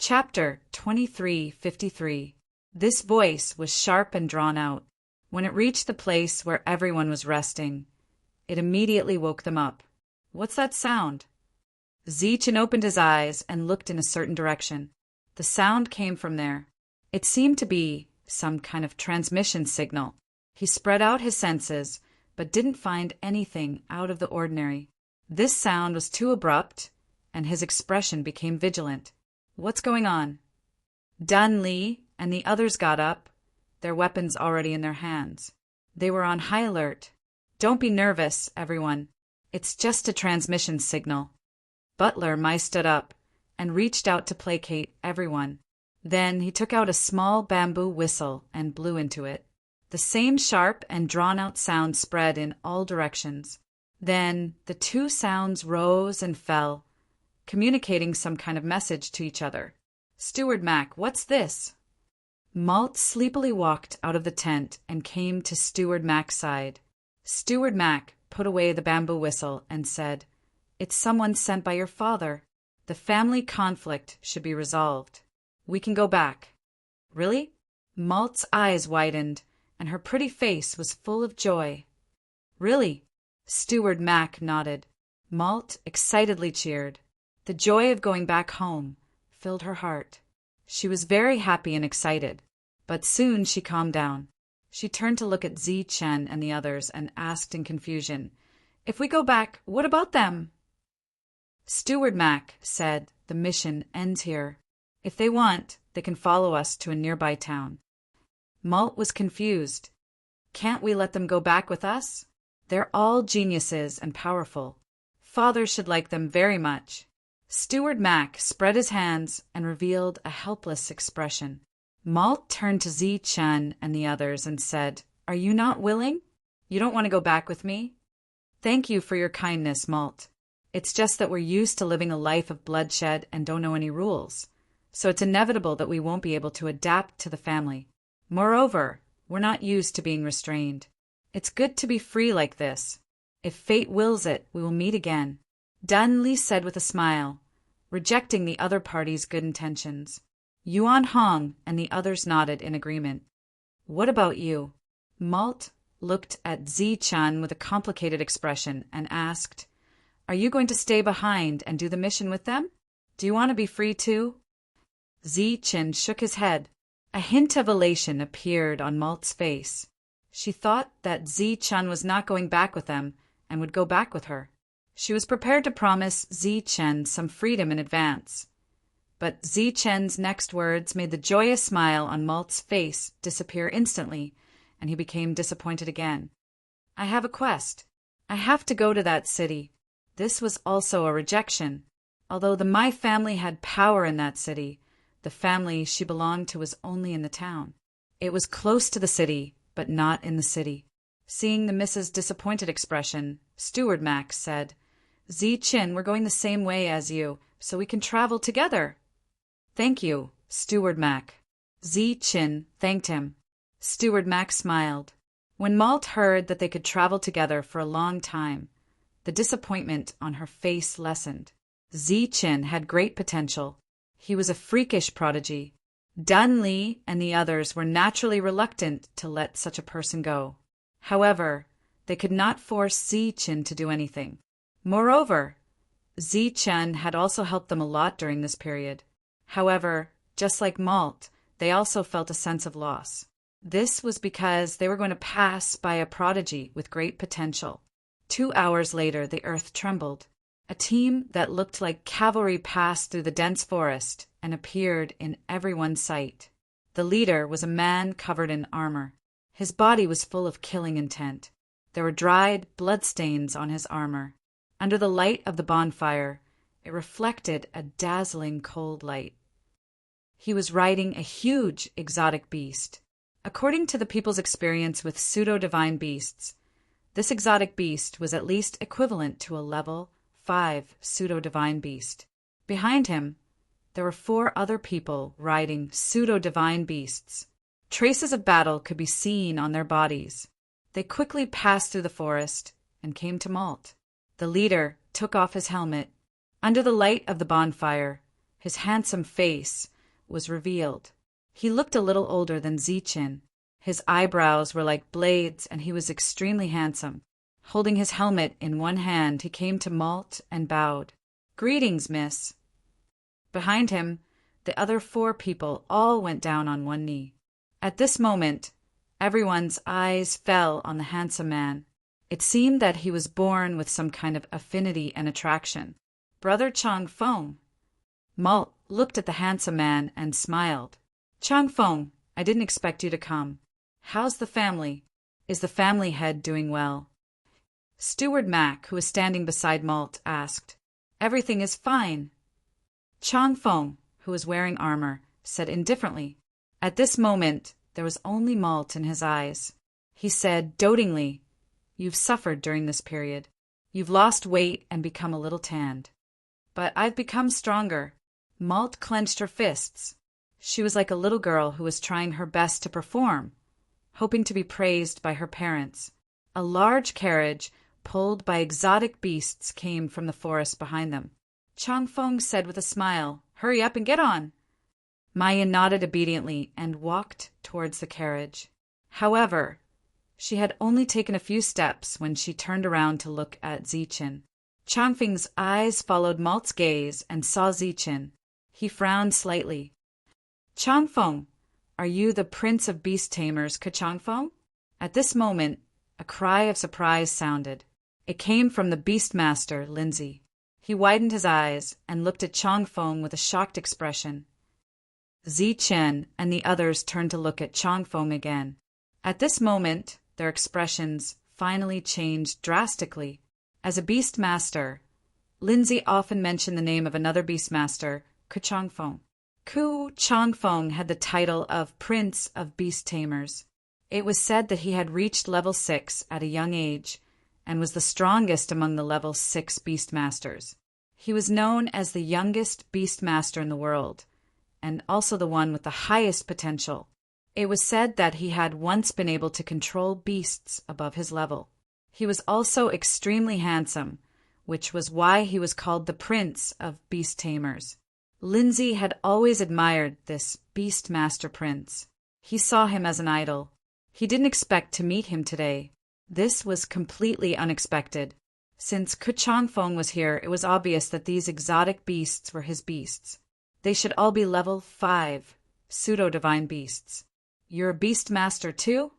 Chapter 2353. This voice was sharp and drawn out. When it reached the place where everyone was resting, it immediately woke them up. What's that sound? Zeechan opened his eyes and looked in a certain direction. The sound came from there. It seemed to be some kind of transmission signal. He spread out his senses, but didn't find anything out of the ordinary. This sound was too abrupt, and his expression became vigilant. What's going on? Dun Li and the others got up, their weapons already in their hands. They were on high alert. Don't be nervous, everyone. It's just a transmission signal. Butler Mai stood up and reached out to placate everyone. Then he took out a small bamboo whistle and blew into it. The same sharp and drawn-out sound spread in all directions. Then the two sounds rose and fell, communicating some kind of message to each other. Steward Mac, what's this? Malt sleepily walked out of the tent and came to Steward Mac's side. Steward Mac put away the bamboo whistle and said, "It's someone sent by your father. The family conflict should be resolved. We can go back." Really? Malt's eyes widened, and her pretty face was full of joy. Really? Steward Mac nodded. Malt excitedly cheered. The joy of going back home filled her heart. She was very happy and excited, but soon she calmed down. She turned to look at Zeechan and the others and asked in confusion, "If we go back, what about them?" Steward Mac said, "The mission ends here. If they want, they can follow us to a nearby town." Malt was confused. "Can't we let them go back with us? They're all geniuses and powerful. Father should like them very much." Steward Mac spread his hands and revealed a helpless expression. Malt turned to Zeechan and the others and said, "Are you not willing? You don't want to go back with me?" "Thank you for your kindness, Malt. It's just that we're used to living a life of bloodshed and don't know any rules, so it's inevitable that we won't be able to adapt to the family. Moreover, we're not used to being restrained. It's good to be free like this. If fate wills it, we will meet again," Dun Li said with a smile, rejecting the other party's good intentions. Yuan Hong and the others nodded in agreement. "What about you?" Malt looked at Zeechan with a complicated expression and asked, "Are you going to stay behind and do the mission with them? Do you want to be free too?" Zeechan shook his head. A hint of elation appeared on Malt's face. She thought that Zeechan was not going back with them and would go back with her. She was prepared to promise Zeechan some freedom in advance. But Zeechan's next words made the joyous smile on Malt's face disappear instantly, and he became disappointed again. "I have a quest. I have to go to that city." This was also a rejection. Although the Mai family had power in that city, the family she belonged to was only in the town. It was close to the city, but not in the city. Seeing the Mrs. disappointed expression, Steward Mac said, "Zeechan, we're going the same way as you, so we can travel together." "Thank you, Steward Mac." Zeechan thanked him. Steward Mac smiled. When Malt heard that they could travel together for a long time, the disappointment on her face lessened. Zeechan had great potential. He was a freakish prodigy. Dun Li and the others were naturally reluctant to let such a person go. However, they could not force Zeechan to do anything. Moreover, Zeechan had also helped them a lot during this period. However, just like Malt, they also felt a sense of loss. This was because they were going to pass by a prodigy with great potential. 2 hours later, the earth trembled. A team that looked like cavalry passed through the dense forest and appeared in everyone's sight. The leader was a man covered in armor. His body was full of killing intent. There were dried bloodstains on his armor. Under the light of the bonfire, it reflected a dazzling cold light. He was riding a huge exotic beast. According to the people's experience with pseudo-divine beasts, this exotic beast was at least equivalent to a level 5 pseudo-divine beast. Behind him, there were 4 other people riding pseudo-divine beasts. Traces of battle could be seen on their bodies. They quickly passed through the forest and came to Malt. The leader took off his helmet. Under the light of the bonfire, his handsome face was revealed. He looked a little older than Zichin. His eyebrows were like blades, and he was extremely handsome. Holding his helmet in one hand, he came to Malt and bowed. "Greetings, miss." Behind him, the other 4 people all went down on one knee. At this moment, everyone's eyes fell on the handsome man. It seemed that he was born with some kind of affinity and attraction. "Brother Chang Feng." Malt looked at the handsome man and smiled. "Chang Feng, I didn't expect you to come. How's the family? Is the family head doing well?" Steward Mac, who was standing beside Malt, asked. "Everything is fine." Chang Feng, who was wearing armor, said indifferently. At this moment, there was only Malt in his eyes. He said dotingly, "You've suffered during this period. You've lost weight and become a little tanned. But I've become stronger." Malt clenched her fists. She was like a little girl who was trying her best to perform, hoping to be praised by her parents. A large carriage, pulled by exotic beasts, came from the forest behind them. Chang Feng said with a smile, "Hurry up and get on." Maya nodded obediently and walked towards the carriage. However, she had only taken a few steps when she turned around to look at Zichin. Changfeng's eyes followed Malt's gaze and saw Zichin. He frowned slightly. "Chang Feng, are you the Prince of Beast Tamers, Ka-Chang Feng?" At this moment, a cry of surprise sounded. It came from the Beastmaster, Lindsay. He widened his eyes and looked at Chang Feng with a shocked expression. Zichin and the others turned to look at Chang Feng again. At this moment, their expressions finally changed drastically. As a Beastmaster, Lindsay often mentioned the name of another Beastmaster, Ka-Chang Feng. Ka-Chang Feng had the title of Prince of Beast Tamers. It was said that he had reached level 6 at a young age and was the strongest among the level 6 Beastmasters. He was known as the youngest Beastmaster in the world, and also the one with the highest potential. It was said that he had once been able to control beasts above his level. He was also extremely handsome, which was why he was called the Prince of Beast Tamers. Lindsay had always admired this Beastmaster Prince. He saw him as an idol. He didn't expect to meet him today. This was completely unexpected. Since Ka-Chang Feng was here, it was obvious that these exotic beasts were his beasts. They should all be level 5, pseudo-divine beasts. "You're a Beastmaster too?"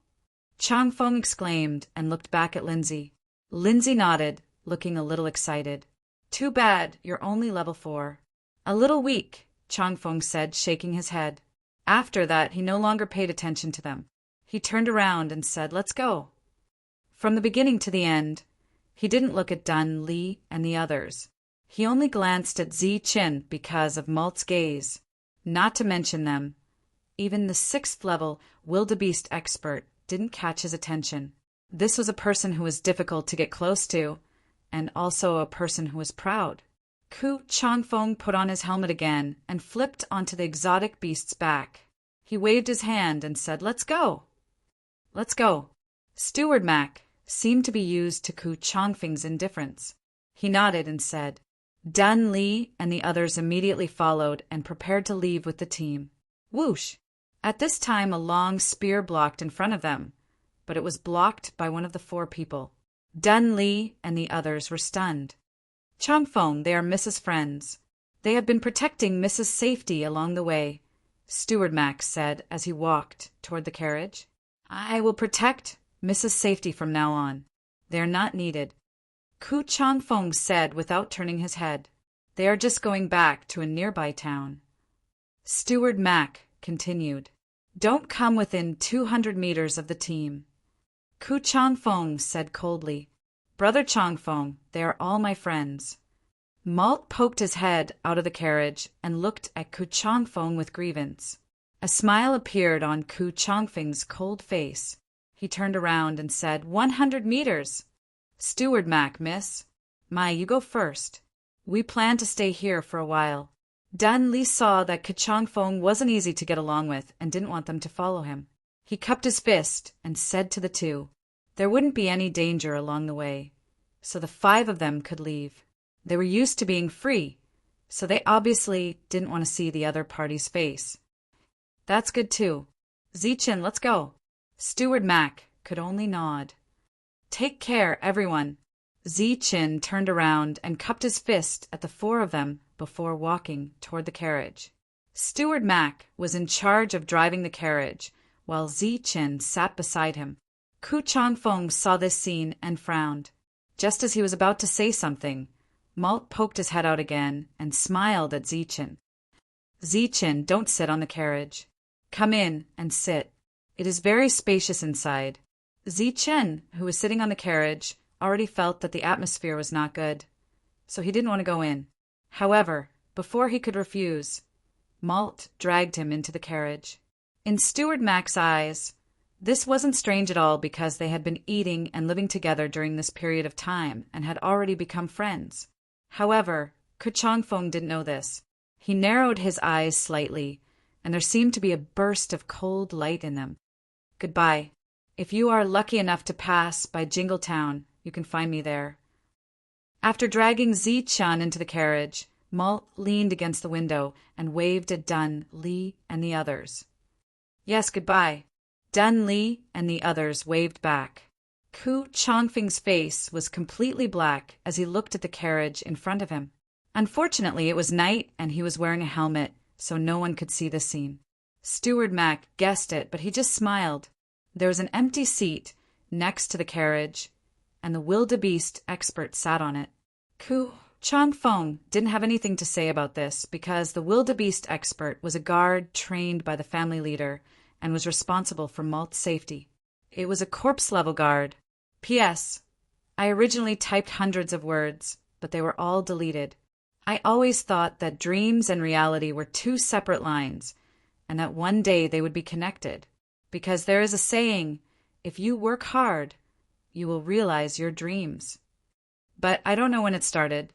Chang Feng exclaimed and looked back at Lindsay. Lindsay nodded, looking a little excited. "Too bad, you're only level 4. "A little weak," Chang Feng said, shaking his head. After that, he no longer paid attention to them. He turned around and said, "Let's go." From the beginning to the end, he didn't look at Dun Li and the others. He only glanced at Zichin because of Malt's gaze. Not to mention them, even the 6th level wildebeest expert didn't catch his attention. This was a person who was difficult to get close to, and also a person who was proud. Ka-Chang Feng put on his helmet again and flipped onto the exotic beast's back. He waved his hand and said, "Let's go." "Let's go." Steward Mac seemed to be used to Ka-Chang Feng's indifference. He nodded and said, Dun Li and the others immediately followed and prepared to leave with the team. Whoosh! At this time a long spear blocked in front of them, but it was blocked by one of the 4 people. Dun Li and the others were stunned. "Chang Feng, they are Mrs. Friends. They have been protecting Mrs. Safety along the way," Steward Max said as he walked toward the carriage. "I will protect Mrs. Safety from now on. They are not needed," Ka-Chang Feng said without turning his head. "They are just going back to a nearby town." Steward Mac continued, "Don't come within 200 meters of the team." Ka-Chang Feng said coldly, "Brother Chang Feng, they are all my friends." Malt poked his head out of the carriage and looked at Ka-Chang Feng with grievance. A smile appeared on Ka-Chang Feng's cold face. He turned around and said, 100 meters. "Steward Mac, miss. Mai, you go first. We plan to stay here for a while." Dun Li saw that Ka-Chang Feng wasn't easy to get along with and didn't want them to follow him. He cupped his fist and said to the 2, there wouldn't be any danger along the way, so the 5 of them could leave. They were used to being free, so they obviously didn't want to see the other party's face. That's good too. Zichin, let's go. Steward Mac could only nod. Take care, everyone. Zichin turned around and cupped his fist at the four of them before walking toward the carriage. Steward Mac was in charge of driving the carriage, while Zichin sat beside him. Ku Changfeng saw this scene and frowned. Just as he was about to say something, Malt poked his head out again and smiled at Zichin. Zichin, don't sit on the carriage. Come in and sit. It is very spacious inside. Zichin, who was sitting on the carriage, already felt that the atmosphere was not good, so he didn't want to go in. However, before he could refuse, Malt dragged him into the carriage. In Steward Mac's eyes, this wasn't strange at all because they had been eating and living together during this period of time and had already become friends. However, Ku Changfeng didn't know this. He narrowed his eyes slightly, and there seemed to be a burst of cold light in them. Goodbye. If you are lucky enough to pass by Jingletown, you can find me there. After dragging Zichin into the carriage, Malt leaned against the window and waved at Dun, Li, and the others. Yes, goodbye. Dun, Li, and the others waved back. Ku Changfeng's face was completely black as he looked at the carriage in front of him. Unfortunately, it was night and he was wearing a helmet, so no one could see the scene. Steward Mac guessed it, but he just smiled. There was an empty seat next to the carriage, and the wildebeest expert sat on it. Ku Changfeng didn't have anything to say about this because the wildebeest expert was a guard trained by the family leader and was responsible for Malt's safety. It was a corpse-level guard. P.S. I originally typed hundreds of words, but they were all deleted. I always thought that dreams and reality were two separate lines, and that one day they would be connected. Because there is a saying, if you work hard, you will realize your dreams. But I don't know when it started,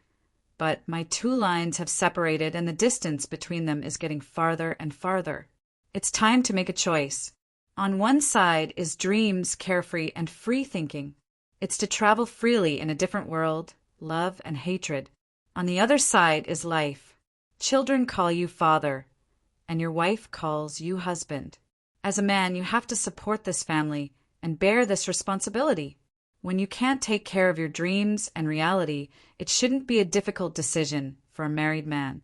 but my two lines have separated and the distance between them is getting farther and farther. It's time to make a choice. On one side is dreams, carefree, and free thinking. It's to travel freely in a different world, love and hatred. On the other side is life. Children call you father, and your wife calls you husband. As a man, you have to support this family and bear this responsibility. When you can't take care of your dreams and reality, it shouldn't be a difficult decision for a married man.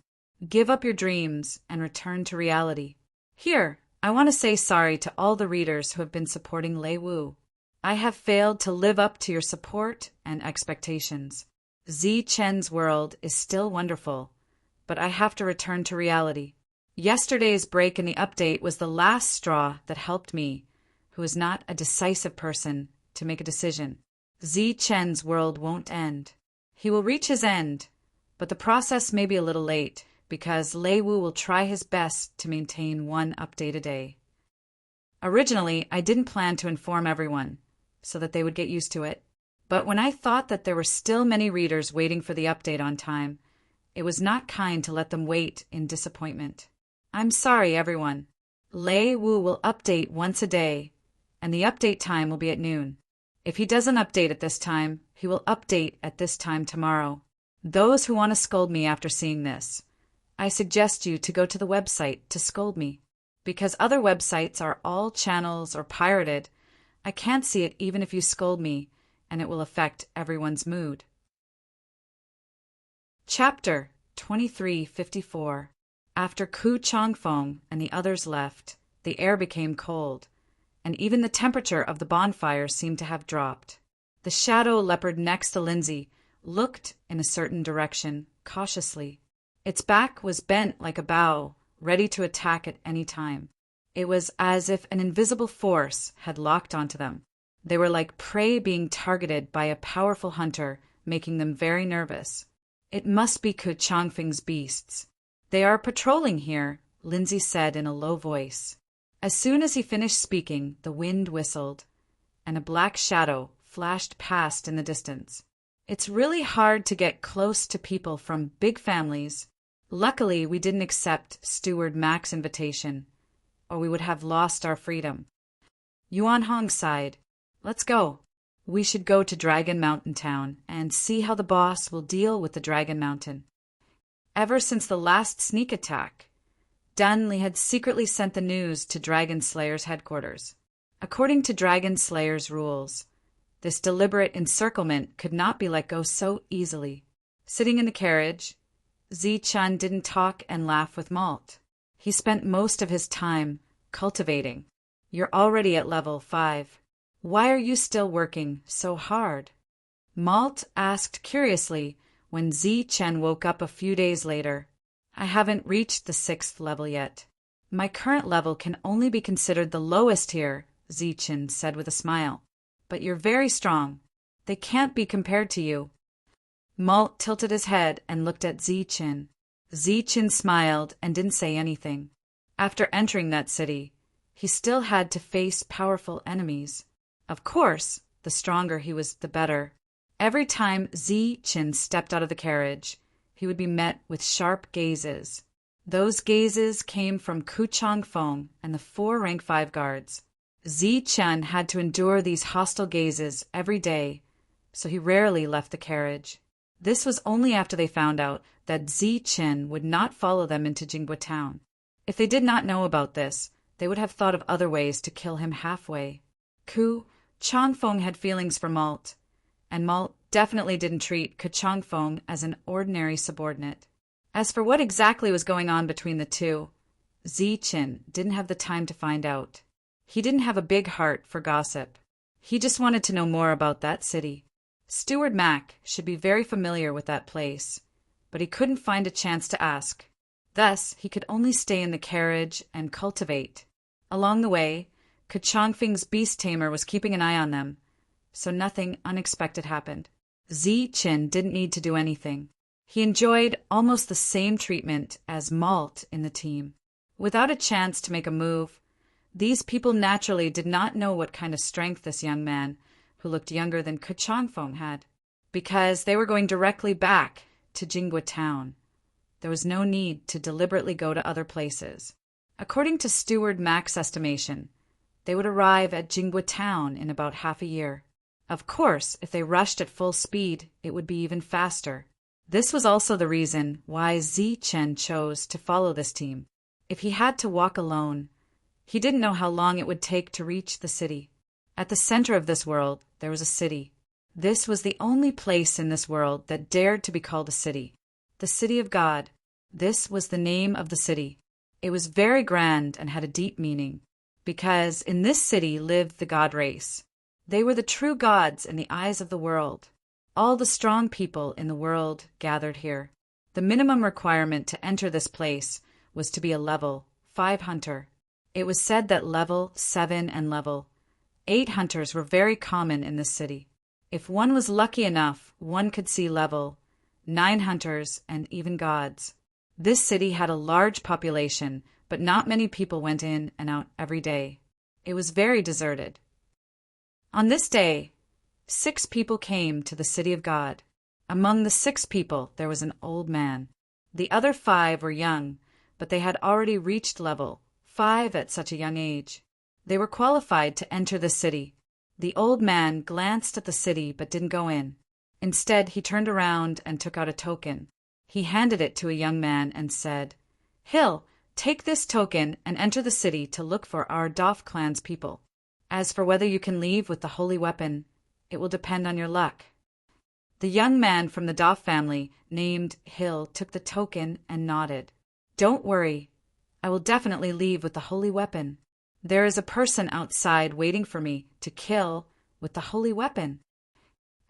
Give up your dreams and return to reality. Here, I want to say sorry to all the readers who have been supporting Lei Wu. I have failed to live up to your support and expectations. Zichen's world is still wonderful, but I have to return to reality. Yesterday's break in the update was the last straw that helped me, who is not a decisive person, to make a decision. Zichen's world won't end. He will reach his end, but the process may be a little late because Lei Wu will try his best to maintain one update a day. Originally, I didn't plan to inform everyone so that they would get used to it, but when I thought that there were still many readers waiting for the update on time, it was not kind to let them wait in disappointment. I'm sorry, everyone. Lei Wu will update once a day, and the update time will be at noon. If he doesn't update at this time, he will update at this time tomorrow. Those who want to scold me after seeing this, I suggest you to go to the website to scold me. Because other websites are all channels or pirated, I can't see it even if you scold me, and it will affect everyone's mood. Chapter 2354. After Ku Changfeng and the others left, the air became cold, and even the temperature of the bonfire seemed to have dropped. The shadow leopard next to Lindsay looked in a certain direction, cautiously. Its back was bent like a bow, ready to attack at any time. It was as if an invisible force had locked onto them. They were like prey being targeted by a powerful hunter, making them very nervous. It must be Ku Changfeng's beasts. They are patrolling here, Lindsay said in a low voice. As soon as he finished speaking, the wind whistled, and a black shadow flashed past in the distance. It's really hard to get close to people from big families. Luckily, we didn't accept Steward Mac's invitation, or we would have lost our freedom. Yuan Hong sighed. Let's go. We should go to Dragon Mountain Town and see how the boss will deal with the Dragon Mountain. ever since the last sneak attack. Dunley had secretly sent the news to Dragon Slayer's headquarters. According to Dragon Slayer's rules, this deliberate encirclement could not be let go so easily. Sitting in the carriage, Zi-Chun didn't talk and laugh with Malt. He spent most of his time cultivating. You're already at level 5. Why are you still working so hard? Malt asked curiously when Zi-Chun woke up a few days later. I haven't reached the 6th level yet. My current level can only be considered the lowest here, Zi-Chun said with a smile. But you're very strong. They can't be compared to you. Malt tilted his head and looked at Zi-Chun. Zi-Chun smiled and didn't say anything. After entering that city, he still had to face powerful enemies. Of course, the stronger he was, the better. Every time Zi-Chun stepped out of the carriage, he would be met with sharp gazes. Those gazes came from Ku Changfeng and the 4 rank 5 guards. Zi-Chun had to endure these hostile gazes every day, so he rarely left the carriage. This was only after they found out that Zi-Chun would not follow them into Jinghua Town. If they did not know about this, they would have thought of other ways to kill him halfway. Ku Changfeng had feelings for Malt, and Malt definitely didn't treat Ku Changfeng as an ordinary subordinate. As for what exactly was going on between the two, Zi-Chun didn't have the time to find out. He didn't have a big heart for gossip. He just wanted to know more about that city. Steward Mac should be very familiar with that place, but he couldn't find a chance to ask. Thus, he could only stay in the carriage and cultivate. Along the way, Ku Changfeng's beast tamer was keeping an eye on them, so nothing unexpected happened. Zi-Chun didn't need to do anything. He enjoyed almost the same treatment as Malt in the team. Without a chance to make a move, these people naturally did not know what kind of strength this young man, who looked younger than Ku Changfeng, had. Because they were going directly back to Jinghua Town, there was no need to deliberately go to other places. According to Steward Mac's estimation, they would arrive at Jinghua Town in about half a year. Of course, if they rushed at full speed, it would be even faster. This was also the reason why Zi-Chun chose to follow this team. If he had to walk alone, he didn't know how long it would take to reach the city. At the center of this world, there was a city. This was the only place in this world that dared to be called a city. The City of God. This was the name of the city. It was very grand and had a deep meaning, because in this city lived the God race. They were the true gods in the eyes of the world. All the strong people in the world gathered here. The minimum requirement to enter this place was to be a level 5 hunter. It was said that level 7 and level 8 hunters were very common in this city. If one was lucky enough, one could see level 9 hunters and even gods. This city had a large population, but not many people went in and out every day. It was very deserted. On this day, 6 people came to the City of God. Among the 6 people, there was an old man. The other 5 were young, but they had already reached level 5 at such a young age. They were qualified to enter the city. The old man glanced at the city but didn't go in. Instead, he turned around and took out a token. He handed it to a young man and said, "Hill, take this token and enter the city to look for our Doff clan's people. As for whether you can leave with the holy weapon, it will depend on your luck." The young man from the Doff family, named Hill, took the token and nodded. "Don't worry. I will definitely leave with the holy weapon. There is a person outside waiting for me to kill with the holy weapon."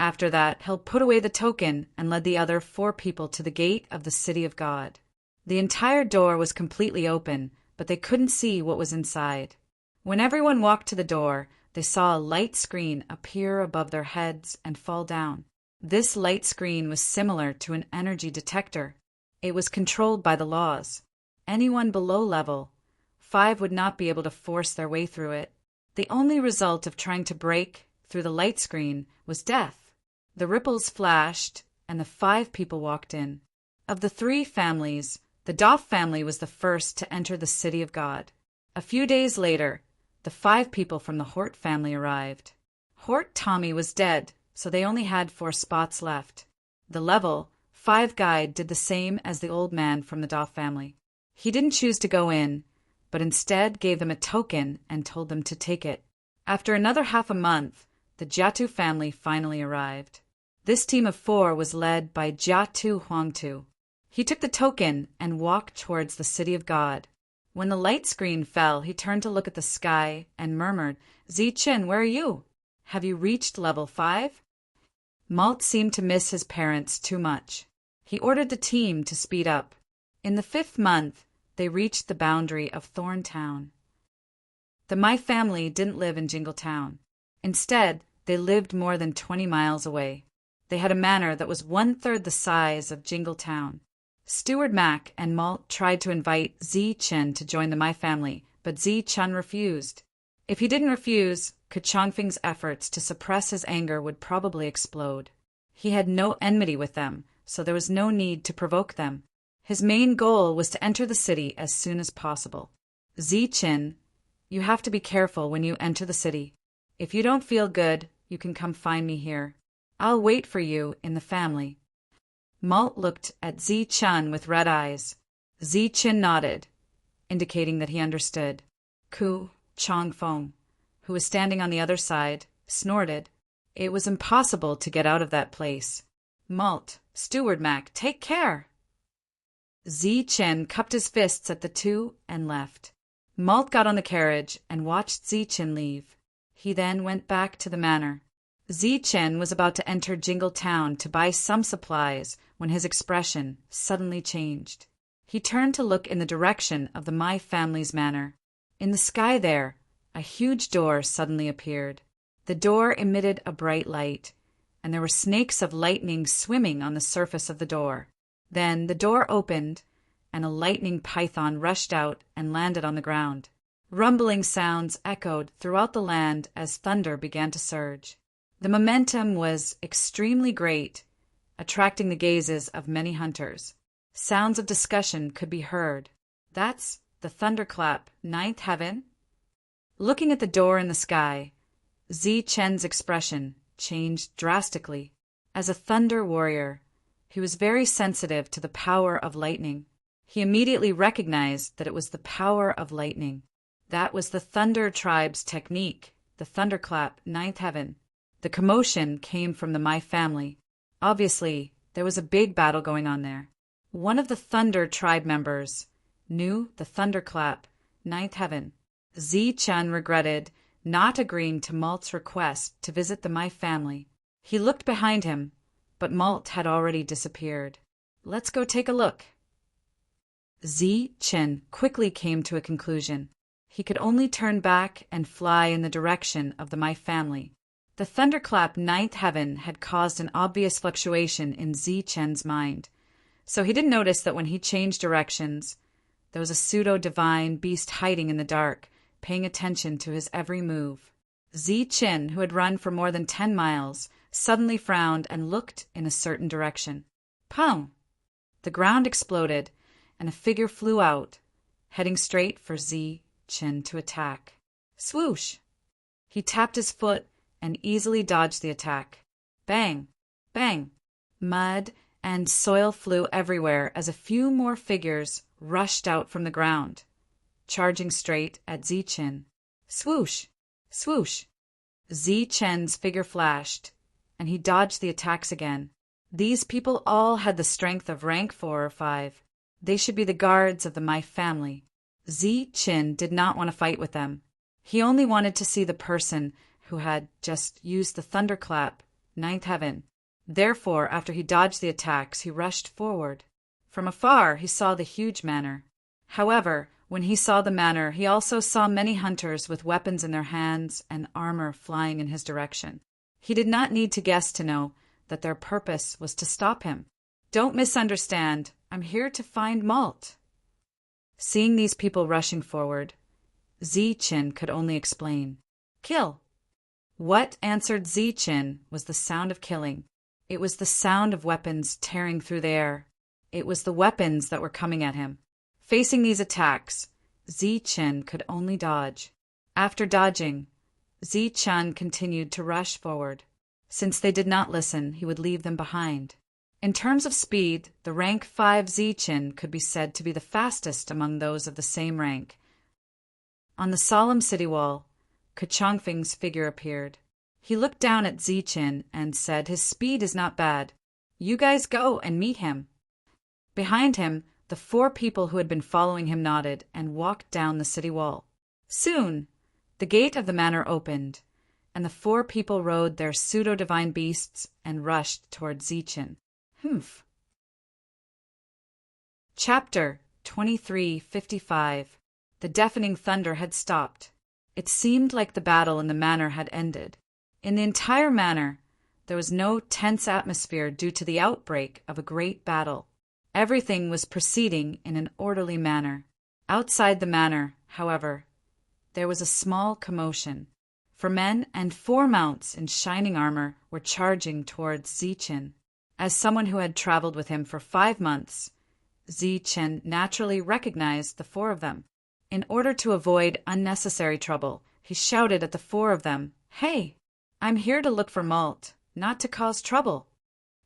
After that, Hill put away the token and led the other 4 people to the gate of the City of God. The entire door was completely open, but they couldn't see what was inside. When everyone walked to the door, they saw a light screen appear above their heads and fall down. This light screen was similar to an energy detector. It was controlled by the laws. Anyone below level 5 would not be able to force their way through it. The only result of trying to break through the light screen was death. The ripples flashed, and the 5 people walked in. Of the 3 families, the Doff family was the first to enter the City of God. A few days later, the 5 people from the Hort family arrived. Hort Tommy was dead, so they only had 4 spots left. The level Five Guide did the same as the old man from the Doff family. He didn't choose to go in, but instead gave them a token and told them to take it. After another half a month, the Jiatu family finally arrived. This team of 4 was led by Jiatu Huangtu. He took the token and walked towards the city of God. When the light screen fell, he turned to look at the sky and murmured, "Zichen, where are you? Have you reached level 5? Malt seemed to miss his parents too much. He ordered the team to speed up. In the 5th month, they reached the boundary of Thorn Town. The My family didn't live in Jingle Town. Instead, they lived more than 20 miles away. They had a manor that was 1/3 the size of Jingle Town. Steward Mac and Malt tried to invite Zi Chen to join the My family, but Zi Chen refused. If he didn't refuse, Kachongfeng's efforts to suppress his anger would probably explode. He had no enmity with them, so there was no need to provoke them. His main goal was to enter the city as soon as possible. Zi Chen, you have to be careful when you enter the city. If you don't feel good, you can come find me here. I'll wait for you in the family. Malt looked at Zi Chen with red eyes. Zi Chen nodded, indicating that he understood. Ku Chongfeng, who was standing on the other side, snorted. It was impossible to get out of that place. Malt, Steward Mac, take care! Zi Chen cupped his fists at the two and left. Malt got on the carriage and watched Zi Chen leave. He then went back to the manor. Zi Chen was about to enter Jingle Town to buy some supplies when his expression suddenly changed. He turned to look in the direction of the My family's manor. In the sky there, a huge door suddenly appeared. The door emitted a bright light, and there were snakes of lightning swimming on the surface of the door. Then the door opened, and a lightning python rushed out and landed on the ground. Rumbling sounds echoed throughout the land as thunder began to surge. The momentum was extremely great, attracting the gazes of many hunters. Sounds of discussion could be heard. That's the thunderclap, 9th heaven? Looking at the door in the sky, Zi Chen's expression changed drastically. As a thunder warrior, he was very sensitive to the power of lightning. He immediately recognized that it was the power of lightning. That was the Thunder tribe's technique, the thunderclap, 9th heaven. The commotion came from the My family. Obviously, there was a big battle going on there. One of the Thunder tribe members knew the thunderclap, 9th heaven. Zi Chen regretted not agreeing to Malt's request to visit the My family. He looked behind him, but Malt had already disappeared. Let's go take a look. Zi Chen quickly came to a conclusion. He could only turn back and fly in the direction of the My family. The thunderclap 9th heaven had caused an obvious fluctuation in Zi Chen's mind, so he didn't notice that when he changed directions, there was a pseudo-divine beast hiding in the dark, paying attention to his every move. Zi Chen, who had run for more than 10 miles, suddenly frowned and looked in a certain direction. Pong! The ground exploded, and a figure flew out, heading straight for Zi Chen to attack. Swoosh! He tapped his foot and easily dodged the attack. Bang! Bang! Mud and soil flew everywhere as a few more figures rushed out from the ground, charging straight at Zi Chen. Swoosh! Swoosh! Zi Chen's figure flashed, and he dodged the attacks again. These people all had the strength of rank 4 or 5. They should be the guards of the My family. Zi Chen did not want to fight with them. He only wanted to see the person who had just used the thunderclap, 9th heaven. Therefore, after he dodged the attacks, he rushed forward. From afar, he saw the huge manor. However, when he saw the manor, he also saw many hunters with weapons in their hands and armor flying in his direction. He did not need to guess to know that their purpose was to stop him. Don't misunderstand. I'm here to find Malt. Seeing these people rushing forward, Zi Chen could only explain. Kill! What answered Zi Chen was the sound of killing. It was the sound of weapons tearing through the air. It was the weapons that were coming at him. Facing these attacks, Zi Chen could only dodge. After dodging, Zi Chen continued to rush forward. Since they did not listen, he would leave them behind. In terms of speed, the rank 5 Zichen could be said to be the fastest among those of the same rank. On the solemn city wall, Kachongfeng's figure appeared. He looked down at Zichen and said his speed is not bad. You guys go and meet him. Behind him, the 4 people who had been following him nodded and walked down the city wall. Soon, the gate of the manor opened, and the 4 people rode their pseudo-divine beasts and rushed toward Zichen. Humph. Chapter 2355. The deafening thunder had stopped. It seemed like the battle in the manor had ended. In the entire manor, there was no tense atmosphere due to the outbreak of a great battle. Everything was proceeding in an orderly manner. Outside the manor, however, there was a small commotion. 4 men and 4 mounts in shining armor were charging towards Zichen. As someone who had traveled with him for 5 months, Zichen naturally recognized the 4 of them. In order to avoid unnecessary trouble, he shouted at the 4 of them, "Hey, I'm here to look for malt, not to cause trouble."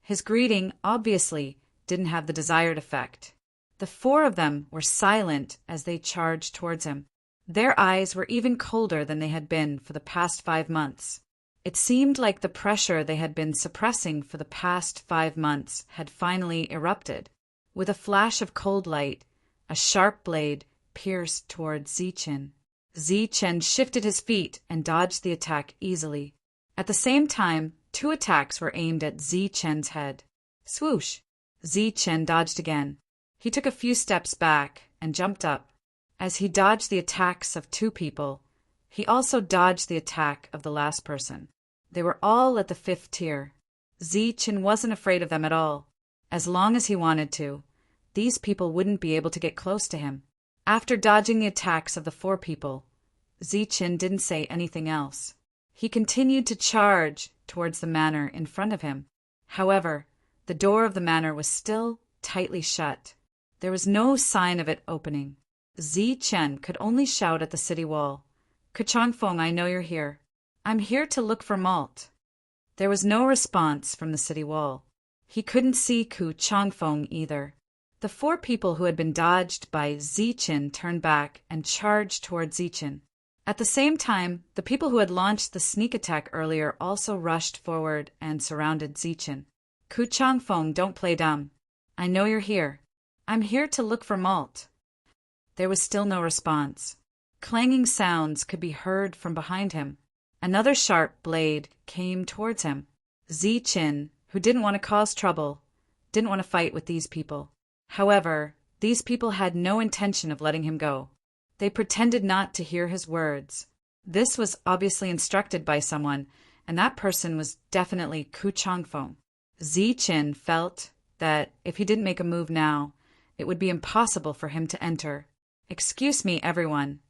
His greeting obviously didn't have the desired effect. The 4 of them were silent as they charged towards him. Their eyes were even colder than they had been for the past 5 months. It seemed like the pressure they had been suppressing for the past 5 months had finally erupted. With a flash of cold light, a sharp blade pierced towards Zichen. Zichen shifted his feet and dodged the attack easily. At the same time, 2 attacks were aimed at Zichen's head. Swoosh! Zichen dodged again. He took a few steps back and jumped up. As he dodged the attacks of 2 people, he also dodged the attack of the last person. They were all at the 5th tier. Zichen wasn't afraid of them at all. As long as he wanted to, these people wouldn't be able to get close to him. After dodging the attacks of the 4 people, Zichen didn't say anything else. He continued to charge towards the manor in front of him. However, the door of the manor was still tightly shut. There was no sign of it opening. Zichen could only shout at the city wall, "Kachongfeng, I know you're here. I'm here to look for malt." There was no response from the city wall. He couldn't see Ku Changfeng either. The 4 people who had been dodged by Zichen turned back and charged toward Zichen. At the same time, the people who had launched the sneak attack earlier also rushed forward and surrounded Zichen. "Ku Changfeng, don't play dumb. I know you're here. I'm here to look for malt." There was still no response. Clanging sounds could be heard from behind him. Another sharp blade came towards him. Zichen, who didn't want to cause trouble, didn't want to fight with these people. However, these people had no intention of letting him go. They pretended not to hear his words. This was obviously instructed by someone, and that person was definitely Ku Changfeng. Zichen felt that if he didn't make a move now, it would be impossible for him to enter. "Excuse me, everyone."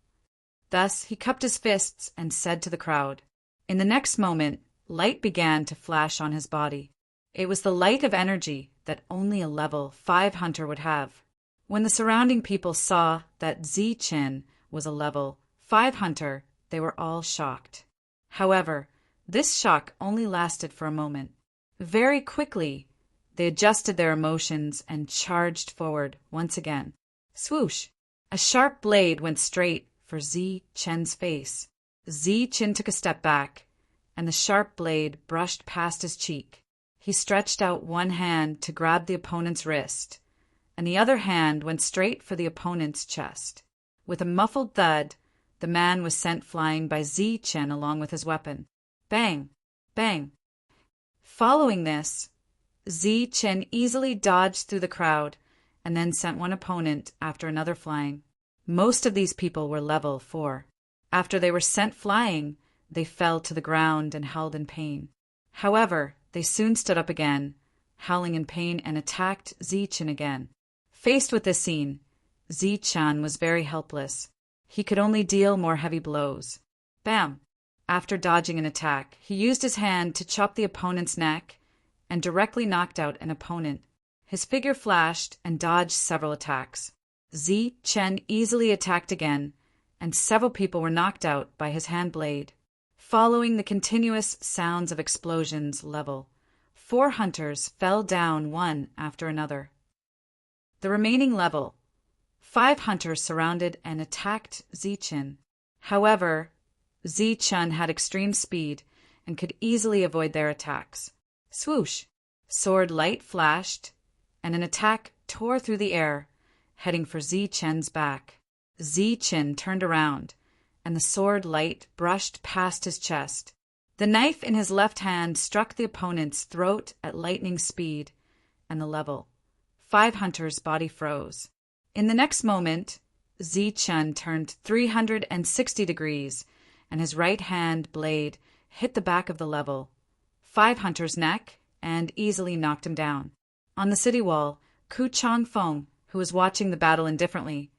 Thus he cupped his fists and said to the crowd. In the next moment, light began to flash on his body. It was the light of energy that only a level 5 hunter would have. When the surrounding people saw that Zichen was a level 5 hunter, they were all shocked. However, this shock only lasted for a moment. Very quickly, they adjusted their emotions and charged forward once again. Swoosh! A sharp blade went straight for Zichen's face. Zichen took a step back, and the sharp blade brushed past his cheek. He stretched out one hand to grab the opponent's wrist, and the other hand went straight for the opponent's chest. With a muffled thud, the man was sent flying by Zichen along with his weapon. Bang! Bang! Following this, Zichen easily dodged through the crowd and then sent one opponent after another flying. Most of these people were level 4. After they were sent flying, they fell to the ground and howled in pain. However, they soon stood up again, howling in pain, and attacked Zichen again. Faced with this scene, Zichen was very helpless. He could only deal more heavy blows. Bam! After dodging an attack, he used his hand to chop the opponent's neck and directly knocked out an opponent. His figure flashed and dodged several attacks. Zichen easily attacked again, and several people were knocked out by his hand blade. Following the continuous sounds of explosions, level 4 hunters fell down one after another. The remaining level, 5 hunters surrounded and attacked Zichen. However, Zichen had extreme speed and could easily avoid their attacks. Swoosh! Sword light flashed, and an attack tore through the air, heading for Zichen's back. Zichen turned around, and the sword light brushed past his chest. The knife in his left hand struck the opponent's throat at lightning speed, and the level. 5 hunters' body froze. In the next moment, Zichen turned 360 degrees, and his right hand blade hit the back of the level. 5 hunters' neck, and easily knocked him down. On the city wall, Ku Changfeng, who was watching the battle indifferently,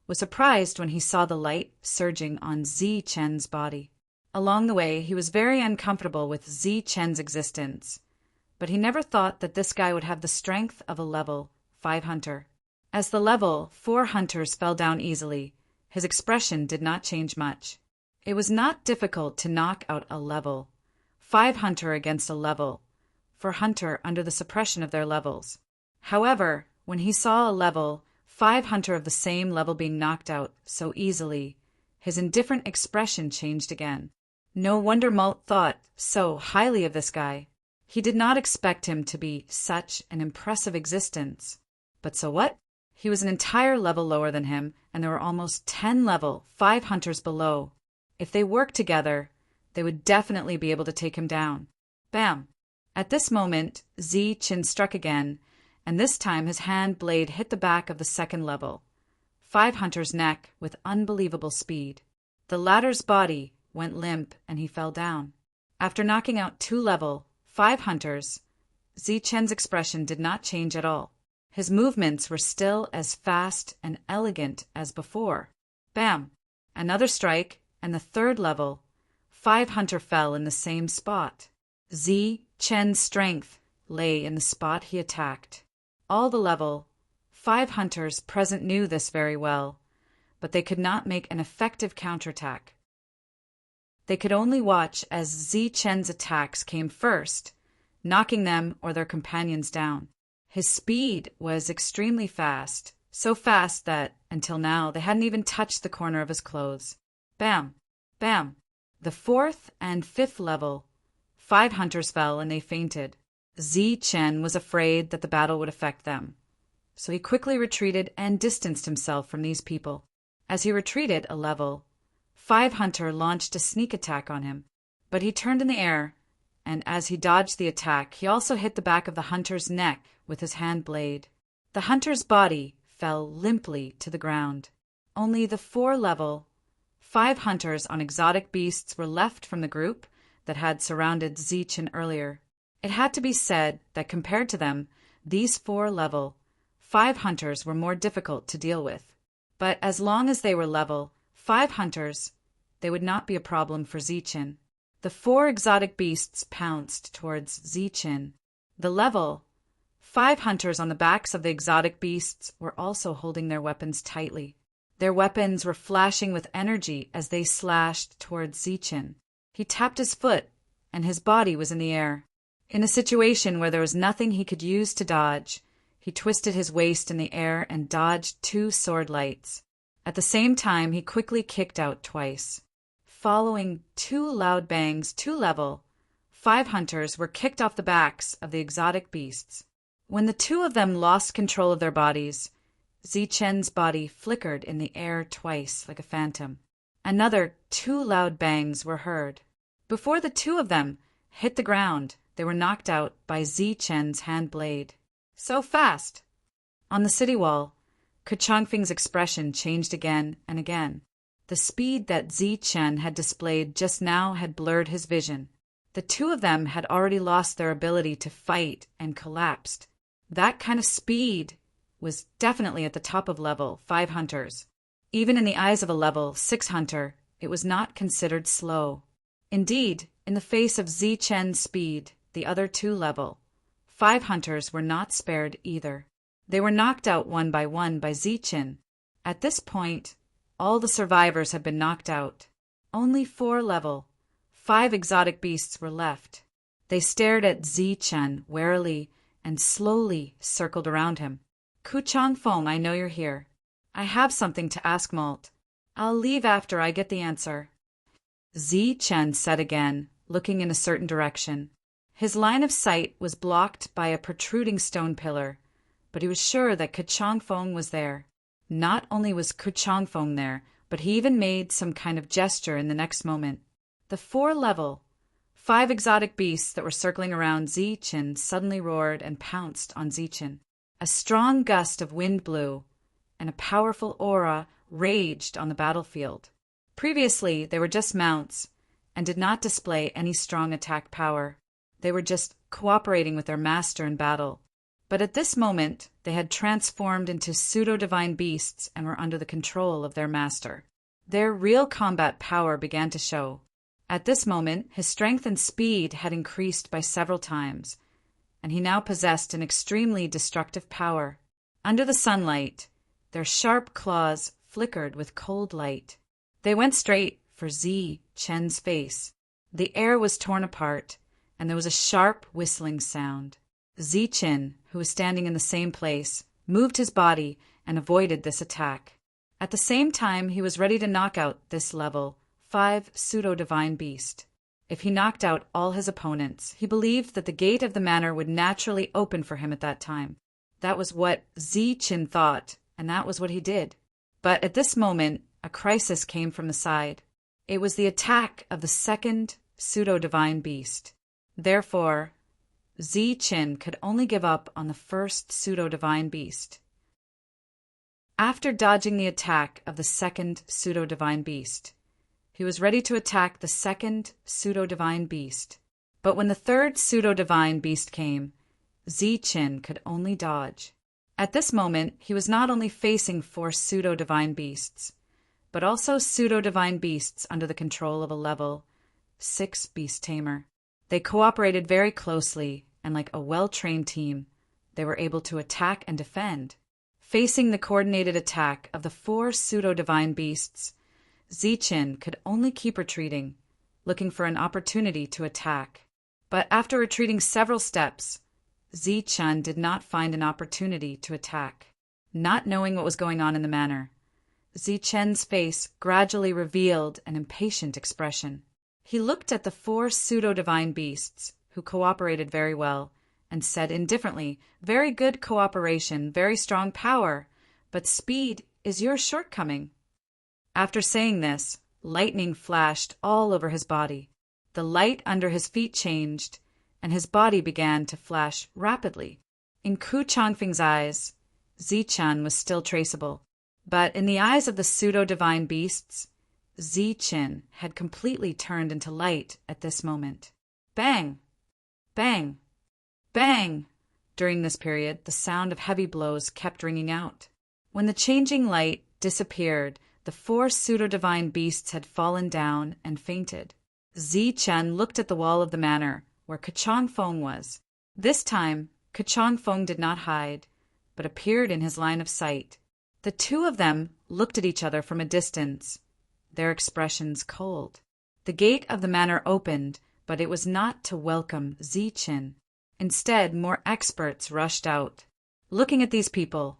was surprised when he saw the light surging on Zichen's body. Along the way, he was very uncomfortable with Zichen's existence, but he never thought that this guy would have the strength of a level 5 hunter. As the level 4 hunters fell down easily, his expression did not change much. It was not difficult to knock out a level 5 hunter against a level 4 hunter under the suppression of their levels. However, when he saw a level 5 hunter of the same level being knocked out so easily, his indifferent expression changed again. No wonder Malt thought so highly of this guy. He did not expect him to be such an impressive existence. But so what? He was an entire level lower than him, and there were almost 10 level 5 hunters below. If they worked together, they would definitely be able to take him down. Bam! At this moment, Zichen struck again, and this time his hand blade hit the back of the second level 5 hunter's neck with unbelievable speed. The latter's body went limp and he fell down. After knocking out 2 level 5 hunters, Zichen's expression did not change at all. His movements were still as fast and elegant as before. Bam! Another strike, and the third level 5 hunter fell in the same spot. Zichen's strength lay in the spot he attacked. All the level 5 hunters present knew this very well, but they could not make an effective counterattack. They could only watch as Zichen's attacks came first, knocking them or their companions down. His speed was extremely fast, so fast that, until now, they hadn't even touched the corner of his clothes. Bam! Bam! The 4th and 5th level 5 hunters fell and they fainted. Zichen was afraid that the battle would affect them, so he quickly retreated and distanced himself from these people. As he retreated a level, 5 hunter launched a sneak attack on him, but he turned in the air, and as he dodged the attack, he also hit the back of the hunter's neck with his hand blade. The hunter's body fell limply to the ground. Only the 4 level 5 hunters on exotic beasts were left from the group that had surrounded Zichen earlier. It had to be said that compared to them, these 4 level 5 hunters were more difficult to deal with. But as long as they were level 5 hunters, they would not be a problem for Zichen. The 4 exotic beasts pounced towards Zichen. The level 5 hunters on the backs of the exotic beasts were also holding their weapons tightly. Their weapons were flashing with energy as they slashed towards Zichen. He tapped his foot, and his body was in the air. In a situation where there was nothing he could use to dodge, he twisted his waist in the air and dodged 2 sword lights. At the same time, he quickly kicked out twice. Following 2 loud bangs, 2 level 5 hunters were kicked off the backs of the exotic beasts. When the 2 of them lost control of their bodies, Zichen's body flickered in the air twice like a phantom. Another 2 loud bangs were heard. Before the 2 of them hit the ground, they were knocked out by Zichen's hand blade. So fast! On the city wall, Ku Changfeng's expression changed again and again. The speed that Zichen had displayed just now had blurred his vision. The 2 of them had already lost their ability to fight and collapsed. That kind of speed was definitely at the top of level 5 hunters. Even in the eyes of a level 6 hunter, it was not considered slow. Indeed, in the face of Zichen's speed, the other 2 level 5 hunters were not spared either. They were knocked out one by Zichen. At this point, all the survivors had been knocked out. Only 4 level 5 exotic beasts were left. They stared at Chen warily and slowly circled around him. "Ku Changfeng, I know you're here. I have something to ask Malt. I'll leave after I get the answer." Chen said again, looking in a certain direction. His line of sight was blocked by a protruding stone pillar, but he was sure that Ku Changfeng was there. Not only was Ku Changfeng there, but he even made some kind of gesture in the next moment. The 5 exotic beasts that were circling around Chen suddenly roared and pounced on Chen. A strong gust of wind blew, and a powerful aura raged on the battlefield. Previously, they were just mounts and did not display any strong attack power. They were just cooperating with their master in battle. But at this moment, they had transformed into pseudo-divine beasts and were under the control of their master. Their real combat power began to show. At this moment, his strength and speed had increased by several times, and he now possessed an extremely destructive power. Under the sunlight, their sharp claws flickered with cold light. They went straight for Chen's face. The air was torn apart, and there was a sharp whistling sound. Chen, who was standing in the same place, moved his body and avoided this attack. At the same time, he was ready to knock out this level 5 pseudo-divine beast. If he knocked out all his opponents, he believed that the gate of the manor would naturally open for him at that time. That was what Chen thought, and that was what he did. But at this moment, a crisis came from the side. It was the attack of the second pseudo-divine beast. Therefore, Chen could only give up on the first pseudo-divine beast. After dodging the attack of the second pseudo-divine beast, he was ready to attack the second pseudo-divine beast. But when the third pseudo-divine beast came, Chen could only dodge. At this moment, he was not only facing 4 pseudo-divine beasts, but also pseudo-divine beasts under the control of a level 6 beast tamer. They cooperated very closely, and like a well-trained team, they were able to attack and defend. Facing the coordinated attack of the 4 pseudo-divine beasts, Chen could only keep retreating, looking for an opportunity to attack. But after retreating several steps, Chen did not find an opportunity to attack. Not knowing what was going on in the manor, Chen's face gradually revealed an impatient expression. He looked at the 4 pseudo-divine beasts, who cooperated very well, and said indifferently, "Very good cooperation, very strong power, but speed is your shortcoming." After saying this, lightning flashed all over his body. The light under his feet changed, and his body began to flash rapidly. In Ku Changfeng's eyes, Chen was still traceable, but in the eyes of the pseudo-divine beasts, Chen had completely turned into light at this moment. Bang! Bang! Bang! During this period, the sound of heavy blows kept ringing out. When the changing light disappeared, the 4 pseudo-divine beasts had fallen down and fainted. Chen looked at the wall of the manor, where Ku Changfeng was. This time, Ku Changfeng did not hide, but appeared in his line of sight. The two of them looked at each other from a distance, their expressions cold. The gate of the manor opened, but it was not to welcome Chen. Instead, more experts rushed out. Looking at these people,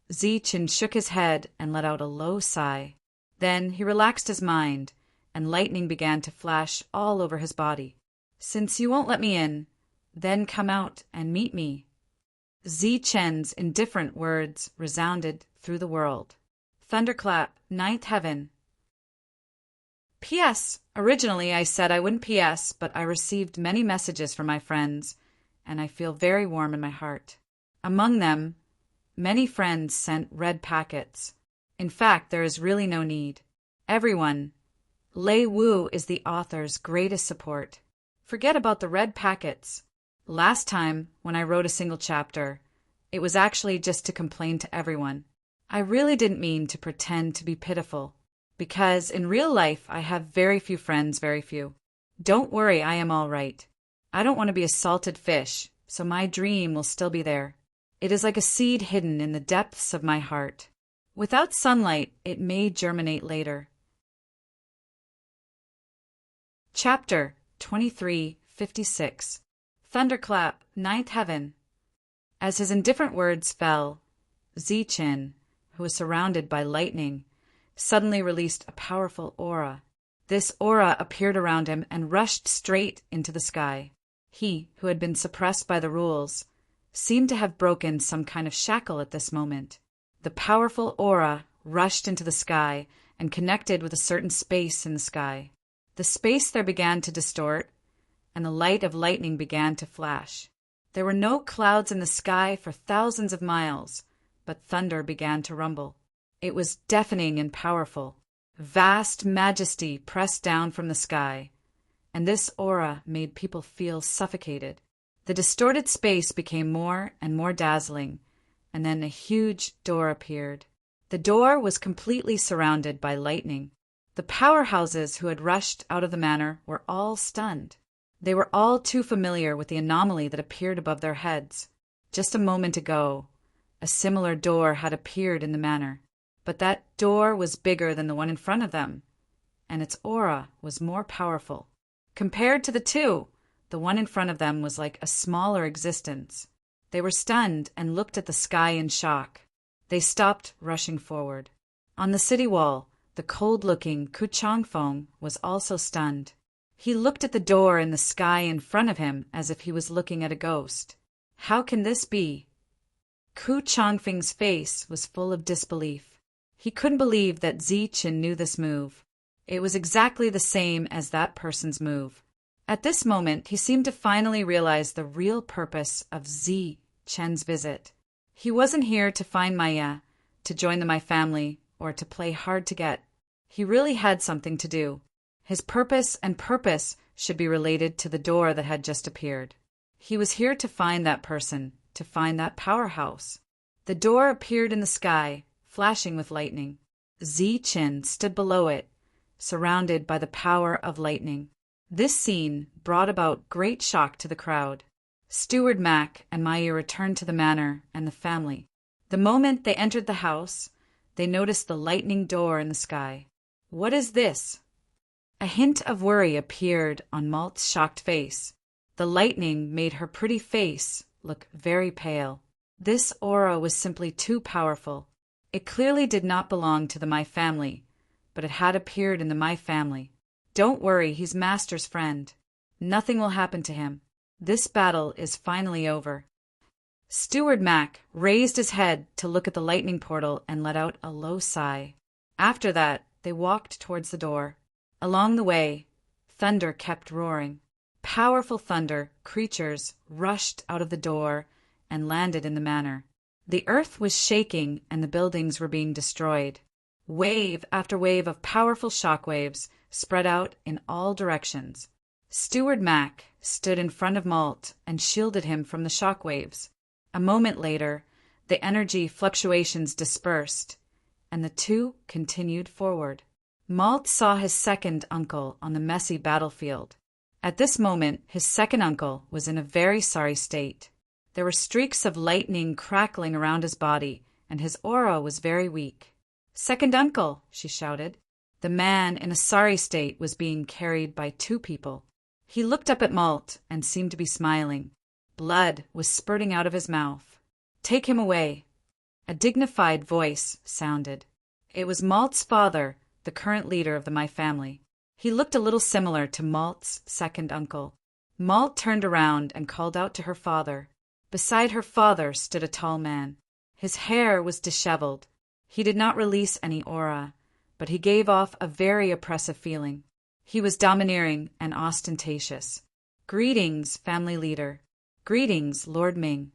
Chen shook his head and let out a low sigh. Then he relaxed his mind, and lightning began to flash all over his body. "Since you won't let me in, then come out and meet me." Chen's indifferent words resounded through the world. Thunderclap, 9th heaven. P.S. Originally I said I wouldn't P.S., but I received many messages from my friends, and I feel very warm in my heart. Among them, many friends sent red packets. In fact, there is really no need. Everyone, Lei Wu is the author's greatest support. Forget about the red packets. Last time, when I wrote a single chapter, it was actually just to complain to everyone. I really didn't mean to pretend to be pitiful, because in real life I have very few friends, very few. Don't worry, I am all right. I don't want to be a salted fish, so my dream will still be there. It is like a seed hidden in the depths of my heart. Without sunlight, it may germinate later. Chapter 23:53 56. Thunderclap, ninth heaven. As his indifferent words fell, Zichin, who was surrounded by lightning, suddenly released a powerful aura. This aura appeared around him and rushed straight into the sky. He, who had been suppressed by the rules, seemed to have broken some kind of shackle at this moment. The powerful aura rushed into the sky and connected with a certain space in the sky. The space there began to distort, and the light of lightning began to flash. There were no clouds in the sky for thousands of miles, but thunder began to rumble. It was deafening and powerful. Vast majesty pressed down from the sky, and this aura made people feel suffocated. The distorted space became more and more dazzling, and then a huge door appeared. The door was completely surrounded by lightning. The powerhouses who had rushed out of the manor were all stunned. They were all too familiar with the anomaly that appeared above their heads. Just a moment ago, a similar door had appeared in the manor, but that door was bigger than the one in front of them, and its aura was more powerful. Compared to the two, the one in front of them was like a smaller existence. They were stunned and looked at the sky in shock. They stopped rushing forward. On the city wall, the cold-looking Ku Changfeng was also stunned. He looked at the door in the sky in front of him as if he was looking at a ghost. How can this be? Ku Changfeng's face was full of disbelief. He couldn't believe that Zichin knew this move. It was exactly the same as that person's move. At this moment, he seemed to finally realize the real purpose of Zichen's visit. He wasn't here to find Maya, to join the My family, or to play hard to get. He really had something to do. His purpose should be related to the door that had just appeared. He was here to find that person, to find that powerhouse. The door appeared in the sky, flashing with lightning. Zichin stood below it, surrounded by the power of lightning. This scene brought about great shock to the crowd. Steward Mac and Maya returned to the manor and the family. The moment they entered the house, they noticed the lightning door in the sky. What is this? A hint of worry appeared on Malt's shocked face. The lightning made her pretty face look very pale. This aura was simply too powerful. It clearly did not belong to the My family, but it had appeared in the My family. Don't worry, he's Master's friend. Nothing will happen to him. This battle is finally over. Steward Mac raised his head to look at the lightning portal and let out a low sigh. After that, they walked towards the door. Along the way, thunder kept roaring. Powerful thunder creatures rushed out of the door and landed in the manor. The earth was shaking and the buildings were being destroyed. Wave after wave of powerful shockwaves spread out in all directions. Steward Mac stood in front of Malt and shielded him from the shockwaves. A moment later, the energy fluctuations dispersed, and the two continued forward. Malt saw his second uncle on the messy battlefield. At this moment, his second uncle was in a very sorry state. There were streaks of lightning crackling around his body, and his aura was very weak. "Second uncle," she shouted. The man in a sorry state was being carried by two people. He looked up at Malt and seemed to be smiling. Blood was spurting out of his mouth. "Take him away." A dignified voice sounded. It was Malt's father, the current leader of the My family. He looked a little similar to Malt's second uncle. Malt turned around and called out to her father. Beside her father stood a tall man. His hair was disheveled. He did not release any aura, but he gave off a very oppressive feeling. He was domineering and ostentatious. "Greetings, family leader." "Greetings, Lord Ming."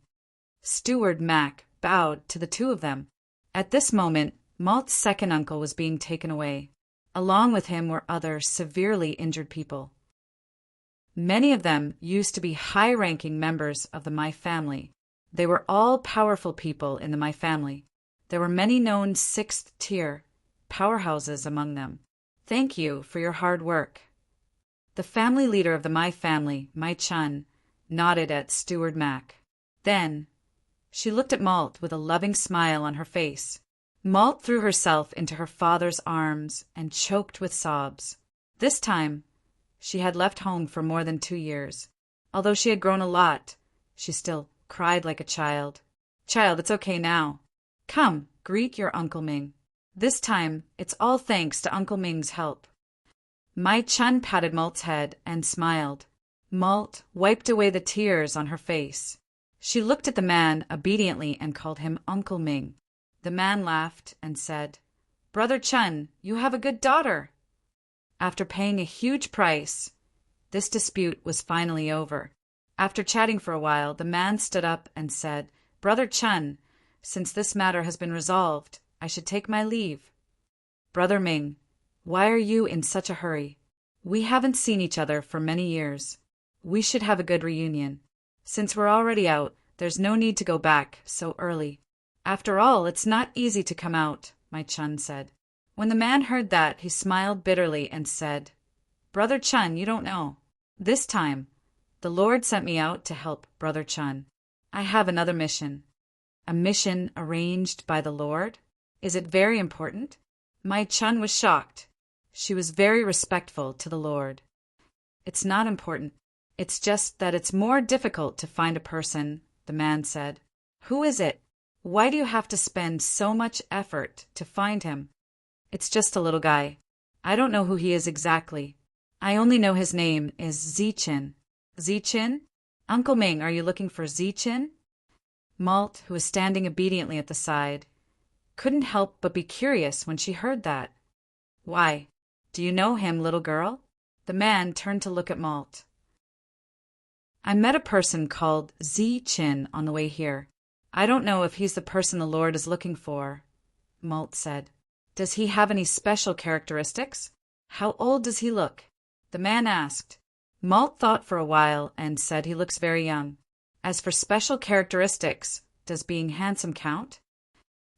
Steward Mac bowed to the two of them. At this moment, Malt's second uncle was being taken away. Along with him were other severely injured people. Many of them used to be high-ranking members of the My family. They were all powerful people in the My family. There were many known sixth-tier powerhouses among them. "Thank you for your hard work." The family leader of the My family, Mai Chun, nodded at Steward Mac. Then she looked at Malt with a loving smile on her face. Malt threw herself into her father's arms and choked with sobs. This time, she had left home for more than 2 years. Although she had grown a lot, she still cried like a child. Child, it's okay now. Come, greet your Uncle Ming. This time, it's all thanks to Uncle Ming's help. Mai Chun patted Malt's head and smiled. Malt wiped away the tears on her face. She looked at the man obediently and called him Uncle Ming. The man laughed and said, Brother Chun, you have a good daughter. After paying a huge price, this dispute was finally over. After chatting for a while, the man stood up and said, Brother Chun, since this matter has been resolved, I should take my leave. Brother Ming, why are you in such a hurry? We haven't seen each other for many years. We should have a good reunion. Since we're already out, there's no need to go back so early. After all, it's not easy to come out, Mai Chun said. When the man heard that, he smiled bitterly and said, Brother Chun, you don't know. This time, the Lord sent me out to help Brother Chun. I have another mission. A mission arranged by the Lord? Is it very important? Mai Chun was shocked. She was very respectful to the Lord. It's not important. It's just that it's more difficult to find a person, the man said. Who is it? Why do you have to spend so much effort to find him? It's just a little guy. I don't know who he is exactly. I only know his name is Zichin. Zichin? Uncle Ming, are you looking for Zichin? Malt, who was standing obediently at the side, couldn't help but be curious when she heard that. Why? Do you know him, little girl? The man turned to look at Malt. I met a person called Zichin on the way here. I don't know if he's the person the Lord is looking for, Malt said. Does he have any special characteristics? How old does he look? The man asked. Malt thought for a while and said he looks very young. As for special characteristics, does being handsome count?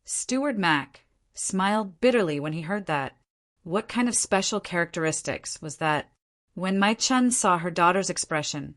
Steward Mac smiled bitterly when he heard that. What kind of special characteristics was that? When Mai Chun saw her daughter's expression,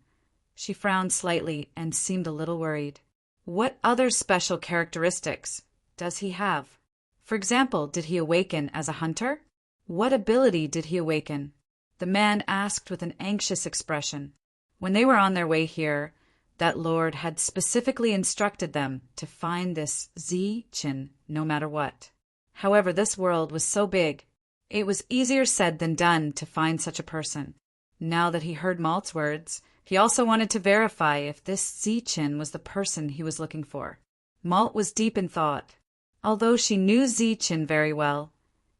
she frowned slightly and seemed a little worried. What other special characteristics does he have? For example, did he awaken as a hunter? What ability did he awaken? The man asked with an anxious expression. When they were on their way here, that Lord had specifically instructed them to find this Zichin no matter what. However, this world was so big, it was easier said than done to find such a person. Now that he heard Malt's words, he also wanted to verify if this Zichin was the person he was looking for. Malt was deep in thought. Although she knew Zichin very well,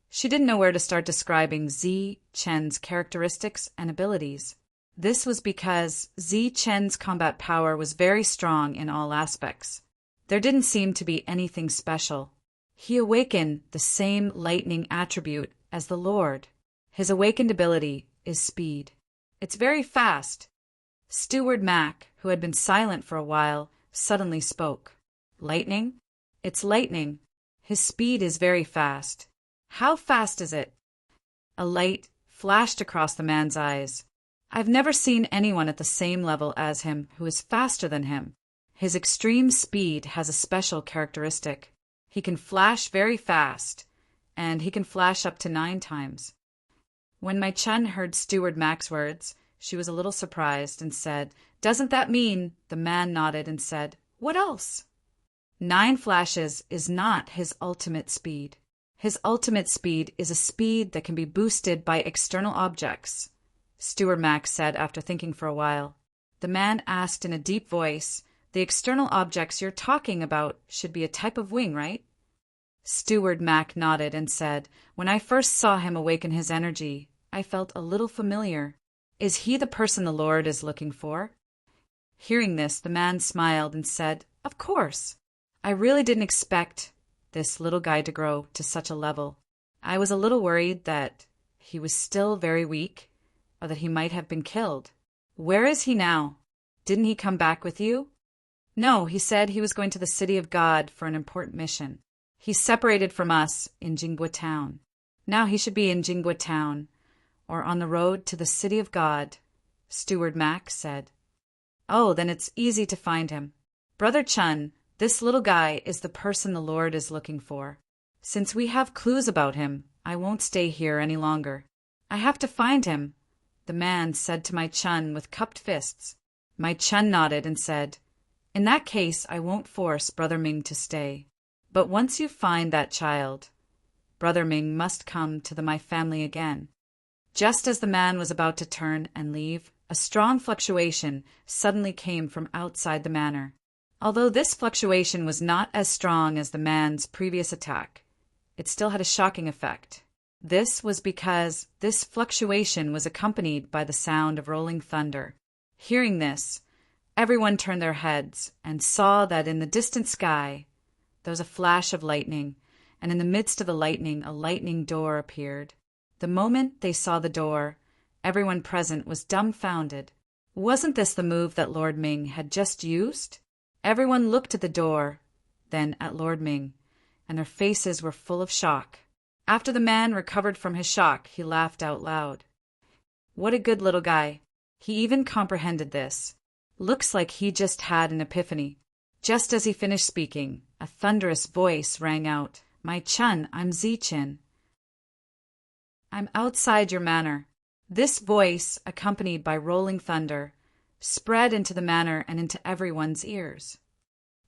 she didn't know where to start describing Zichen's characteristics and abilities. This was because Zichen's combat power was very strong in all aspects. There didn't seem to be anything special. He awakened the same lightning attribute as the Lord. His awakened ability is speed. It's very fast. Steward Mac, who had been silent for a while, suddenly spoke. Lightning? It's lightning. His speed is very fast. How fast is it? A light flashed across the man's eyes. I've never seen anyone at the same level as him who is faster than him. His extreme speed has a special characteristic. He can flash very fast, and he can flash up to 9 times. When Mai Chun heard Steward Mac's words, she was a little surprised and said, Doesn't that mean? The man nodded and said, What else? 9 flashes is not his ultimate speed. His ultimate speed is a speed that can be boosted by external objects, Steward Mac said after thinking for a while. The man asked in a deep voice, The external objects you're talking about should be a type of wing, right? Steward Mac nodded and said, When I first saw him awaken his energy, I felt a little familiar. Is he the person the Lord is looking for? Hearing this, the man smiled and said, Of course. I really didn't expect this little guy to grow to such a level. I was a little worried that he was still very weak, or that he might have been killed. Where is he now? Didn't he come back with you? No, he said he was going to the city of God for an important mission. He separated from us in Jinghua Town. Now he should be in Jinghua Town, or on the road to the city of God, Steward Mac said. Oh, then it's easy to find him. Brother Chun, this little guy is the person the Lord is looking for. Since we have clues about him, I won't stay here any longer. I have to find him, the man said to Mai Chun with cupped fists. My Chun nodded and said, "In that case, I won't force Brother Ming to stay. But once you find that child, Brother Ming must come to my family again." Just as the man was about to turn and leave, a strong fluctuation suddenly came from outside the manor. Although this fluctuation was not as strong as the man's previous attack, it still had a shocking effect. This was because this fluctuation was accompanied by the sound of rolling thunder. Hearing this, everyone turned their heads and saw that in the distant sky there was a flash of lightning, and in the midst of the lightning a lightning door appeared. The moment they saw the door, everyone present was dumbfounded. Wasn't this the move that Lord Ming had just used? Everyone looked at the door, then at Lord Ming, and their faces were full of shock. After the man recovered from his shock, he laughed out loud. What a good little guy. He even comprehended this. Looks like he just had an epiphany. Just as he finished speaking, a thunderous voice rang out, "My Chun, I'm Zichin. I'm outside your manor." This voice, accompanied by rolling thunder, spread into the manor and into everyone's ears.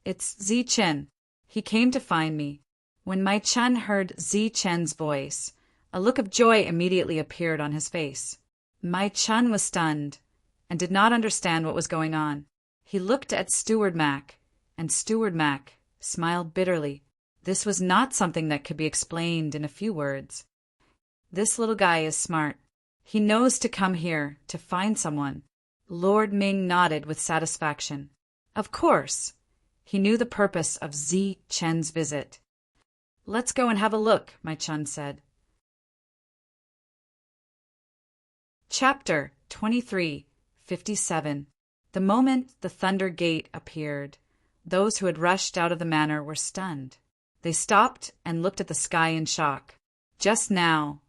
"It's Zichin. He came to find me." When my Chun heard Zichen's voice, a look of joy immediately appeared on his face. My Chun was stunned and did not understand what was going on. He looked at Steward Mac, and Steward Mac smiled bitterly. This was not something that could be explained in a few words. This little guy is smart. He knows to come here to find someone. Lord Ming nodded with satisfaction. Of course, he knew the purpose of Zichen's visit. "Let's go and have a look," my Chun said. Chapter 23:57. The moment the Thunder Gate appeared, those who had rushed out of the manor were stunned. They stopped and looked at the sky in shock. Just now,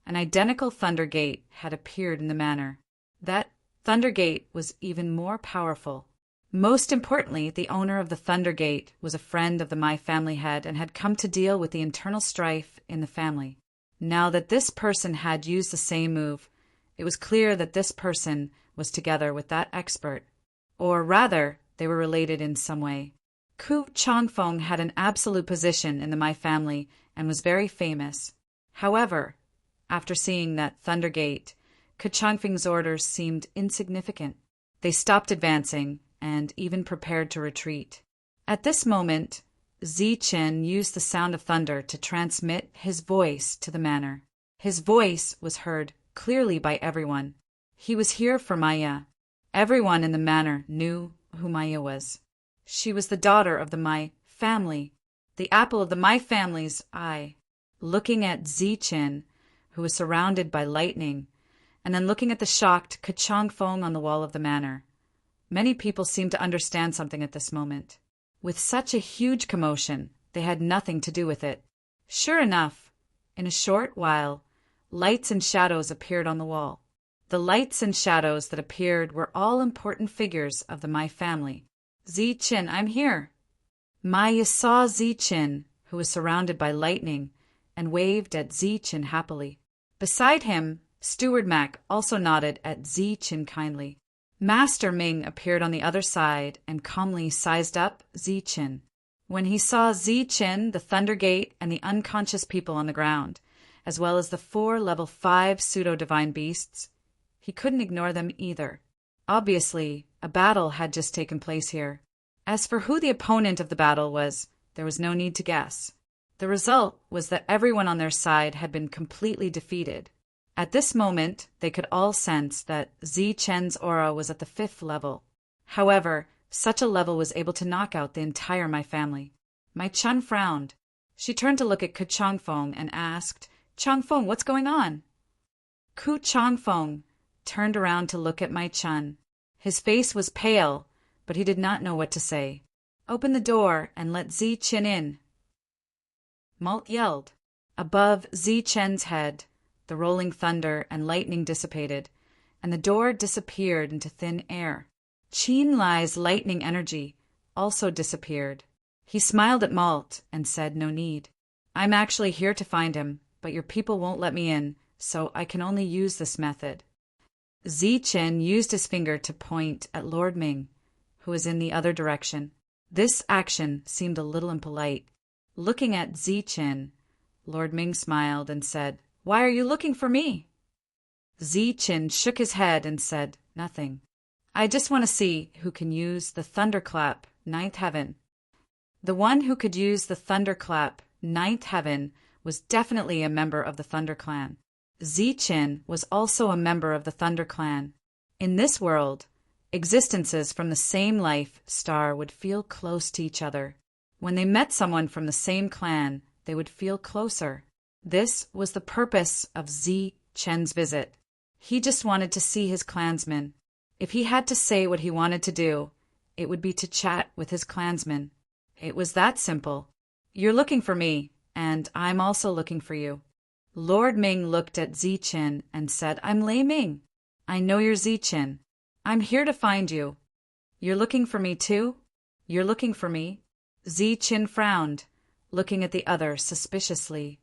an identical Thunder Gate had appeared in the manor. That Thunder Gate was even more powerful. Most importantly, the owner of the Thunder Gate was a friend of the My Family head and had come to deal with the internal strife in the family. Now that this person had used the same move, it was clear that this person was together with that expert, or rather, they were related in some way. Ku Changfeng had an absolute position in the My Family and was very famous. However, after seeing that Thunder Gate, Ku Changfeng's orders seemed insignificant. They stopped advancing and even prepared to retreat. At this moment, Zichin used the sound of thunder to transmit his voice to the manor. His voice was heard clearly by everyone. He was here for Maya. Everyone in the manor knew who Maya was. She was the daughter of the My Family, the apple of the My Family's eye. Looking at Zichin, who was surrounded by lightning, and then looking at the shocked Ku Changfeng on the wall of the manor, many people seemed to understand something at this moment. With such a huge commotion, they had nothing to do with it. Sure enough, in a short while, lights and shadows appeared on the wall. The lights and shadows that appeared were all important figures of the My Family. "Zichin, I'm here." Maya saw Zichin, who was surrounded by lightning, and waved at Zichin happily. Beside him, Steward Mac also nodded at Zichin kindly. Master Ming appeared on the other side and calmly sized up Zichin. When he saw Zichin, the Thunder Gate, and the unconscious people on the ground, as well as the 4 level 5 pseudo-divine beasts, he couldn't ignore them either. Obviously, a battle had just taken place here. As for who the opponent of the battle was, there was no need to guess. The result was that everyone on their side had been completely defeated. At this moment, they could all sense that Zichen's aura was at the 5th level. However, such a level was able to knock out the entire My Family. My Chun frowned. She turned to look at Ku Changfeng and asked, "Changfeng, what's going on?" Ku Changfeng turned around to look at my Chun. His face was pale, but he did not know what to say. "Open the door and let Zichin in," Malt yelled. Above Zichen's head, the rolling thunder and lightning dissipated, and the door disappeared into thin air. Qin Lai's lightning energy also disappeared. He smiled at Malt and said no need. "I'm actually here to find him, but your people won't let me in, so I can only use this method." Zi-Chin used his finger to point at Lord Ming, who was in the other direction. This action seemed a little impolite. Looking at Zi-Chin, Lord Ming smiled and said, "Why are you looking for me?" Zi-Chin shook his head and said, "Nothing. I just want to see who can use the thunderclap, ninth heaven." The one who could use the thunderclap, ninth heaven, was definitely a member of the Thunder Clan. Zi-Chin was also a member of the Thunder Clan. In this world, existences from the same life star would feel close to each other. When they met someone from the same clan, they would feel closer. This was the purpose of Zi-Chin's visit. He just wanted to see his clansmen. If he had to say what he wanted to do, it would be to chat with his clansmen. It was that simple. "You're looking for me, and I'm also looking for you." Lord Ming looked at Zi-Chin and said, "I'm Lei Ming. I know you're Zi-Chin. I'm here to find you." "You're looking for me too? You're looking for me?" Zi-Chin frowned, looking at the other suspiciously.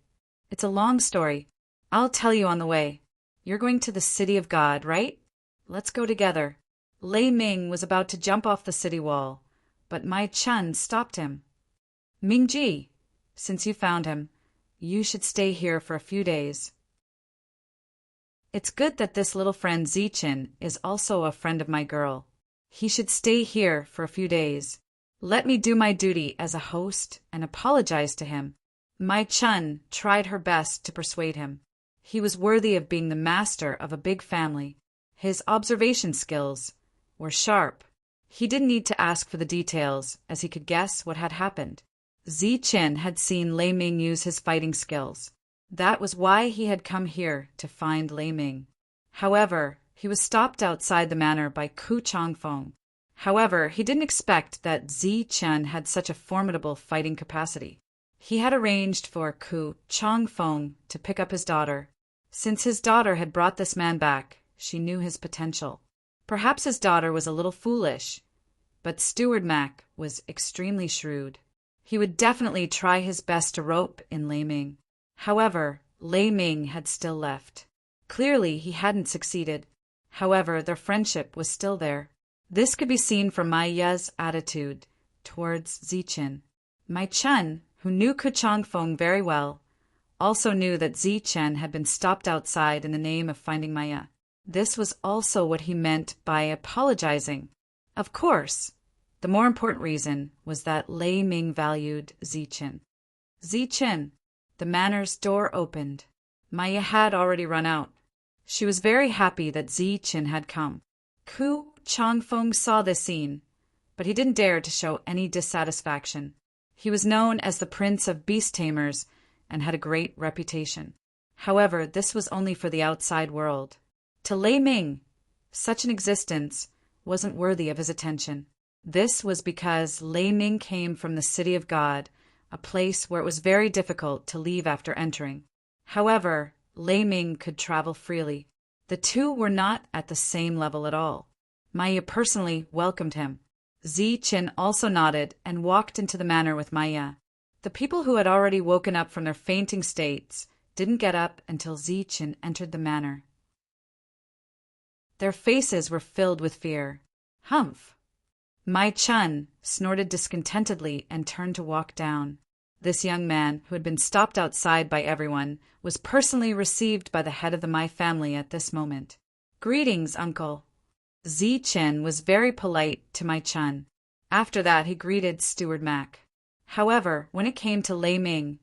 "It's a long story. I'll tell you on the way. You're going to the City of God, right? Let's go together." Lei Ming was about to jump off the city wall, but Mai Chun stopped him. "Ming-ji, since you found him, you should stay here for a few days. It's good that this little friend Zi-Chin is also a friend of my girl. He should stay here for a few days. Let me do my duty as a host and apologize to him." Mai Chun tried her best to persuade him. He was worthy of being the master of a big family. His observation skills were sharp. He didn't need to ask for the details, as he could guess what had happened. Zi-Chin had seen Lei Ming use his fighting skills. That was why he had come here to find Lei Ming. However, he was stopped outside the manor by Ku Changfeng. However, he didn't expect that Zi-Chin had such a formidable fighting capacity. He had arranged for Ku Changfeng to pick up his daughter. Since his daughter had brought this man back, she knew his potential. Perhaps his daughter was a little foolish, but Steward Mac was extremely shrewd. He would definitely try his best to rope in Lei Ming. However, Lei Ming had still left. Clearly, he hadn't succeeded. However, their friendship was still there. This could be seen from Mai Ya's attitude towards Zi-Chin. Mai Chun, who knew Ku Changfeng very well, also knew that Zi-Chin had been stopped outside in the name of finding Maya. This was also what he meant by apologizing. Of course, the more important reason was that Lei Ming valued Zi-Chin. "Zi-Chin," the manor's door opened. Maya had already run out. She was very happy that Zi-Chin had come. Ku Changfeng saw this scene, but he didn't dare to show any dissatisfaction. He was known as the Prince of Beast Tamers and had a great reputation. However, this was only for the outside world. To Lei Ming, such an existence wasn't worthy of his attention. This was because Lei Ming came from the City of God, a place where it was very difficult to leave after entering. However, Lei Ming could travel freely. The two were not at the same level at all. Maya personally welcomed him. Zi-Chin also nodded and walked into the manor with Maya. The people who had already woken up from their fainting states didn't get up until Zi-Chin entered the manor. Their faces were filled with fear. "Humph!" Mai Chun snorted discontentedly and turned to walk down. This young man, who had been stopped outside by everyone, was personally received by the head of the Mai family at this moment. "Greetings, uncle." Zi-Chin was very polite to Mai Chun. After that, he greeted Steward Mac. However, when it came to Lei Ming,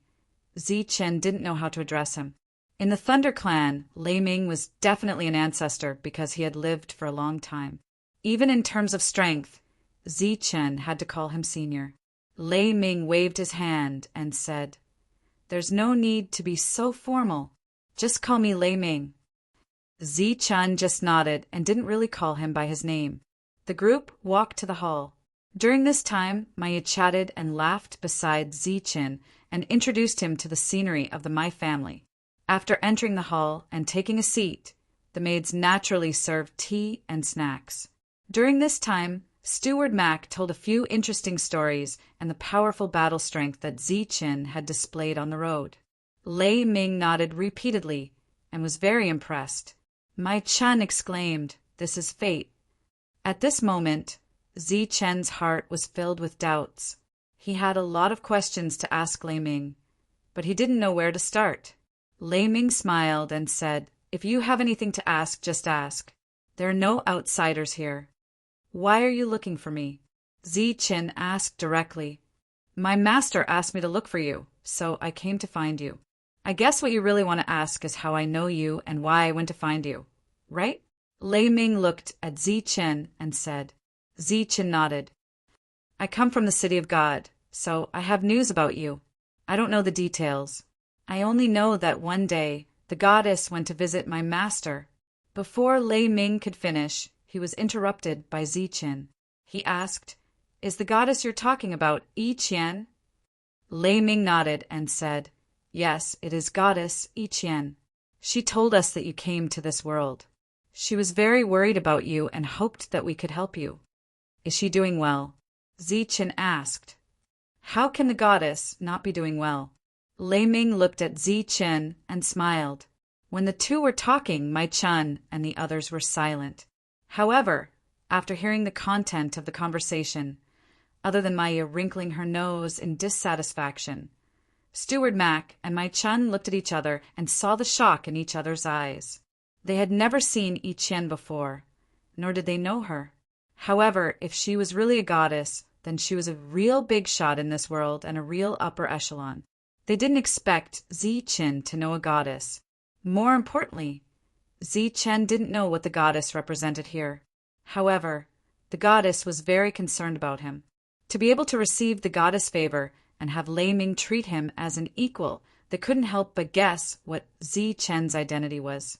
Zi-Chin didn't know how to address him. In the Thunder Clan, Lei Ming was definitely an ancestor because he had lived for a long time. Even in terms of strength, Zi-Chin had to call him senior. Lei Ming waved his hand and said, "There's no need to be so formal. Just call me Lei Ming." Zi-Chin just nodded and didn't really call him by his name. The group walked to the hall. During this time, Maya chatted and laughed beside Zi-Chin and introduced him to the scenery of the Mai family. After entering the hall and taking a seat, the maids naturally served tea and snacks. During this time, Steward Mac told a few interesting stories and the powerful battle strength that Zi-Chin had displayed on the road. Lei Ming nodded repeatedly and was very impressed. Mai Chun exclaimed, "This is fate." At this moment, Zi Chen's heart was filled with doubts. He had a lot of questions to ask Lei Ming, but he didn't know where to start. Lei Ming smiled and said, "If you have anything to ask, just ask. There are no outsiders here." "Why are you looking for me?" Zi Chen asked directly. "My master asked me to look for you, so I came to find you. I guess what you really want to ask is how I know you and why I went to find you, right?" Lei Ming looked at Zi Chen and said. Zi Chen nodded. "I come from the City of God, so I have news about you. I don't know the details. I only know that one day the goddess went to visit my master." Before Lei Ming could finish, he was interrupted by Zi Chen. He asked, "Is the goddess you're talking about Yi Qian?" Lei Ming nodded and said, "Yes, it is goddess Yi Qian. She told us that you came to this world. She was very worried about you and hoped that we could help you." "Is she doing well?" Zi Chen asked. "How can the goddess not be doing well?" Lei Ming looked at Zi Chen and smiled. When the two were talking, Mai Chun and the others were silent. However, after hearing the content of the conversation, other than Maya wrinkling her nose in dissatisfaction, Steward Mac and Mai Chun looked at each other and saw the shock in each other's eyes. They had never seen Yi Qian before, nor did they know her. However, if she was really a goddess, then she was a real big shot in this world and a real upper echelon. They didn't expect Zi Chen to know a goddess. More importantly, Zi Chen didn't know what the goddess represented here. However, the goddess was very concerned about him. To be able to receive the goddess' favor and have Lei Ming treat him as an equal, they couldn't help but guess what Zi Chen's identity was.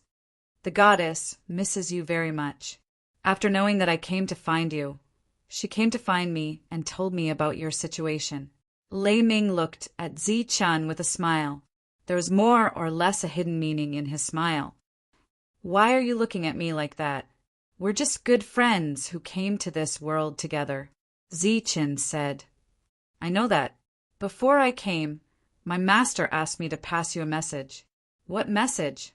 "The goddess misses you very much. After knowing that I came to find you, she came to find me and told me about your situation." Lei Ming looked at Zi Chen with a smile. There was more or less a hidden meaning in his smile. "Why are you looking at me like that? We're just good friends who came to this world together," Zi Chen said. "I know that. Before I came, my master asked me to pass you a message." "What message?"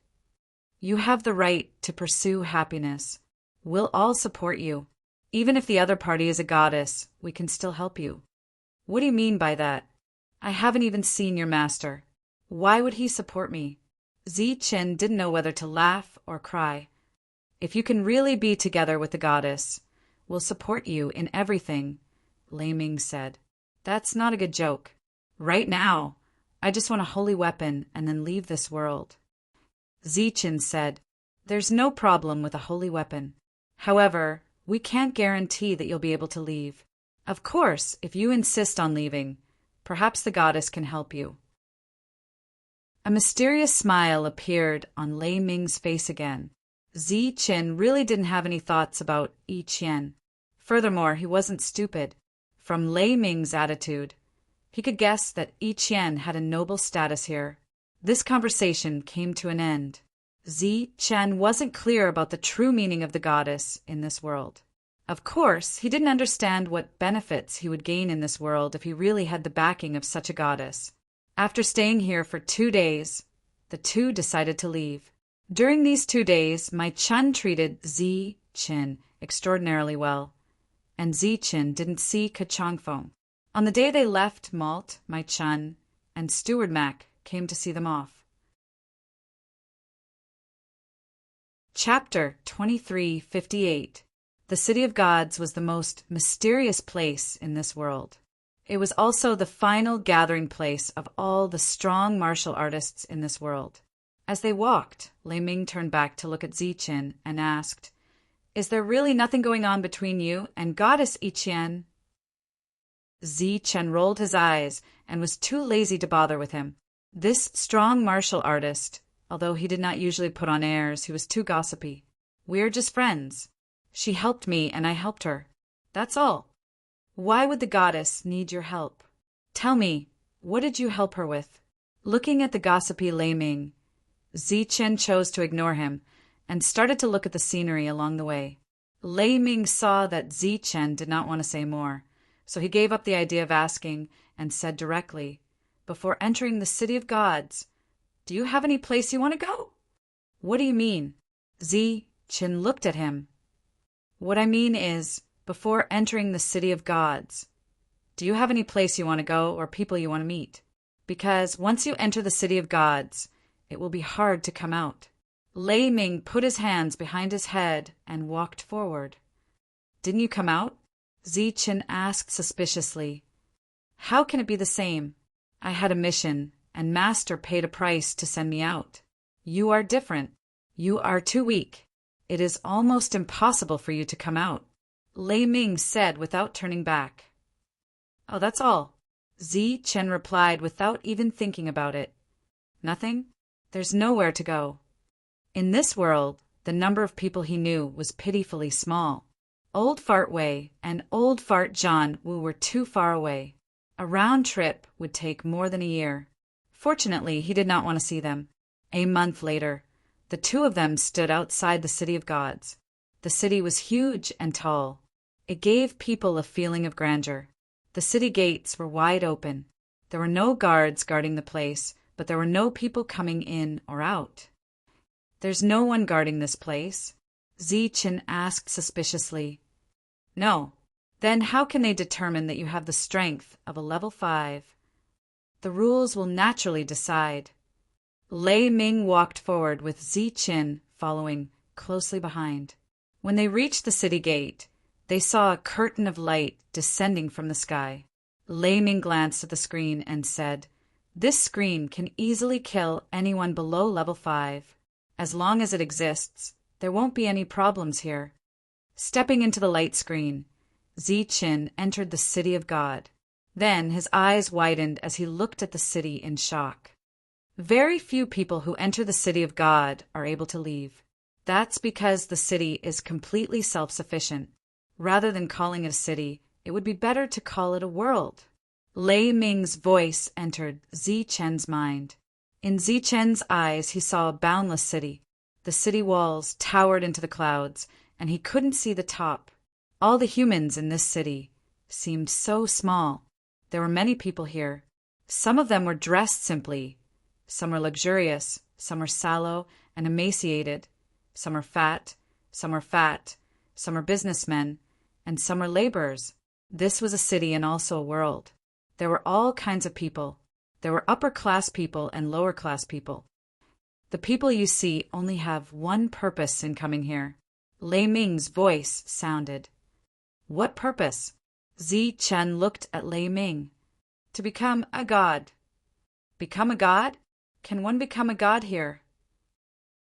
"You have the right to pursue happiness. We'll all support you. Even if the other party is a goddess, we can still help you." "What do you mean by that?" "I haven't even seen your master. Why would he support me?" Zi Chen didn't know whether to laugh or cry. "If you can really be together with the goddess, we'll support you in everything," Lei Ming said. "That's not a good joke. Right now, I just want a holy weapon and then leave this world." Zi Chen said, "There's no problem with a holy weapon. However, we can't guarantee that you'll be able to leave. Of course, if you insist on leaving, perhaps the goddess can help you." A mysterious smile appeared on Lei Ming's face again. Zi Chen really didn't have any thoughts about Yi Qian. Furthermore, he wasn't stupid. From Lei Ming's attitude, he could guess that Yi Qian had a noble status here. This conversation came to an end. Zi Chen wasn't clear about the true meaning of the goddess in this world. Of course, he didn't understand what benefits he would gain in this world if he really had the backing of such a goddess. After staying here for 2 days, the two decided to leave. During these 2 days, Mai Chun treated Zi Chen extraordinarily well, and Zi Chen didn't see Kachongfeng. On the day they left Malt, Mai Chun and Steward Mac came to see them off. Chapter 2358. The City of Gods was the most mysterious place in this world. It was also the final gathering place of all the strong martial artists in this world. As they walked, Lei Ming turned back to look at Zi Chen and asked, "Is there really nothing going on between you and Goddess Yi Qian?" Zi Chen rolled his eyes and was too lazy to bother with him. This strong martial artist, although he did not usually put on airs, he was too gossipy. "We're just friends. She helped me and I helped her. That's all. Why would the goddess need your help? Tell me, what did you help her with?" Looking at the gossipy Lei Ming, Zi Chen chose to ignore him and started to look at the scenery along the way. Lei Ming saw that Zi Chen did not want to say more, so he gave up the idea of asking and said directly, "Before entering the City of Gods, do you have any place you want to go?" "What do you mean?" Zi Qin looked at him. What I mean is, before entering the city of gods, do you have any place you want to go or people you want to meet? Because once you enter the city of gods, it will be hard to come out. Lei Ming put his hands behind his head and walked forward. Didn't you come out? Zi Qin asked suspiciously. How can it be the same? I had a mission, and Master paid a price to send me out. You are different. You are too weak. It is almost impossible for you to come out, Lei Ming said without turning back. Oh, that's all, Zi Qin replied without even thinking about it. Nothing? There's nowhere to go. In this world, the number of people he knew was pitifully small. Old Fart Wei and Old Fart John Wu were too far away. A round trip would take more than a year. Fortunately, he did not want to see them. A month later, the two of them stood outside the city of gods. The city was huge and tall. It gave people a feeling of grandeur. The city gates were wide open. There were no guards guarding the place, but there were no people coming in or out. There's no one guarding this place? Zi Qin asked suspiciously. No. Then how can they determine that you have the strength of a level 5? The rules will naturally decide. Lei Ming walked forward with Zi Qin following closely behind. When they reached the city gate, they saw a curtain of light descending from the sky. Lei Ming glanced at the screen and said, This screen can easily kill anyone below level 5. As long as it exists, there won't be any problems here. Stepping into the light screen, Zi Qin entered the city of God. Then his eyes widened as he looked at the city in shock. Very few people who enter the city of God are able to leave. That's because the city is completely self-sufficient. Rather than calling it a city, it would be better to call it a world. Lei Ming's voice entered Zi Qin's mind. In Zi Qin's eyes, he saw a boundless city. The city walls towered into the clouds, and he couldn't see the top. All the humans in this city seemed so small. There were many people here. Some of them were dressed simply. Some were luxurious, some were sallow and emaciated. Some were fat, some were businessmen, and some were laborers. This was a city and also a world. There were all kinds of people. There were upper-class people and lower-class people. The people you see only have one purpose in coming here. Lei Ming's voice sounded. What purpose? Zi Qin looked at Lei Ming. To become a god. Become a god? Can one become a god here?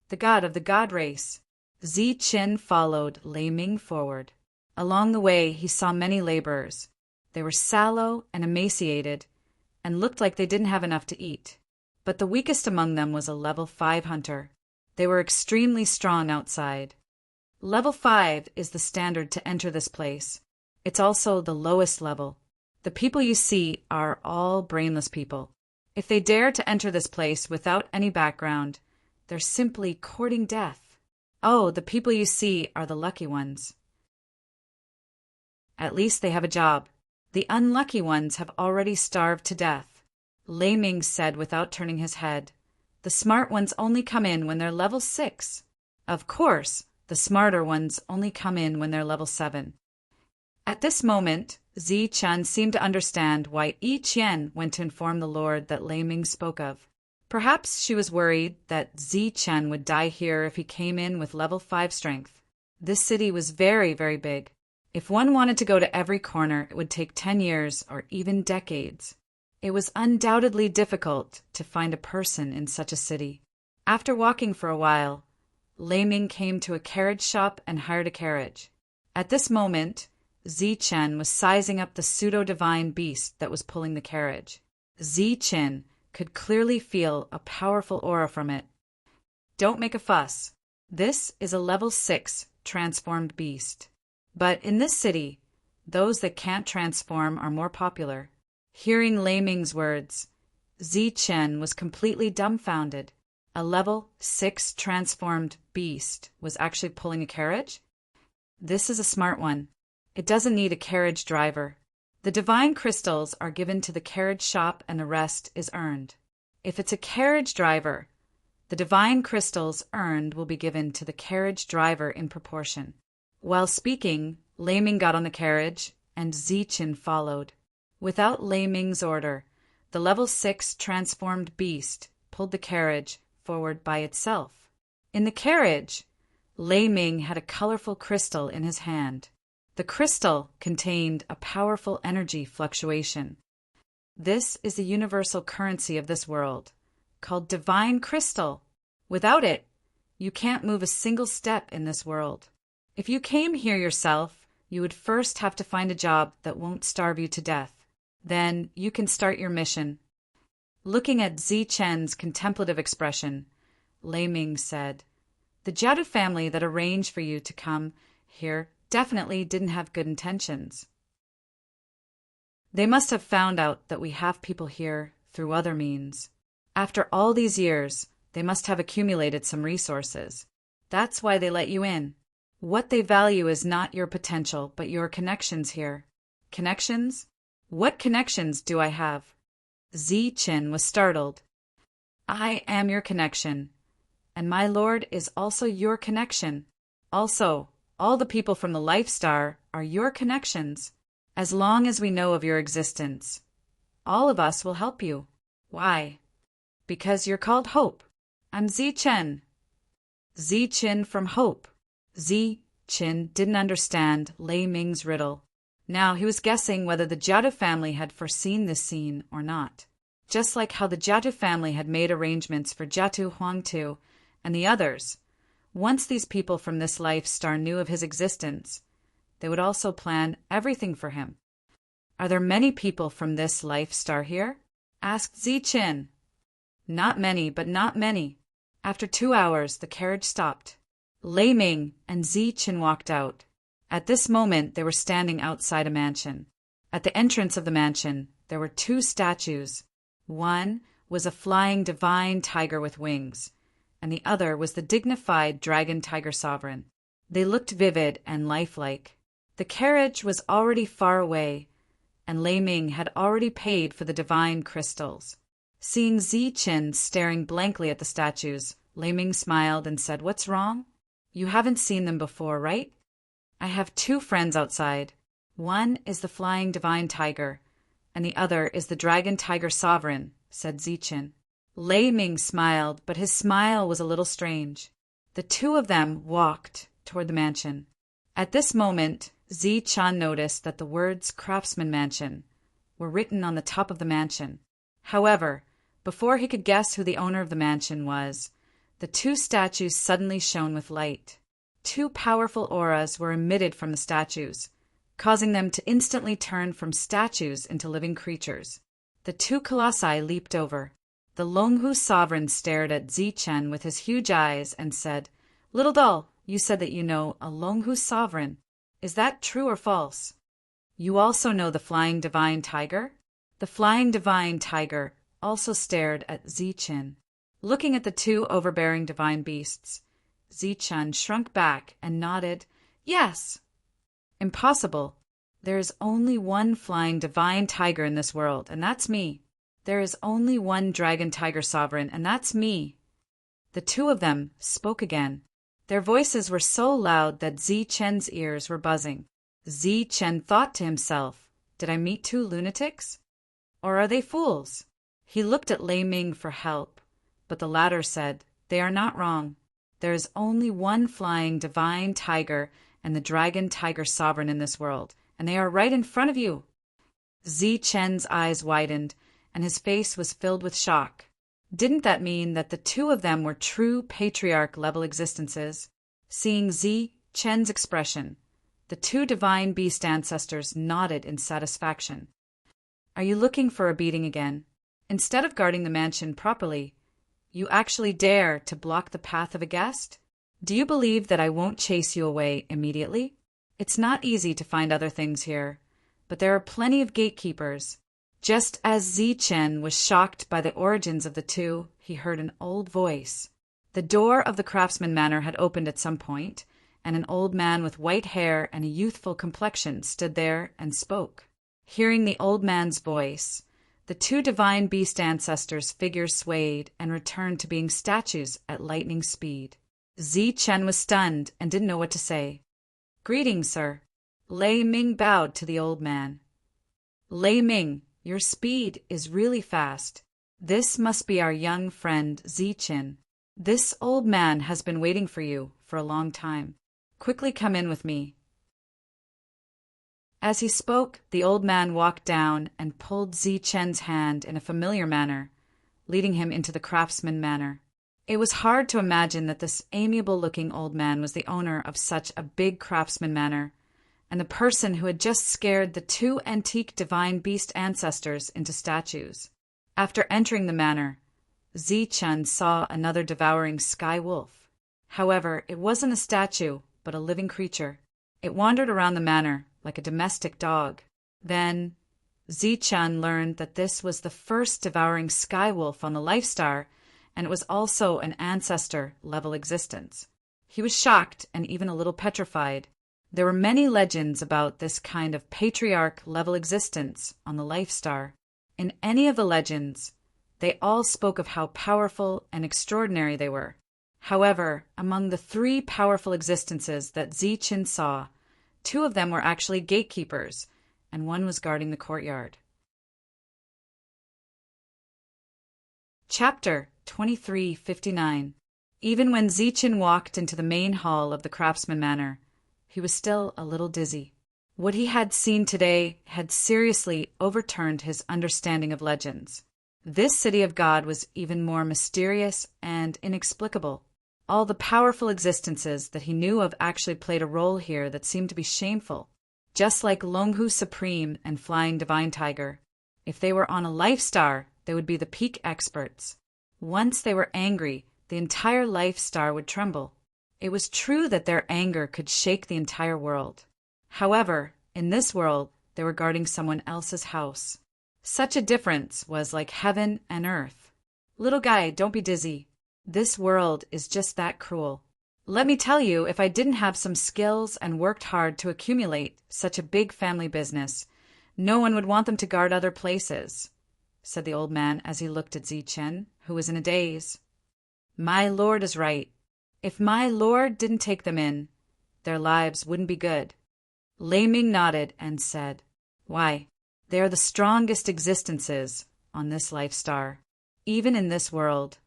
The god of the god race. Zi Qin followed Lei Ming forward. Along the way, he saw many laborers. They were sallow and emaciated, and looked like they didn't have enough to eat. But the weakest among them was a level 5 hunter. They were extremely strong outside. Level 5 is the standard to enter this place. It's also the lowest level. The people you see are all brainless people. If they dare to enter this place without any background, they're simply courting death. Oh, the people you see are the lucky ones. At least they have a job. The unlucky ones have already starved to death, Lei Ming said without turning his head. The smart ones only come in when they're level 6. Of course, the smarter ones only come in when they're level 7. At this moment, Zi Qin seemed to understand why Yi Qian went to inform the Lord that Lei Ming spoke of. Perhaps she was worried that Zi Qin would die here if he came in with level 5 strength. This city was very, very big. If one wanted to go to every corner, it would take 10 years or even decades. It was undoubtedly difficult to find a person in such a city. After walking for a while, Lei Ming came to a carriage shop and hired a carriage. At this moment, Zi Qin was sizing up the pseudo-divine beast that was pulling the carriage. Zi Qin could clearly feel a powerful aura from it. Don't make a fuss. This is a level 6 transformed beast. But in this city, those that can't transform are more popular. Hearing Lei Ming's words, Zi Qin was completely dumbfounded. A level 6 transformed beast was actually pulling a carriage? This is a smart one. It doesn't need a carriage driver. The divine crystals are given to the carriage shop and the rest is earned. If it's a carriage driver, The divine crystals earned will be given to the carriage driver in proportion. While speaking, Lei Ming got on the carriage, and Zichen followed. Without Lei Ming's order, the level 6 transformed beast pulled the carriage forward by itself. In the carriage, Lei Ming had a colorful crystal in his hand. The crystal contained a powerful energy fluctuation. This is the universal currency of this world, called divine crystal. Without it, you can't move a single step in this world. If you came here yourself, you would first have to find a job that won't starve you to death. Then you can start your mission. Looking at Zichen's contemplative expression, Lei Ming said, "The Jiadu family that arranged for you to come here definitely didn't have good intentions. They must have found out that we have people here through other means. After all these years, they must have accumulated some resources. That's why they let you in. What they value is not your potential, but your connections here." "Connections? What connections do I have?" Zichen was startled. "I am your connection, and my lord is also your connection. Also, all the people from the Life Star are your connections. As long as we know of your existence, all of us will help you." "Why?" "Because you're called Hope. I'm Zichen." Zichen from Hope. Zichen didn't understand Lei Ming's riddle. Now he was guessing whether the Jiadu family had foreseen this scene or not. Just like how the Jiadu family had made arrangements for Jiatu Huangtu and the others, once these people from this Life Star knew of his existence, they would also plan everything for him. "Are there many people from this Life Star here?" asked Zichen. "Not many, but not many." After 2 hours, the carriage stopped. Lei Ming and Zichen walked out. At this moment, they were standing outside a mansion. At the entrance of the mansion, there were 2 statues. One was a flying divine tiger with wings, and the other was the dignified dragon tiger sovereign. They looked vivid and lifelike. The carriage was already far away, and Lei Ming had already paid for the divine crystals. Seeing Zichen staring blankly at the statues, Lei Ming smiled and said, "What's wrong? You haven't seen them before, right? I have 2 friends outside. One is the flying divine tiger, and the other is the dragon tiger sovereign," said Zichen. Lei Ming smiled, but his smile was a little strange. The 2 of them walked toward the mansion. At this moment, Zichen noticed that the words Craftsman Mansion were written on the top of the mansion. However, before he could guess who the owner of the mansion was, the 2 statues suddenly shone with light. 2 powerful auras were emitted from the statues, causing them to instantly turn from statues into living creatures. The 2 colossi leaped over. The Longhu sovereign stared at Zichen with his huge eyes and said, "Little doll, you said that you know a Longhu sovereign. Is that true or false? You also know the flying divine tiger?" The flying divine tiger also stared at Zichen. Looking at the 2 overbearing divine beasts, Zichen shrunk back and nodded, "Yes." "Impossible. There is only one flying divine tiger in this world, and that's me. There is only one dragon tiger sovereign, and that's me." The 2 of them spoke again. Their voices were so loud that Zichen's ears were buzzing. Zichen thought to himself, "Did I meet 2 lunatics? Or are they fools?" He looked at Lei Ming for help, but the latter said, "They are not wrong. There is only one flying divine tiger and the dragon tiger sovereign in this world, and they are right in front of you." Zichen's eyes widened, and his face was filled with shock. Didn't that mean that the 2 of them were true patriarch-level existences? Seeing Zichen's expression, the 2 divine beast ancestors nodded in satisfaction. "Are you looking for a beating again? Instead of guarding the mansion properly, you actually dare to block the path of a guest? Do you believe that I won't chase you away immediately? It's not easy to find other things here, but there are plenty of gatekeepers." Just as Zichen was shocked by the origins of the 2, he heard an old voice. The door of the Craftsman Manor had opened at some point, and an old man with white hair and a youthful complexion stood there and spoke. Hearing the old man's voice, The two divine beast ancestors' figures swayed and returned to being statues at lightning speed. Zi-Chen was stunned and didn't know what to say. "Greetings, sir." Lei Ming bowed to the old man. "Lei Ming, your speed is really fast. This must be our young friend Zi-Chen. This old man has been waiting for you for a long time. Quickly come in with me." As he spoke, the old man walked down and pulled Zi-Chen's hand in a familiar manner, leading him into the craftsman manor. It was hard to imagine that this amiable-looking old man was the owner of such a big craftsman manor, and the person who had just scared the two antique divine beast ancestors into statues. After entering the manor, Zi-Chen saw another devouring sky wolf. However, it wasn't a statue, but a living creature. It wandered around the manor like a domestic dog. Then, Zi-Chen learned that this was the first devouring sky wolf on the Life Star, and it was also an ancestor-level existence. He was shocked and even a little petrified. There were many legends about this kind of patriarch-level existence on the Life Star. In any of the legends, they all spoke of how powerful and extraordinary they were. However, among the three powerful existences that Zi-Chen saw, two of them were actually gatekeepers, and one was guarding the courtyard. Chapter 2359. Even when Zi-Chen walked into the main hall of the Craftsman Manor, he was still a little dizzy. What he had seen today had seriously overturned his understanding of legends. This city of God was even more mysterious and inexplicable. All the powerful existences that he knew of actually played a role here that seemed to be shameful. Just like Longhu Supreme and Flying Divine Tiger. If they were on a Life Star, they would be the peak experts. Once they were angry, the entire Life Star would tremble. It was true that their anger could shake the entire world. However, in this world, they were guarding someone else's house. Such a difference was like heaven and earth. "Little guy, don't be dizzy. This world is just that cruel. Let me tell you, if I didn't have some skills and worked hard to accumulate such a big family business, no one would want them to guard other places," said the old man as he looked at Zi-Chen, who was in a daze. "My lord is right. If my lord didn't take them in, their lives wouldn't be good." Lei Ming nodded and said, "Why, they are the strongest existences on this Life Star. Even in this world,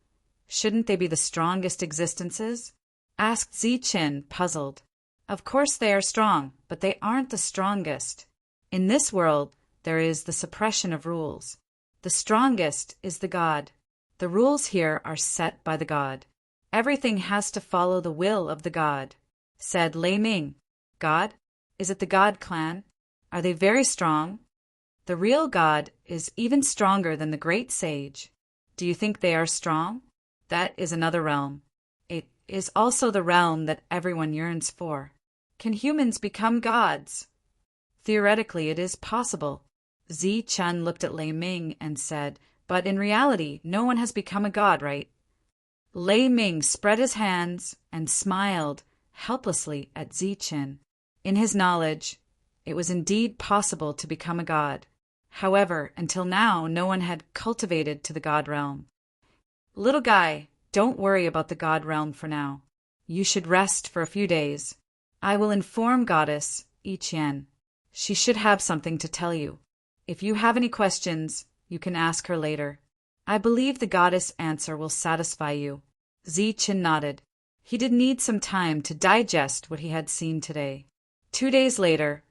shouldn't they be the strongest existences?" asked Zi-Chen, puzzled. "Of course they are strong, but they aren't the strongest. In this world, there is the suppression of rules. The strongest is the God. The rules here are set by the God. Everything has to follow the will of the God," said Lei Ming. "God? Is it the God clan? Are they very strong?" "The real God is even stronger than the great sage." "Do you think they are strong?" "That is another realm. It is also the realm that everyone yearns for." "Can humans become gods?" "Theoretically, it is possible." Zi-Chen looked at Lei Ming and said, "But in reality, no one has become a god, right?" Lei Ming spread his hands and smiled helplessly at Zi-Chen. In his knowledge, it was indeed possible to become a god. However, until now, no one had cultivated to the god realm. "Little guy, don't worry about the god realm for now. You should rest for a few days. I will inform Goddess Yiqian. She should have something to tell you. If you have any questions, you can ask her later. I believe the goddess' answer will satisfy you." Zi-Chen nodded. He did need some time to digest what he had seen today. 2 days later,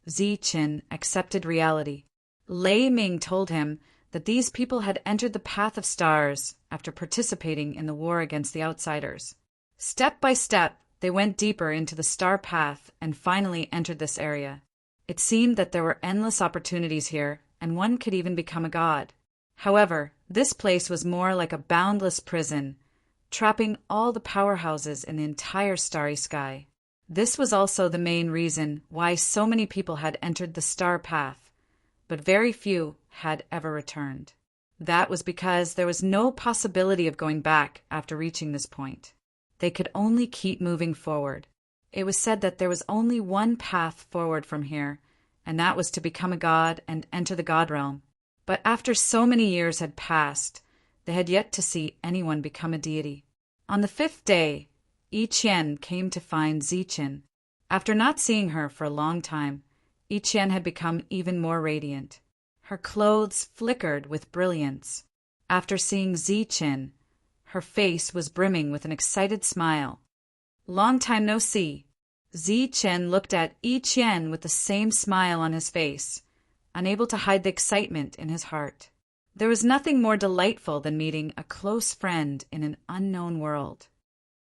Zi-Chen accepted reality. Lei Ming told him that these people had entered the path of stars after participating in the war against the outsiders. Step by step, they went deeper into the star path and finally entered this area. It seemed that there were endless opportunities here, and one could even become a god. However, this place was more like a boundless prison, trapping all the powerhouses in the entire starry sky. This was also the main reason why so many people had entered the star path, but very few had ever returned. That was because there was no possibility of going back after reaching this point. They could only keep moving forward. It was said that there was only one path forward from here, and that was to become a god and enter the god realm. But after so many years had passed, they had yet to see anyone become a deity. On the 5th day, Yi Qian came to find Zichen. After not seeing her for a long time, Yi Qian had become even more radiant. Her clothes flickered with brilliance. After seeing Zichen, her face was brimming with an excited smile. Long time no see. Zichen looked at Yi Qian with the same smile on his face, unable to hide the excitement in his heart. There was nothing more delightful than meeting a close friend in an unknown world.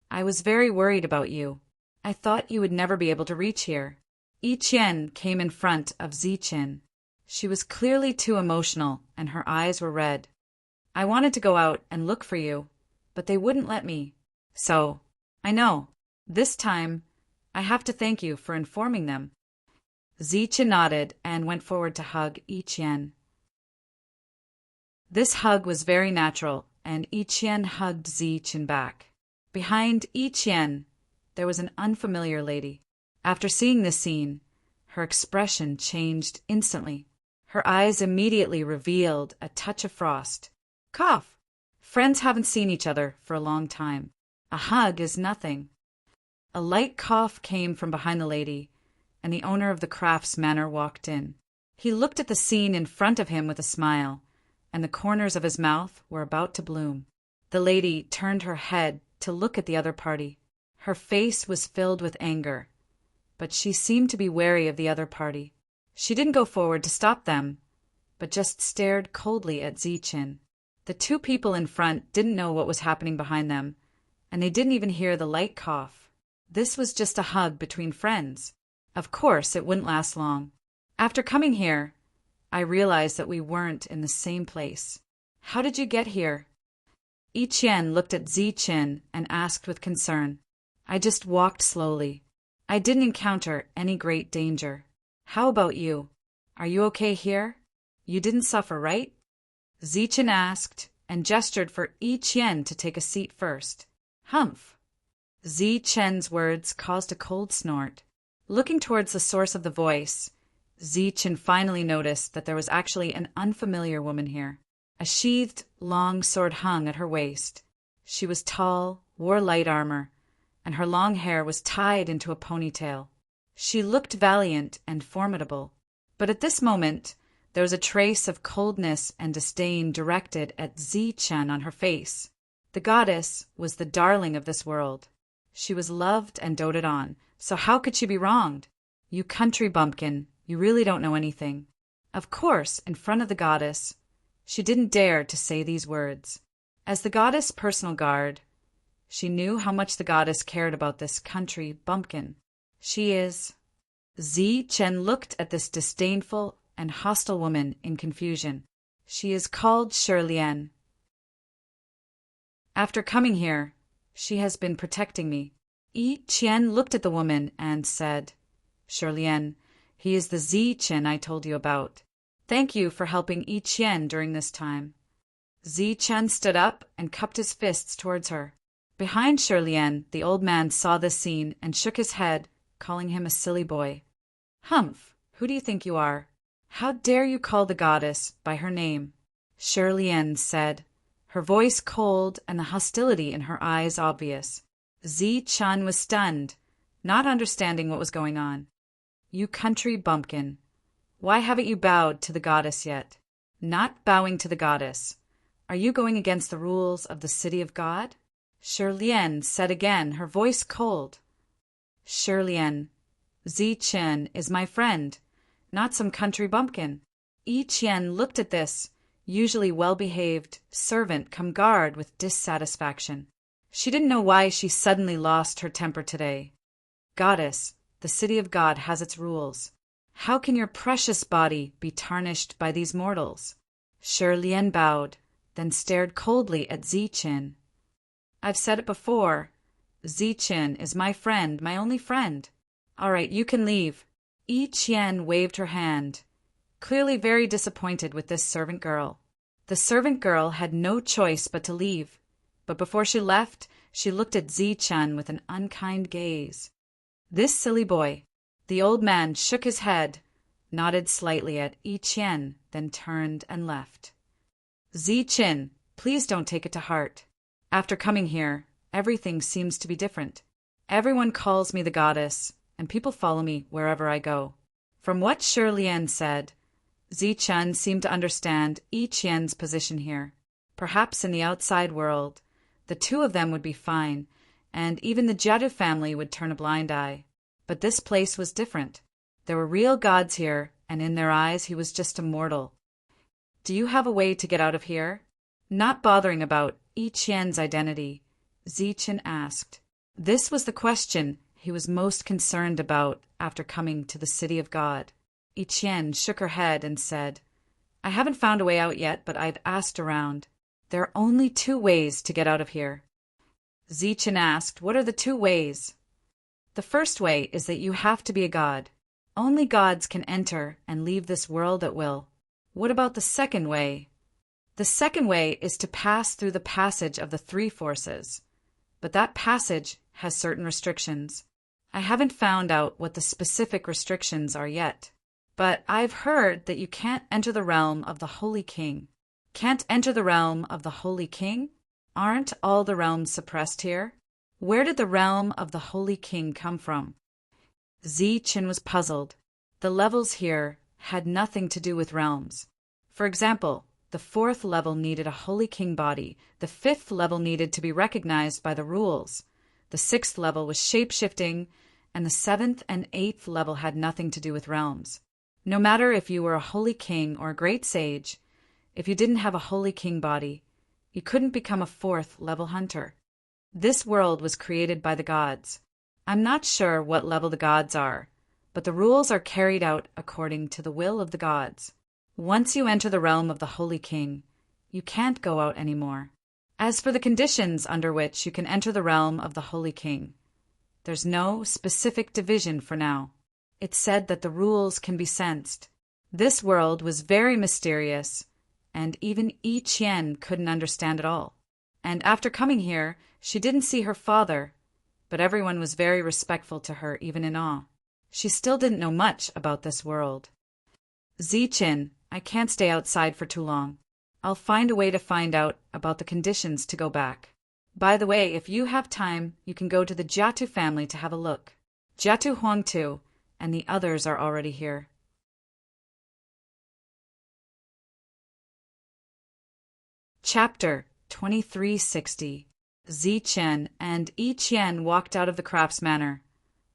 I was very worried about you. I thought you would never be able to reach here. Yi Qian came in front of Zichen. She was clearly too emotional, and her eyes were red. I wanted to go out and look for you, but they wouldn't let me. So, I know, this time, I have to thank you for informing them. Zichen nodded and went forward to hug Yi Qian. This hug was very natural, and Yi Qian hugged Zichen back. Behind Yi Qian, there was an unfamiliar lady. After seeing this scene, her expression changed instantly. Her eyes immediately revealed a touch of frost. Cough! Friends haven't seen each other for a long time. A hug is nothing. A light cough came from behind the lady, and the owner of the crafts manor walked in. He looked at the scene in front of him with a smile, and the corners of his mouth were about to bloom. The lady turned her head to look at the other party. Her face was filled with anger, but she seemed to be wary of the other party. She didn't go forward to stop them, but just stared coldly at Zichen. The two people in front didn't know what was happening behind them, and they didn't even hear the light cough. This was just a hug between friends. Of course, it wouldn't last long. After coming here, I realized that we weren't in the same place. How did you get here? Yi Qian looked at Zichen and asked with concern. I just walked slowly. I didn't encounter any great danger. How about you? Are you okay here? You didn't suffer, right? Zichen asked and gestured for Yi Qian to take a seat first. Humph! Zichen's words caused a cold snort. Looking towards the source of the voice, Zichen finally noticed that there was actually an unfamiliar woman here. A sheathed, long sword hung at her waist. She was tall, wore light armor, and her long hair was tied into a ponytail. She looked valiant and formidable, but at this moment there was a trace of coldness and disdain directed at Zichen on her face. The goddess was the darling of this world. She was loved and doted on, so how could she be wronged? You country bumpkin, you really don't know anything. Of course, in front of the goddess, she didn't dare to say these words. As the goddess' personal guard, she knew how much the goddess cared about this country bumpkin. She is... Zichen looked at this disdainful and hostile woman in confusion. She is called Shirlian. After coming here, she has been protecting me. Yi Qian looked at the woman and said, Shirlian, he is the Zichen I told you about. Thank you for helping Yi Qian during this time. Zichen stood up and cupped his fists towards her. Behind Shirlian, the old man saw this scene and shook his head, calling him a silly boy. Humph, who do you think you are? How dare you call the goddess by her name? Shirlian said, her voice cold and the hostility in her eyes obvious. Zichen was stunned, not understanding what was going on. You country bumpkin, why haven't you bowed to the goddess yet? Not bowing to the goddess. Are you going against the rules of the city of God? Shirlian said again, her voice cold. Shirlian, Zichen is my friend, not some country bumpkin. Yi Qian looked at this, usually well-behaved, servant come guard with dissatisfaction. She didn't know why she suddenly lost her temper today. Goddess, the city of God has its rules. How can your precious body be tarnished by these mortals? Shirlian bowed, then stared coldly at Zichen. I've said it before. Zichen is my friend, my only friend. All right, you can leave. Yi Qian waved her hand, clearly very disappointed with this servant girl. The servant girl had no choice but to leave, but before she left, she looked at Zichen with an unkind gaze. This silly boy. The old man shook his head, nodded slightly at Yi Qian, then turned and left. Ziqin, please don't take it to heart. After coming here, everything seems to be different. Everyone calls me the goddess, and people follow me wherever I go. From what Shi Lian said, Ziqin seemed to understand Yi Qian's position here. Perhaps in the outside world, the two of them would be fine, and even the Jiatu family would turn a blind eye. But this place was different. There were real gods here, and in their eyes he was just a mortal. Do you have a way to get out of here? Not bothering about Yi Qian's identity, Ziqin asked. This was the question he was most concerned about after coming to the city of God. Yi Qian shook her head and said, I haven't found a way out yet, but I've asked around. There are only 2 ways to get out of here. Ziqin asked, what are the 2 ways? The first way is that you have to be a god. Only gods can enter and leave this world at will. What about the second way? The second way is to pass through the passage of the 3 forces. But that passage has certain restrictions. I haven't found out what the specific restrictions are yet. But I've heard that you can't enter the realm of the Holy King. Can't enter the realm of the Holy King? Aren't all the realms suppressed here? Where did the realm of the Holy King come from? Ziqin was puzzled. The levels here had nothing to do with realms. For example, the 4th level needed a Holy King body, the 5th level needed to be recognized by the rules, the 6th level was shape-shifting, and the 7th and 8th level had nothing to do with realms. No matter if you were a Holy King or a great sage, if you didn't have a Holy King body, you couldn't become a 4th level hunter. This world was created by the gods. I'm not sure what level the gods are, but the rules are carried out according to the will of the gods. Once you enter the realm of the Holy King, you can't go out anymore. As for the conditions under which you can enter the realm of the Holy King, there's no specific division for now. It's said that the rules can be sensed. This world was very mysterious, and even Yi Qian couldn't understand it all. And after coming here, she didn't see her father, but everyone was very respectful to her, even in awe. She still didn't know much about this world. Ziqin, I can't stay outside for too long. I'll find a way to find out about the conditions to go back. By the way, if you have time, you can go to the Jiatu family to have a look. Jiatu Huang too, and the others are already here. Chapter 2360. Ziqin and Yi Qian walked out of the crafts manor,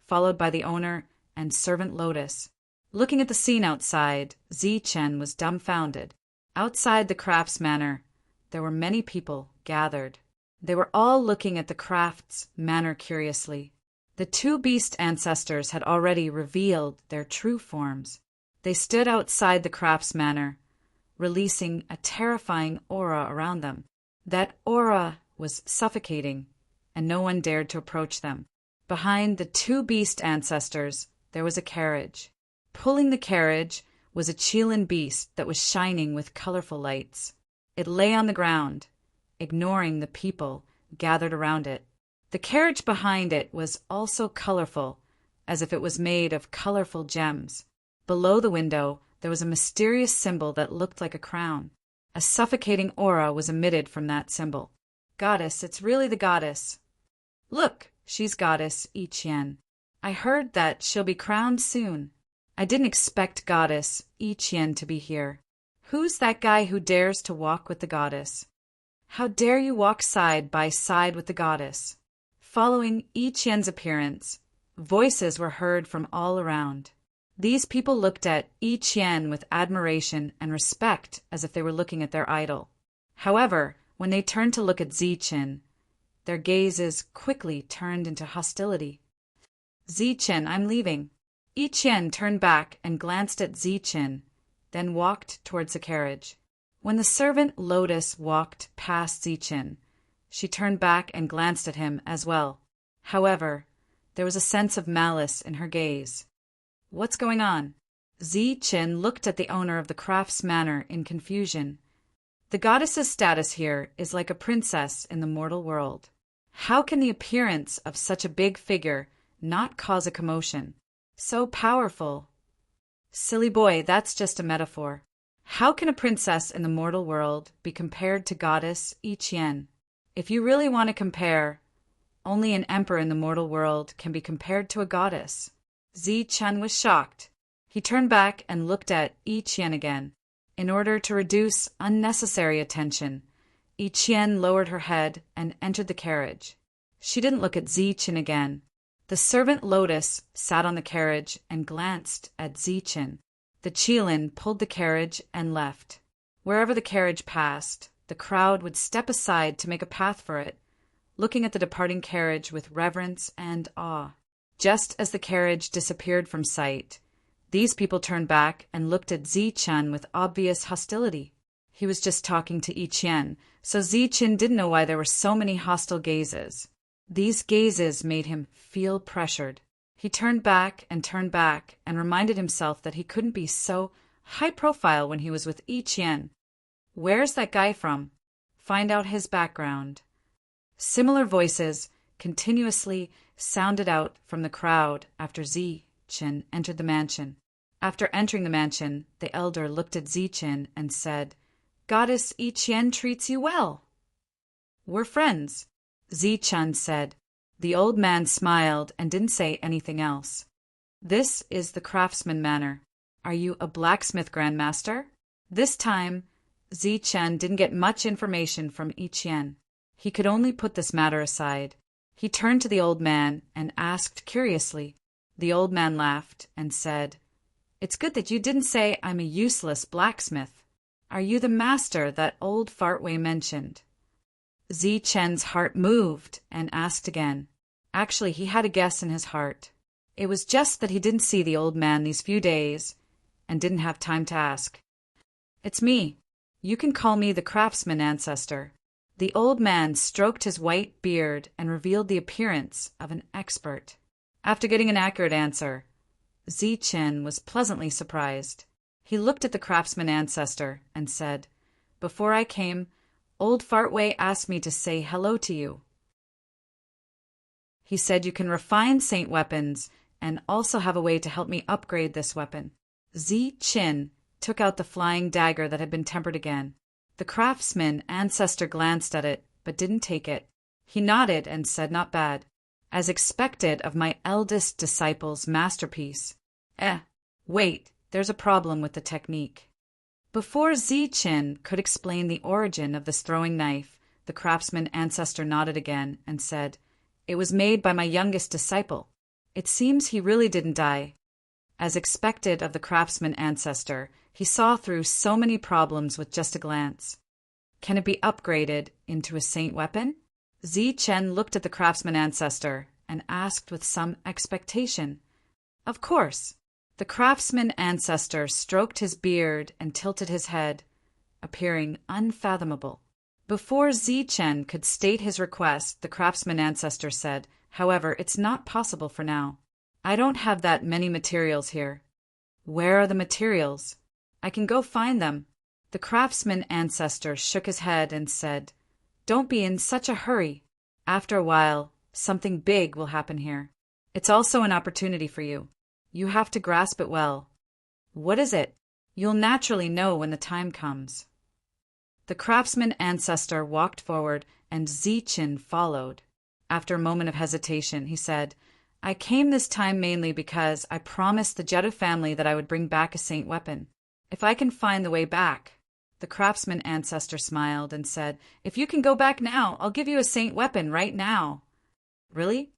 followed by the owner and servant Lotus. Looking at the scene outside, Ziqin was dumbfounded. Outside the crafts manor, there were many people gathered. They were all looking at the crafts manor curiously. The 2 beast ancestors had already revealed their true forms. They stood outside the crafts manor, releasing a terrifying aura around them. That aura was suffocating, and no one dared to approach them. Behind the 2 beast ancestors, there was a carriage. Pulling the carriage was a Qilin beast that was shining with colorful lights. It lay on the ground, ignoring the people gathered around it. The carriage behind it was also colorful, as if it was made of colorful gems. Below the window, there was a mysterious symbol that looked like a crown. A suffocating aura was emitted from that symbol. Goddess, it's really the goddess. Look, she's goddess Yi Qian. I heard that she'll be crowned soon. I didn't expect goddess Yi Qian to be here. Who's that guy who dares to walk with the goddess? How dare you walk side by side with the goddess? Following Yi Qian's appearance, voices were heard from all around. These people looked at Yi Qian with admiration and respect as if they were looking at their idol. However, when they turned to look at Ziqin, their gazes quickly turned into hostility. Ziqin, I'm leaving. Yi Qian turned back and glanced at Ziqin, then walked towards the carriage. When the servant Lotus walked past Ziqin, she turned back and glanced at him as well. However, there was a sense of malice in her gaze. What's going on? Ziqin looked at the owner of the crafts manor in confusion. The goddess's status here is like a princess in the mortal world. How can the appearance of such a big figure not cause a commotion? So powerful. Silly boy, that's just a metaphor. How can a princess in the mortal world be compared to goddess I Chien? If you really want to compare, only an emperor in the mortal world can be compared to a goddess. Zichen was shocked. He turned back and looked at I Chien again. In order to reduce unnecessary attention, I Chien lowered her head and entered the carriage. She didn't look at Zichen again. The servant Lotus sat on the carriage and glanced at Zichen. The Qilin pulled the carriage and left. Wherever the carriage passed, the crowd would step aside to make a path for it, looking at the departing carriage with reverence and awe. Just as the carriage disappeared from sight, these people turned back and looked at Zichen with obvious hostility. He was just talking to I Chien, so Zichen didn't know why there were so many hostile gazes. These gazes made him feel pressured. He turned back and reminded himself that he couldn't be so high profile when he was with I Chien. Where's that guy from? Find out his background. Similar voices continuously sounded out from the crowd after Zichen entered the mansion. After entering the mansion, the elder looked at Zichen and said, "Goddess I Chien treats you well." "We're friends," Zichen said. The old man smiled and didn't say anything else. "This is the craftsman manner. Are you a blacksmith grandmaster?" This time, Zichen didn't get much information from I Chien. He could only put this matter aside. He turned to the old man and asked curiously. The old man laughed and said, "It's good that you didn't say I'm a useless blacksmith. Are you the master that old Fartway mentioned?" Zichen's heart moved and asked again. Actually, he had a guess in his heart. It was just that he didn't see the old man these few days and didn't have time to ask. "It's me. You can call me the craftsman ancestor." The old man stroked his white beard and revealed the appearance of an expert. After getting an accurate answer, Zichen was pleasantly surprised. He looked at the craftsman ancestor and said, "Before I came, old Fartway asked me to say hello to you. He said you can refine saint weapons and also have a way to help me upgrade this weapon." Zichen took out the flying dagger that had been tempered again. The craftsman ancestor glanced at it, but didn't take it. He nodded and said, "Not bad. As expected of my eldest disciple's masterpiece." Wait, there's a problem with the technique. Before Zichen could explain the origin of this throwing knife, the craftsman ancestor nodded again and said, "It was made by my youngest disciple. It seems he really didn't die." As expected of the craftsman ancestor, he saw through so many problems with just a glance. Can it be upgraded into a saint weapon? Zichen looked at the craftsman ancestor and asked with some expectation. "Of course." The craftsman ancestor stroked his beard and tilted his head, appearing unfathomable. Before Zichen could state his request, the craftsman ancestor said, "However, it's not possible for now. I don't have that many materials here." "Where are the materials?" "I can go find them." The craftsman ancestor shook his head and said, "Don't be in such a hurry. After a while, something big will happen here. It's also an opportunity for you. You have to grasp it well." "What is it?" "You'll naturally know when the time comes." The craftsman ancestor walked forward and Zichen followed. After a moment of hesitation, he said, "I came this time mainly because I promised the Jedu family that I would bring back a saint weapon. If I can find the way back." The craftsman ancestor smiled and said, "If you can go back now, I'll give you a saint weapon right now." "Really?"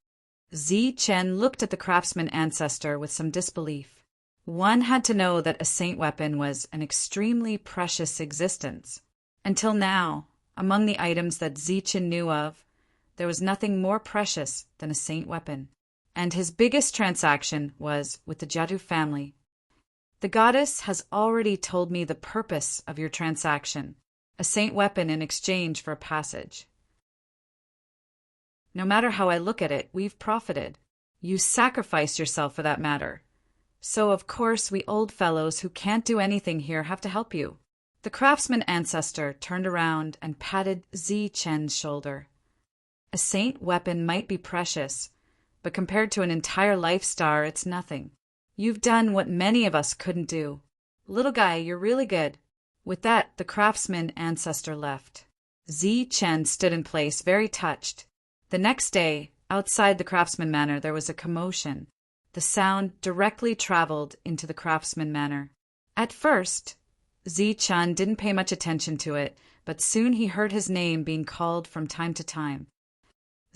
Zichen looked at the craftsman ancestor with some disbelief. One had to know that a saint weapon was an extremely precious existence. Until now, among the items that Zichen knew of, there was nothing more precious than a saint weapon. And his biggest transaction was with the Jedu family. "The goddess has already told me the purpose of your transaction, a saint weapon in exchange for a passage. No matter how I look at it, we've profited. You sacrificed yourself for that matter. So, of course, we old fellows who can't do anything here have to help you." The craftsman ancestor turned around and patted Zichen's shoulder. "A saint weapon might be precious, but compared to an entire life star, it's nothing. You've done what many of us couldn't do. Little guy, you're really good." With that, the craftsman ancestor left. Zi Chen stood in place, very touched. The next day, outside the craftsman manor, there was a commotion. The sound directly traveled into the craftsman manor. At first, Zi Chen didn't pay much attention to it, but soon he heard his name being called from time to time.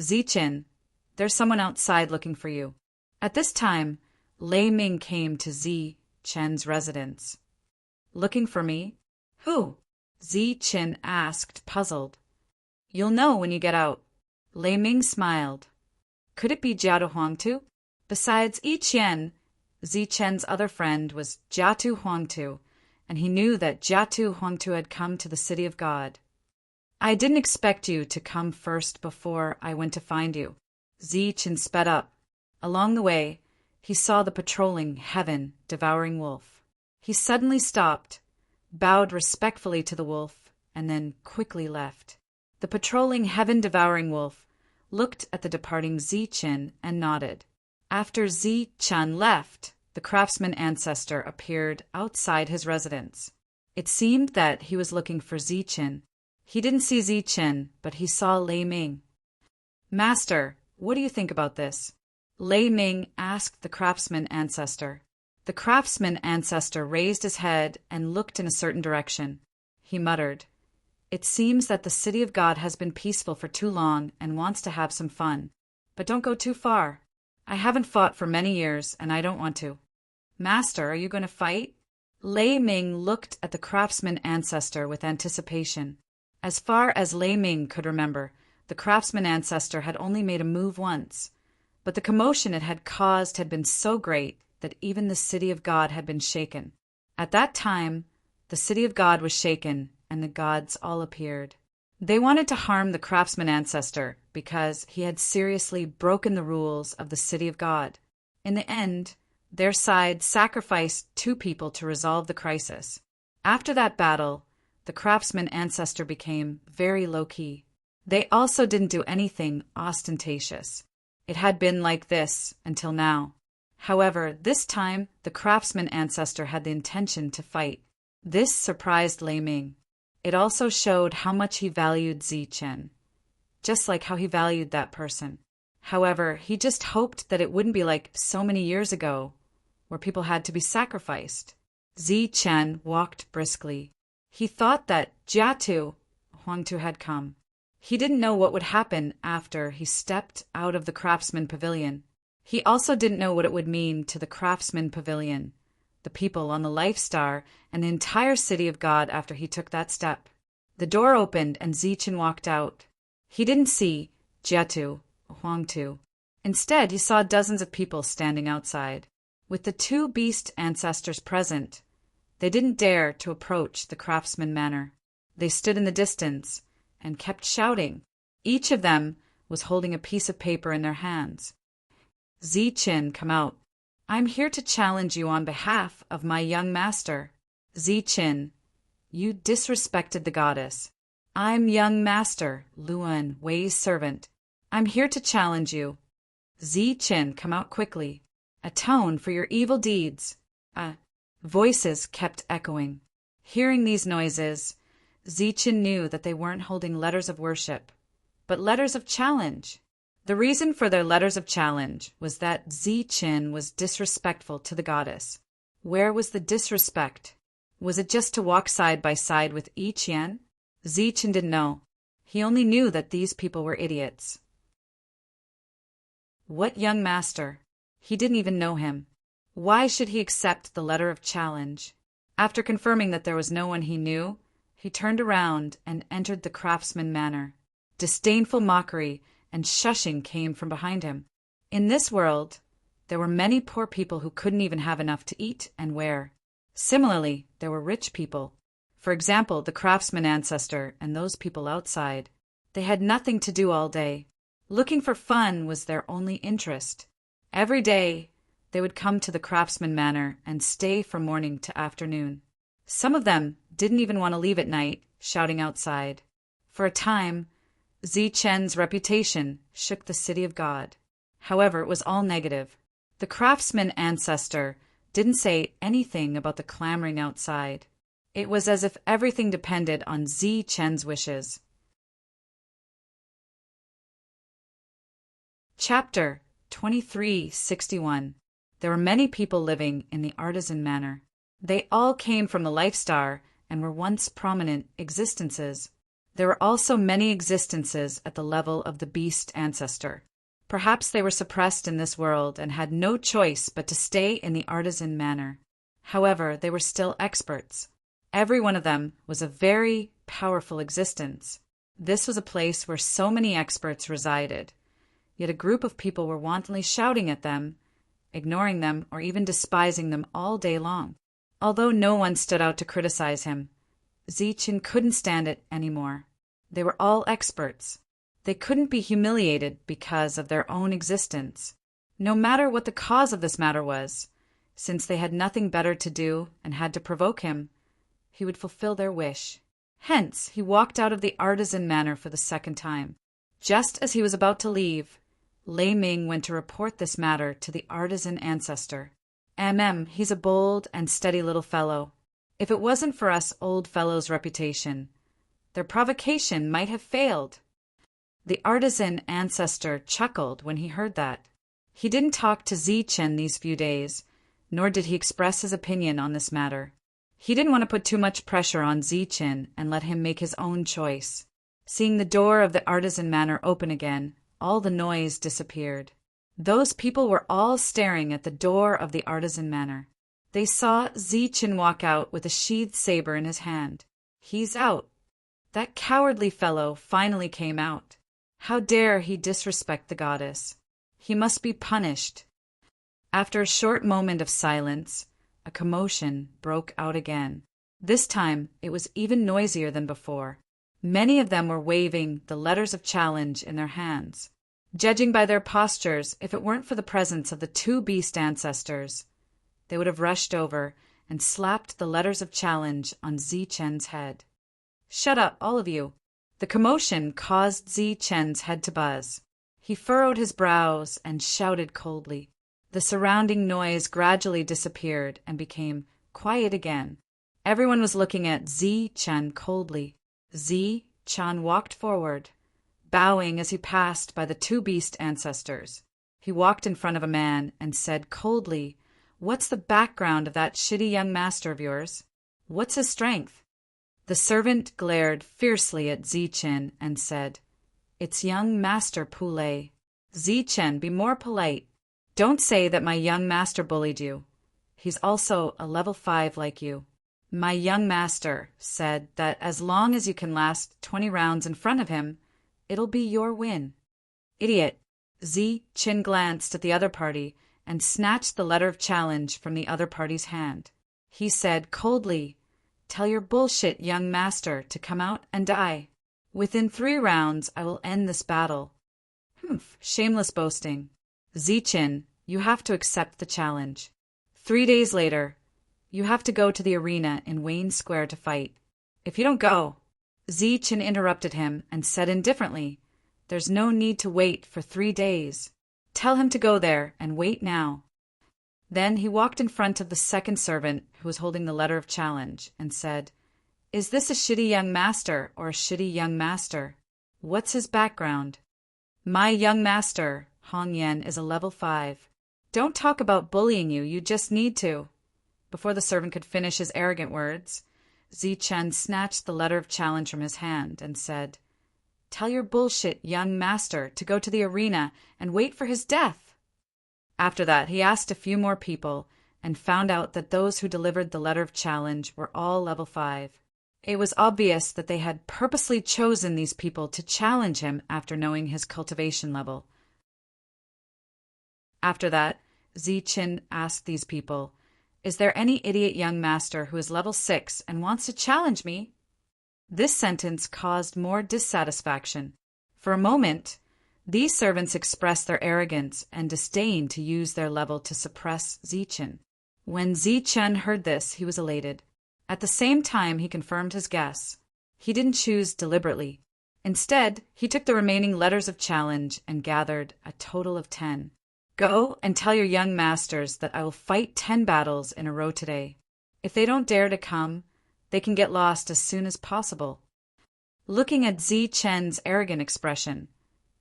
"Zi Chen, there's someone outside looking for you." At this time, Lei Ming came to Zi Chen's residence. "Looking for me? Who?" Zi Chen asked, puzzled. "You'll know when you get out." Lei Ming smiled. Could it be Jiatu Huangtu? Besides Yi Qian, Zi Chen's other friend was Jiatu Huangtu, and he knew that Jiatu Huangtu had come to the City of God. "I didn't expect you to come first before I went to find you." Zi Chen sped up. Along the way, he saw the patrolling heaven devouring wolf. He suddenly stopped, bowed respectfully to the wolf, and then quickly left. The patrolling heaven-devouring wolf looked at the departing Zi Chen and nodded. After Zi Chen left, the craftsman ancestor appeared outside his residence. It seemed that he was looking for Zi Chen. He didn't see Zi Chen, but he saw Lei Ming. "Master, what do you think about this?" Lei Ming asked the craftsman ancestor. The craftsman ancestor raised his head and looked in a certain direction. He muttered, "It seems that the City of God has been peaceful for too long and wants to have some fun. But don't go too far. I haven't fought for many years, and I don't want to." "Master, are you going to fight?" Lei Ming looked at the craftsman ancestor with anticipation. As far as Lei Ming could remember, the craftsman ancestor had only made a move once, but the commotion it had caused had been so great that even the City of God had been shaken. At that time, the City of God was shaken, and the gods all appeared. They wanted to harm the craftsman ancestor because he had seriously broken the rules of the City of God. In the end, their side sacrificed 2 people to resolve the crisis. After that battle, the craftsman ancestor became very low-key. They also didn't do anything ostentatious. It had been like this until now. However, this time, the craftsman ancestor had the intention to fight. This surprised Lei Ming. It also showed how much he valued Zi Chen, just like how he valued that person. However, he just hoped that it wouldn't be like so many years ago, where people had to be sacrificed. Zi Chen walked briskly. He thought that Jiatu Huangtu had come. He didn't know what would happen after he stepped out of the craftsman pavilion. He also didn't know what it would mean to the craftsman pavilion, the people on the Life Star, and the entire City of God after he took that step. The door opened and Zi Chen walked out. He didn't see Jiatu Huangtu. Instead, he saw dozens of people standing outside. With the 2 beast ancestors present, they didn't dare to approach the craftsman manor. They stood in the distance and kept shouting. Each of them was holding a piece of paper in their hands. "Zi Chen, come out. I'm here to challenge you on behalf of my young master." "Zi Chen, you disrespected the goddess. I'm young master, Luan, Wei's servant. I'm here to challenge you." "Zi Chen, come out quickly. Atone for your evil deeds." Voices kept echoing. Hearing these noises, Zi Chen knew that they weren't holding letters of worship, but letters of challenge. The reason for their letters of challenge was that Zi Chen was disrespectful to the goddess. Where was the disrespect? Was it just to walk side by side with Yi Qian? Zi Chen didn't know. He only knew that these people were idiots. What young master? He didn't even know him. Why should he accept the letter of challenge? After confirming that there was no one he knew, he turned around and entered the craftsman manor. Disdainful mockery and shushing came from behind him. In this world, there were many poor people who couldn't even have enough to eat and wear. Similarly, there were rich people. For example, the craftsman ancestor and those people outside. They had nothing to do all day. Looking for fun was their only interest. Every day, they would come to the craftsman manor and stay from morning to afternoon. Some of them didn't even want to leave at night, shouting outside. For a time, Zi Chen's reputation shook the City of God. However, it was all negative. The craftsman ancestor didn't say anything about the clamoring outside. It was as if everything depended on Zi-Chen's wishes. Chapter 2361. There were many people living in the artisan manor. They all came from the Life Star and were once prominent existences. There were also many existences at the level of the beast ancestor. Perhaps they were suppressed in this world and had no choice but to stay in the artisan manor. However, they were still experts. Every one of them was a very powerful existence. This was a place where so many experts resided. Yet a group of people were wantonly shouting at them, ignoring them, or even despising them all day long. Although no one stood out to criticize him, Zi-Chen couldn't stand it anymore. They were all experts. They couldn't be humiliated because of their own existence, no matter what the cause of this matter was. Since they had nothing better to do and had to provoke him, he would fulfill their wish. Hence, he walked out of the artisan manor for the second time. Just as he was about to leave, Lei Ming went to report this matter to the artisan ancestor. He's a bold and steady little fellow. If it wasn't for us old fellows' reputation, their provocation might have failed. The artisan ancestor chuckled when he heard that. He didn't talk to Zi-Chen these few days, nor did he express his opinion on this matter. He didn't want to put too much pressure on Zi-Chen and let him make his own choice. Seeing the door of the artisan manor open again, all the noise disappeared. Those people were all staring at the door of the artisan manor. They saw Zi-Chen walk out with a sheathed saber in his hand. He's out. That cowardly fellow finally came out. How dare he disrespect the goddess? He must be punished. After a short moment of silence, a commotion broke out again. This time it was even noisier than before. Many of them were waving the letters of challenge in their hands. Judging by their postures, if it weren't for the presence of the two beast ancestors, they would have rushed over and slapped the letters of challenge on Zi-Chen's head. Shut up, all of you. The commotion caused Zi-Chen's head to buzz. He furrowed his brows and shouted coldly. The surrounding noise gradually disappeared and became quiet again. Everyone was looking at Zi-Chen coldly. Zi-Chen walked forward, bowing as he passed by the two beast ancestors. He walked in front of a man and said coldly, "What's the background of that shitty young master of yours? What's his strength?" The servant glared fiercely at Zi-Chen and said, "It's young master Pu-Lei. Zi-Chen, be more polite. Don't say that my young master bullied you. He's also a level 5 like you. My young master said that as long as you can last 20 rounds in front of him, it'll be your win." Idiot! Zi-Chen glanced at the other party and snatched the letter of challenge from the other party's hand. He said coldly, "Tell your bullshit young master to come out and die. Within 3 rounds I will end this battle." Shameless boasting. Zi-Chen, you have to accept the challenge. 3 days later, you have to go to the arena in Wayne Square to fight. If you don't go, Zi-Chen interrupted him and said indifferently, "There's no need to wait for 3 days. Tell him to go there and wait now." Then he walked in front of the second servant who was holding the letter of challenge and said, "Is this a shitty young master or a shitty young master? What's his background?" "My young master, Hong Yan, is a level 5. Don't talk about bullying you just need to." Before the servant could finish his arrogant words, Zi-Chen snatched the letter of challenge from his hand and said, "Tell your bullshit young master to go to the arena and wait for his death." After that, he asked a few more people and found out that those who delivered the letter of challenge were all level 5. It was obvious that they had purposely chosen these people to challenge him after knowing his cultivation level. After that, Zi-Chen asked these people, "Is there any idiot young master who is level 6 and wants to challenge me?" This sentence caused more dissatisfaction. For a moment, these servants expressed their arrogance and disdain to use their level to suppress Zi-Chen. When Zi-Chen heard this, he was elated. At the same time, he confirmed his guess. He didn't choose deliberately. Instead, he took the remaining letters of challenge and gathered a total of 10. Go and tell your young masters that I will fight 10 battles in a row today. If they don't dare to come, they can get lost as soon as possible." Looking at Zi Chen's arrogant expression,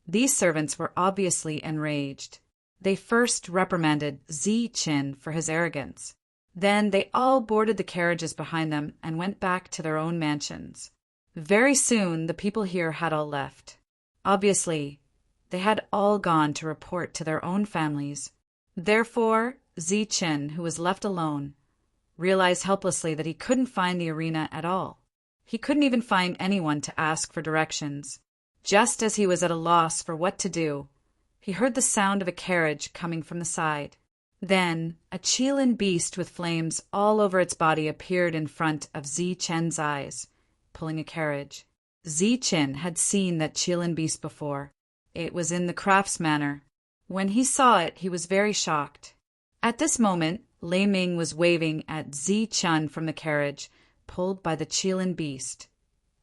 these servants were obviously enraged. They first reprimanded Zi Chen for his arrogance. Then they all boarded the carriages behind them and went back to their own mansions. Very soon the people here had all left. Obviously, they had all gone to report to their own families. Therefore, Zi Chen, who was left alone, realized helplessly that he couldn't find the arena at all. He couldn't even find anyone to ask for directions. Just as he was at a loss for what to do, he heard the sound of a carriage coming from the side. Then, a Qilin beast with flames all over its body appeared in front of Zi Chen's eyes, pulling a carriage. Zi Chen had seen that Qilin beast before. It was in the crafts manor. When he saw it, he was very shocked. At this moment, Lei Ming was waving at Zi Chen from the carriage, pulled by the Qilin beast,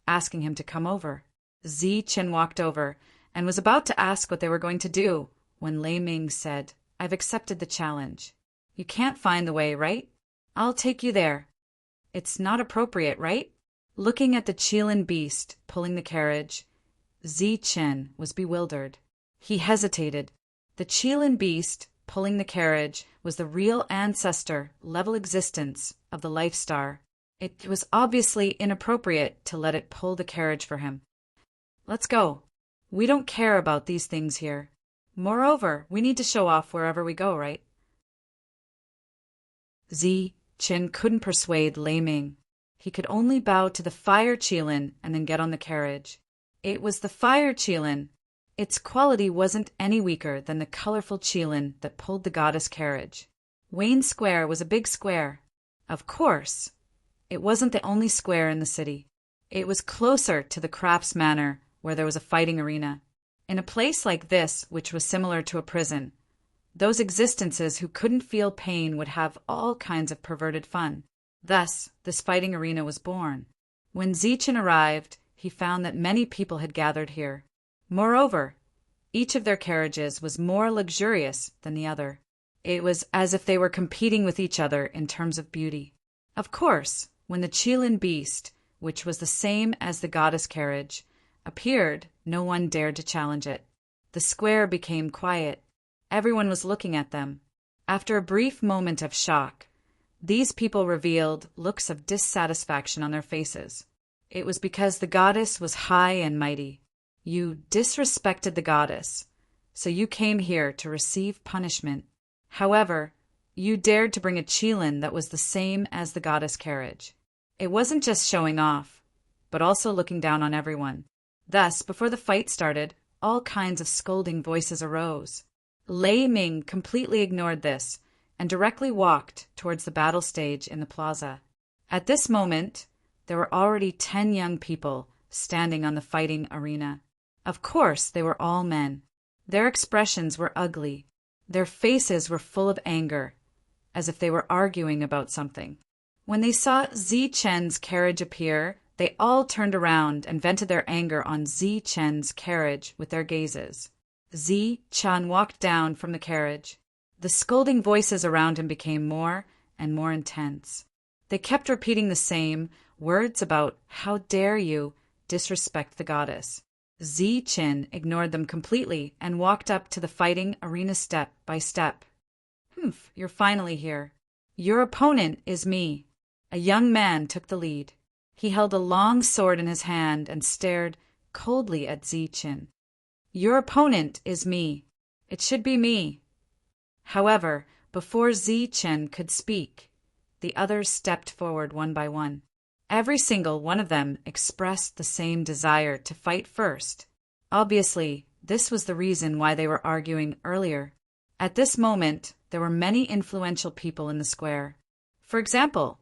asking him to come over. Zi Chen walked over and was about to ask what they were going to do when Lei Ming said, "I've accepted the challenge. You can't find the way, right? I'll take you there. It's not appropriate, right?" Looking at the Qilin beast pulling the carriage, Zi Chen was bewildered. He hesitated. The Qilin beast pulling the carriage was the real ancestor level existence of the Life Star. It was obviously inappropriate to let it pull the carriage for him. "Let's go. We don't care about these things here. Moreover, we need to show off wherever we go, right?" Zi Chen couldn't persuade Lei Ming. He could only bow to the Fire Qilin and then get on the carriage. It was the Fire Qilin. Its quality wasn't any weaker than the colorful Qilin that pulled the goddess carriage. Wayne Square was a big square. Of course, it wasn't the only square in the city. It was closer to the Crafts Manor, where there was a fighting arena. In a place like this, which was similar to a prison, those existences who couldn't feel pain would have all kinds of perverted fun. Thus, this fighting arena was born. When Zi Chen arrived, he found that many people had gathered here. Moreover, each of their carriages was more luxurious than the other. It was as if they were competing with each other in terms of beauty. Of course, when the Qilin beast, which was the same as the goddess carriage, appeared, no one dared to challenge it. The square became quiet. Everyone was looking at them. After a brief moment of shock, these people revealed looks of dissatisfaction on their faces. It was because the goddess was high and mighty. You disrespected the goddess, so you came here to receive punishment. However, you dared to bring a Qilin that was the same as the goddess carriage. It wasn't just showing off, but also looking down on everyone. Thus, before the fight started, all kinds of scolding voices arose. Lei Ming completely ignored this and directly walked towards the battle stage in the plaza. At this moment, there were already 10 young people standing on the fighting arena. Of course, they were all men. Their expressions were ugly. Their faces were full of anger, as if they were arguing about something. When they saw Zi Chen's carriage appear, they all turned around and vented their anger on Zi Chen's carriage with their gazes. Zi Chen walked down from the carriage. The scolding voices around him became more and more intense. They kept repeating the same words about "how dare you" disrespect the goddess. Zi Chen ignored them completely and walked up to the fighting arena step by step. "Humph, you're finally here. Your opponent is me." A young man took the lead. He held a long sword in his hand and stared coldly at Zi Chen. "Your opponent is me. It should be me." However, before Zi Chen could speak, the others stepped forward one by one. Every single one of them expressed the same desire to fight first. Obviously, this was the reason why they were arguing earlier. At this moment, there were many influential people in the square. For example,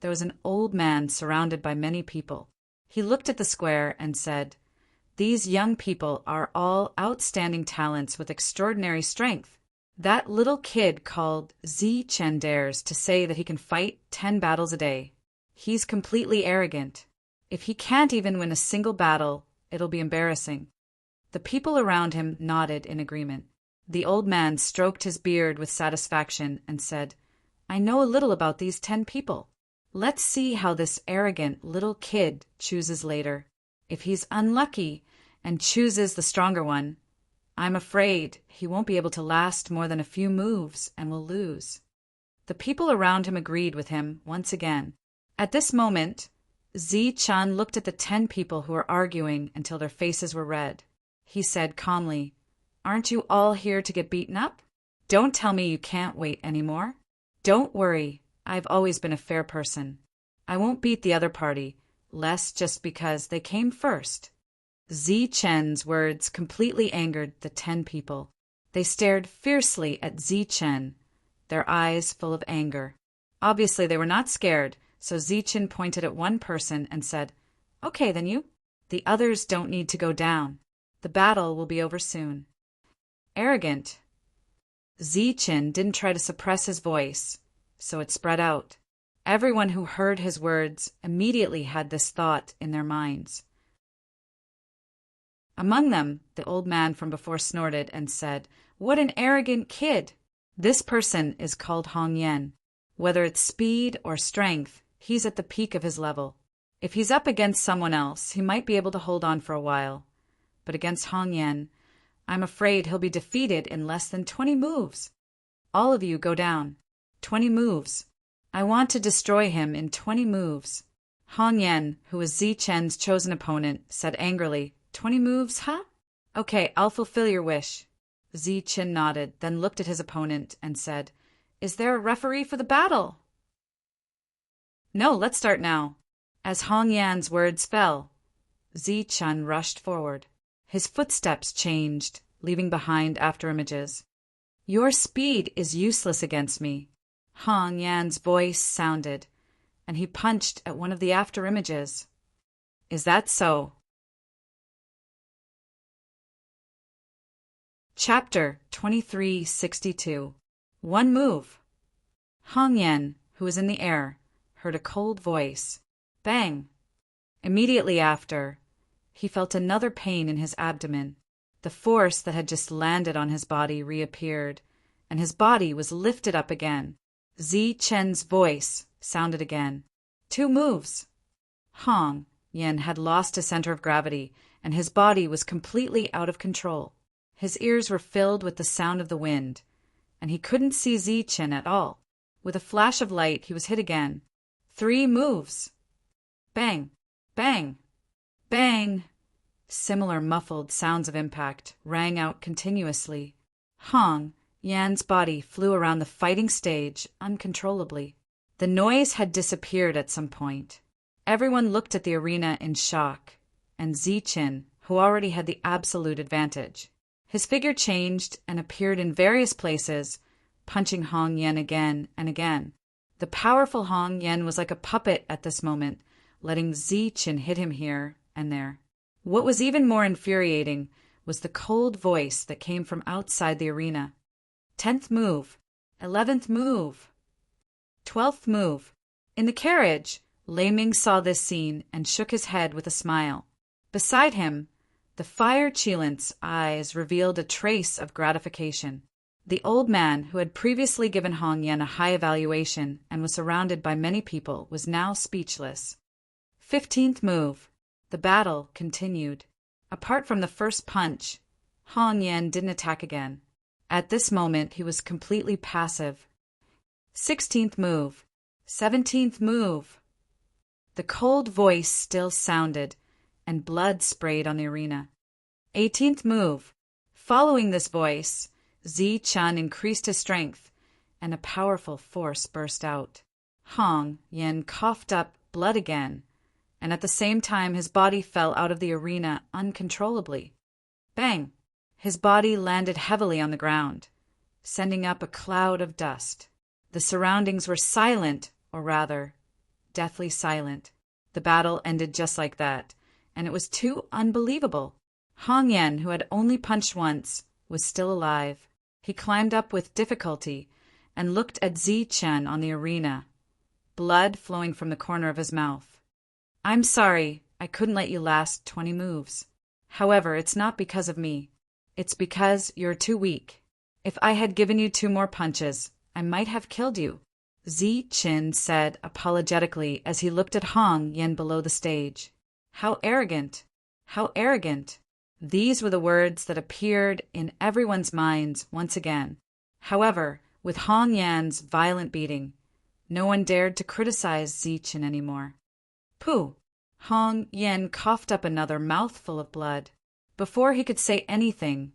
there was an old man surrounded by many people. He looked at the square and said, "These young people are all outstanding talents with extraordinary strength. That little kid called Zi Chen dares to say that he can fight 10 battles a day. He's completely arrogant. If he can't even win a single battle, it'll be embarrassing." The people around him nodded in agreement. The old man stroked his beard with satisfaction and said, I know a little about these 10 people. Let's see how this arrogant little kid chooses later. If he's unlucky and chooses the stronger one, I'm afraid he won't be able to last more than a few moves and will lose. The people around him agreed with him once again. At this moment, Zi-chan looked at the 10 people who were arguing until their faces were red. He said calmly, Aren't you all here to get beaten up? Don't tell me you can't wait anymore. Don't worry, I've always been a fair person. I won't beat the other party, less just because they came first. Zi-chen's words completely angered the 10 people. They stared fiercely at Zi-chen, their eyes full of anger. Obviously they were not scared, so Zi-chen pointed at one person and said, Okay, then you. The others don't need to go down. The battle will be over soon. Arrogant. Zi-chen didn't try to suppress his voice, so it spread out. Everyone who heard his words immediately had this thought in their minds. Among them, the old man from before snorted and said, What an arrogant kid! This person is called Hong Yan. Whether it's speed or strength, he's at the peak of his level. If he's up against someone else, he might be able to hold on for a while. But against Hong Yan, I'm afraid he'll be defeated in less than 20 moves. All of you go down. 20 moves. I want to destroy him in 20 moves. Hong Yan, who was Zi-chen's chosen opponent, said angrily, 20 moves, huh? Okay, I'll fulfill your wish. Zi-chen nodded, then looked at his opponent and said, Is there a referee for the battle? No, let's start now. As Hong Yan's words fell, Zi-chen rushed forward. His footsteps changed, leaving behind afterimages. Your speed is useless against me. Hong Yan's voice sounded, and he punched at one of the afterimages. Is that so? Chapter 2362. One move. Hong Yan, who was in the air, heard a cold voice. Bang! Immediately after, he felt another pain in his abdomen. The force that had just landed on his body reappeared, and his body was lifted up again. Zi-chen's voice sounded again. 2 moves. Hong Yan had lost his center of gravity, and his body was completely out of control. His ears were filled with the sound of the wind, and he couldn't see Zi-chen at all. With a flash of light, he was hit again. 3 moves. Bang! Bang! Bang! Similar muffled sounds of impact rang out continuously. Hong Yan's body flew around the fighting stage uncontrollably. The noise had disappeared at some point. Everyone looked at the arena in shock, and Zi-chen, who already had the absolute advantage. His figure changed and appeared in various places, punching Hong Yan again and again. The powerful Hong Yan was like a puppet at this moment, letting Zi-chen hit him here and there. What was even more infuriating was the cold voice that came from outside the arena. 10th move, 11th move, 12th move. In the carriage, Lei Ming saw this scene and shook his head with a smile. Beside him, the fire Qilint's eyes revealed a trace of gratification. The old man, who had previously given Hong Yan a high evaluation and was surrounded by many people, was now speechless. 15th move. The battle continued. Apart from the first punch, Hong Yan didn't attack again. At this moment, he was completely passive. 16th move. 17th move. The cold voice still sounded, and blood sprayed on the arena. 18th move. Following this voice, Zi-chen increased his strength, and a powerful force burst out. Hong Yan coughed up blood again, and at the same time his body fell out of the arena uncontrollably. Bang! His body landed heavily on the ground, sending up a cloud of dust. The surroundings were silent, or rather, deathly silent. The battle ended just like that, and it was too unbelievable. Hong Yan, who had only punched once, was still alive. He climbed up with difficulty and looked at Zi-chen on the arena, blood flowing from the corner of his mouth. I'm sorry, I couldn't let you last 20 moves. However, it's not because of me. It's because you're too weak. If I had given you 2 more punches, I might have killed you, Zi-Chin said apologetically as he looked at Hong Yen below the stage. How arrogant! How arrogant! These were the words that appeared in everyone's minds once again. However, with Hong Yan's violent beating, no one dared to criticize Zi-Chin anymore. Pooh! Hong Yen coughed up another mouthful of blood. Before he could say anything,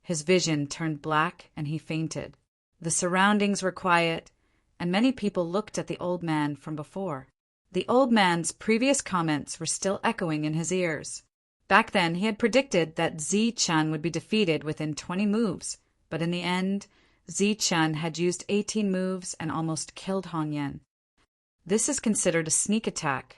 his vision turned black and he fainted. The surroundings were quiet, and many people looked at the old man from before. The old man's previous comments were still echoing in his ears. Back then, he had predicted that Zi-Chan would be defeated within 20 moves, but in the end, Zi-Chan had used 18 moves and almost killed Hong Yen. This is considered a sneak attack.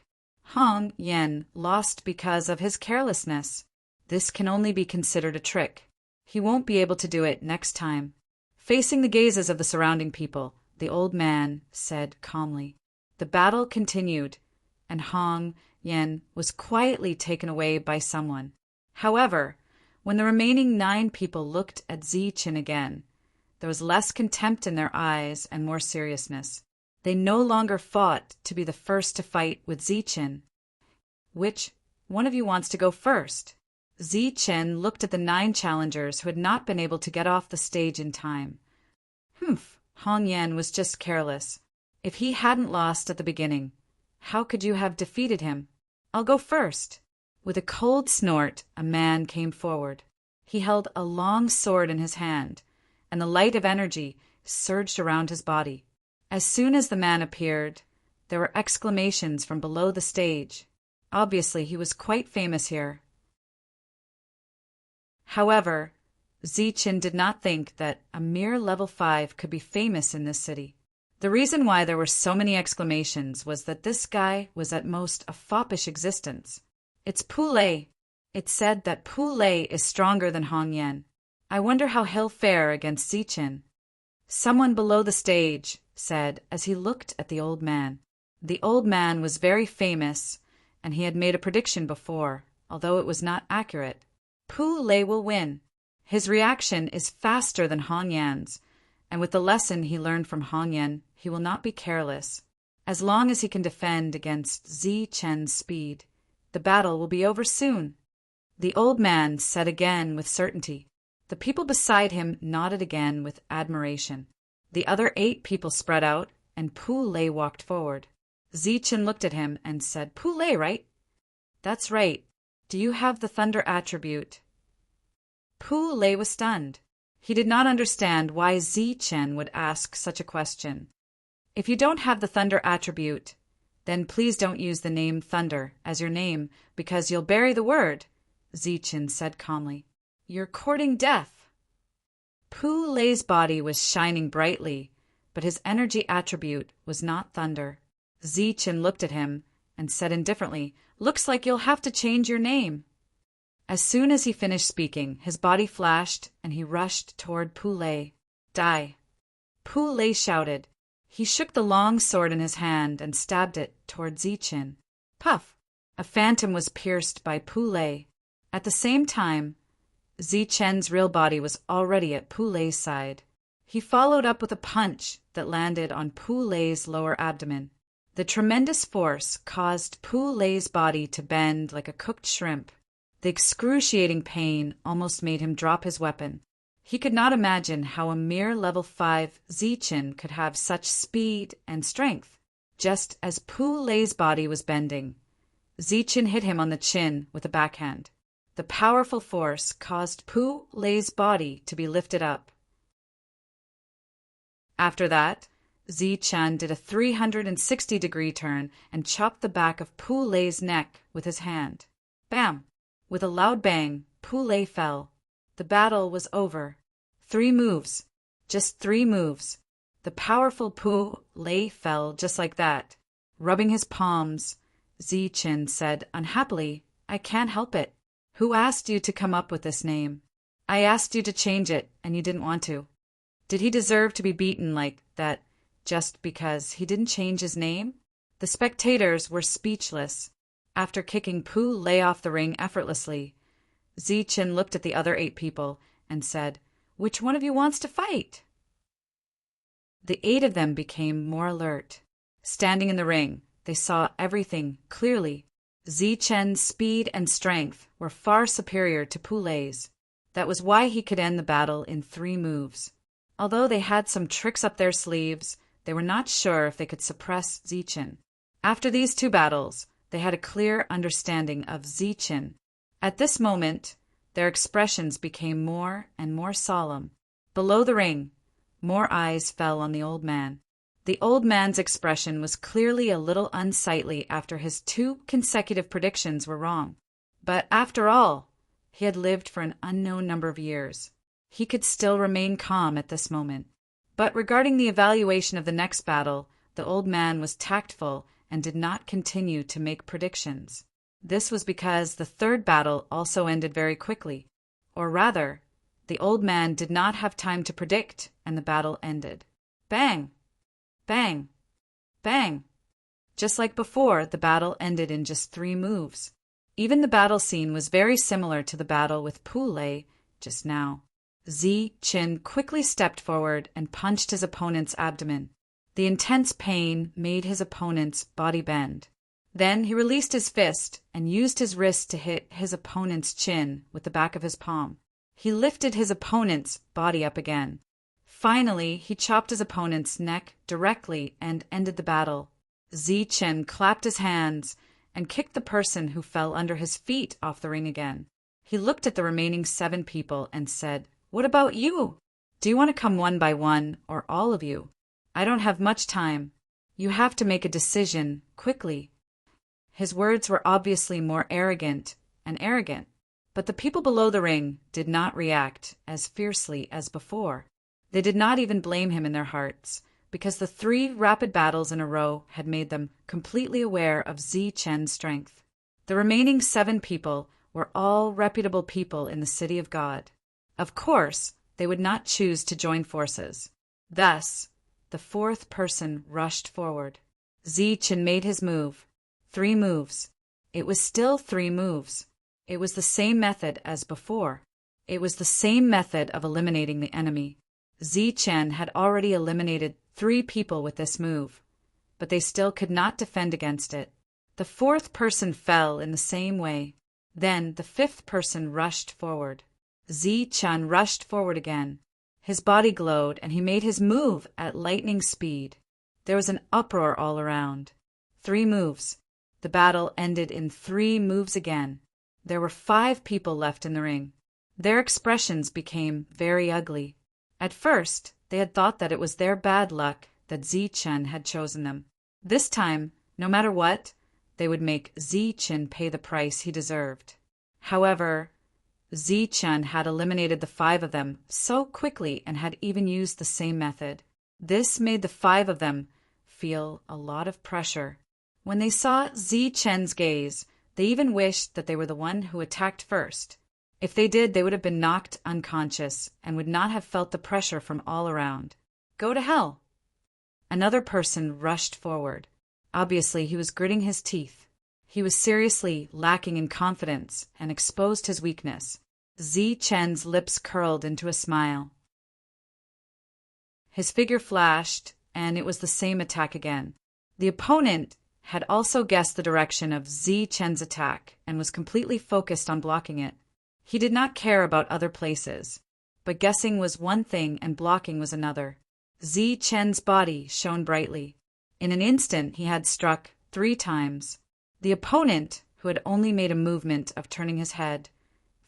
Hong Yen lost because of his carelessness. This can only be considered a trick. He won't be able to do it next time. Facing the gazes of the surrounding people, the old man said calmly. The battle continued, and Hong Yen was quietly taken away by someone. However, when the remaining 9 people looked at Zi-Chin again, there was less contempt in their eyes and more seriousness. They no longer fought to be the first to fight with Zi-Chin. Which one of you wants to go first? Zi-Chin looked at the 9 challengers who had not been able to get off the stage in time. Humph, Hong Yen was just careless. If he hadn't lost at the beginning, how could you have defeated him? I'll go first. With a cold snort, a man came forward. He held a long sword in his hand, and the light of energy surged around his body. As soon as the man appeared, there were exclamations from below the stage. Obviously, he was quite famous here. However, Zi-Chin did not think that a mere level 5 could be famous in this city. The reason why there were so many exclamations was that this guy was at most a foppish existence. It's Pu-Lei. It's said that Pu-Lei is stronger than Hong Yen. I wonder how he'll fare against Zi-Chin. Someone below the stage said as he looked at the old man. The old man was very famous, and he had made a prediction before, although it was not accurate. Pu-Lei will win. His reaction is faster than Hong Yan's, and with the lesson he learned from Hong Yen, he will not be careless. As long as he can defend against Zi-Chen's speed, the battle will be over soon. The old man said again with certainty. The people beside him nodded again with admiration. The other 8 people spread out, and Pu-Lei walked forward. Zi-Chen looked at him and said, Pu-Lei, right? That's right. Do you have the thunder attribute? Pu-Lei was stunned. He did not understand why Zi-Chen would ask such a question. If you don't have the thunder attribute, then please don't use the name Thunder as your name, because you'll bury the word, Zi-Chen said calmly. You're courting death. Pu-Lei's body was shining brightly, but his energy attribute was not thunder. Zi-Chen looked at him and said indifferently, Looks like you'll have to change your name. As soon as he finished speaking, his body flashed and he rushed toward Pu-Lei. Die! Pu-Lei shouted. He shook the long sword in his hand and stabbed it toward Zi-Chin. Puff! A phantom was pierced by Pu-Lei. At the same time, Zi-Chen's real body was already at Pu-Lei's side. He followed up with a punch that landed on Pu-Lei's lower abdomen. The tremendous force caused Pu-Lei's body to bend like a cooked shrimp. The excruciating pain almost made him drop his weapon. He could not imagine how a mere level 5 Zi-Chin could have such speed and strength. Just as Pu-Lei's body was bending, Zi-Chin hit him on the chin with a backhand. The powerful force caused Pu-Lei's body to be lifted up. After that, Zi-Chan did a 360-degree turn and chopped the back of Pu-Lei's neck with his hand. Bam! With a loud bang, Pu-Lei fell. The battle was over. 3 moves. Just 3 moves. The powerful Pu-Lei fell just like that. Rubbing his palms, Zi-Chin said unhappily, I can't help it. Who asked you to come up with this name? I asked you to change it, and you didn't want to. Did he deserve to be beaten like that just because he didn't change his name? The spectators were speechless. After kicking Pu-Lei off the ring effortlessly, Zi-Chin looked at the other 8 people and said, Which one of you wants to fight? The 8 of them became more alert. Standing in the ring, they saw everything clearly. Zichen's speed and strength were far superior to Poulet's. That was why he could end the battle in 3 moves. Although they had some tricks up their sleeves, they were not sure if they could suppress Zichen. After these 2 battles, they had a clear understanding of Zichen. At this moment, their expressions became more and more solemn. Below the ring, more eyes fell on the old man. The old man's expression was clearly a little unsightly after his 2 consecutive predictions were wrong. But after all, he had lived for an unknown number of years. He could still remain calm at this moment. But regarding the evaluation of the next battle, the old man was tactful and did not continue to make predictions. This was because the 3rd battle also ended very quickly. Or rather, the old man did not have time to predict, and the battle ended. Bang! Bang! Bang! Just like before, the battle ended in just 3 moves. Even the battle scene was very similar to the battle with Poulet just now. Zichen quickly stepped forward and punched his opponent's abdomen. The intense pain made his opponent's body bend. Then he released his fist and used his wrist to hit his opponent's chin with the back of his palm. He lifted his opponent's body up again. Finally, he chopped his opponent's neck directly and ended the battle. Zichen clapped his hands and kicked the person who fell under his feet off the ring again. He looked at the remaining 7 people and said, "What about you? Do you want to come one by one, or all of you? I don't have much time. You have to make a decision quickly." His words were obviously more arrogant, but the people below the ring did not react as fiercely as before. They did not even blame him in their hearts, because the 3 rapid battles in a row had made them completely aware of Zichen's strength. The remaining 7 people were all reputable people in the city of God. Of course, they would not choose to join forces. Thus, the 4th person rushed forward. Zichen made his move. 3 moves. It was still 3 moves. It was the same method as before. It was the same method of eliminating the enemy. Zichen had already eliminated 3 people with this move, but they still could not defend against it. The 4th person fell in the same way. Then the 5th person rushed forward. Zichen rushed forward again. His body glowed, and he made his move at lightning speed. There was an uproar all around. 3 moves. The battle ended in 3 moves again. There were 5 people left in the ring. Their expressions became very ugly. At first, they had thought that it was their bad luck that Zichen had chosen them. This time, no matter what, they would make Zichen pay the price he deserved. However, Zichen had eliminated the 5 of them so quickly and had even used the same method. This made the 5 of them feel a lot of pressure. When they saw Zichen's gaze, they even wished that they were the one who attacked first. If they did, they would have been knocked unconscious and would not have felt the pressure from all around. Go to hell! Another person rushed forward. Obviously, he was gritting his teeth. He was seriously lacking in confidence and exposed his weakness. Zichen's lips curled into a smile. His figure flashed, and it was the same attack again. The opponent had also guessed the direction of Zichen's attack and was completely focused on blocking it. He did not care about other places, but guessing was one thing and blocking was another. Zichen's body shone brightly. In an instant he had struck 3 times. The opponent, who had only made a movement of turning his head,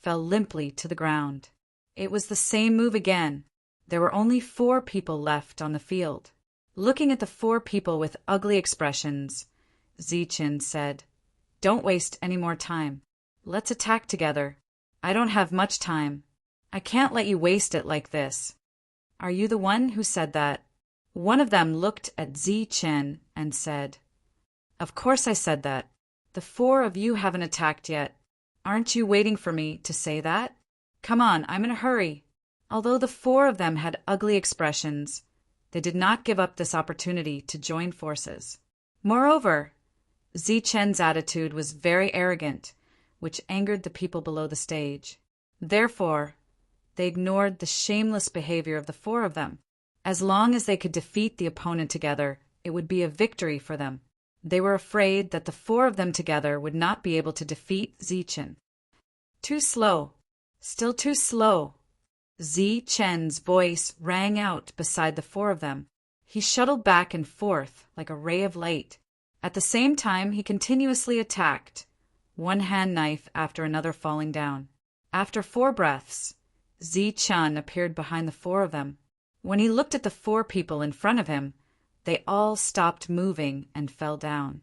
fell limply to the ground. It was the same move again. There were only 4 people left on the field. Looking at the 4 people with ugly expressions, Zichen said, "Don't waste any more time. Let's attack together. I don't have much time. I can't let you waste it like this." "Are you the one who said that?" One of them looked at Zichen and said, "Of course I said that. The 4 of you haven't attacked yet. Aren't you waiting for me to say that? Come on, I'm in a hurry." Although the 4 of them had ugly expressions, they did not give up this opportunity to join forces. Moreover, Zichen's attitude was very arrogant, which angered the people below the stage. Therefore, They ignored the shameless behavior of the four of them. As long as they could defeat the opponent together, it would be a victory for them. They were afraid that the four of them together would not be able to defeat Zichen. Too slow. Still too slow. Zichen's voice rang out beside the four of them. He shuttled back and forth like a ray of light. At the same time, he continuously attacked, one hand knife after another falling down. After 4 breaths, Zichen appeared behind the four of them. When he looked at the 4 people in front of him, they all stopped moving and fell down.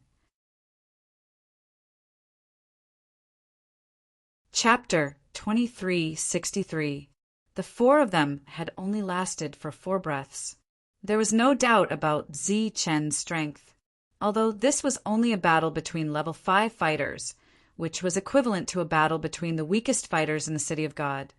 Chapter 2363. The 4 of them had only lasted for 4 breaths. There was no doubt about Zichen's strength. Although this was only a battle between level 5 fighters, which was equivalent to a battle between the weakest fighters in the City of God,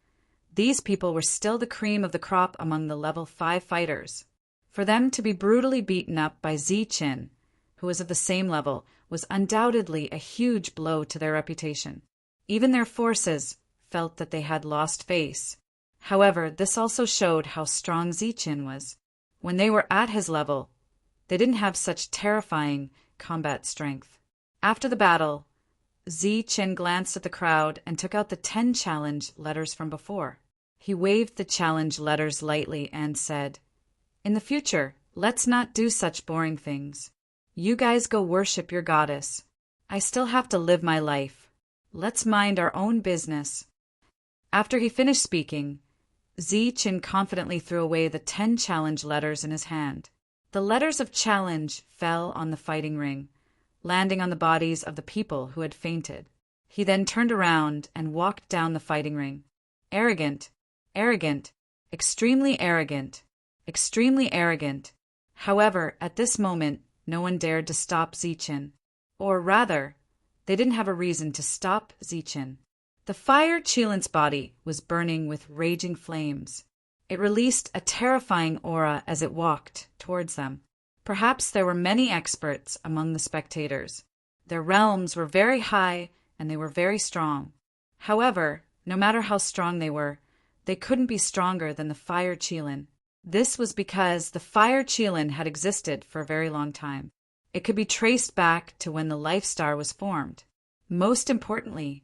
these people were still the cream of the crop among the level 5 fighters. For them to be brutally beaten up by Zichen, who was of the same level, was undoubtedly a huge blow to their reputation. Even their forces felt that they had lost face. However, this also showed how strong Zichen was. When they were at his level, they didn't have such terrifying combat strength. After the battle, Zichen glanced at the crowd and took out the 10 challenge letters from before. He waved the challenge letters lightly and said, "In the future, let's not do such boring things. You guys go worship your goddess. I still have to live my life. Let's mind our own business." After he finished speaking, Zichen confidently threw away the 10 challenge letters in his hand. The letters of challenge fell on the fighting ring, landing on the bodies of the people who had fainted. He then turned around and walked down the fighting ring. Arrogant, arrogant, extremely arrogant, extremely arrogant. However, at this moment, no one dared to stop Zichen. Or rather, they didn't have a reason to stop Zichen. The fire Chilin's body was burning with raging flames. It released a terrifying aura as it walked towards them. Perhaps there were many experts among the spectators. Their realms were very high and they were very strong. However, no matter how strong they couldn't be stronger than the fire Chilin. This was because the fire Chilin had existed for a very long time. It could be traced back to when the Life Star was formed. Most importantly,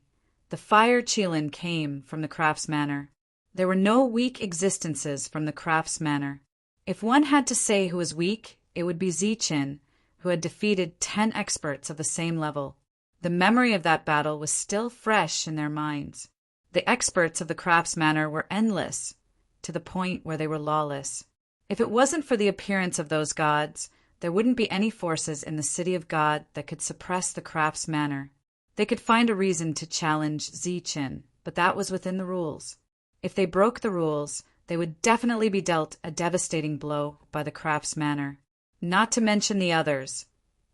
the fire Chilin came from the Crafts Manor. There were no weak existences from the Crafts Manor. If one had to say who was weak, it would be Zichen, who had defeated 10 experts of the same level. The memory of that battle was still fresh in their minds. The experts of the Crafts Manor were endless, to the point where they were lawless. If it wasn't for the appearance of those gods, there wouldn't be any forces in the City of God that could suppress the Crafts Manor. They could find a reason to challenge Zichen, but that was within the rules. If they broke the rules, they would definitely be dealt a devastating blow by the Crafts Manor. Not to mention the others.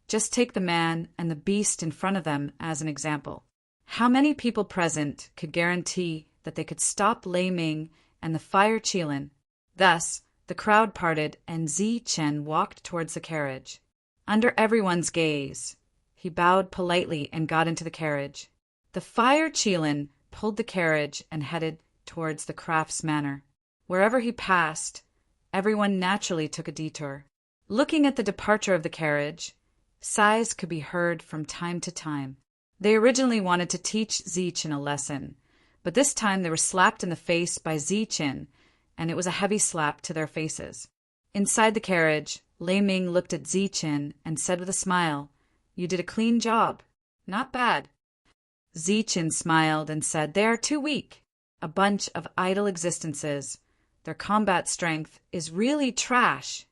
Just take the man and the beast in front of them as an example. How many people present could guarantee that they could stop Lei Ming and the fire Qilin? Thus, the crowd parted and Zichen walked towards the carriage. Under everyone's gaze, he bowed politely and got into the carriage. The fire Qilin pulled the carriage and headed towards the Crafts Manor. Wherever he passed, everyone naturally took a detour. Looking at the departure of the carriage, sighs could be heard from time to time. They originally wanted to teach Zichen a lesson, but this time they were slapped in the face by Zichen, and it was a heavy slap to their faces. Inside the carriage, Lei Ming looked at Zichen and said with a smile, "You did a clean job. Not bad." Zichen smiled and said, "They are too weak. A bunch of idle existences. Their combat strength is really trash."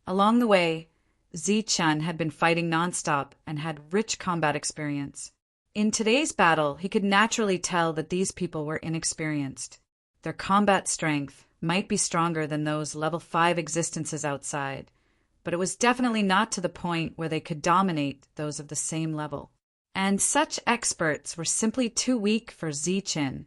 Along the way, Zichen had been fighting nonstop and had rich combat experience. In today's battle, he could naturally tell that these people were inexperienced. Their combat strength might be stronger than those level 5 existences outside, but it was definitely not to the point where they could dominate those of the same level. And such experts were simply too weak for Zichen,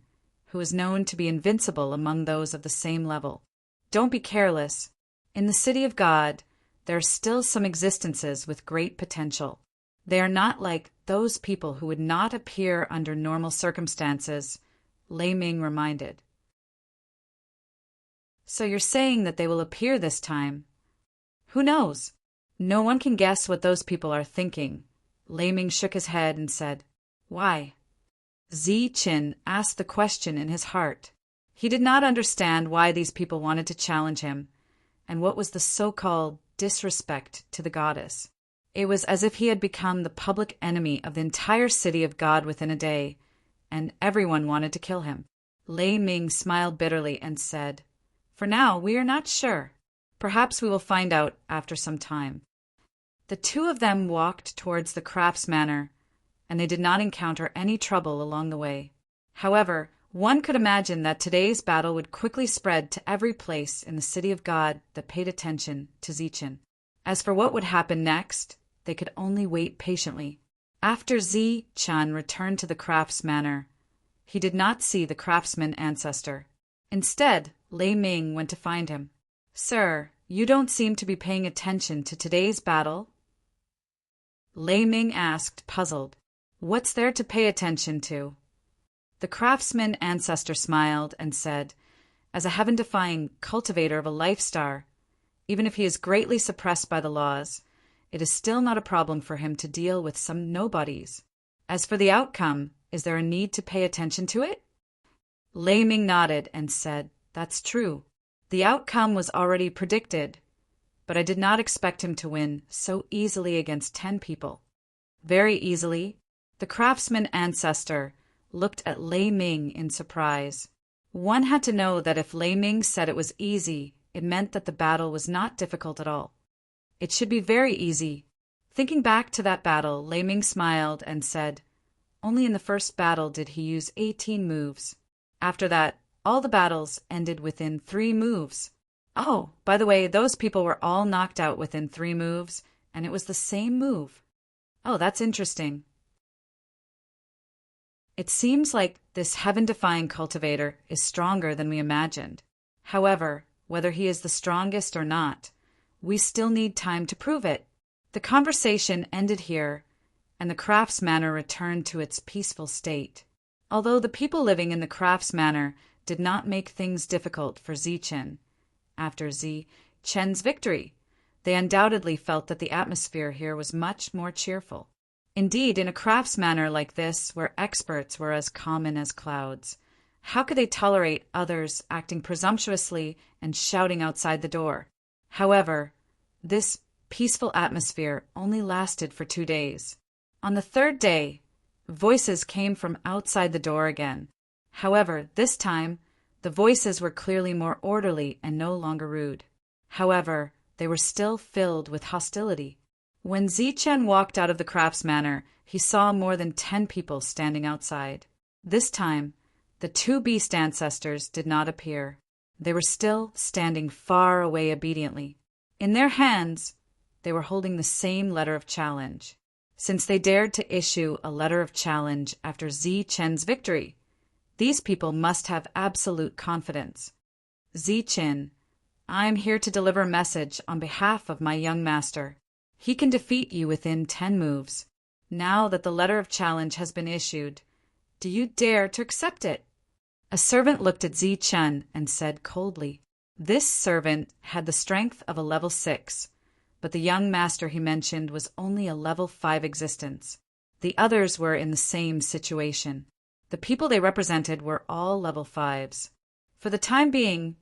who is known to be invincible among those of the same level. Don't be careless. In the City of God, there are still some existences with great potential. They are not like those people who would not appear under normal circumstances, Lei Ming reminded. So you're saying that they will appear this time? Who knows? No one can guess what those people are thinking. Lei Ming shook his head and said, Why? Zichen asked the question in his heart. He did not understand why these people wanted to challenge him, and what was the so-called disrespect to the goddess. It was as if he had become the public enemy of the entire city of God within a day, and everyone wanted to kill him. Lei Ming smiled bitterly and said, For now, we are not sure. Perhaps we will find out after some time. The two of them walked towards the crafts manor, and they did not encounter any trouble along the way. However, one could imagine that today's battle would quickly spread to every place in the city of God that paid attention to Zichen. As for what would happen next, they could only wait patiently. After Zichen returned to the crafts manor, he did not see the craftsman ancestor. Instead, Lei Ming went to find him. Sir, you don't seem to be paying attention to today's battle? Lei Ming asked, puzzled. What's there to pay attention to? The craftsman ancestor smiled and said, As a heaven-defying cultivator of a life star, even if he is greatly suppressed by the laws, it is still not a problem for him to deal with some nobodies. As for the outcome, is there a need to pay attention to it? Lei Ming nodded and said, That's true. The outcome was already predicted, but I did not expect him to win so easily against 10 people. Very easily, the craftsman ancestor looked at Lei Ming in surprise. One had to know that if Lei Ming said it was easy, it meant that the battle was not difficult at all. It should be very easy. Thinking back to that battle, Lei Ming smiled and said, Only in the first battle did he use 18 moves. After that, all the battles ended within 3 moves. Oh, by the way, those people were all knocked out within 3 moves, and it was the same move. Oh, that's interesting. It seems like this heaven-defying cultivator is stronger than we imagined. However, whether he is the strongest or not, we still need time to prove it. The conversation ended here, and the crafts manor returned to its peaceful state. Although the people living in the crafts manor did not make things difficult for Zichen, after Zichen's victory, they undoubtedly felt that the atmosphere here was much more cheerful. Indeed, in a crafts manor like this, where experts were as common as clouds, how could they tolerate others acting presumptuously and shouting outside the door? However, this peaceful atmosphere only lasted for 2 days. On the 3rd day, voices came from outside the door again. However, this time, the voices were clearly more orderly and no longer rude. However, they were still filled with hostility. When Zichen walked out of the crafts manor, he saw more than 10 people standing outside. This time, the 2 beast ancestors did not appear. They were still standing far away obediently. In their hands, they were holding the same letter of challenge. Since they dared to issue a letter of challenge after Zichen's victory, these people must have absolute confidence. Zichen, I am here to deliver a message on behalf of my young master. He can defeat you within 10 moves. Now that the letter of challenge has been issued, do you dare to accept it? A servant looked at Zichen and said coldly. This servant had the strength of a level 6, but the young master he mentioned was only a level 5 existence. The others were in the same situation. The people they represented were all level 5s. For the time being,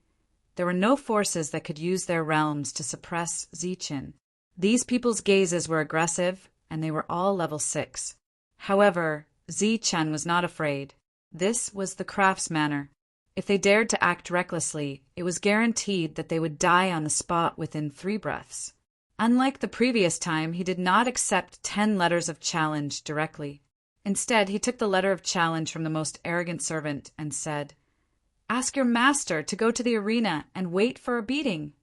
there were no forces that could use their realms to suppress Zichen. These people's gazes were aggressive, and they were all level 6. However, Zichen was not afraid. This was the crafts manor. If they dared to act recklessly, it was guaranteed that they would die on the spot within 3 breaths. Unlike the previous time, he did not accept 10 letters of challenge directly. Instead, he took the letter of challenge from the most arrogant servant and said, Ask your master to go to the arena and wait for a beating.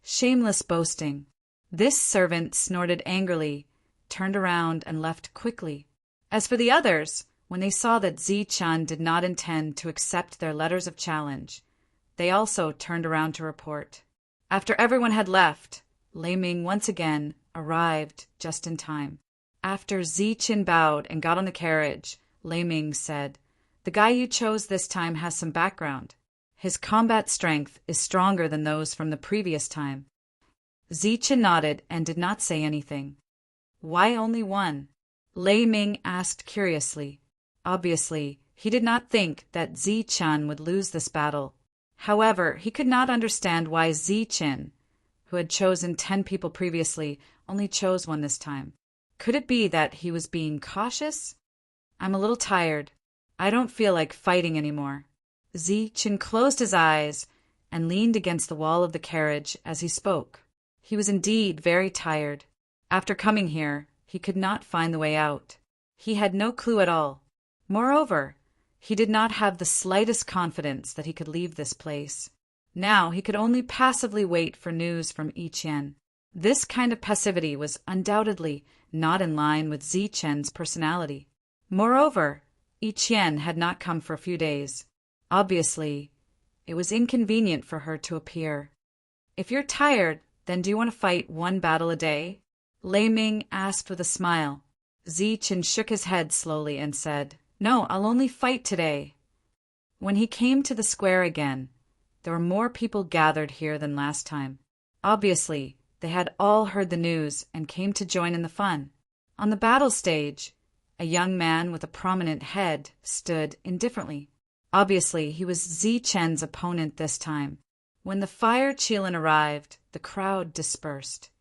Shameless boasting. This servant snorted angrily, turned around, and left quickly. As for the others, when they saw that Zichen did not intend to accept their letters of challenge, they also turned around to report. After everyone had left, Lei Ming once again arrived just in time. After Zichen bowed and got on the carriage, Lei Ming said, The guy you chose this time has some background. His combat strength is stronger than those from the previous time. Zichen nodded and did not say anything. Why only one? Lei Ming asked curiously. Obviously, he did not think that Zichen would lose this battle. However, he could not understand why Zichen, who had chosen 10 people previously, only chose one this time. Could it be that he was being cautious? I'm a little tired. I don't feel like fighting anymore. Zichen closed his eyes and leaned against the wall of the carriage as he spoke. He was indeed very tired. After coming here, he could not find the way out. He had no clue at all. Moreover, he did not have the slightest confidence that he could leave this place. Now he could only passively wait for news from Yichen. This kind of passivity was undoubtedly not in line with Zichen's personality. Moreover, Yichen had not come for a few days. Obviously, it was inconvenient for her to appear. If you're tired, then do you want to fight one battle a day? Lei Ming asked with a smile. Zichen shook his head slowly and said, No, I'll only fight today. When he came to the square again, there were more people gathered here than last time. Obviously, they had all heard the news and came to join in the fun. On the battle stage, a young man with a prominent head stood indifferently. Obviously, he was Zichen's opponent this time. When the fire Qilin arrived, the crowd dispersed.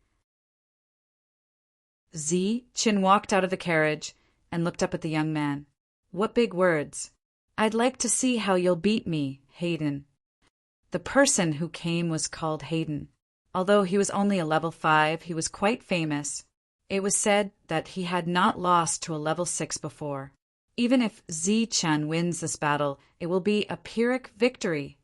Zichen walked out of the carriage and looked up at the young man. What big words. I'd like to see how you'll beat me, Hayden. The person who came was called Hayden. Although he was only a level 5, he was quite famous. It was said that he had not lost to a level 6 before. Even if Zichen wins this battle, it will be a Pyrrhic victory.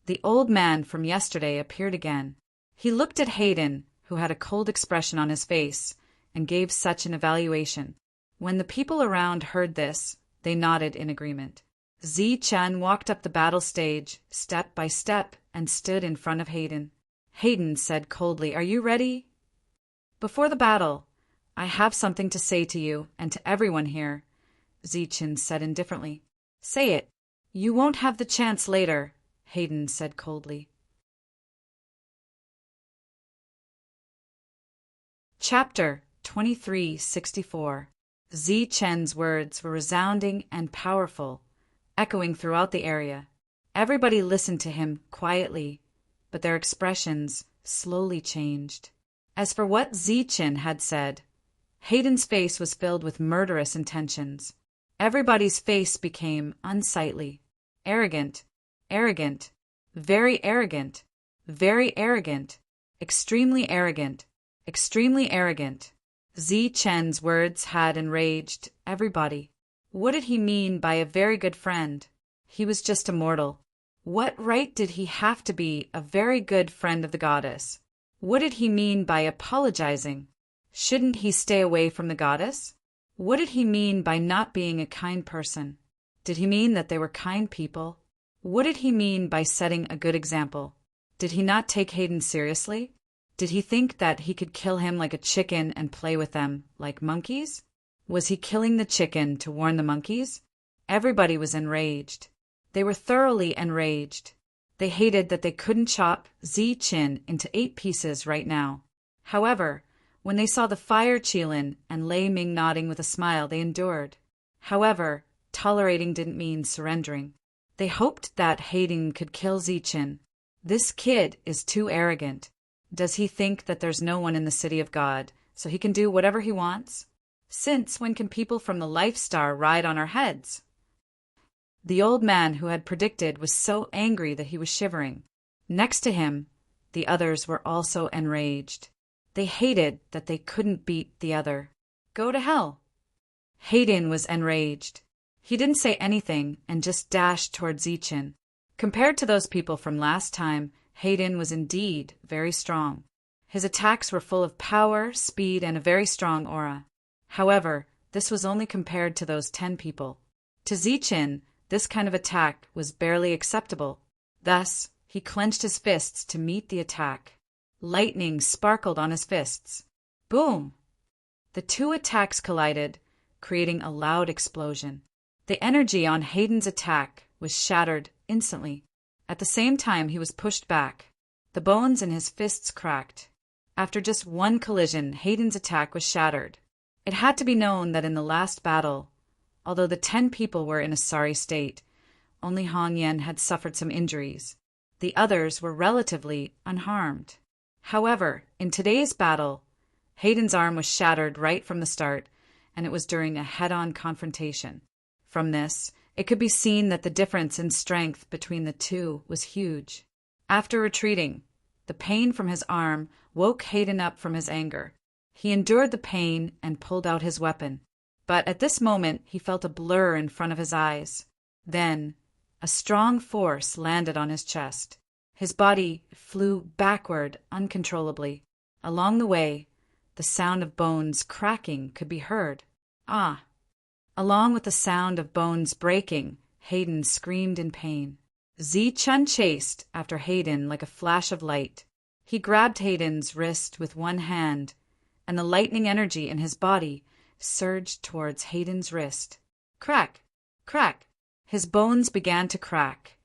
The old man from yesterday appeared again. He looked at Hayden, who had a cold expression on his face, and gave such an evaluation. When the people around heard this, they nodded in agreement. Zichen walked up the battle stage, step by step, and stood in front of Hayden. Hayden said coldly, Are you ready? Before the battle, I have something to say to you and to everyone here, Zichen said indifferently. Say it. You won't have the chance later, Hayden said coldly. Chapter 2364. Zichen's words were resounding and powerful, echoing throughout the area. Everybody listened to him quietly, but their expressions slowly changed. As for what Zichen had said, Hayden's face was filled with murderous intentions. Everybody's face became unsightly, arrogant, arrogant, very arrogant, very arrogant, extremely arrogant, extremely arrogant. Zichen's words had enraged everybody. What did he mean by a very good friend? He was just a mortal. What right did he have to be a very good friend of the goddess? What did he mean by apologizing? Shouldn't he stay away from the goddess? What did he mean by not being a kind person? Did he mean that they were kind people? What did he mean by setting a good example? Did he not take Hayden seriously? Did he think that he could kill him like a chicken and play with them like monkeys? Was he killing the chicken to warn the monkeys? Everybody was enraged. They were thoroughly enraged. They hated that they couldn't chop Zichen into 8 pieces right now. However, when they saw the fire Qilin and Lei Ming nodding with a smile, they endured. However, tolerating didn't mean surrendering. They hoped that Hayden could kill Zichen. This kid is too arrogant. Does he think that there's no one in the city of God, so he can do whatever he wants? Since when can people from the Life Star ride on our heads? The old man who had predicted was so angry that he was shivering. Next to him, the others were also enraged. They hated that they couldn't beat the other. Go to hell. Hayden was enraged. He didn't say anything and just dashed toward Zichen. Compared to those people from last time, Hayden was indeed very strong. His attacks were full of power, speed, and a very strong aura. However, this was only compared to those 10 people. To Zichen, this kind of attack was barely acceptable. Thus, he clenched his fists to meet the attack. Lightning sparkled on his fists. Boom! The 2 attacks collided, creating a loud explosion. The energy on Hayden's attack was shattered instantly. At the same time, he was pushed back. The bones in his fists cracked. After just one collision, Hayden's attack was shattered. It had to be known that in the last battle, although the 10 people were in a sorry state, only Hong Yen had suffered some injuries. The others were relatively unharmed. However, in today's battle, Hayden's arm was shattered right from the start, and it was during a head-on confrontation. From this, it could be seen that the difference in strength between the two was huge. After retreating, the pain from his arm woke Hayden up from his anger. He endured the pain and pulled out his weapon. But at this moment, he felt a blur in front of his eyes. Then, a strong force landed on his chest. His body flew backward uncontrollably. Along the way, the sound of bones cracking could be heard. Ah! Along with the sound of bones breaking, Hayden screamed in pain. Zi-Chun chased after Hayden like a flash of light. He grabbed Hayden's wrist with one hand, and the lightning energy in his body surged towards Hayden's wrist. Crack! Crack! His bones began to crack,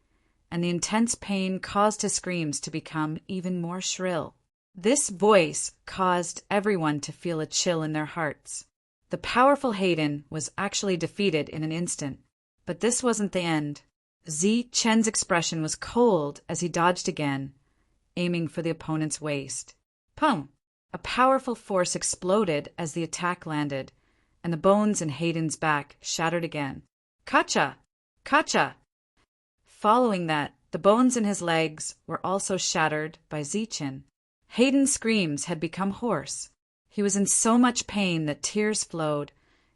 and the intense pain caused his screams to become even more shrill. This voice caused everyone to feel a chill in their hearts. The powerful Hayden was actually defeated in an instant. But this wasn't the end. Zi-Chen's expression was cold as he dodged again, aiming for the opponent's waist. Pum! A powerful force exploded as the attack landed, and the bones in Hayden's back shattered again. Kacha! Kacha! Following that, the bones in his legs were also shattered by Zi-Chen. Hayden's screams had become hoarse. He was in so much pain that tears flowed,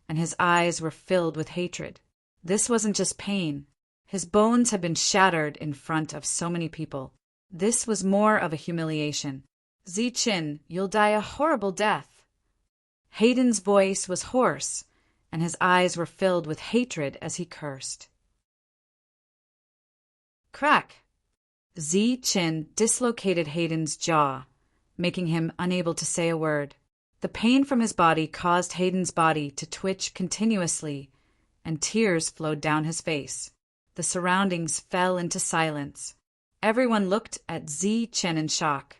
and his eyes were filled with hatred. This wasn't just pain. His bones had been shattered in front of so many people. This was more of a humiliation. Zi-Chen, you'll die a horrible death. Hayden's voice was hoarse, and his eyes were filled with hatred as he cursed. Crack! Zi-Chen dislocated Hayden's jaw, making him unable to say a word. The pain from his body caused Hayden's body to twitch continuously, and tears flowed down his face. The surroundings fell into silence. Everyone looked at Zi-Chen in shock.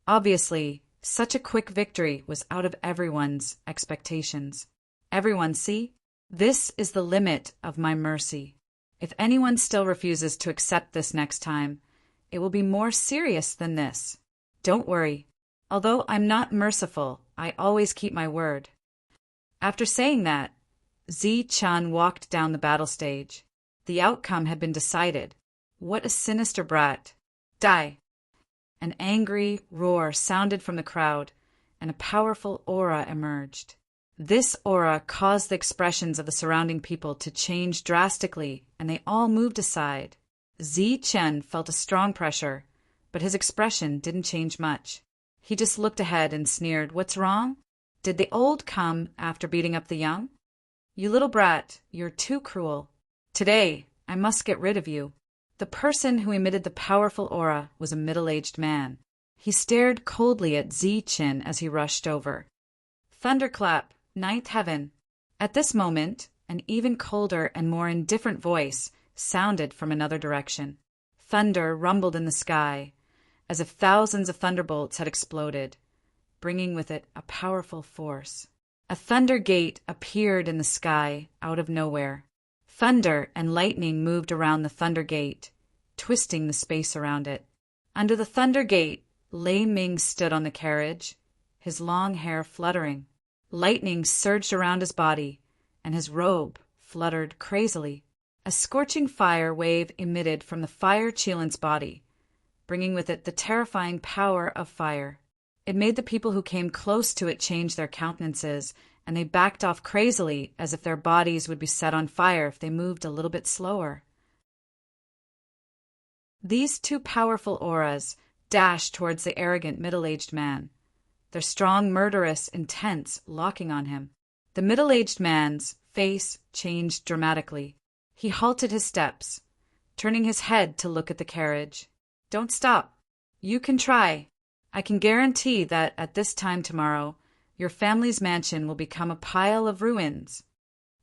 Obviously, such a quick victory was out of everyone's expectations. Everyone see? This is the limit of my mercy. If anyone still refuses to accept this next time, it will be more serious than this. Don't worry. Although I'm not merciful, I always keep my word. After saying that, Zi-Chun walked down the battle stage. The outcome had been decided. What a sinister brat. Die! An angry roar sounded from the crowd, and a powerful aura emerged. This aura caused the expressions of the surrounding people to change drastically, and they all moved aside. Zi-Chen felt a strong pressure, but his expression didn't change much. He just looked ahead and sneered, "What's wrong? Did the old come after beating up the young? You little brat, you're too cruel. Today, I must get rid of you." The person who emitted the powerful aura was a middle-aged man. He stared coldly at Zi-Chen as he rushed over. Thunderclap, ninth heaven. At this moment, an even colder and more indifferent voice sounded from another direction. Thunder rumbled in the sky, as if thousands of thunderbolts had exploded, bringing with it a powerful force. A thunder gate appeared in the sky out of nowhere. Thunder and lightning moved around the thunder gate, twisting the space around it. Under the thunder gate, Lei Ming stood on the carriage, his long hair fluttering. Lightning surged around his body, and his robe fluttered crazily. A scorching fire wave emitted from the fire Qilin's body, bringing with it the terrifying power of fire. It made the people who came close to it change their countenances, and they backed off crazily as if their bodies would be set on fire if they moved a little bit slower. These two powerful auras dashed towards the arrogant middle-aged man, their strong, murderous, intense, locking on him. The middle-aged man's face changed dramatically. He halted his steps, turning his head to look at the carriage. "Don't stop. You can try. I can guarantee that at this time tomorrow, your family's mansion will become a pile of ruins."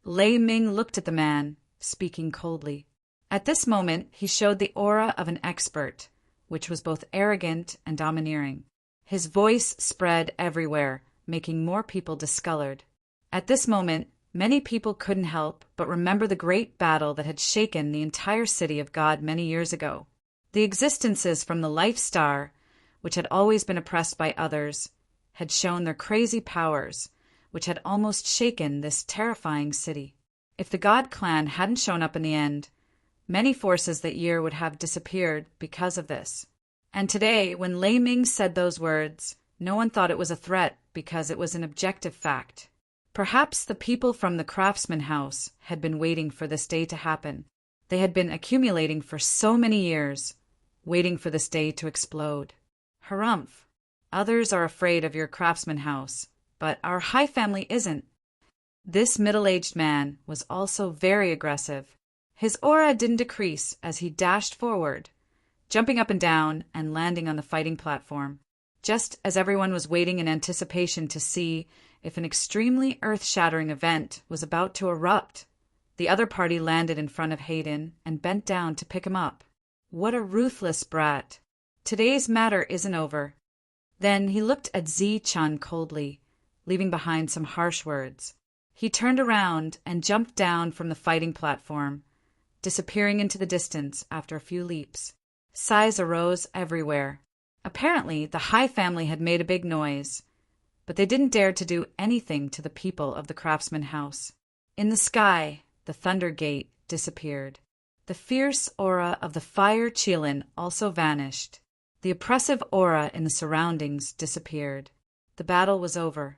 Lei Ming looked at the man, speaking coldly. At this moment, he showed the aura of an expert, which was both arrogant and domineering. His voice spread everywhere, making more people discolored. At this moment, many people couldn't help but remember the great battle that had shaken the entire city of God many years ago. The existences from the Life Star, which had always been oppressed by others, had shown their crazy powers, which had almost shaken this terrifying city. If the God clan hadn't shown up in the end, many forces that year would have disappeared because of this. And today, when Lei Ming said those words, no one thought it was a threat because it was an objective fact. Perhaps the people from the Craftsman House had been waiting for this day to happen. They had been accumulating for so many years, waiting for this day to explode. Harumph! Others are afraid of your Craftsman House, but our High family isn't. This middle-aged man was also very aggressive. His aura didn't decrease as he dashed forward, jumping up and down and landing on the fighting platform, just as everyone was waiting in anticipation to see if an extremely earth-shattering event was about to erupt. The other party landed in front of Hayden and bent down to pick him up. What a ruthless brat. Today's matter isn't over. Then he looked at Zi-chun coldly, leaving behind some harsh words. He turned around and jumped down from the fighting platform, disappearing into the distance after a few leaps. Sighs arose everywhere. Apparently, the High family had made a big noise, but they didn't dare to do anything to the people of the Craftsman House. In the sky, the Thunder Gate disappeared. The fierce aura of the Fire Qilin also vanished. The oppressive aura in the surroundings disappeared. The battle was over.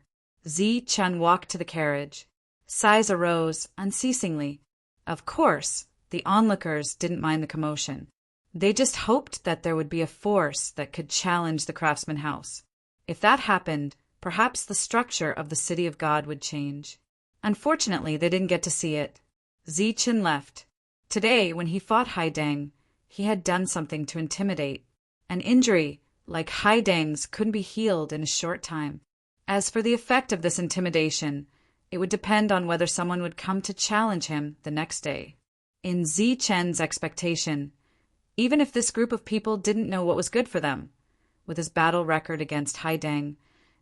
Zi-chun walked to the carriage. Sighs arose unceasingly. Of course, the onlookers didn't mind the commotion. They just hoped that there would be a force that could challenge the Craftsman House. If that happened, perhaps the structure of the City of God would change. Unfortunately, they didn't get to see it. Zi-chun left. Today, when he fought Haidang, he had done something to intimidate. An injury, like Haidang's, couldn't be healed in a short time. As for the effect of this intimidation, it would depend on whether someone would come to challenge him the next day. In Zi-chun's expectation, even if this group of people didn't know what was good for them, with his battle record against Haidang,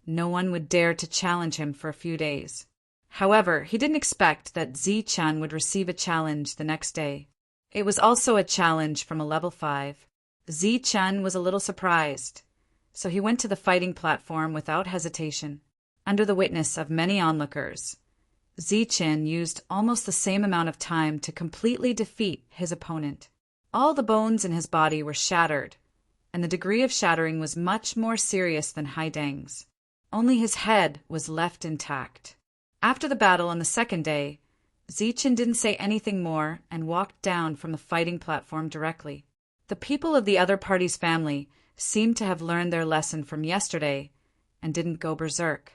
no one would dare to challenge him for a few days. However, he didn't expect that Zi-chun would receive a challenge the next day. It was also a challenge from a level 5. Zi-chun was a little surprised, so he went to the fighting platform without hesitation. Under the witness of many onlookers, Zi-chun used almost the same amount of time to completely defeat his opponent. All the bones in his body were shattered, and the degree of shattering was much more serious than Haidang's. Only his head was left intact. After the battle on the second day, Zi-chun didn't say anything more and walked down from the fighting platform directly. The people of the other party's family seemed to have learned their lesson from yesterday and didn't go berserk,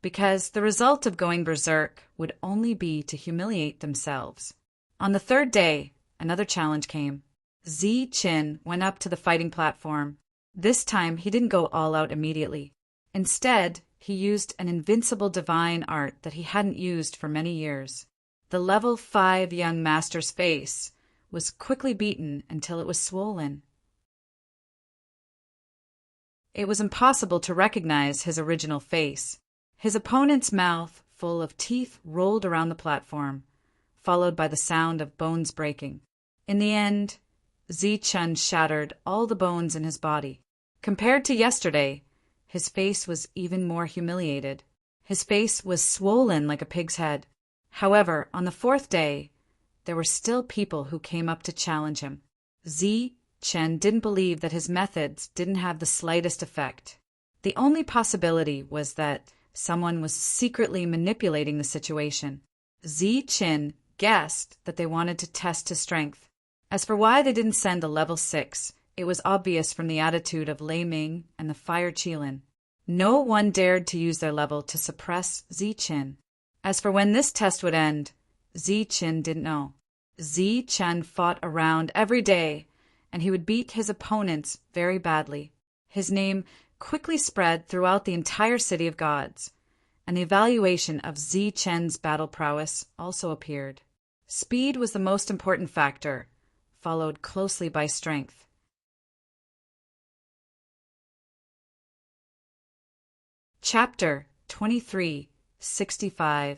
because the result of going berserk would only be to humiliate themselves. On the third day, another challenge came. Zi-chun went up to the fighting platform. This time, he didn't go all out immediately. Instead, he used an invincible divine art that he hadn't used for many years. The level 5 young master's face was quickly beaten until it was swollen. It was impossible to recognize his original face. His opponent's mouth, full of teeth, rolled around the platform, followed by the sound of bones breaking. In the end, Zi-chun shattered all the bones in his body. Compared to yesterday, his face was even more humiliated. His face was swollen like a pig's head. However, on the fourth day, there were still people who came up to challenge him. Zi-chun didn't believe that his methods didn't have the slightest effect. The only possibility was that someone was secretly manipulating the situation. Zi-chun guessed that they wanted to test his strength. As for why they didn't send a level 6, it was obvious from the attitude of Lei Ming and the Fire Qilin. No one dared to use their level to suppress Zi-chun. As for when this test would end, Zi-chun didn't know. Zi-chun fought around every day, and he would beat his opponents very badly. His name quickly spread throughout the entire City of Gods, and the evaluation of Zi-chun's battle prowess also appeared. Speed was the most important factor, followed closely by strength. Chapter 23:65.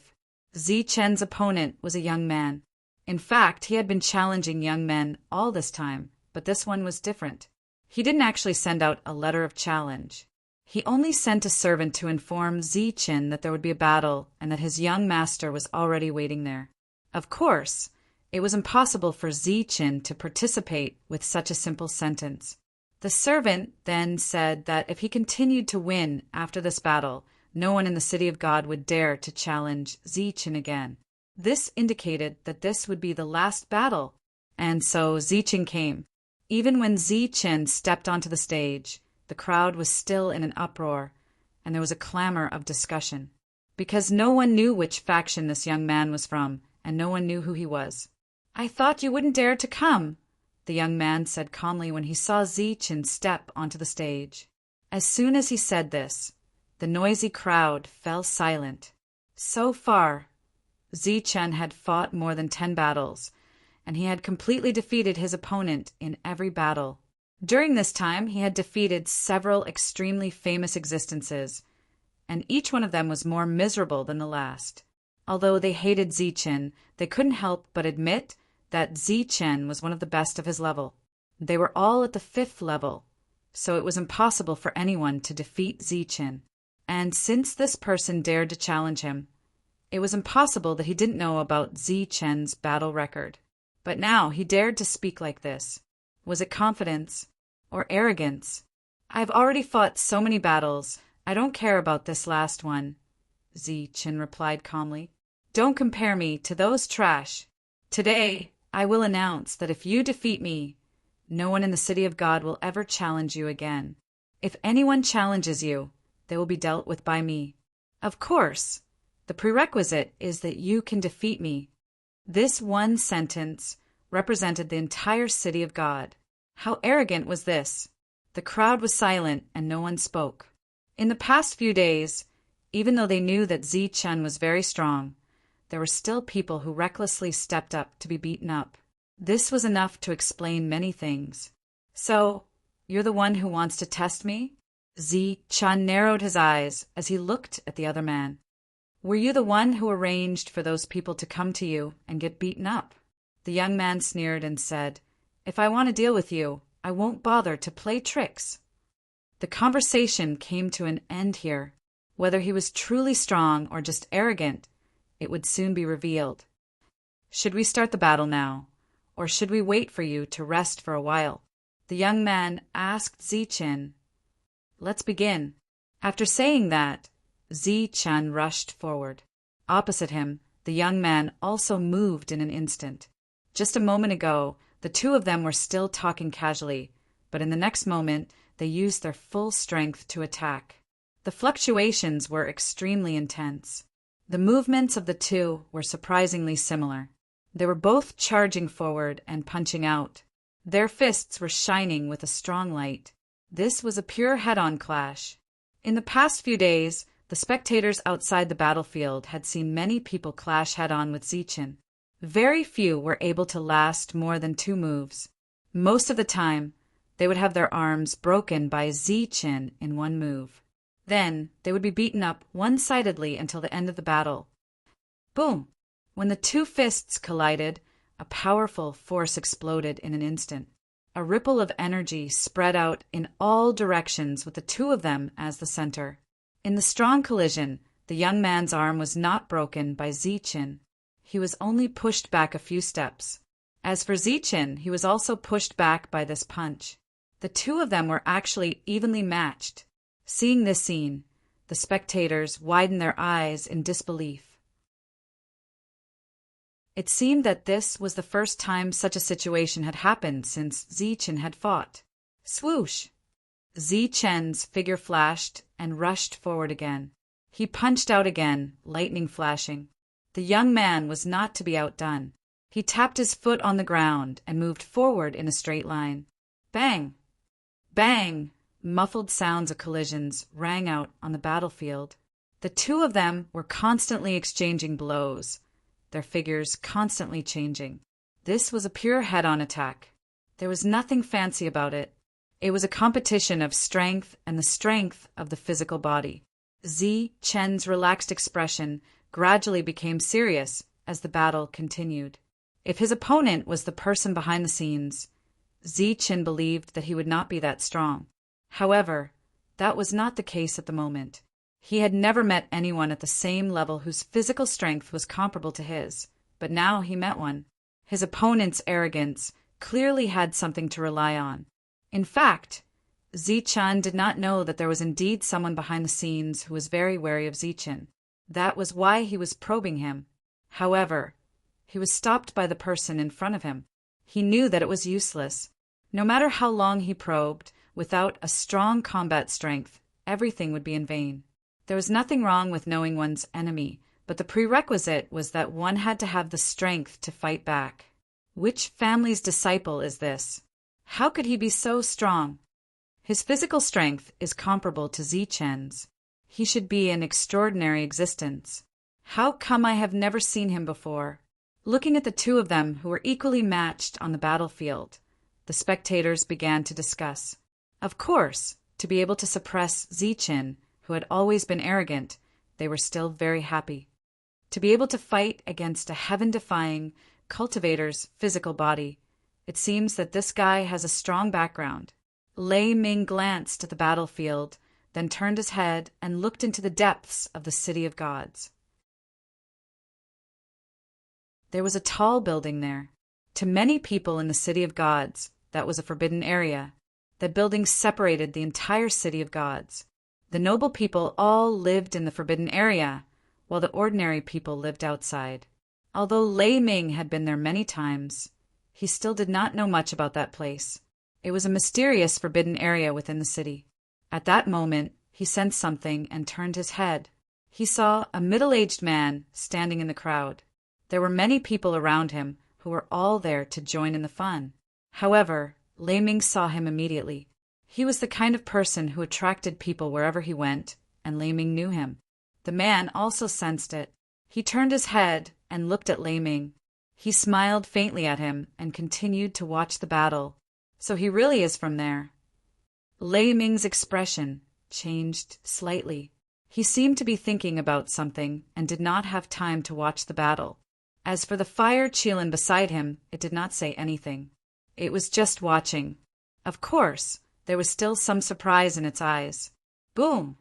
Zi Chen's opponent was a young man. In fact, he had been challenging young men all this time, but this one was different. He didn't actually send out a letter of challenge. He only sent a servant to inform Zi Chen that there would be a battle and that his young master was already waiting there. Of course, it was impossible for Zi Chen to participate with such a simple sentence. The servant then said that if he continued to win after this battle, no one in the City of God would dare to challenge Zi Chen again. This indicated that this would be the last battle, and so Zi Chen came. Even when Zi Chen stepped onto the stage, the crowd was still in an uproar, and there was a clamor of discussion, because no one knew which faction this young man was from, and no one knew who he was. "I thought you wouldn't dare to come," the young man said calmly when he saw Zi Chen step onto the stage. As soon as he said this, the noisy crowd fell silent. So far, Zi Chen had fought more than 10 battles, and he had completely defeated his opponent in every battle. During this time, he had defeated several extremely famous existences, and each one of them was more miserable than the last. Although they hated Zi Chen, they couldn't help but admit that Zi Chen was one of the best of his level. They were all at the 5th level, so it was impossible for anyone to defeat Zi Chen. And since this person dared to challenge him, it was impossible that he didn't know about Zi Chen's battle record. But now he dared to speak like this. Was it confidence or arrogance? "I've already fought so many battles. I don't care about this last one," Zi Chen replied calmly. "Don't compare me to those trash. Today, I will announce that if you defeat me, no one in the City of God will ever challenge you again. If anyone challenges you, they will be dealt with by me. Of course, the prerequisite is that you can defeat me." This one sentence represented the entire City of God. How arrogant was this? The crowd was silent and no one spoke. In the past few days, even though they knew that Zi Chen was very strong, there were still people who recklessly stepped up to be beaten up. This was enough to explain many things. "So, you're the one who wants to test me?" Zi Chen narrowed his eyes as he looked at the other man. "Were you the one who arranged for those people to come to you and get beaten up?" The young man sneered and said, "If I want to deal with you, I won't bother to play tricks." The conversation came to an end here. Whether he was truly strong or just arrogant, it would soon be revealed. "Should we start the battle now, or should we wait for you to rest for a while?" The young man asked Zi Chen. "Let's begin." After saying that, Zi Chen rushed forward. Opposite him, the young man also moved in an instant. Just a moment ago, the two of them were still talking casually, but in the next moment, they used their full strength to attack. The fluctuations were extremely intense. The movements of the two were surprisingly similar. They were both charging forward and punching out. Their fists were shining with a strong light. This was a pure head-on clash. In the past few days, the spectators outside the battlefield had seen many people clash head-on with Zi Chen. Very few were able to last more than 2 moves. Most of the time, they would have their arms broken by Zi Chen in 1 move. Then, they would be beaten up one-sidedly until the end of the battle. Boom! When the 2 fists collided, a powerful force exploded in an instant. A ripple of energy spread out in all directions with the 2 of them as the center. In the strong collision, the young man's arm was not broken by Zi Chen. He was only pushed back a few steps. As for Zi Chen, he was also pushed back by this punch. The 2 of them were actually evenly matched. Seeing this scene, the spectators widened their eyes in disbelief. It seemed that this was the first time such a situation had happened since Zi Chen had fought. Swoosh! Zi Chen's figure flashed and rushed forward again. He punched out again, lightning flashing. The young man was not to be outdone. He tapped his foot on the ground and moved forward in a straight line. Bang! Bang! Muffled sounds of collisions rang out on the battlefield. The 2 of them were constantly exchanging blows, their figures constantly changing. This was a pure head-on attack. There was nothing fancy about it. It was a competition of strength and the strength of the physical body. Zi Chen's relaxed expression gradually became serious as the battle continued. If his opponent was the person behind the scenes, Zi Chen believed that he would not be that strong. However, that was not the case at the moment. He had never met anyone at the same level whose physical strength was comparable to his, but now he met one. His opponent's arrogance clearly had something to rely on. In fact, Zi Chen did not know that there was indeed someone behind the scenes who was very wary of Zi Chen. That was why he was probing him. However, he was stopped by the person in front of him. He knew that it was useless. No matter how long he probed, without a strong combat strength, everything would be in vain. There was nothing wrong with knowing one's enemy, but the prerequisite was that one had to have the strength to fight back. Which family's disciple is this? How could he be so strong? His physical strength is comparable to Zi Chen's. He should be an extraordinary existence. How come I have never seen him before? Looking at the two of them who were equally matched on the battlefield, the spectators began to discuss. Of course, to be able to suppress Zi Chen, who had always been arrogant, they were still very happy. To be able to fight against a heaven-defying cultivator's physical body, it seems that this guy has a strong background. Lei Ming glanced at the battlefield, then turned his head and looked into the depths of the City of Gods. There was a tall building there. To many people in the City of Gods, that was a forbidden area. That building separated the entire City of Gods. The noble people all lived in the forbidden area, while the ordinary people lived outside. Although Lei Ming had been there many times, he still did not know much about that place. It was a mysterious forbidden area within the city. At that moment, he sensed something and turned his head. He saw a middle-aged man standing in the crowd. There were many people around him who were all there to join in the fun. However, Lei Ming saw him immediately. He was the kind of person who attracted people wherever he went, and Lei Ming knew him. The man also sensed it. He turned his head and looked at Lei Ming. He smiled faintly at him and continued to watch the battle. So he really is from there. Lei Ming's expression changed slightly. He seemed to be thinking about something and did not have time to watch the battle. As for the fire Qilin beside him, it did not say anything. It was just watching. Of course, there was still some surprise in its eyes. Boom!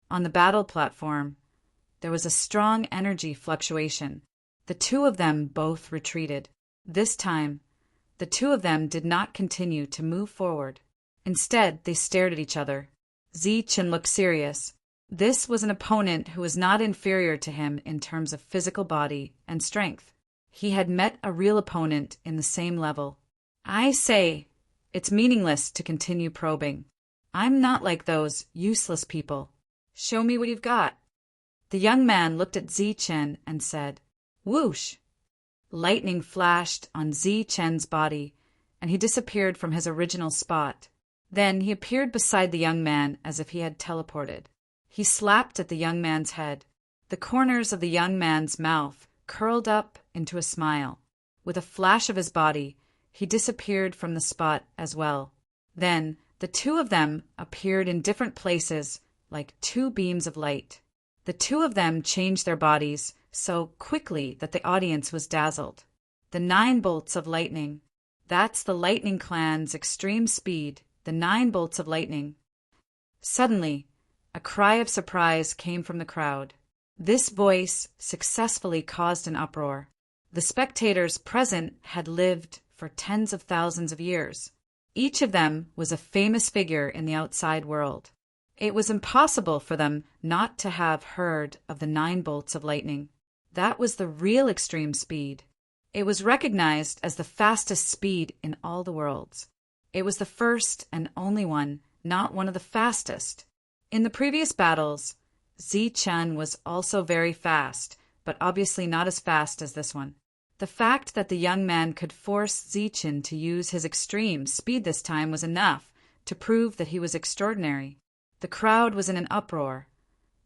On the battle platform, there was a strong energy fluctuation. The two of them both retreated. This time, the two of them did not continue to move forward. Instead, they stared at each other. Zi Chen looked serious. This was an opponent who was not inferior to him in terms of physical body and strength. He had met a real opponent in the same level. I say, it's meaningless to continue probing. I'm not like those useless people. Show me what you've got. The young man looked at Zi Chen and said, "Whoosh!" Lightning flashed on Zi Chen's body, and he disappeared from his original spot. Then he appeared beside the young man as if he had teleported. He slapped at the young man's head. The corners of the young man's mouth curled up into a smile. With a flash of his body, he disappeared from the spot as well. Then the two of them appeared in different places like two beams of light. The two of them changed their bodies so quickly that the audience was dazzled. The 9 bolts of lightning. That's the Lightning Clan's extreme speed, the 9 bolts of lightning. Suddenly, a cry of surprise came from the crowd. This voice successfully caused an uproar. The spectators present had lived for tens of thousands of years. Each of them was a famous figure in the outside world. It was impossible for them not to have heard of the 9 bolts of lightning. That was the real extreme speed. It was recognized as the fastest speed in all the worlds. It was the first and only one, not one of the fastest. In the previous battles, Zi Chen was also very fast, but obviously not as fast as this one. The fact that the young man could force Zi Chen to use his extreme speed this time was enough to prove that he was extraordinary. The crowd was in an uproar,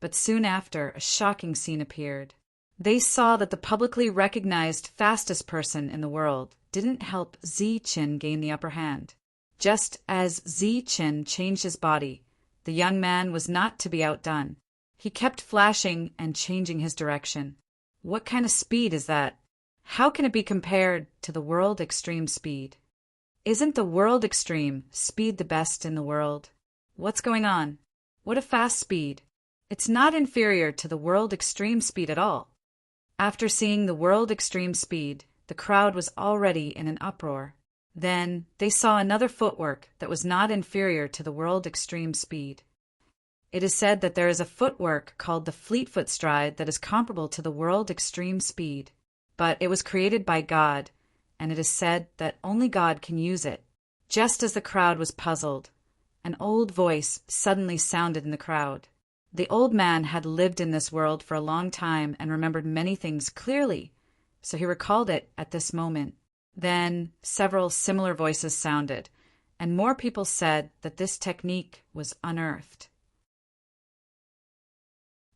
but soon after a shocking scene appeared. They saw that the publicly recognized fastest person in the world didn't help Ziqin gain the upper hand. Just as Ziqin changed his body, the young man was not to be outdone. He kept flashing and changing his direction. What kind of speed is that? How can it be compared to the world extreme speed? Isn't the world extreme speed the best in the world? What's going on? What a fast speed. It's not inferior to the world extreme speed at all. After seeing the world extreme speed, the crowd was already in an uproar. Then they saw another footwork that was not inferior to the world extreme speed. It is said that there is a footwork called the Fleetfoot stride that is comparable to the world extreme speed, but it was created by God, and it is said that only God can use it. Just as the crowd was puzzled, an old voice suddenly sounded in the crowd. The old man had lived in this world for a long time and remembered many things clearly, so he recalled it at this moment. Then several similar voices sounded, and more people said that this technique was unearthed.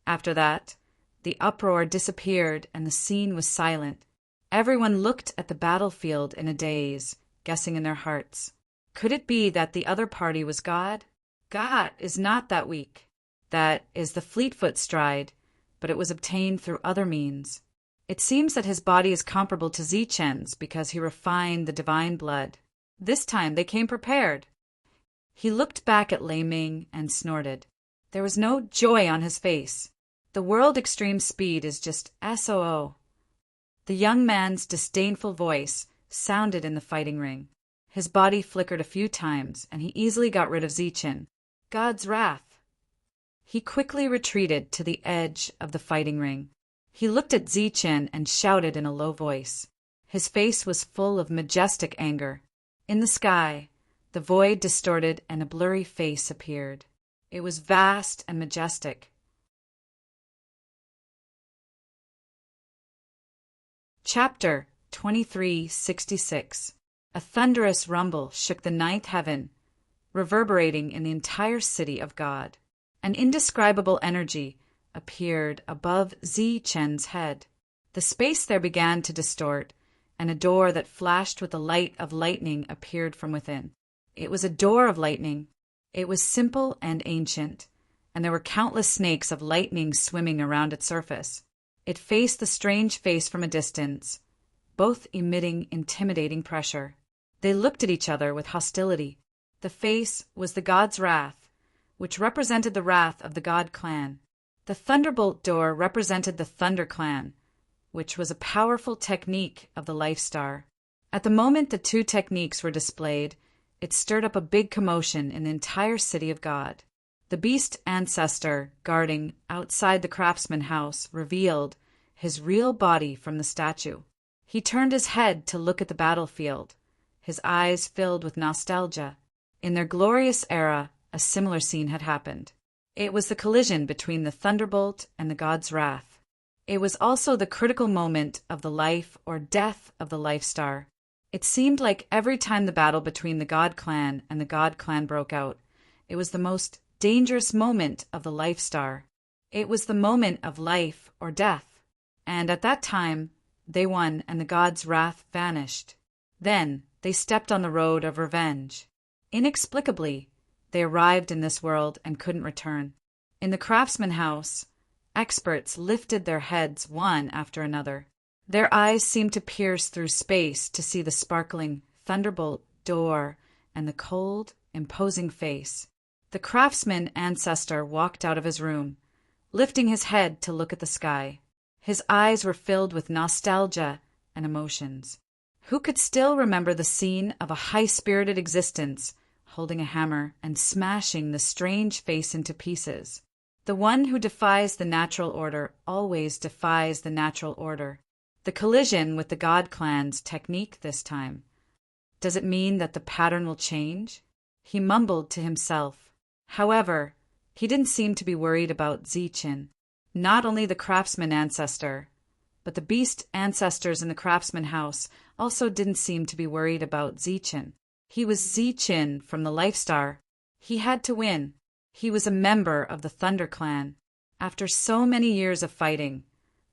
After that, the uproar disappeared and the scene was silent. Everyone looked at the battlefield in a daze, guessing in their hearts. Could it be that the other party was God? God is not that weak. That is the Fleetfoot stride, but it was obtained through other means. It seems that his body is comparable to Zichen's because he refined the divine blood. This time they came prepared. He looked back at Lei Ming and snorted. There was no joy on his face. The world extreme speed is just SOO. The young man's disdainful voice sounded in the fighting ring. His body flickered a few times, and he easily got rid of Zichen. God's wrath. He quickly retreated to the edge of the fighting ring. He looked at Zichen and shouted in a low voice. His face was full of majestic anger. In the sky, the void distorted and a blurry face appeared. It was vast and majestic. Chapter 2366. A thunderous rumble shook the ninth heaven, reverberating in the entire city of God. An indescribable energy appeared above Zichen's head. The space there began to distort, and a door that flashed with the light of lightning appeared from within. It was a door of lightning. It was simple and ancient, and there were countless snakes of lightning swimming around its surface. It faced the strange face from a distance, both emitting intimidating pressure. They looked at each other with hostility. The face was the god's wrath, which represented the wrath of the God clan. The thunderbolt door represented the Thunder clan, which was a powerful technique of the Life Star. At the moment the two techniques were displayed, it stirred up a big commotion in the entire city of God. The beast ancestor guarding outside the craftsman house revealed his real body from the statue. He turned his head to look at the battlefield, his eyes filled with nostalgia. In their glorious era, a similar scene had happened. It was the collision between the thunderbolt and the god's wrath. It was also the critical moment of the life or death of the Life Star. It seemed like every time the battle between the God clan and the God clan broke out, it was the most dangerous moment of the Life Star. It was the moment of life or death. And at that time, they won and the god's wrath vanished. Then they stepped on the road of revenge. Inexplicably, they arrived in this world and couldn't return. In the craftsman house, experts lifted their heads one after another. Their eyes seemed to pierce through space to see the sparkling thunderbolt door and the cold, imposing face. The craftsman ancestor walked out of his room, lifting his head to look at the sky. His eyes were filled with nostalgia and emotions. Who could still remember the scene of a high-spirited existence holding a hammer and smashing the strange face into pieces? The one who defies the natural order always defies the natural order. The collision with the God clan's technique this time. Does it mean that the pattern will change? He mumbled to himself. However, he didn't seem to be worried about Zichen. Not only the craftsman ancestor, but the beast ancestors in the craftsman house also didn't seem to be worried about Zichen. He was Zichen from the Life Star. He had to win. He was a member of the Thunder clan. After so many years of fighting,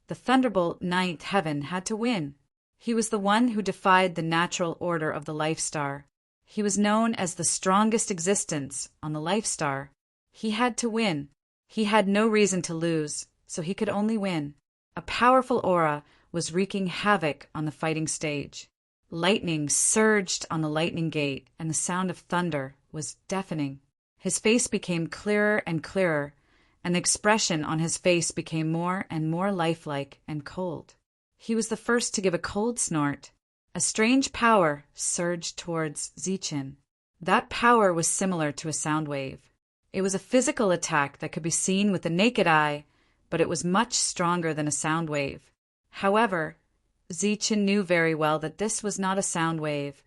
The thunderbolt ninth heaven had to win. He was the one who defied the natural order of the Life Star. He was known as the strongest existence on the Life Star. He had to win. He had no reason to lose, so he could only win. A powerful aura was wreaking havoc on the fighting stage. Lightning surged on the lightning gate, and the sound of thunder was deafening. His face became clearer and clearer, and the expression on his face became more and more lifelike and cold. He was the first to give a cold snort. A strange power surged towards Zichin. That power was similar to a sound wave. It was a physical attack that could be seen with the naked eye, but it was much stronger than a sound wave. However, Zichin knew very well that this was not a sound wave,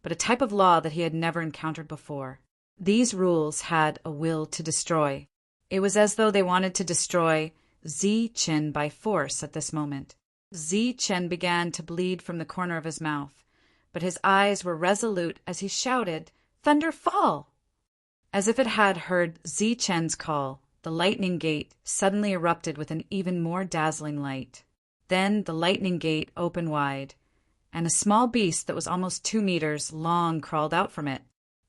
but a type of law that he had never encountered before. These rules had a will to destroy. It was as though they wanted to destroy Zichin by force at this moment. Zichin began to bleed from the corner of his mouth, but his eyes were resolute as he shouted, "Thunder fall!" As if it had heard Zichin's call, the lightning gate suddenly erupted with an even more dazzling light. Then the lightning gate opened wide, and a small beast that was almost 2 meters long crawled out from it.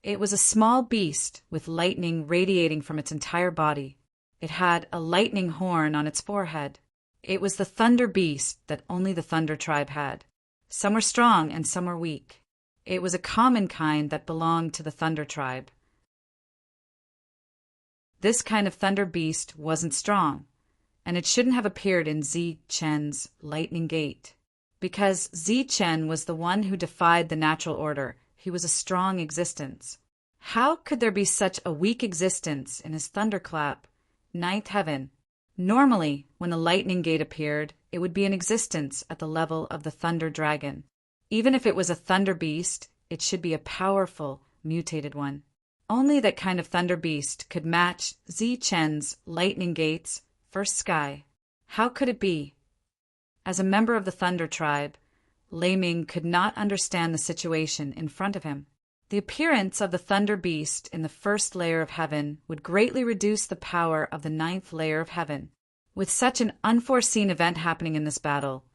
It was a small beast with lightning radiating from its entire body. It had a lightning horn on its forehead. It was the thunder beast that only the Thunder tribe had. Some were strong and some were weak. It was a common kind that belonged to the Thunder tribe. This kind of thunder beast wasn't strong, and it shouldn't have appeared in Zichen's lightning gate. Because Zichin was the one who defied the natural order, he was a strong existence. How could there be such a weak existence in his thunderclap, ninth heaven? Normally, when the lightning gate appeared, it would be in existence at the level of the thunder dragon. Even if it was a thunder beast, it should be a powerful, mutated one. Only that kind of thunder beast could match Zichen's lightning gate's first sky. How could it be? As a member of the Thunder tribe, Lei Ming could not understand the situation in front of him. The appearance of the thunder beast in the first layer of heaven would greatly reduce the power of the ninth layer of heaven. With such an unforeseen event happening in this battle,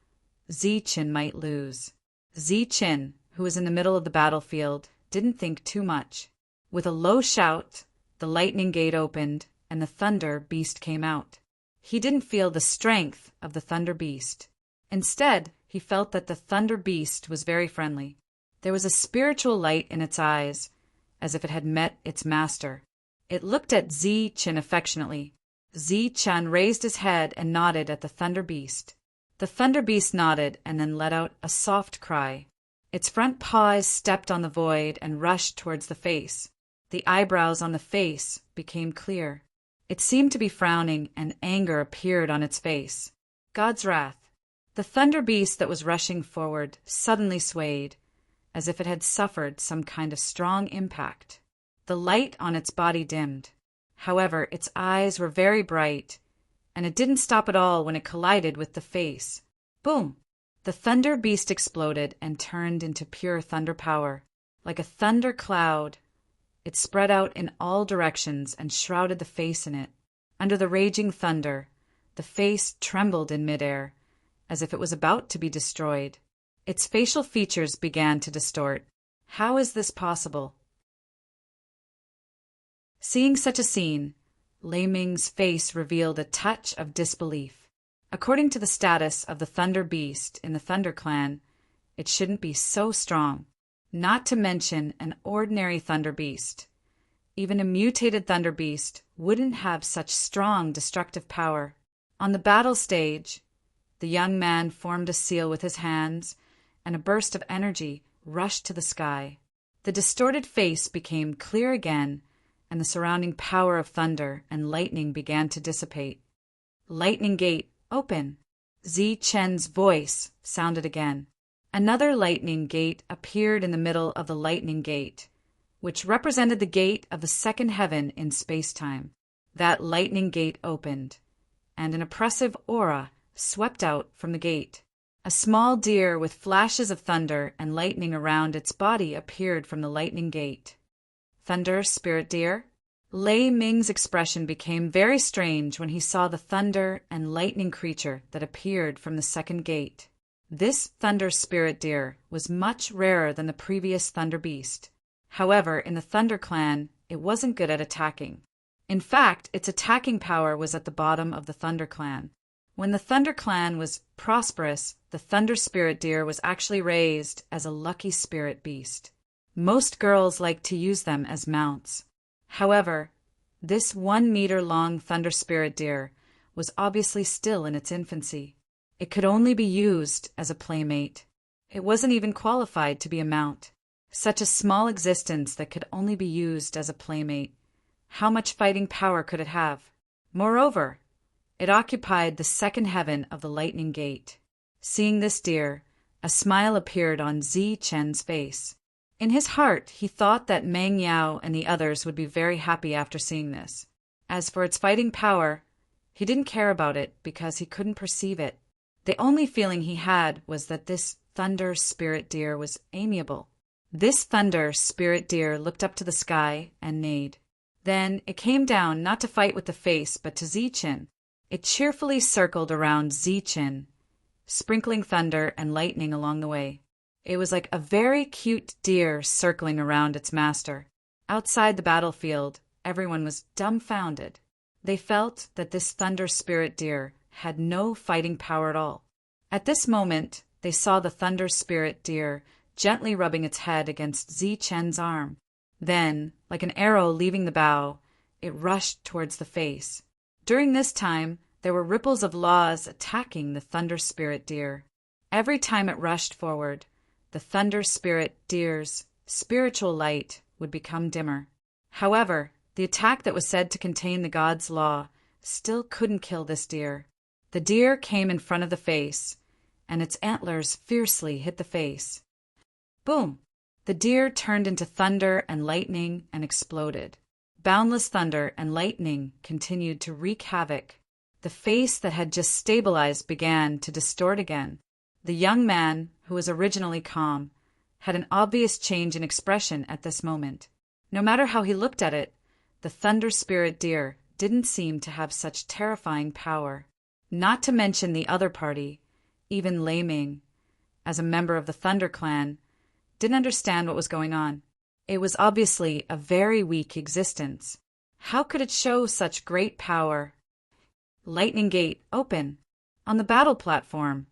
Zichin might lose. Zichin, who was in the middle of the battlefield, didn't think too much. With a low shout, the lightning gate opened, and the thunder beast came out. He didn't feel the strength of the thunder beast. Instead, he felt that the thunder beast was very friendly. There was a spiritual light in its eyes, as if it had met its master. It looked at Zichin affectionately. Zichin raised his head and nodded at the thunder beast. The thunder beast nodded and then let out a soft cry. Its front paws stepped on the void and rushed towards the face. The eyebrows on the face became clear. It seemed to be frowning, and anger appeared on its face. God's wrath. The thunder beast that was rushing forward suddenly swayed, as if it had suffered some kind of strong impact. The light on its body dimmed. However, its eyes were very bright, and it didn't stop at all when it collided with the face. Boom! The thunder beast exploded and turned into pure thunder power. Like a thunder cloud, it spread out in all directions and shrouded the face in it. Under the raging thunder, the face trembled in midair, as if it was about to be destroyed. Its facial features began to distort. How is this possible? Seeing such a scene, Lei Ming's face revealed a touch of disbelief. According to the status of the Thunder Beast in the Thunder Clan, it shouldn't be so strong, not to mention an ordinary Thunder Beast. Even a mutated Thunder Beast wouldn't have such strong destructive power. On the battle stage, the young man formed a seal with his hands, and a burst of energy rushed to the sky. The distorted face became clear again, and the surrounding power of thunder and lightning began to dissipate. Lightning gate, open! Zichen's voice sounded again. Another lightning gate appeared in the middle of the lightning gate, which represented the gate of the second heaven in space-time. That lightning gate opened, and an oppressive aura swept out from the gate. A small deer with flashes of thunder and lightning around its body appeared from the lightning gate. Thunder, spirit deer? Lei Ming's expression became very strange when he saw the thunder and lightning creature that appeared from the second gate. This thunder spirit deer was much rarer than the previous thunder beast. However, in the Thunder Clan, it wasn't good at attacking. In fact, its attacking power was at the bottom of the Thunder Clan. When the Thunder Clan was prosperous, the thunder spirit deer was actually raised as a lucky spirit beast. Most girls liked to use them as mounts. However, this 1-meter-long thunder spirit deer was obviously still in its infancy. It could only be used as a playmate. It wasn't even qualified to be a mount. Such a small existence that could only be used as a playmate. How much fighting power could it have? Moreover, it occupied the second heaven of the lightning gate. Seeing this deer, a smile appeared on Zi Chen's face. In his heart, he thought that Meng Yao and the others would be very happy after seeing this. As for its fighting power, he didn't care about it because he couldn't perceive it. The only feeling he had was that this thunder spirit deer was amiable. This thunder spirit deer looked up to the sky and neighed. Then it came down not to fight with the face but to Zichen. It cheerfully circled around Zichen, sprinkling thunder and lightning along the way. It was like a very cute deer circling around its master. Outside the battlefield, everyone was dumbfounded. They felt that this thunder spirit deer had no fighting power at all. At this moment, they saw the thunder spirit deer gently rubbing its head against Zi Chen's arm. Then, like an arrow leaving the bow, it rushed towards the face. During this time, there were ripples of laws attacking the thunder spirit deer. Every time it rushed forward, the thunder spirit deer's spiritual light would become dimmer. However, the attack that was said to contain the god's law still couldn't kill this deer. The deer came in front of the face, and its antlers fiercely hit the face. Boom! The deer turned into thunder and lightning and exploded. Boundless thunder and lightning continued to wreak havoc. The face that had just stabilized began to distort again. The young man, who was originally calm, had an obvious change in expression at this moment. No matter how he looked at it, the thunder spirit deer didn't seem to have such terrifying power. Not to mention the other party, even Lei Ming, as a member of the Thunder Clan, didn't understand what was going on. It was obviously a very weak existence. How could it show such great power? Lightning Gate, open! On the battle platform,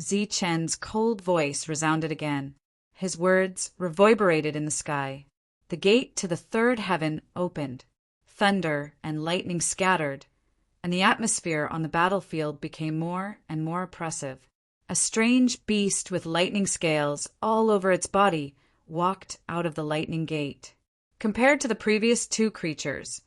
Zi Chen's cold voice resounded again. His words reverberated in the sky. The gate to the third heaven opened. Thunder and lightning scattered, and the atmosphere on the battlefield became more and more oppressive. A strange beast with lightning scales all over its body walked out of the lightning gate. Compared to the previous two creatures,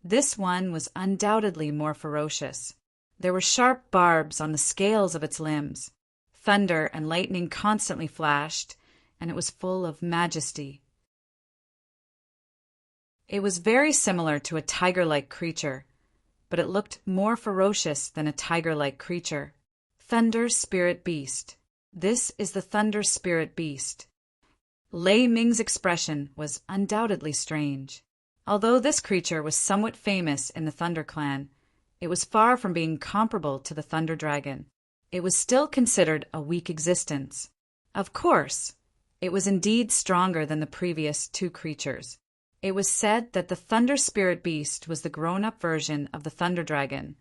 this one was undoubtedly more ferocious. There were sharp barbs on the scales of its limbs. Thunder and lightning constantly flashed, and it was full of majesty. It was very similar to a tiger-like creature, but it looked more ferocious than a tiger-like creature. Thunder Spirit Beast. This is the Thunder Spirit Beast. Lei Ming's expression was undoubtedly strange. Although this creature was somewhat famous in the Thunder Clan, it was far from being comparable to the Thunder Dragon. It was still considered a weak existence. Of course, it was indeed stronger than the previous two creatures. It was said that the Thunder Spirit Beast was the grown-up version of the Thunder Dragon,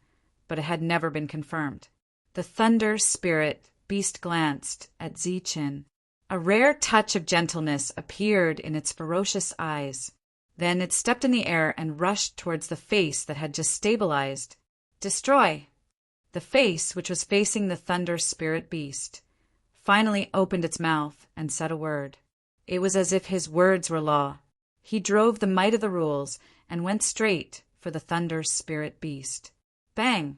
but it had never been confirmed. The Thunder Spirit Beast glanced at Zi Chen. A rare touch of gentleness appeared in its ferocious eyes. Then it stepped in the air and rushed towards the face that had just stabilized. Destroy! The face, which was facing the Thunder Spirit Beast, finally opened its mouth and said a word. It was as if his words were law. He drove the might of the rules and went straight for the Thunder Spirit Beast. Bang!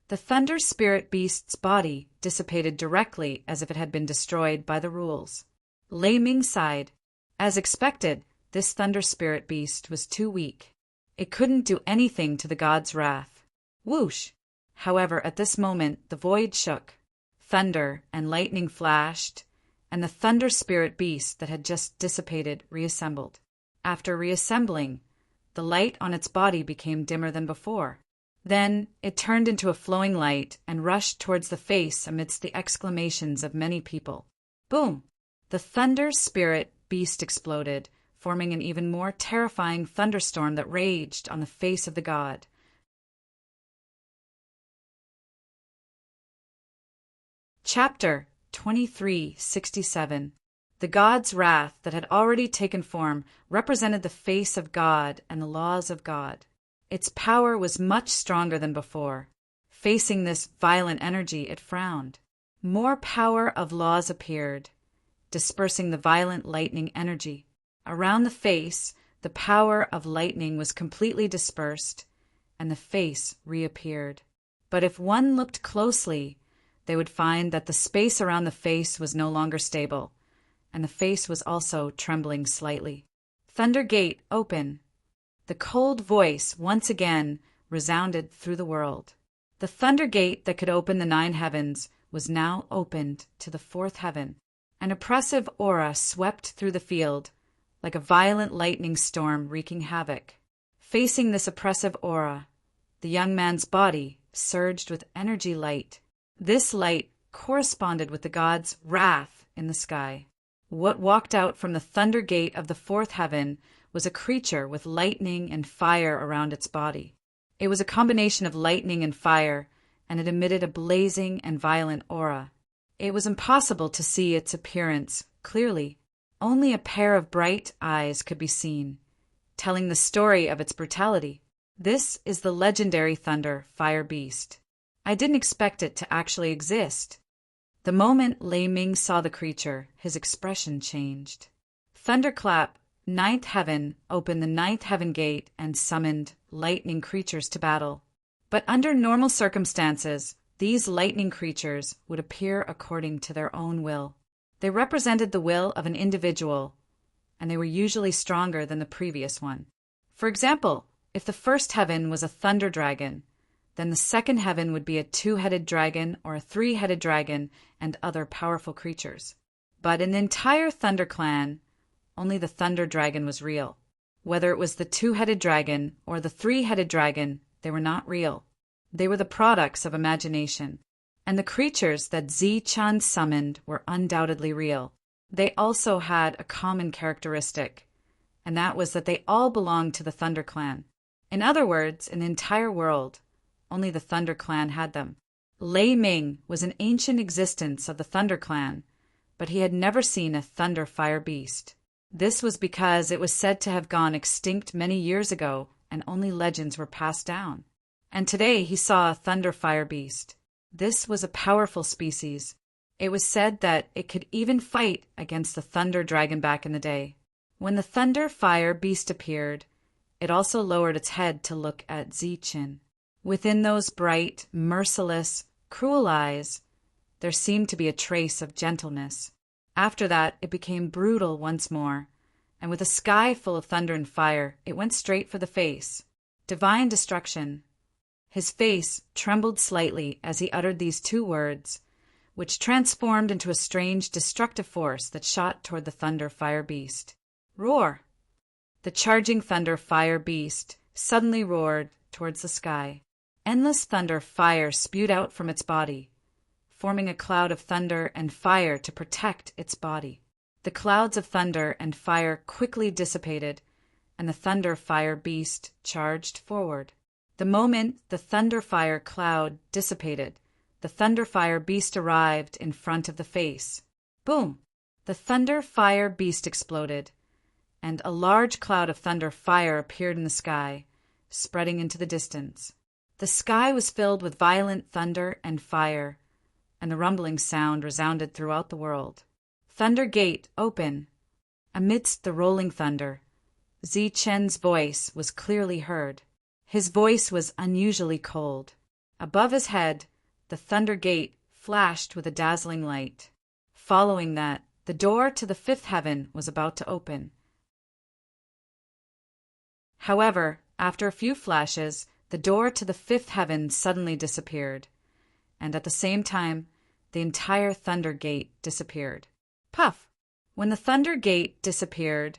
The Thunder Spirit Beast's body dissipated directly as if it had been destroyed by the rules. Lei Ming sighed. As expected, this Thunder Spirit Beast was too weak. It couldn't do anything to the god's wrath. Whoosh! However, at this moment, the void shook. Thunder and lightning flashed, and the Thunder Spirit Beast that had just dissipated reassembled. After reassembling, the light on its body became dimmer than before. Then it turned into a flowing light and rushed towards the face amidst the exclamations of many people. Boom! The thunder spirit beast exploded, forming an even more terrifying thunderstorm that raged on the face of the god. Chapter 2367. The god's wrath that had already taken form represented the face of God and the laws of God. Its power was much stronger than before. Facing this violent energy, it frowned. More power of laws appeared, dispersing the violent lightning energy. Around the face, the power of lightning was completely dispersed, and the face reappeared. But if one looked closely, they would find that the space around the face was no longer stable, and the face was also trembling slightly. Thunder Gate, open! The cold voice once again resounded through the world. The thunder gate that could open the 9 heavens was now opened to the 4th heaven. An oppressive aura swept through the field, like a violent lightning storm wreaking havoc. Facing this oppressive aura, the young man's body surged with energy light. This light corresponded with the god's wrath in the sky. What walked out from the thunder gate of the 4th heaven was a creature with lightning and fire around its body. It was a combination of lightning and fire, and it emitted a blazing and violent aura. It was impossible to see its appearance clearly. Only a pair of bright eyes could be seen, telling the story of its brutality. This is the legendary thunder fire beast. I didn't expect it to actually exist. The moment Lei Ming saw the creature, his expression changed. Thunderclap, 9th heaven, opened the 9th heaven gate and summoned lightning creatures to battle. But under normal circumstances, these lightning creatures would appear according to their own will. They represented the will of an individual, and they were usually stronger than the previous one. For example, if the 1st heaven was a thunder dragon, then the 2nd heaven would be a 2-headed dragon or a 3-headed dragon and other powerful creatures. But in the entire Thunder Clan, only the Thunder Dragon was real. Whether it was the 2-headed dragon or the 3-headed dragon, they were not real. They were the products of imagination. And the creatures that Zi-Chan summoned were undoubtedly real. They also had a common characteristic, and that was that they all belonged to the Thunder Clan. In other words, in the entire world, only the Thunder Clan had them. Lei Ming was an ancient existence of the Thunder Clan, but he had never seen a thunder fire beast. This was because it was said to have gone extinct many years ago, and only legends were passed down. And today he saw a thunder fire beast. This was a powerful species. It was said that it could even fight against the thunder dragon back in the day. When the thunder fire beast appeared, it also lowered its head to look at Zi-Chin. Within those bright, merciless, cruel eyes, there seemed to be a trace of gentleness. After that, it became brutal once more, and with a sky full of thunder and fire, it went straight for the face. Divine destruction. His face trembled slightly as he uttered these 2 words, which transformed into a strange destructive force that shot toward the thunder fire beast. Roar! The charging thunder fire beast suddenly roared towards the sky. Endless thunder fire spewed out from its body, forming a cloud of thunder and fire to protect its body. The clouds of thunder and fire quickly dissipated, and the thunder fire beast charged forward. The moment the thunder fire cloud dissipated, the thunder fire beast arrived in front of the face. Boom! The thunder fire beast exploded, and a large cloud of thunder fire appeared in the sky, spreading into the distance. The sky was filled with violent thunder and fire, and the rumbling sound resounded throughout the world. Thunder Gate, open! Amidst the rolling thunder, Zi-Chen's voice was clearly heard. His voice was unusually cold. Above his head, the Thunder Gate flashed with a dazzling light. Following that, the door to the 5th heaven was about to open. However, after a few flashes, the door to the 5th heaven suddenly disappeared, and at the same time, the entire Thunder Gate disappeared. Puff! When the Thunder Gate disappeared,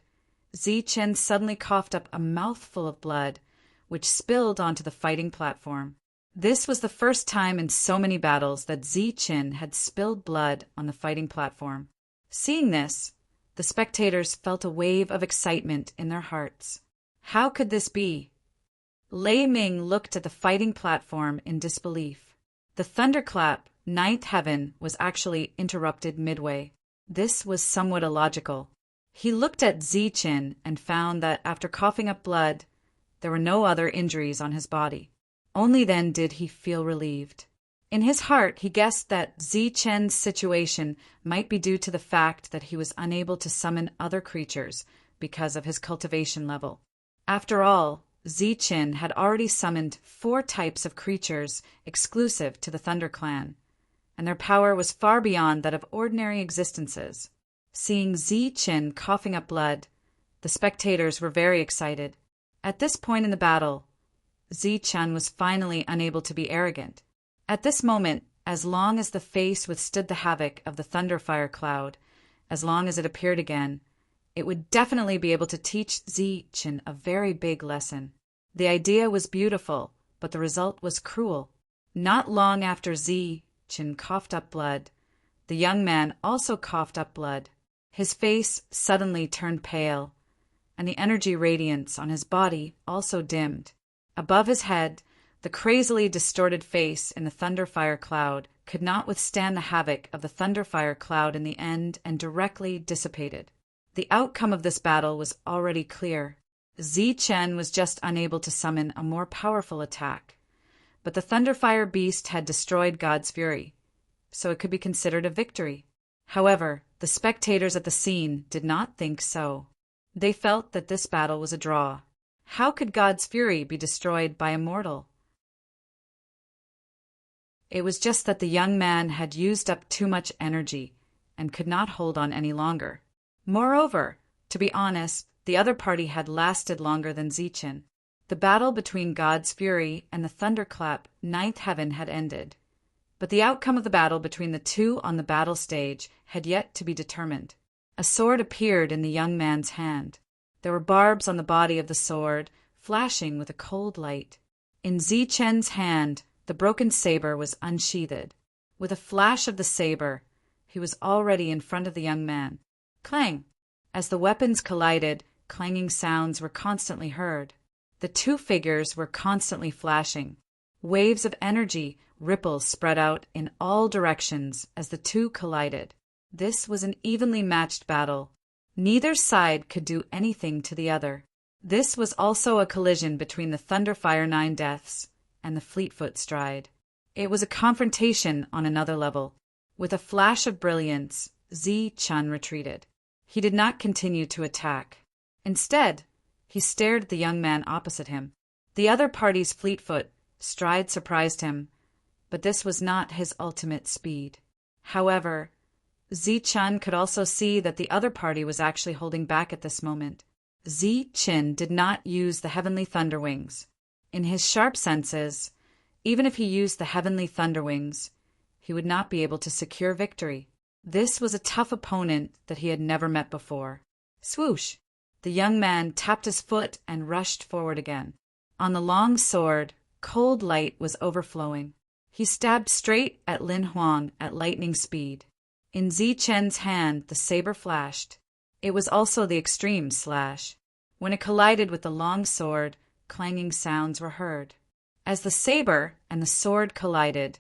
Chen suddenly coughed up a mouthful of blood, which spilled onto the fighting platform. This was the first time in so many battles that Chen had spilled blood on the fighting platform. Seeing this, the spectators felt a wave of excitement in their hearts. How could this be? Lei Ming looked at the fighting platform in disbelief. The thunderclap, ninth heaven, was actually interrupted midway. This was somewhat illogical. He looked at Chen and found that after coughing up blood, there were no other injuries on his body. Only then did he feel relieved. In his heart, he guessed that Chen's situation might be due to the fact that he was unable to summon other creatures because of his cultivation level. After all, Chen had already summoned 4 types of creatures exclusive to the Thunder Clan, and their power was far beyond that of ordinary existences. Seeing Chen coughing up blood, the spectators were very excited. At this point in the battle, Chen was finally unable to be arrogant. At this moment, as long as the face withstood the havoc of the thunderfire cloud, as long as it appeared again, it would definitely be able to teach Chen a very big lesson. The idea was beautiful, but the result was cruel. Not long after Chen coughed up blood, the young man also coughed up blood. His face suddenly turned pale, and the energy radiance on his body also dimmed. Above his head, the crazily distorted face in the thunderfire cloud could not withstand the havoc of the thunderfire cloud in the end and directly dissipated. The outcome of this battle was already clear. Chen was just unable to summon a more powerful attack, but the thunderfire beast had destroyed God's fury, so it could be considered a victory. However, the spectators at the scene did not think so. They felt that this battle was a draw. How could God's fury be destroyed by a mortal? It was just that the young man had used up too much energy and could not hold on any longer. Moreover, to be honest, the other party had lasted longer than Chen. The battle between God's fury and the thunderclap, ninth heaven, had ended. But the outcome of the battle between the two on the battle stage had yet to be determined. A sword appeared in the young man's hand. There were barbs on the body of the sword, flashing with a cold light. In Chen's hand, the broken saber was unsheathed. With a flash of the saber, he was already in front of the young man. Clang! As the weapons collided, clanging sounds were constantly heard. The two figures were constantly flashing. Waves of energy, ripples spread out in all directions as the two collided. This was an evenly matched battle. Neither side could do anything to the other. This was also a collision between the Thunderfire Nine Deaths and the Fleetfoot Stride. It was a confrontation on another level. With a flash of brilliance, Chen retreated. He did not continue to attack. Instead, he stared at the young man opposite him. The other party's Fleetfoot Stride surprised him, but this was not his ultimate speed. However, Chen could also see that the other party was actually holding back at this moment. Chen did not use the heavenly thunder wings. In his sharp senses, even if he used the heavenly thunder wings, he would not be able to secure victory. This was a tough opponent that he had never met before. Swoosh! The young man tapped his foot and rushed forward again. On the long sword, cold light was overflowing. He stabbed straight at Lin Huang at lightning speed. In Chen's hand, the saber flashed. It was also the extreme slash. When it collided with the long sword, clanging sounds were heard. As the saber and the sword collided,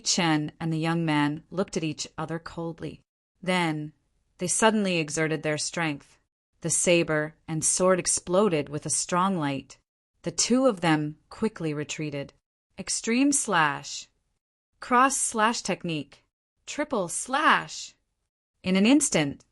Chen and the young man looked at each other coldly. Then, they suddenly exerted their strength. The saber and sword exploded with a strong light. The two of them quickly retreated. Extreme slash. Cross slash technique. Triple slash. In an instant,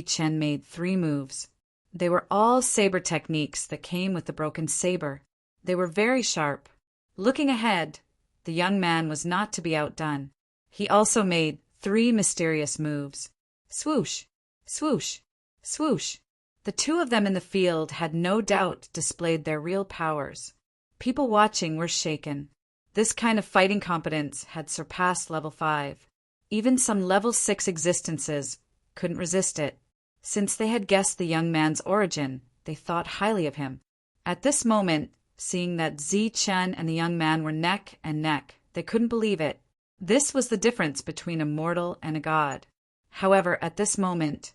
Chen made 3 moves. They were all saber techniques that came with the broken saber. They were very sharp. Looking ahead, the young man was not to be outdone. He also made 3 mysterious moves. Swoosh, swoosh, swoosh. The two of them in the field had no doubt displayed their real powers. People watching were shaken. This kind of fighting competence had surpassed level 5. Even some level 6 existences couldn't resist it. Since they had guessed the young man's origin, they thought highly of him. At this moment, seeing that Chen and the young man were neck and neck, they couldn't believe it. This was the difference between a mortal and a god. However, at this moment,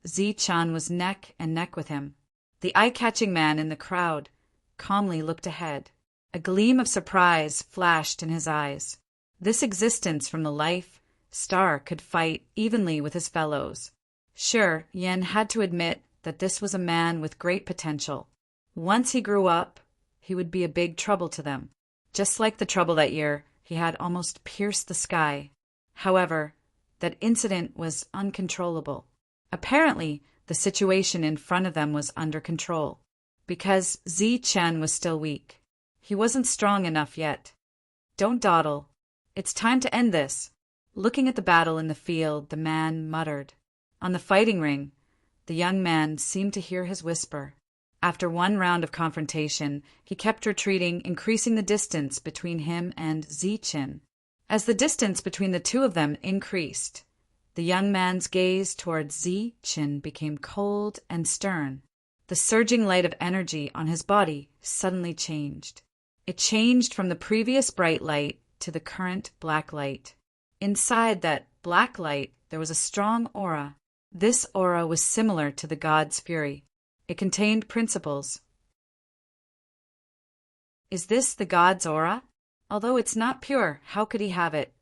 Chen was neck and neck with him. The eye-catching man in the crowd calmly looked ahead. A gleam of surprise flashed in his eyes. This existence from the life star could fight evenly with his fellows. Sure, Yen had to admit that this was a man with great potential. Once he grew up, he would be a big trouble to them. Just like the trouble that year, he had almost pierced the sky. However, that incident was uncontrollable. Apparently, the situation in front of them was under control, because Chen was still weak. He wasn't strong enough yet. Don't dawdle. It's time to end this. Looking at the battle in the field, the man muttered. On the fighting ring, the young man seemed to hear his whisper. After one round of confrontation, he kept retreating, increasing the distance between him and Chen. As the distance between the two of them increased, the young man's gaze towards Chen became cold and stern. The surging light of energy on his body suddenly changed. It changed from the previous bright light to the current black light. Inside that black light, there was a strong aura. This aura was similar to the god's fury. It contained principles. Is this the god's aura? Although it's not pure, how could he have it?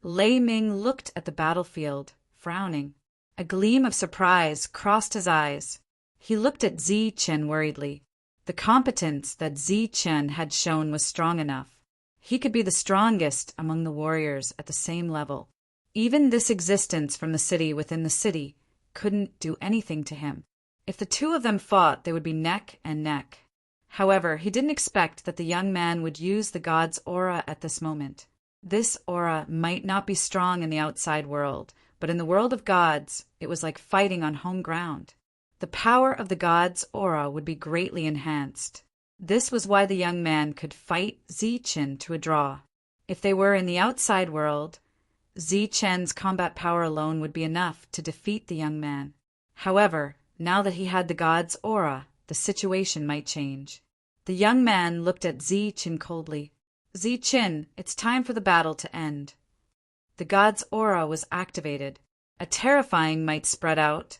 Lei Ming looked at the battlefield, frowning. A gleam of surprise crossed his eyes. He looked at Chen worriedly. The competence that Chen had shown was strong enough. He could be the strongest among the warriors at the same level. Even this existence from the city within the city couldn't do anything to him. If the two of them fought, they would be neck and neck. However, he didn't expect that the young man would use the god's aura at this moment. This aura might not be strong in the outside world, but in the world of gods, it was like fighting on home ground. The power of the god's aura would be greatly enhanced. This was why the young man could fight Chen to a draw. If they were in the outside world, Chen's combat power alone would be enough to defeat the young man. However, now that he had the god's aura, the situation might change. The young man looked at Chen coldly. Chen, it's time for the battle to end. The god's aura was activated. A terrifying might spread out,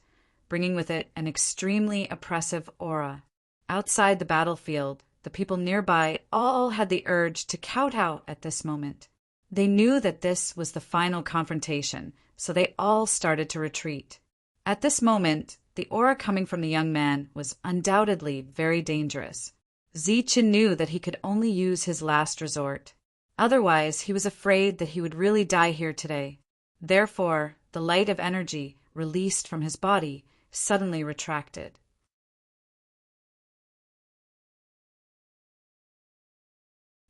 bringing with it an extremely oppressive aura. Outside the battlefield, the people nearby all had the urge to kowtow at this moment. They knew that this was the final confrontation, so they all started to retreat. At this moment, the aura coming from the young man was undoubtedly very dangerous. Chen knew that he could only use his last resort. Otherwise, he was afraid that he would really die here today. Therefore, the light of energy released from his body suddenly retracted.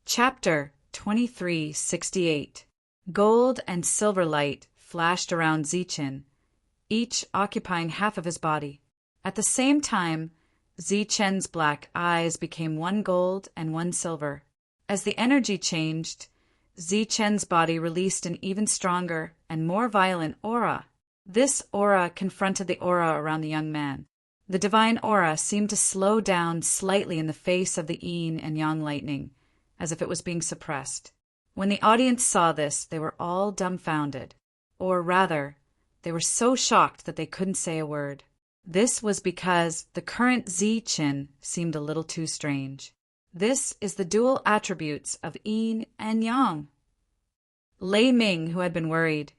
Chapter 2368. Gold and silver light flashed around Chen, each occupying half of his body. At the same time, Chen's black eyes became one gold and one silver. As the energy changed, Chen's body released an even stronger and more violent aura. This aura confronted the aura around the young man. The divine aura seemed to slow down slightly in the face of the yin and yang lightning, as if it was being suppressed. When the audience saw this, they were all dumbfounded. Or rather, they were so shocked that they couldn't say a word. This was because the current Chen seemed a little too strange. This is the dual attributes of yin and yang. Lei Ming, who had been worried,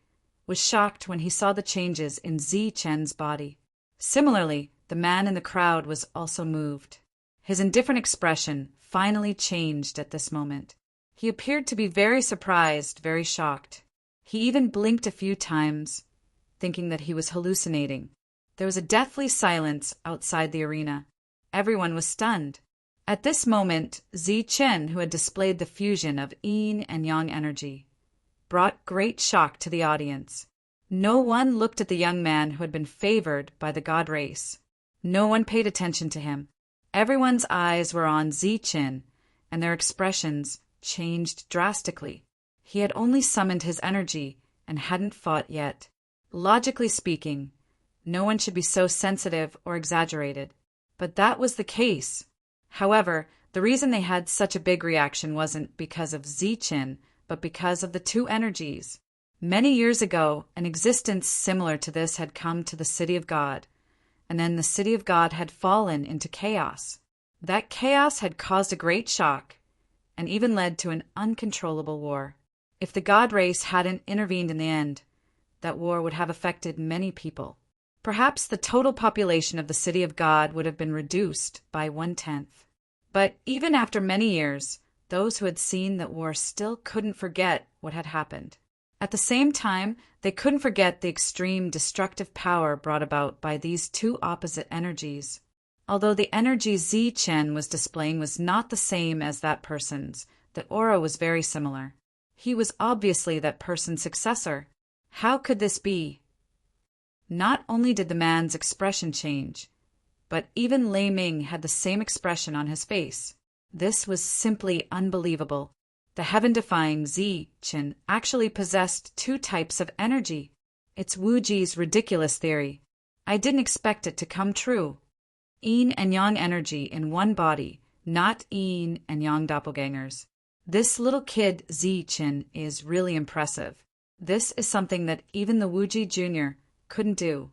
was shocked when he saw the changes in Chen's body. Similarly, the man in the crowd was also moved. His indifferent expression finally changed at this moment. He appeared to be very surprised, very shocked. He even blinked a few times, thinking that he was hallucinating. There was a deathly silence outside the arena. Everyone was stunned. At this moment, Chen, who had displayed the fusion of yin and yang energy, brought great shock to the audience. No one looked at the young man who had been favored by the god race. No one paid attention to him. Everyone's eyes were on Chen, and their expressions changed drastically. He had only summoned his energy and hadn't fought yet. Logically speaking, No one should be so sensitive or exaggerated. But that was the case. However, the reason they had such a big reaction wasn't because of Zichin, but because of the two energies. Many years ago, an existence similar to this had come to the city of God, and then the city of God had fallen into chaos. That chaos had caused a great shock, and even led to an uncontrollable war. If the God race hadn't intervened in the end, that war would have affected many people. Perhaps the total population of the city of God would have been reduced by 1/10. But even after many years, those who had seen that war still couldn't forget what had happened. At the same time, they couldn't forget the extreme destructive power brought about by these two opposite energies. Although the energy Zichen was displaying was not the same as that person's, the aura was very similar. He was obviously that person's successor. How could this be? Not only did the man's expression change, but even Lei Ming had the same expression on his face. This was simply unbelievable. The heaven-defying Zichen actually possessed two types of energy. It's Wuji's ridiculous theory. I didn't expect it to come true. Yin and Yang energy in one body, not Yin and Yang doppelgangers. This little kid Zichen is really impressive. This is something that even the Wuji Jr. couldn't do.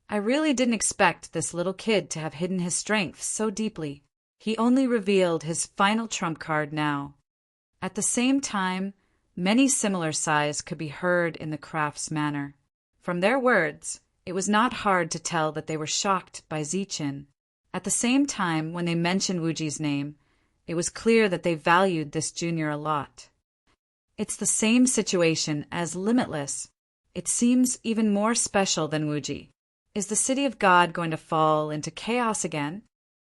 I really didn't expect this little kid to have hidden his strength so deeply. He only revealed his final trump card now. At the same time, many similar sighs could be heard in the craft's manner. From their words, it was not hard to tell that they were shocked by Zichen. At the same time, when they mentioned Wuji's name, it was clear that they valued this junior a lot. It's the same situation as Limitless. It seems even more special than Wuji. Is the city of God going to fall into chaos again?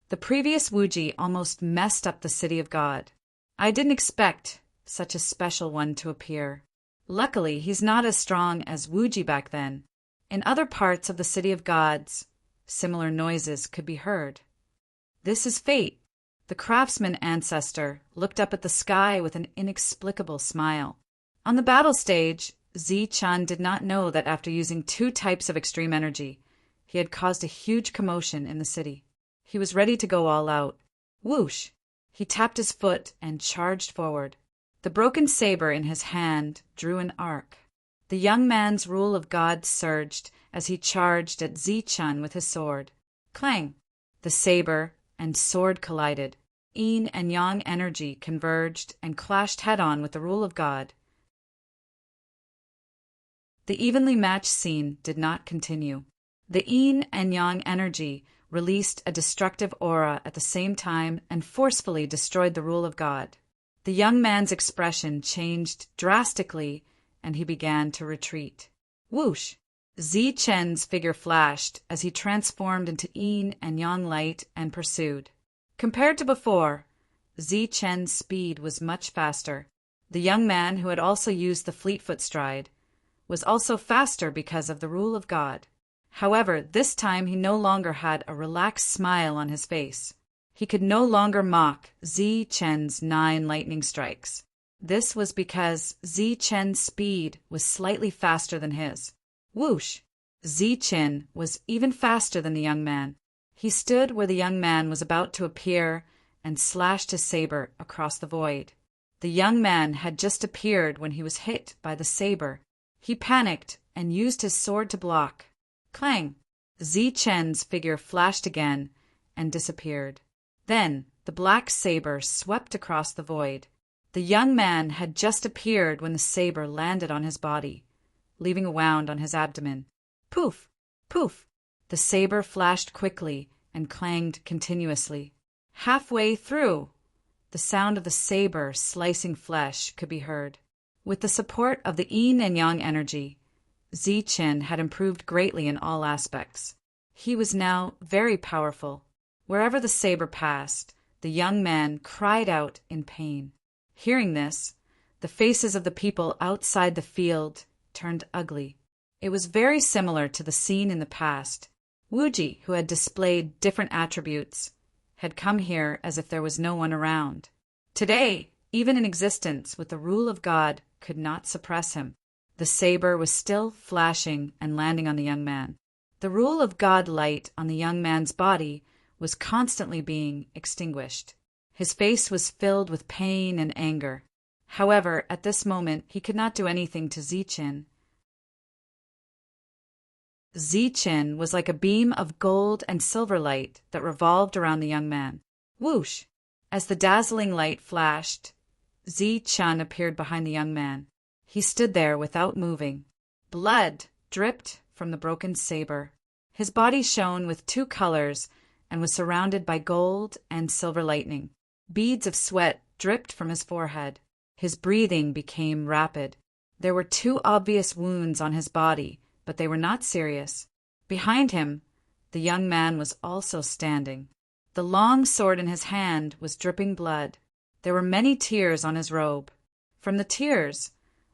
The previous Wuji almost messed up the city of God. I didn't expect such a special one to appear. Luckily, he's not as strong as Wuji back then. In other parts of the city of gods, similar noises could be heard. This is fate. The craftsman ancestor looked up at the sky with an inexplicable smile. On the battle stage, Zichan did not know that after using two types of extreme energy, he had caused a huge commotion in the city. He was ready to go all out. Whoosh! He tapped his foot and charged forward. The broken saber in his hand drew an arc. The young man's rule of God surged as he charged at Zichan with his sword. Clang! The saber and sword collided. Yin and Yang energy converged and clashed head-on with the rule of God. The evenly matched scene did not continue. The Yin and Yang energy released a destructive aura at the same time and forcefully destroyed the rule of God. The young man's expression changed drastically, and he began to retreat. Whoosh! Zichen's figure flashed as he transformed into Yin and Yang light and pursued. Compared to before, Zichen's speed was much faster. The young man, who had also used the Fleetfoot stride, was also faster because of the rule of God. However, this time he no longer had a relaxed smile on his face. He could no longer mock Zichen's 9 lightning strikes. This was because Zichen's speed was slightly faster than his. Whoosh! Zichen was even faster than the young man. He stood where the young man was about to appear and slashed his saber across the void. The young man had just appeared when he was hit by the saber. He panicked and used his sword to block. Clang! Zichen's figure flashed again and disappeared. Then the black saber swept across the void. The young man had just appeared when the saber landed on his body, leaving a wound on his abdomen. Poof! Poof! The saber flashed quickly and clanged continuously. Halfway through, the sound of the saber slicing flesh could be heard. With the support of the Yin and Yang energy, Zichen had improved greatly in all aspects. He was now very powerful. Wherever the saber passed, the young man cried out in pain. Hearing this, the faces of the people outside the field turned ugly. It was very similar to the scene in the past. Wuji, who had displayed different attributes, had come here as if there was no one around. Today, even in existence with the rule of God, could not suppress him. The saber was still flashing and landing on the young man. The rule of God light on the young man's body was constantly being extinguished. His face was filled with pain and anger. However, at this moment, he could not do anything to Zichen. Zichen was like a beam of gold and silver light that revolved around the young man. Whoosh! As the dazzling light flashed, Zichen appeared behind the young man. He stood there without moving. Blood dripped from the broken saber. His body shone with two colors and was surrounded by gold and silver lightning. Beads of sweat dripped from his forehead. His breathing became rapid. There were two obvious wounds on his body, but they were not serious. Behind him, the young man was also standing. The long sword in his hand was dripping blood. There were many tears on his robe. From the tears,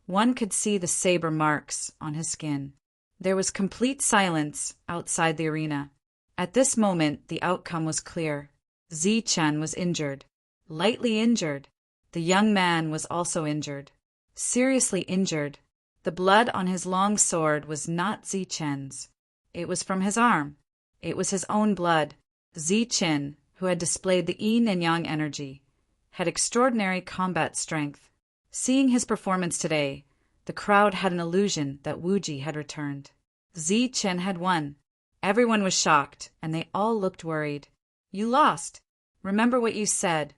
one could see the saber marks on his skin. There was complete silence outside the arena. At this moment, the outcome was clear. Zichen was injured. Lightly injured. The young man was also injured. Seriously injured. The blood on his long sword was not Zichen's. It was from his arm. It was his own blood. Zichen, who had displayed the yin and yang energy, had extraordinary combat strength. Seeing his performance today, the crowd had an illusion that Wuji had returned. Zichen had won. Everyone was shocked, and they all looked worried. "You lost. Remember what you said,"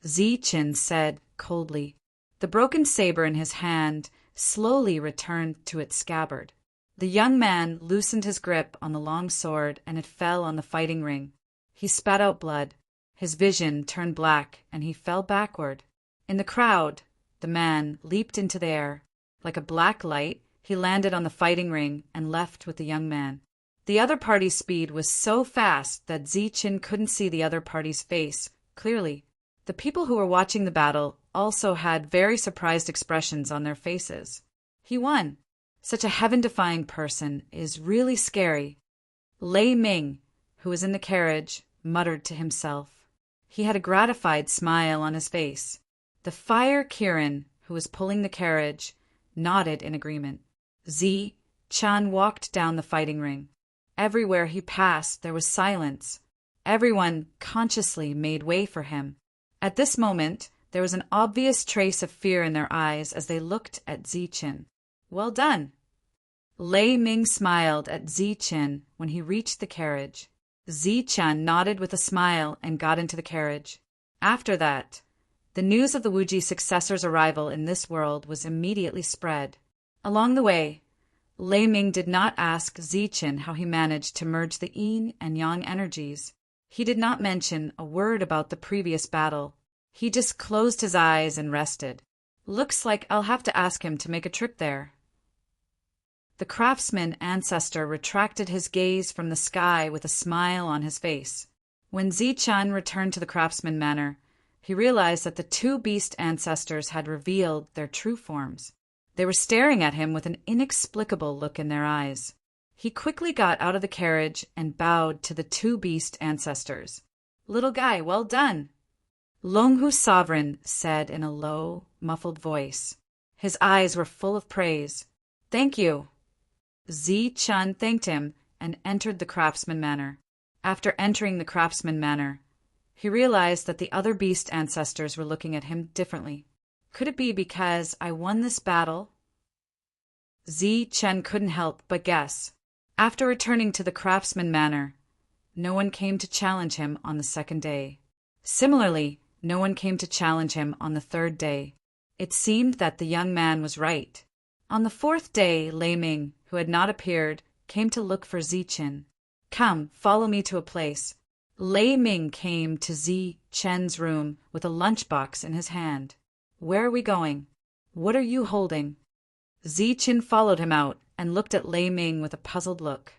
Zichen said coldly. The broken saber in his hand slowly returned to its scabbard. The young man loosened his grip on the long sword, and it fell on the fighting ring. He spat out blood. His vision turned black, and he fell backward. In the crowd, the man leaped into the air. Like a black light, he landed on the fighting ring and left with the young man. The other party's speed was so fast that Zichen couldn't see the other party's face clearly. The people who were watching the battle also had very surprised expressions on their faces. He won. Such a heaven-defying person is really scary. Lei Ming, who was in the carriage, muttered to himself. He had a gratified smile on his face. The Fire Kirin, who was pulling the carriage, nodded in agreement. Zichen walked down the fighting ring. Everywhere he passed there was silence. Everyone consciously made way for him. At this moment, there was an obvious trace of fear in their eyes as they looked at Zichen. "Well done." Lei Ming smiled at Zichen when he reached the carriage. Zichen nodded with a smile and got into the carriage. After that, the news of the Wuji successor's arrival in this world was immediately spread. Along the way, Lei Ming did not ask Zichen how he managed to merge the yin and yang energies. He did not mention a word about the previous battle. He just closed his eyes and rested. "Looks like I'll have to ask him to make a trip there." The craftsman ancestor retracted his gaze from the sky with a smile on his face. When Zichen returned to the craftsman manor, he realized that the two beast ancestors had revealed their true forms. They were staring at him with an inexplicable look in their eyes. He quickly got out of the carriage and bowed to the two beast ancestors. "Little guy, well done," Longhu's sovereign said in a low, muffled voice. His eyes were full of praise. "Thank you." Zichen thanked him and entered the craftsman manor. After entering the craftsman manor, he realized that the other beast ancestors were looking at him differently. Could it be because I won this battle? Zichen couldn't help but guess. After returning to the craftsman manor, no one came to challenge him on the second day. Similarly, no one came to challenge him on the third day. It seemed that the young man was right. On the fourth day, Lei Ming, who had not appeared, came to look for Zichen. "Come, follow me to a place." Lei Ming came to Zichen's room with a lunchbox in his hand. "Where are we going? What are you holding?" Zichen followed him out and looked at Lei Ming with a puzzled look.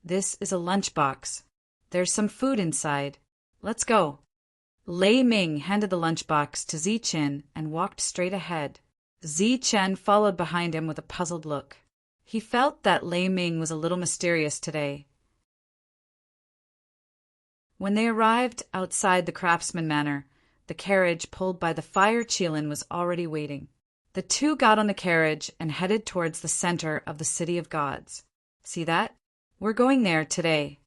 "This is a lunchbox. There's some food inside. Let's go." Lei Ming handed the lunchbox to Zichen and walked straight ahead. Zichen followed behind him with a puzzled look. He felt that Lei Ming was a little mysterious today. When they arrived outside the craftsman manor, the carriage pulled by the Fire Qilin was already waiting. The two got on the carriage and headed towards the center of the City of Gods. "See that? We're going there today.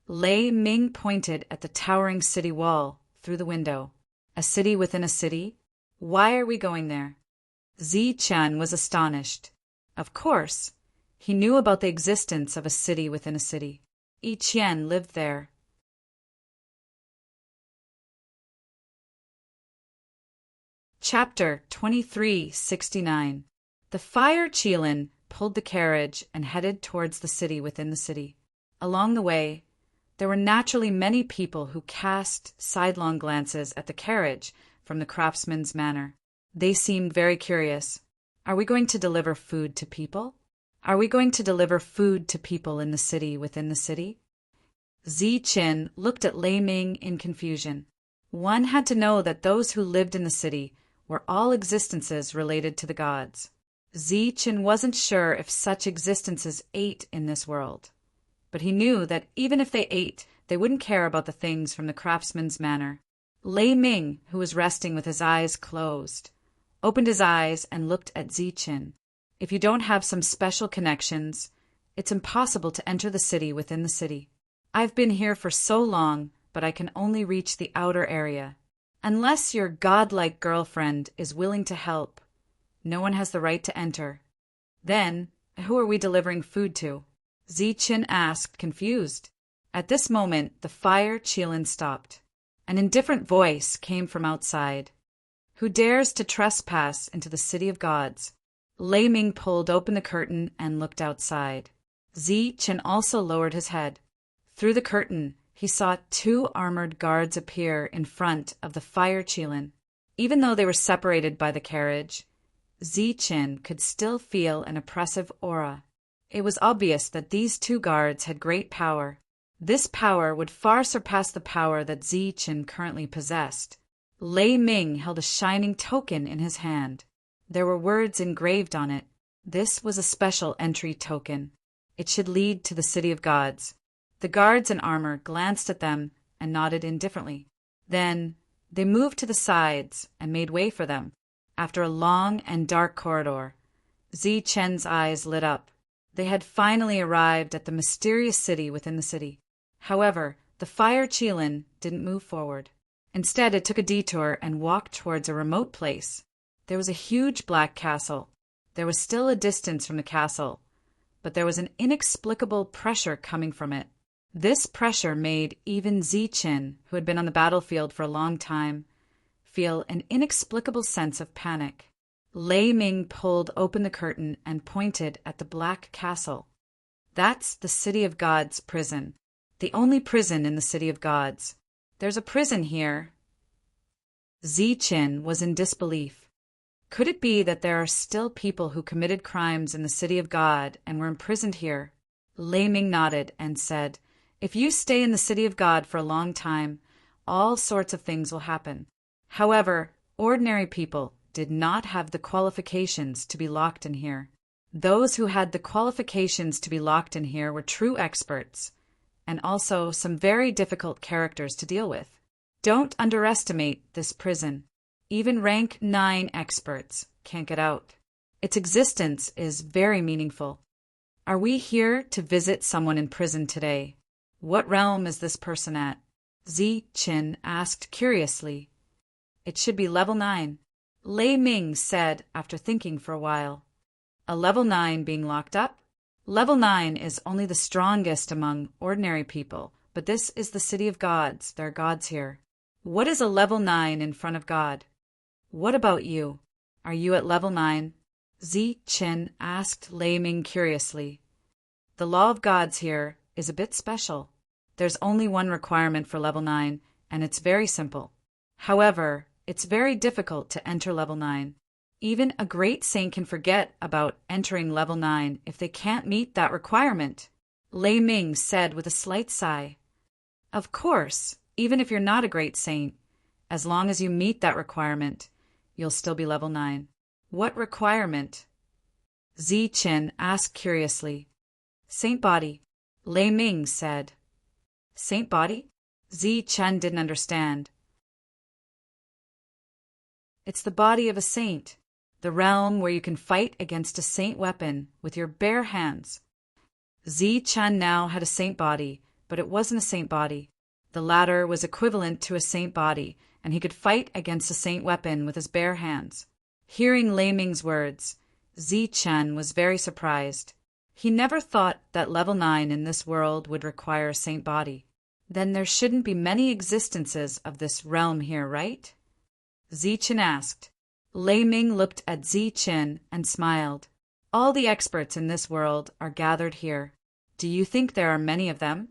Lei Ming pointed at the towering city wall through the window. A city within a city? Why are we going there? Zi Chen was astonished. Of course. He knew about the existence of a city within a city. Yi Qian lived there. Chapter 2369. The Fire Qilin pulled the carriage and headed towards the city within the city. Along the way, there were naturally many people who cast sidelong glances at the carriage from the craftsman's manor. They seemed very curious. Are we going to deliver food to people? Are we going to deliver food to people in the city within the city? Zi Qin looked at Lei Ming in confusion. One had to know that those who lived in the city were all existences related to the gods. Zi Qin wasn't sure if such existences ate in this world. But he knew that even if they ate, they wouldn't care about the things from the craftsman's manor. Lei Ming, who was resting with his eyes closed, opened his eyes and looked at Zi Qin. If you don't have some special connections, it's impossible to enter the city within the city. I've been here for so long, but I can only reach the outer area. Unless your godlike girlfriend is willing to help, no one has the right to enter. Then, who are we delivering food to? Zi Qin asked, confused. At this moment, the Fire Qilin stopped. An indifferent voice came from outside. Who dares to trespass into the city of gods? Lei Ming pulled open the curtain and looked outside. Zi Qin also lowered his head. Through the curtain, he saw 2 armored guards appear in front of the Fire Qilin. Even though they were separated by the carriage, Zi Qin could still feel an oppressive aura. It was obvious that these 2 guards had great power. This power would far surpass the power that Zi Qin currently possessed. Lei Ming held a shining token in his hand. There were words engraved on it. This was a special entry token. It should lead to the city of gods. The guards in armor glanced at them and nodded indifferently. Then they moved to the sides and made way for them. After a long and dark corridor, Zi Chen's eyes lit up. They had finally arrived at the mysterious city within the city. However, the Fire Qilin didn't move forward. Instead, it took a detour and walked towards a remote place. There was a huge black castle. There was still a distance from the castle, but there was an inexplicable pressure coming from it. This pressure made even Zi Qin, who had been on the battlefield for a long time, feel an inexplicable sense of panic. Lei Ming pulled open the curtain and pointed at the black castle. That's the City of Gods prison, the only prison in the City of Gods. There's a prison here. Zi Qin was in disbelief. Could it be that there are still people who committed crimes in the City of God and were imprisoned here? Lei Ming nodded and said, If you stay in the City of God for a long time, all sorts of things will happen. However, ordinary people did not have the qualifications to be locked in here. Those who had the qualifications to be locked in here were true experts, and also some very difficult characters to deal with. Don't underestimate this prison. Even rank 9 experts can't get out. Its existence is very meaningful. Are we here to visit someone in prison today? What realm is this person at? Zi Qin asked curiously. It should be level 9. Lei Ming said after thinking for a while. A level 9 being locked up? Level 9 is only the strongest among ordinary people, but this is the City of Gods. There are gods here. What is a level 9 in front of God? What about you? Are you at level 9? Zi Qin asked Lei Ming curiously. The law of gods here is a bit special. There's only one requirement for level 9, and it's very simple. However, it's very difficult to enter level 9. Even a great saint can forget about entering level 9 if they can't meet that requirement. Lei Ming said with a slight sigh. Of course, even if you're not a great saint, as long as you meet that requirement, you'll still be level 9. What requirement? Zi Qin asked curiously. Saint body, Lei Ming said. Saint body? Zi Qin didn't understand. It's the body of a saint, the realm where you can fight against a saint weapon with your bare hands. Zi Chen now had a saint body, but it wasn't a saint body. The latter was equivalent to a saint body, and he could fight against a saint weapon with his bare hands. Hearing Lei Ming's words, Zi Chen was very surprised. He never thought that level 9 in this world would require a saint body. Then there shouldn't be many existences of this realm here, right? Zi Chen asked. Lei Ming looked at Zi Chen and smiled. All the experts in this world are gathered here. Do you think there are many of them?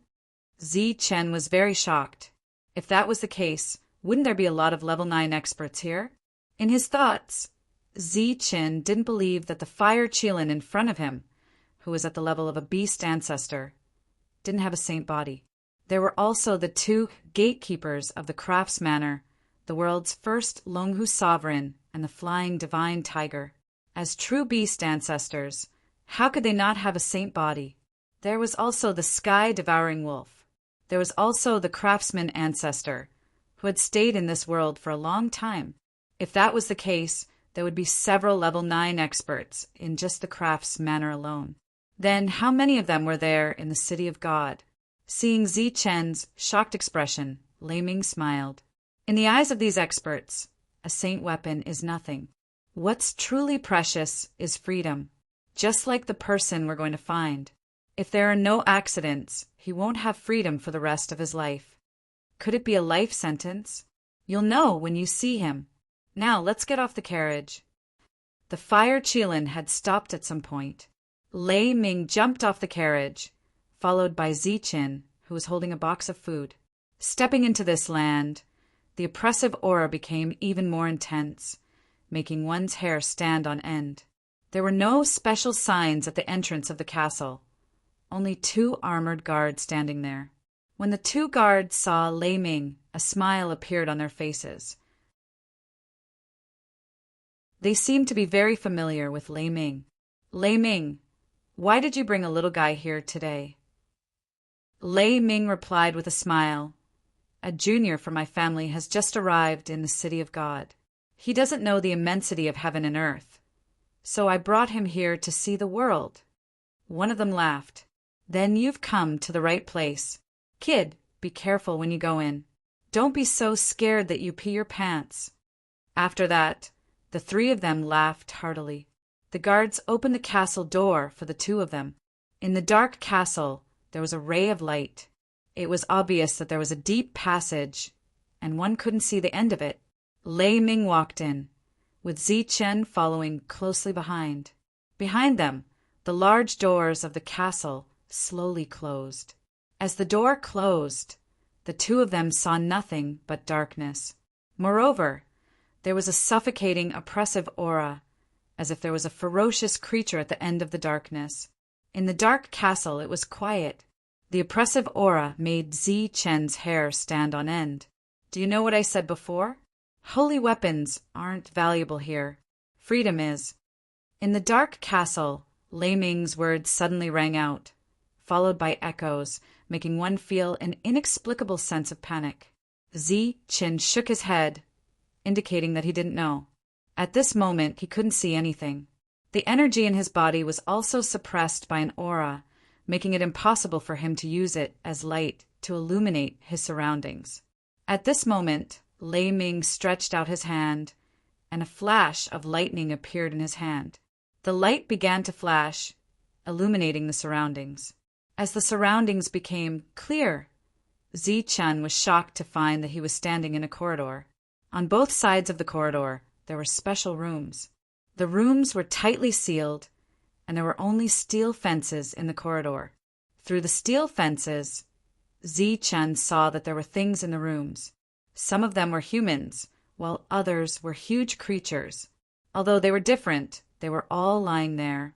Zi Chen was very shocked. If that was the case, wouldn't there be a lot of level 9 experts here? In his thoughts, Zi Chen didn't believe that the fire Qilin in front of him, who was at the level of a beast ancestor, didn't have a saint body. There were also the 2 gatekeepers of the Crafts Manor, the world's first Longhu sovereign and the flying divine tiger. As true beast ancestors, how could they not have a saint body? There was also the sky-devouring wolf. There was also the craftsman ancestor, who had stayed in this world for a long time. If that was the case, there would be several level 9 experts in just the Crafts Manor alone. Then how many of them were there in the City of God? Seeing Zi Chen's shocked expression, Lei Ming smiled. In the eyes of these experts, a saint weapon is nothing. What's truly precious is freedom, just like the person we're going to find. If there are no accidents, he won't have freedom for the rest of his life. Could it be a life sentence? You'll know when you see him. Now let's get off the carriage. The fire Qilin had stopped at some point. Lei Ming jumped off the carriage, followed by Zi Chen, who was holding a box of food. Stepping into this land, the oppressive aura became even more intense, making one's hair stand on end. There were no special signs at the entrance of the castle, only 2 armored guards standing there. When the 2 guards saw Lei Ming, a smile appeared on their faces. They seemed to be very familiar with Lei Ming. Lei Ming, why did you bring a little guy here today? Lei Ming replied with a smile. A junior from my family has just arrived in the City of God. He doesn't know the immensity of heaven and earth, so I brought him here to see the world. One of them laughed. Then you've come to the right place. Kid, be careful when you go in. Don't be so scared that you pee your pants. After that, the 3 of them laughed heartily. The guards opened the castle door for the 2 of them. In the dark castle, there was a ray of light. It was obvious that there was a deep passage, and one couldn't see the end of it. Lei Ming walked in, with Zi Chen following closely behind. Behind them, the large doors of the castle slowly closed. As the door closed, the 2 of them saw nothing but darkness. Moreover, there was a suffocating, oppressive aura, as if there was a ferocious creature at the end of the darkness. In the dark castle, it was quiet. The oppressive aura made Zi Chen's hair stand on end. Do you know what I said before? Holy weapons aren't valuable here. Freedom is. In the dark castle, Lei Ming's words suddenly rang out, followed by echoes, making one feel an inexplicable sense of panic. Zi Chen shook his head, indicating that he didn't know. At this moment, he couldn't see anything. The energy in his body was also suppressed by an aura, making it impossible for him to use it as light to illuminate his surroundings. At this moment, Lei Ming stretched out his hand, and a flash of lightning appeared in his hand. The light began to flash, illuminating the surroundings. As the surroundings became clear, Zi Chen was shocked to find that he was standing in a corridor. On both sides of the corridor, there were special rooms. The rooms were tightly sealed, and there were only steel fences in the corridor. Through the steel fences, Zi Chen saw that there were things in the rooms. Some of them were humans, while others were huge creatures. Although they were different, they were all lying there,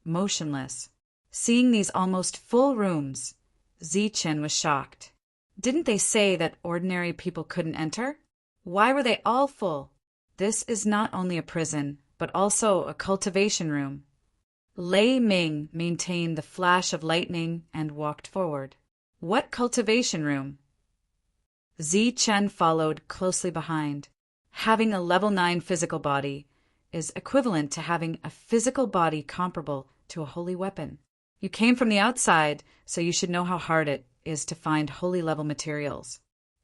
motionless. Seeing these almost full rooms, Zi Chen was shocked. Didn't they say that ordinary people couldn't enter? Why were they all full? This is not only a prison, but also a cultivation room. Lei Ming maintained the flash of lightning and walked forward. What cultivation room? Zi Chen followed closely behind. Having a level 9 physical body is equivalent to having a physical body comparable to a holy weapon. You came from the outside, so you should know how hard it is to find holy level materials.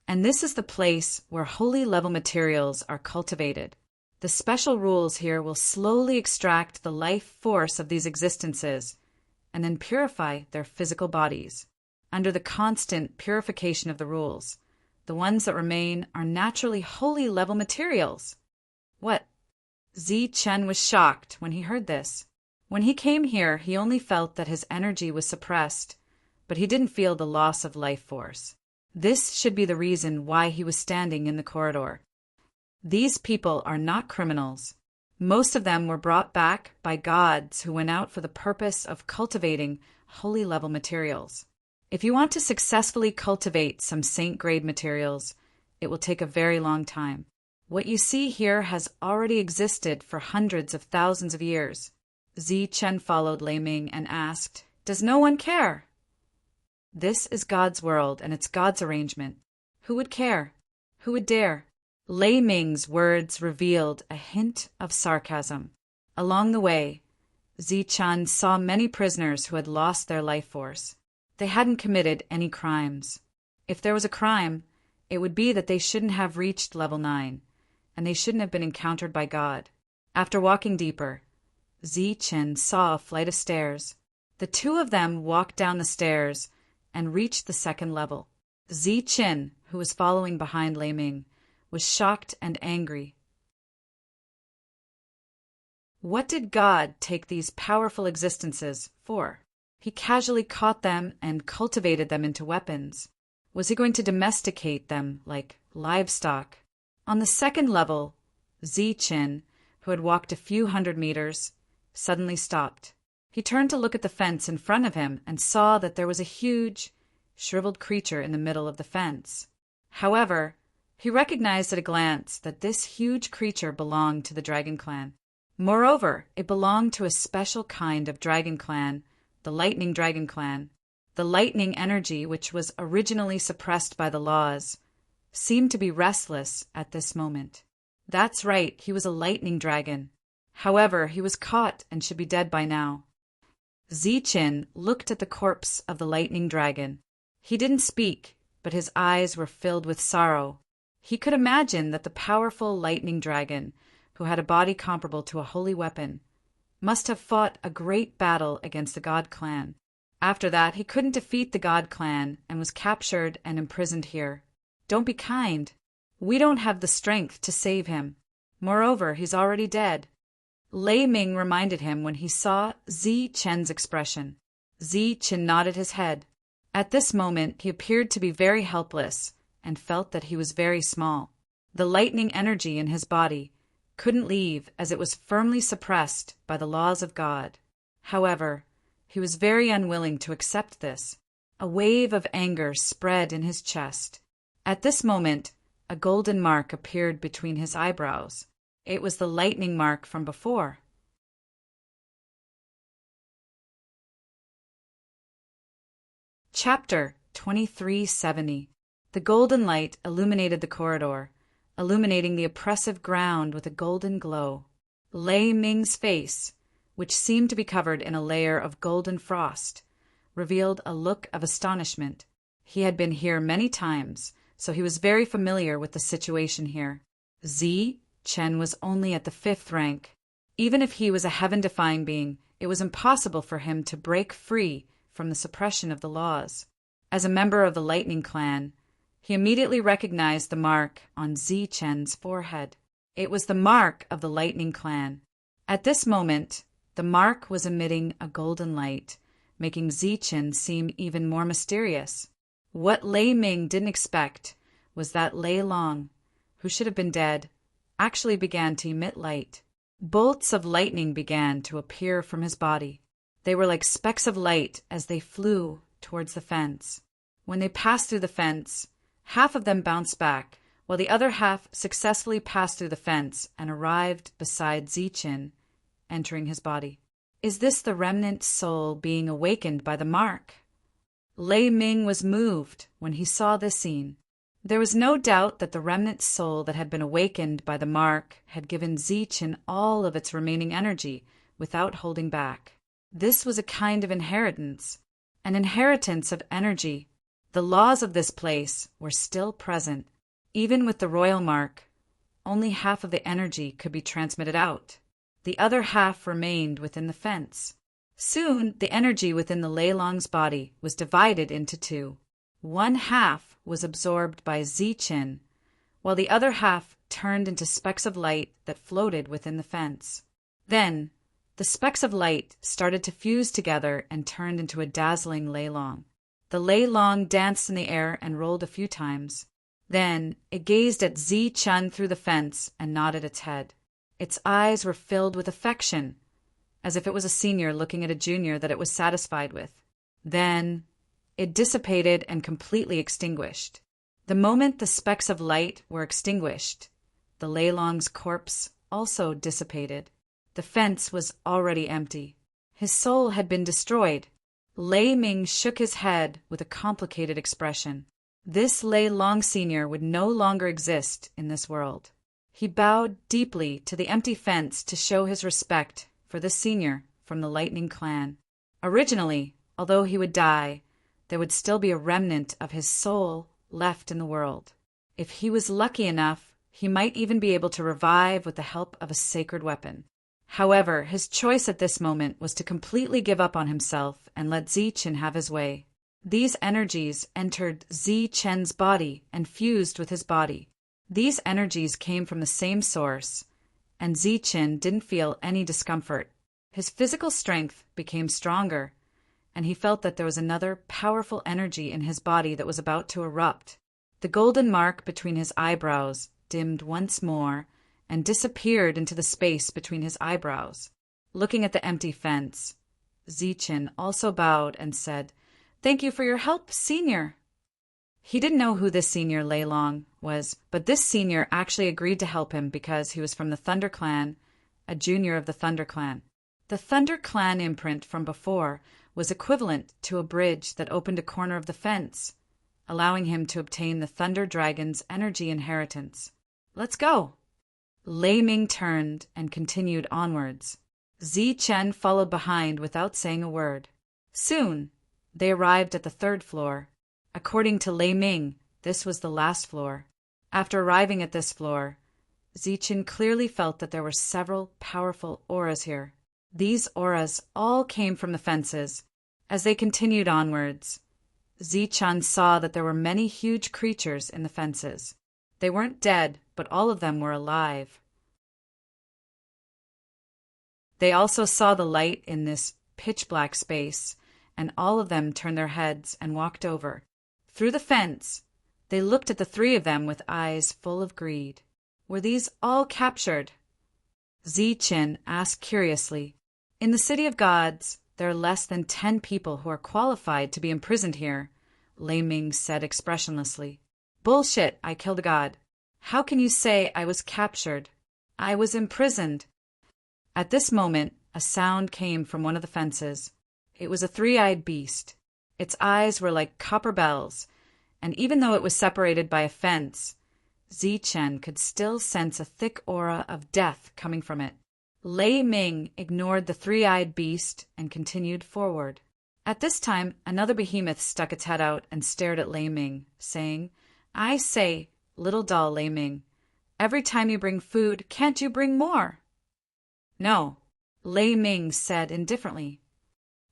And this is the place where holy level materials are cultivated. The special rules here will slowly extract the life force of these existences and then purify their physical bodies. Under the constant purification of the rules, the ones that remain are naturally holy level materials. What? Zi Chen was shocked when he heard this. When he came here, he only felt that his energy was suppressed, but he didn't feel the loss of life force. This should be the reason why he was standing in the corridor. These people are not criminals. Most of them were brought back by gods who went out for the purpose of cultivating holy level materials. If you want to successfully cultivate some saint-grade materials, it will take a very long time. What you see here has already existed for hundreds of thousands of years. Zi Chen followed Lei Ming and asked, "Does no one care?" This is God's world and it's God's arrangement. Who would care? Who would dare? Lei Ming's words revealed a hint of sarcasm. Along the way, Zi Chen saw many prisoners who had lost their life force. They hadn't committed any crimes. If there was a crime, it would be that they shouldn't have reached level 9, and they shouldn't have been encountered by God. After walking deeper, Zi Chen saw a flight of stairs. The two of them walked down the stairs and reached the second level. Zi Chen, who was following behind Lei Ming, was shocked and angry. What did God take these powerful existences for? He casually caught them and cultivated them into weapons. Was he going to domesticate them like livestock? On the second level, Zi Chen, who had walked a few hundred meters, suddenly stopped. He turned to look at the fence in front of him and saw that there was a huge, shriveled creature in the middle of the fence. However, he recognized at a glance that this huge creature belonged to the Dragon Clan. Moreover, it belonged to a special kind of Dragon Clan, the Lightning Dragon Clan. The lightning energy, which was originally suppressed by the laws, seemed to be restless at this moment. That's right, he was a lightning dragon. However, he was caught and should be dead by now. Zi Chen looked at the corpse of the lightning dragon. He didn't speak, but his eyes were filled with sorrow. He could imagine that the powerful lightning dragon, who had a body comparable to a holy weapon, must have fought a great battle against the God Clan. After that, he couldn't defeat the God Clan and was captured and imprisoned here. Don't be kind. We don't have the strength to save him. Moreover, he's already dead. Lei Ming reminded him when he saw Zi Chen's expression. Zi Chen nodded his head. At this moment, he appeared to be very helpless and felt that he was very small. The lightning energy in his body couldn't leave as it was firmly suppressed by the laws of God. However, he was very unwilling to accept this. A wave of anger spread in his chest. At this moment, a golden mark appeared between his eyebrows. It was the lightning mark from before. Chapter 2370. The golden light illuminated the corridor, illuminating the oppressive ground with a golden glow. Lei Ming's face, which seemed to be covered in a layer of golden frost, revealed a look of astonishment. He had been here many times, so he was very familiar with the situation here. Zi Chen was only at the 5th rank. Even if he was a heaven-defying being, it was impossible for him to break free from the suppression of the laws. As a member of the Lightning Clan, he immediately recognized the mark on Zi Chen's forehead. It was the mark of the Lightning Clan. At this moment, the mark was emitting a golden light, making Zi Chen seem even more mysterious. What Lei Ming didn't expect was that Lei Long, who should have been dead, actually began to emit light. Bolts of lightning began to appear from his body. They were like specks of light as they flew towards the fence. When they passed through the fence, half of them bounced back, while the other half successfully passed through the fence and arrived beside Zi Chen, entering his body. Is this the remnant soul being awakened by the mark? Lei Ming was moved when he saw this scene. There was no doubt that the remnant soul that had been awakened by the mark had given Zi Chen all of its remaining energy without holding back. This was a kind of inheritance, an inheritance of energy. The laws of this place were still present. Even with the royal mark, only half of the energy could be transmitted out. The other half remained within the fence. Soon, the energy within the Lei Long's body was divided into two. One half was absorbed by Ziqin, while the other half turned into specks of light that floated within the fence. Then, the specks of light started to fuse together and turned into a dazzling Lei Long. The Lei Long danced in the air and rolled a few times. Then, it gazed at Ziqin through the fence and nodded its head. Its eyes were filled with affection, as if it was a senior looking at a junior that it was satisfied with. Then, it dissipated and completely extinguished. The moment the specks of light were extinguished, the Lei Long's corpse also dissipated. The fence was already empty. His soul had been destroyed. Lei Ming shook his head with a complicated expression. This Lei Long Sr. would no longer exist in this world. He bowed deeply to the empty fence to show his respect for the senior from the Lightning Clan. Originally, although he would die, there would still be a remnant of his soul left in the world. If he was lucky enough, he might even be able to revive with the help of a sacred weapon. However, his choice at this moment was to completely give up on himself and let Ziqin have his way. These energies entered Ziqin's body and fused with his body. These energies came from the same source, and Ziqin didn't feel any discomfort. His physical strength became stronger, and he felt that there was another powerful energy in his body that was about to erupt. The golden mark between his eyebrows dimmed once more and disappeared into the space between his eyebrows. Looking at the empty fence, Ziqin also bowed and said, "Thank you for your help, Senior." He didn't know who this Senior Lei Long was, but this Senior actually agreed to help him because he was from the Thunder Clan, a junior of the Thunder Clan. The Thunder Clan imprint from before was equivalent to a bridge that opened a corner of the fence, allowing him to obtain the Thunder Dragon's energy inheritance. "Let's go." Lei Ming turned and continued onwards. Ziqin followed behind without saying a word. Soon, they arrived at the third floor. According to Lei Ming, this was the last floor. After arriving at this floor, Ziqin clearly felt that there were several powerful auras here. These auras all came from the fences. As they continued onwards, Ziqin saw that there were many huge creatures in the fences. They weren't dead, but all of them were alive. They also saw the light in this pitch-black space, and all of them turned their heads and walked over. Through the fence, they looked at the three of them with eyes full of greed. Were these all captured? Ziqin asked curiously. In the City of Gods, there are less than 10 people who are qualified to be imprisoned here, Lei Ming said expressionlessly. Bullshit, I killed a god. How can you say I was captured? I was imprisoned. At this moment, a sound came from one of the fences. It was a three-eyed beast. Its eyes were like copper bells, and even though it was separated by a fence, Ziqin could still sense a thick aura of death coming from it. Lei Ming ignored the three-eyed beast and continued forward. At this time, another behemoth stuck its head out and stared at Lei Ming, saying, "I say, little doll Lei Ming, every time you bring food, can't you bring more?" "No," Lei Ming said indifferently.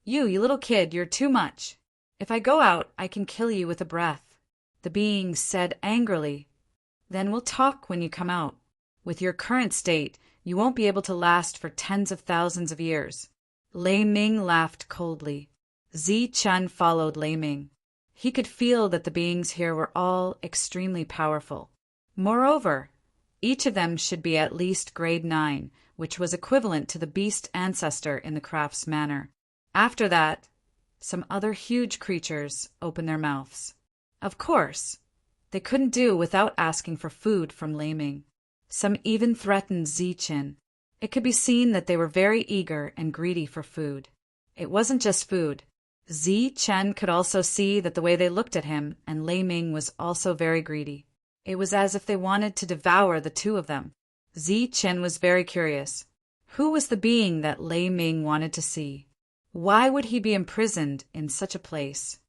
You little kid, you're too much. If I go out, I can kill you with a breath," the being said angrily. "Then we'll talk when you come out. With your current state, you won't be able to last for tens of thousands of years." Lei Ming laughed coldly. Ziqin followed Lei Ming. He could feel that the beings here were all extremely powerful. Moreover, each of them should be at least grade 9, which was equivalent to the beast ancestor in the Crafts Manor. After that, some other huge creatures opened their mouths. Of course, they couldn't do without asking for food from Lei Ming. Some even threatened Ziqin. It could be seen that they were very eager and greedy for food. It wasn't just food. Ziqin could also see that the way they looked at him, and Lei Ming was also very greedy. It was as if they wanted to devour the two of them. Ziqin was very curious. Who was the being that Lei Ming wanted to see? Why would he be imprisoned in such a place?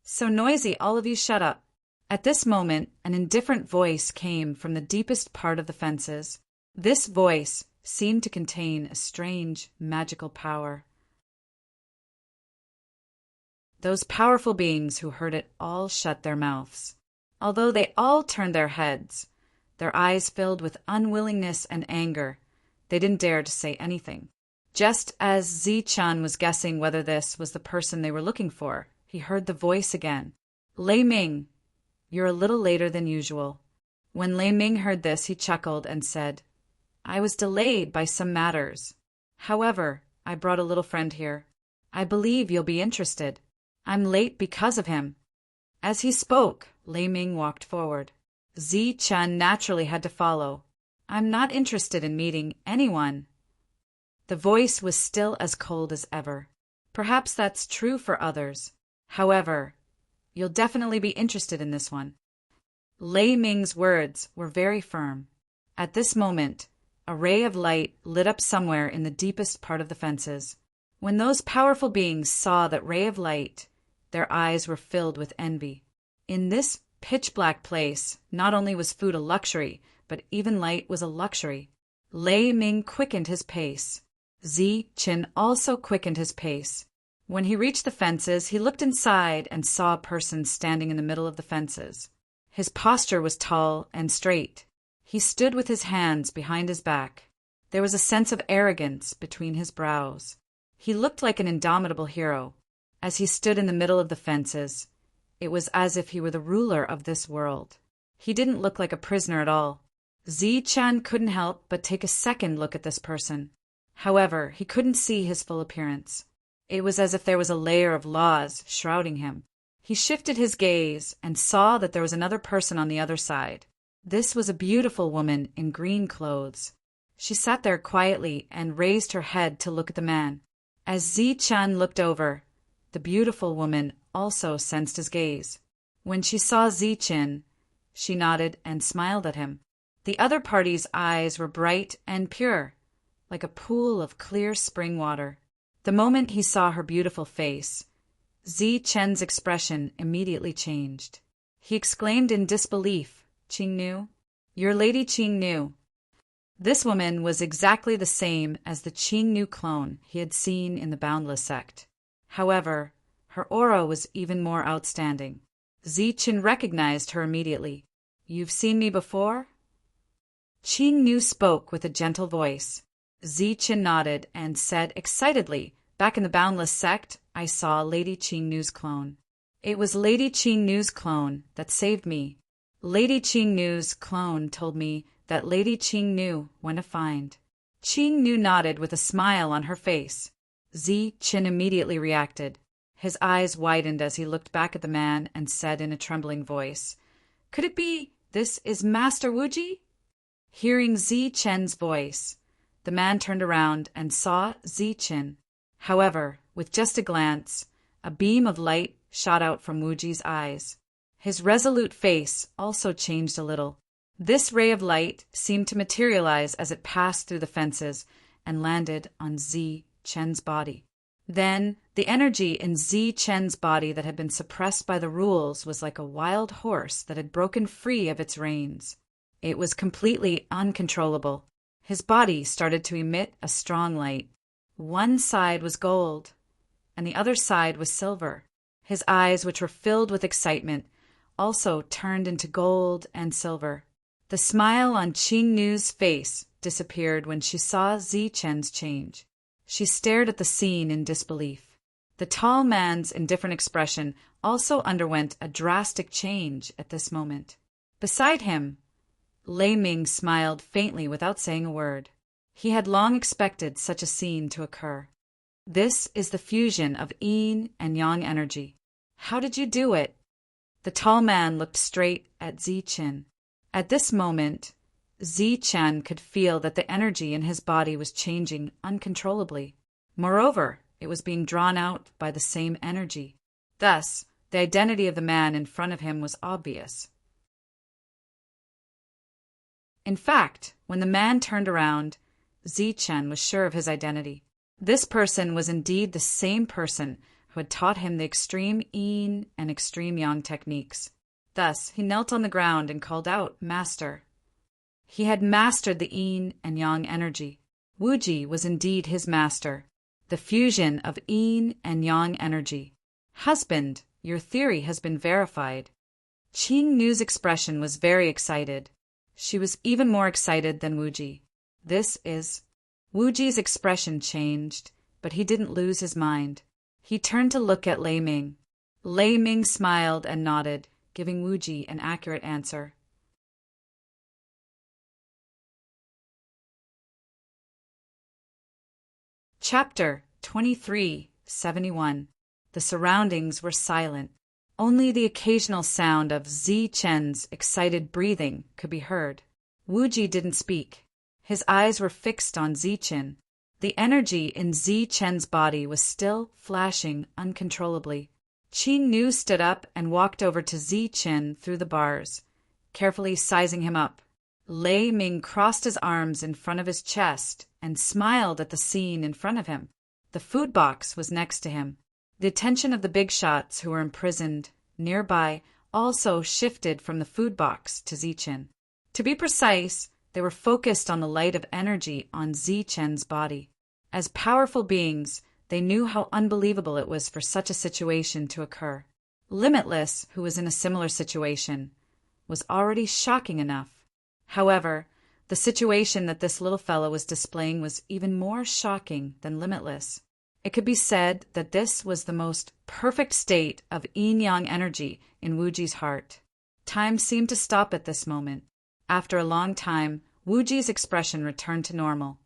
So noisy, all of you shut up. At this moment, an indifferent voice came from the deepest part of the fences. This voice seemed to contain a strange, magical power. Those powerful beings who heard it all shut their mouths. Although they all turned their heads, their eyes filled with unwillingness and anger, they didn't dare to say anything. Just as Zi-chan was guessing whether this was the person they were looking for, he heard the voice again. Lei Ming, you're a little later than usual. When Lei Ming heard this, he chuckled and said, I was delayed by some matters. However, I brought a little friend here. I believe you'll be interested. I'm late because of him. As he spoke, Lei Ming walked forward. Zi-chan naturally had to follow. I'm not interested in meeting anyone. The voice was still as cold as ever. Perhaps that's true for others. However, you'll definitely be interested in this one. Lei Ming's words were very firm. At this moment, a ray of light lit up somewhere in the deepest part of the fences. When those powerful beings saw that ray of light, their eyes were filled with envy. In this pitch-black place, not only was food a luxury, but even light was a luxury. Lei Ming quickened his pace. Zi-chan also quickened his pace. When he reached the fences, he looked inside and saw a person standing in the middle of the fences. His posture was tall and straight. He stood with his hands behind his back. There was a sense of arrogance between his brows. He looked like an indomitable hero. As he stood in the middle of the fences, it was as if he were the ruler of this world. He didn't look like a prisoner at all. Zi-chan couldn't help but take a second look at this person. However, he couldn't see his full appearance. It was as if there was a layer of laws shrouding him. He shifted his gaze and saw that there was another person on the other side. This was a beautiful woman in green clothes. She sat there quietly and raised her head to look at the man. As Zi-chan looked over, the beautiful woman also sensed his gaze. When she saw Zi-chan, she nodded and smiled at him. The other party's eyes were bright and pure, like a pool of clear spring water. The moment he saw her beautiful face, Zi-chan's expression immediately changed. He exclaimed in disbelief, Qingnu, you're Lady Qingnu. This woman was exactly the same as the Qingnu clone he had seen in the Boundless sect. However, her aura was even more outstanding. Zi-chan recognized her immediately. You've seen me before? Qingnu spoke with a gentle voice. Zi-chan nodded and said excitedly, back in the Boundless sect, I saw Lady Qingnu's clone. It was Lady Qingnu's clone that saved me. Lady Qingnu's clone told me that Lady Qingnu went to find. Qingnu nodded with a smile on her face. Zi-chan immediately reacted. His eyes widened as he looked back at the man and said in a trembling voice, Could it be this is Master Wuji? Hearing Zi-chan's voice, the man turned around and saw Zi-chan. However, with just a glance, a beam of light shot out from Wuji's eyes. His resolute face also changed a little. This ray of light seemed to materialize as it passed through the fences and landed on Zi-chan's body. Then, the energy in Zi-chan's body that had been suppressed by the rules was like a wild horse that had broken free of its reins. It was completely uncontrollable. His body started to emit a strong light. One side was gold, and the other side was silver. His eyes, which were filled with excitement, also turned into gold and silver. The smile on Qingnu's face disappeared when she saw Zi-chan's change. She stared at the scene in disbelief. The tall man's indifferent expression also underwent a drastic change at this moment. Beside him, Lei Ming smiled faintly without saying a word. He had long expected such a scene to occur. This is the fusion of yin and yang energy. How did you do it? The tall man looked straight at Zi-chan. At this moment, Zi-chan could feel that the energy in his body was changing uncontrollably. Moreover, it was being drawn out by the same energy. Thus, the identity of the man in front of him was obvious. In fact, when the man turned around, Zi-chan was sure of his identity. This person was indeed the same person who had taught him the extreme yin and extreme yang techniques. Thus, he knelt on the ground and called out, "Master." He had mastered the yin and yang energy. Wuji was indeed his master, the fusion of yin and yang energy. "Husband, your theory has been verified." Qing Nu's expression was very excited. She was even more excited than Wuji. Wuji's expression changed, but he didn't lose his mind. He turned to look at Lei Ming. Lei Ming smiled and nodded, giving Wuji an accurate answer. Chapter 2371. The surroundings were silent. Only the occasional sound of Zi Chen's excited breathing could be heard. Wuji didn't speak. His eyes were fixed on Zi Chen. The energy in Zi Chen's body was still flashing uncontrollably. Qing Nu stood up and walked over to Zi Chen through the bars, carefully sizing him up. Lei Ming crossed his arms in front of his chest and smiled at the scene in front of him. The food box was next to him. The attention of the big shots who were imprisoned nearby also shifted from the food box to Zi Chen. To be precise, they were focused on the light of energy on Zi Chen's body. As powerful beings, they knew how unbelievable it was for such a situation to occur. Limitless, who was in a similar situation, was already shocking enough. However, the situation that this little fellow was displaying was even more shocking than Limitless. It could be said that this was the most perfect state of yin-yang energy in Wuji's heart. Time seemed to stop at this moment. After a long time, Wuji's expression returned to normal.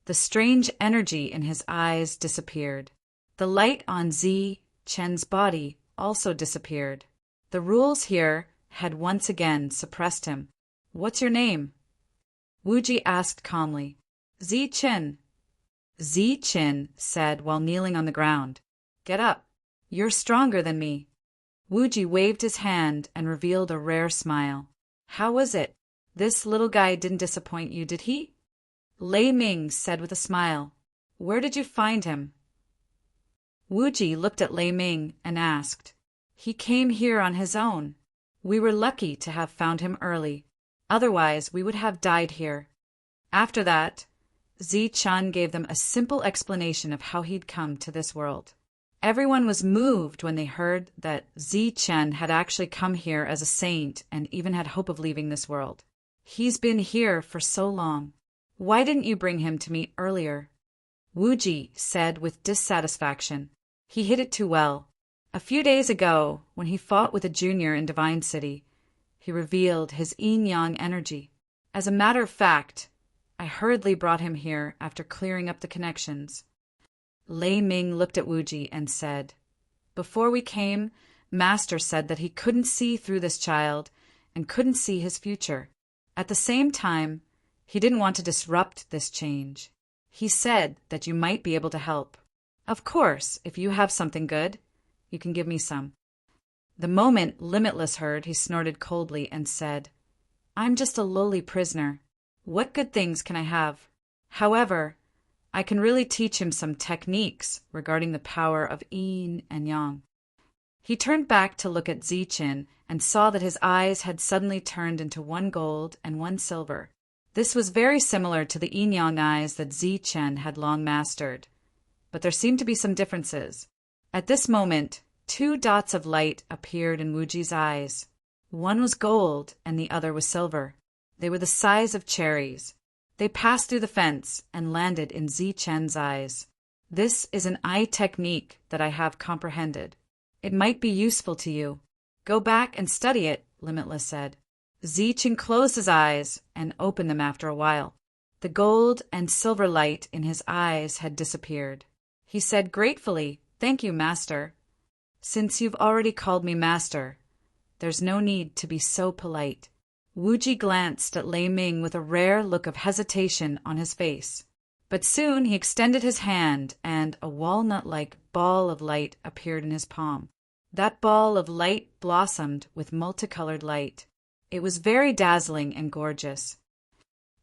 The strange energy in his eyes disappeared. The light on Zi Chen's body also disappeared. The rules here had once again suppressed him. "What's your name?" Wuji asked calmly. "Zi Chen." Zi Chen said while kneeling on the ground. "Get up. You're stronger than me." Wuji waved his hand and revealed a rare smile. "How was it? This little guy didn't disappoint you, did he?" Lei Ming said with a smile. "Where did you find him?" Wuji looked at Lei Ming and asked. "He came here on his own. We were lucky to have found him early. Otherwise, we would have died here." After that, Zi Chen gave them a simple explanation of how he'd come to this world. Everyone was moved when they heard that Zi Chen had actually come here as a saint and even had hope of leaving this world. "He's been here for so long. Why didn't you bring him to me earlier?" Wuji said with dissatisfaction. He hid it too well. A few days ago, when he fought with a junior in Divine City, he revealed his yin-yang energy. As a matter of fact, I hurriedly brought him here after clearing up the connections. Lei Ming looked at Wuji and said, "Before we came, Master said that he couldn't see through this child and couldn't see his future. At the same time, he didn't want to disrupt this change. He said that you might be able to help. Of course, if you have something good, you can give me some." The moment Limitless heard, he snorted coldly and said, "I'm just a lowly prisoner. What good things can I have? However, I can really teach him some techniques regarding the power of yin and yang." He turned back to look at Zi Chen and saw that his eyes had suddenly turned into one gold and one silver. This was very similar to the yin-yang eyes that Zi Chen had long mastered, but there seemed to be some differences. At this moment, 2 dots of light appeared in Wuji's eyes. One was gold and the other was silver. They were the size of cherries. They passed through the fence and landed in Zi Chen's eyes. "This is an eye technique that I have comprehended. It might be useful to you. Go back and study it," Limitless said. Zi Chen closed his eyes and opened them after a while. The gold and silver light in his eyes had disappeared. He said gratefully, "Thank you, Master. Since you've already called me Master, there's no need to be so polite." Wuji glanced at Lei Ming with a rare look of hesitation on his face. But soon he extended his hand and a walnut-like ball of light appeared in his palm. That ball of light blossomed with multicolored light. It was very dazzling and gorgeous.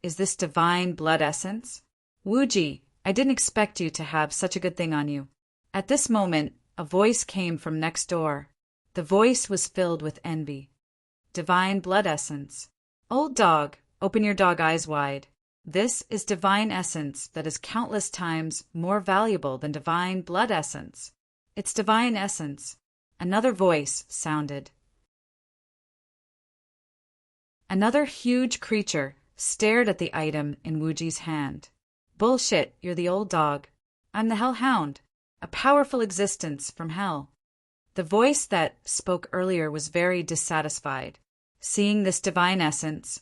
"Is this divine blood essence?" Wuji I didn't expect you to have such a good thing on you." At this moment, a voice came from next door. The voice was filled with envy. "Divine blood essence. Old dog, open your dog eyes wide. This is divine essence that is countless times more valuable than divine blood essence. It's divine essence." Another voice sounded. Another huge creature stared at the item in Wuji's hand. "Bullshit, you're the old dog. I'm the hellhound, a powerful existence from hell." The voice that spoke earlier was very dissatisfied. Seeing this divine essence,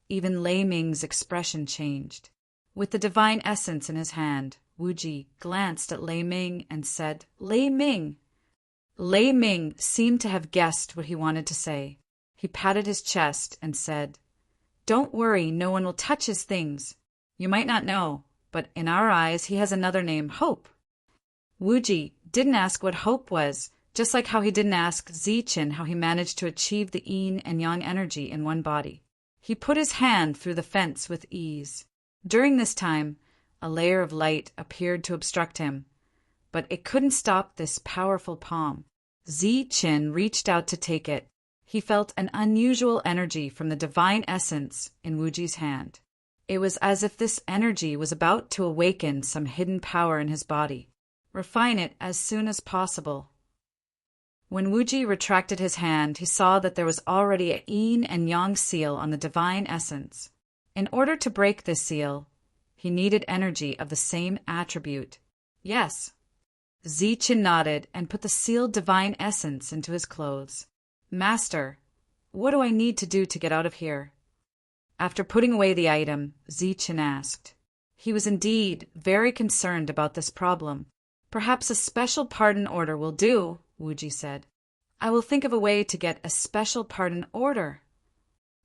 even Lei Ming's expression changed. With the divine essence in his hand, Wuji glanced at Lei Ming and said, "Lei Ming." Lei Ming seemed to have guessed what he wanted to say. He patted his chest and said, "Don't worry, no one will touch his things. You might not know, but in our eyes he has another name, Hope." Wuji didn't ask what hope was, just like how he didn't ask Zichen how he managed to achieve the yin and yang energy in one body. He put his hand through the fence with ease. During this time, a layer of light appeared to obstruct him, but it couldn't stop this powerful palm. Zichen reached out to take it. He felt an unusual energy from the divine essence in Wuji's hand. It was as if this energy was about to awaken some hidden power in his body. Refine it as soon as possible. When Wuji retracted his hand, he saw that there was already a yin and yang seal on the divine essence. In order to break this seal, he needed energy of the same attribute. "Yes." Zichen nodded and put the sealed divine essence into his clothes. "Master, what do I need to do to get out of here?" After putting away the item, Zichen asked. He was indeed very concerned about this problem. "Perhaps a special pardon order will do," Wuji said. "I will think of a way to get a special pardon order,"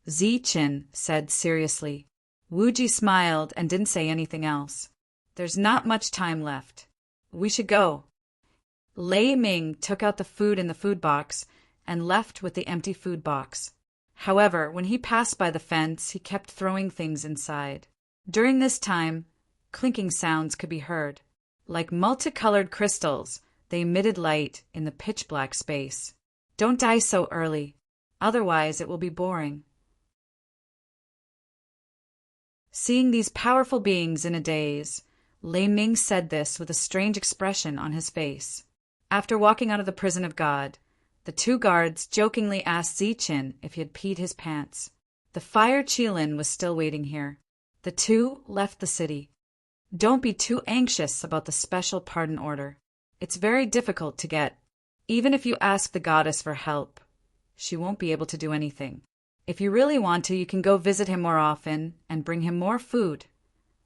Zichen said seriously. Wuji smiled and didn't say anything else. "There's not much time left. We should go." Lei Ming took out the food in the food box and left with the empty food box. However, when he passed by the fence, he kept throwing things inside. During this time, clinking sounds could be heard. Like multicolored crystals, they emitted light in the pitch-black space. "Don't die so early, otherwise it will be boring." Seeing these powerful beings in a daze, Lei Ming said this with a strange expression on his face. After walking out of the prison of God, the two guards jokingly asked Zichen if he had peed his pants. The fire Qilin was still waiting here. The two left the city. Don't be too anxious about the special pardon order. It's very difficult to get. Even if you ask the goddess for help, she won't be able to do anything. If you really want to, you can go visit him more often and bring him more food,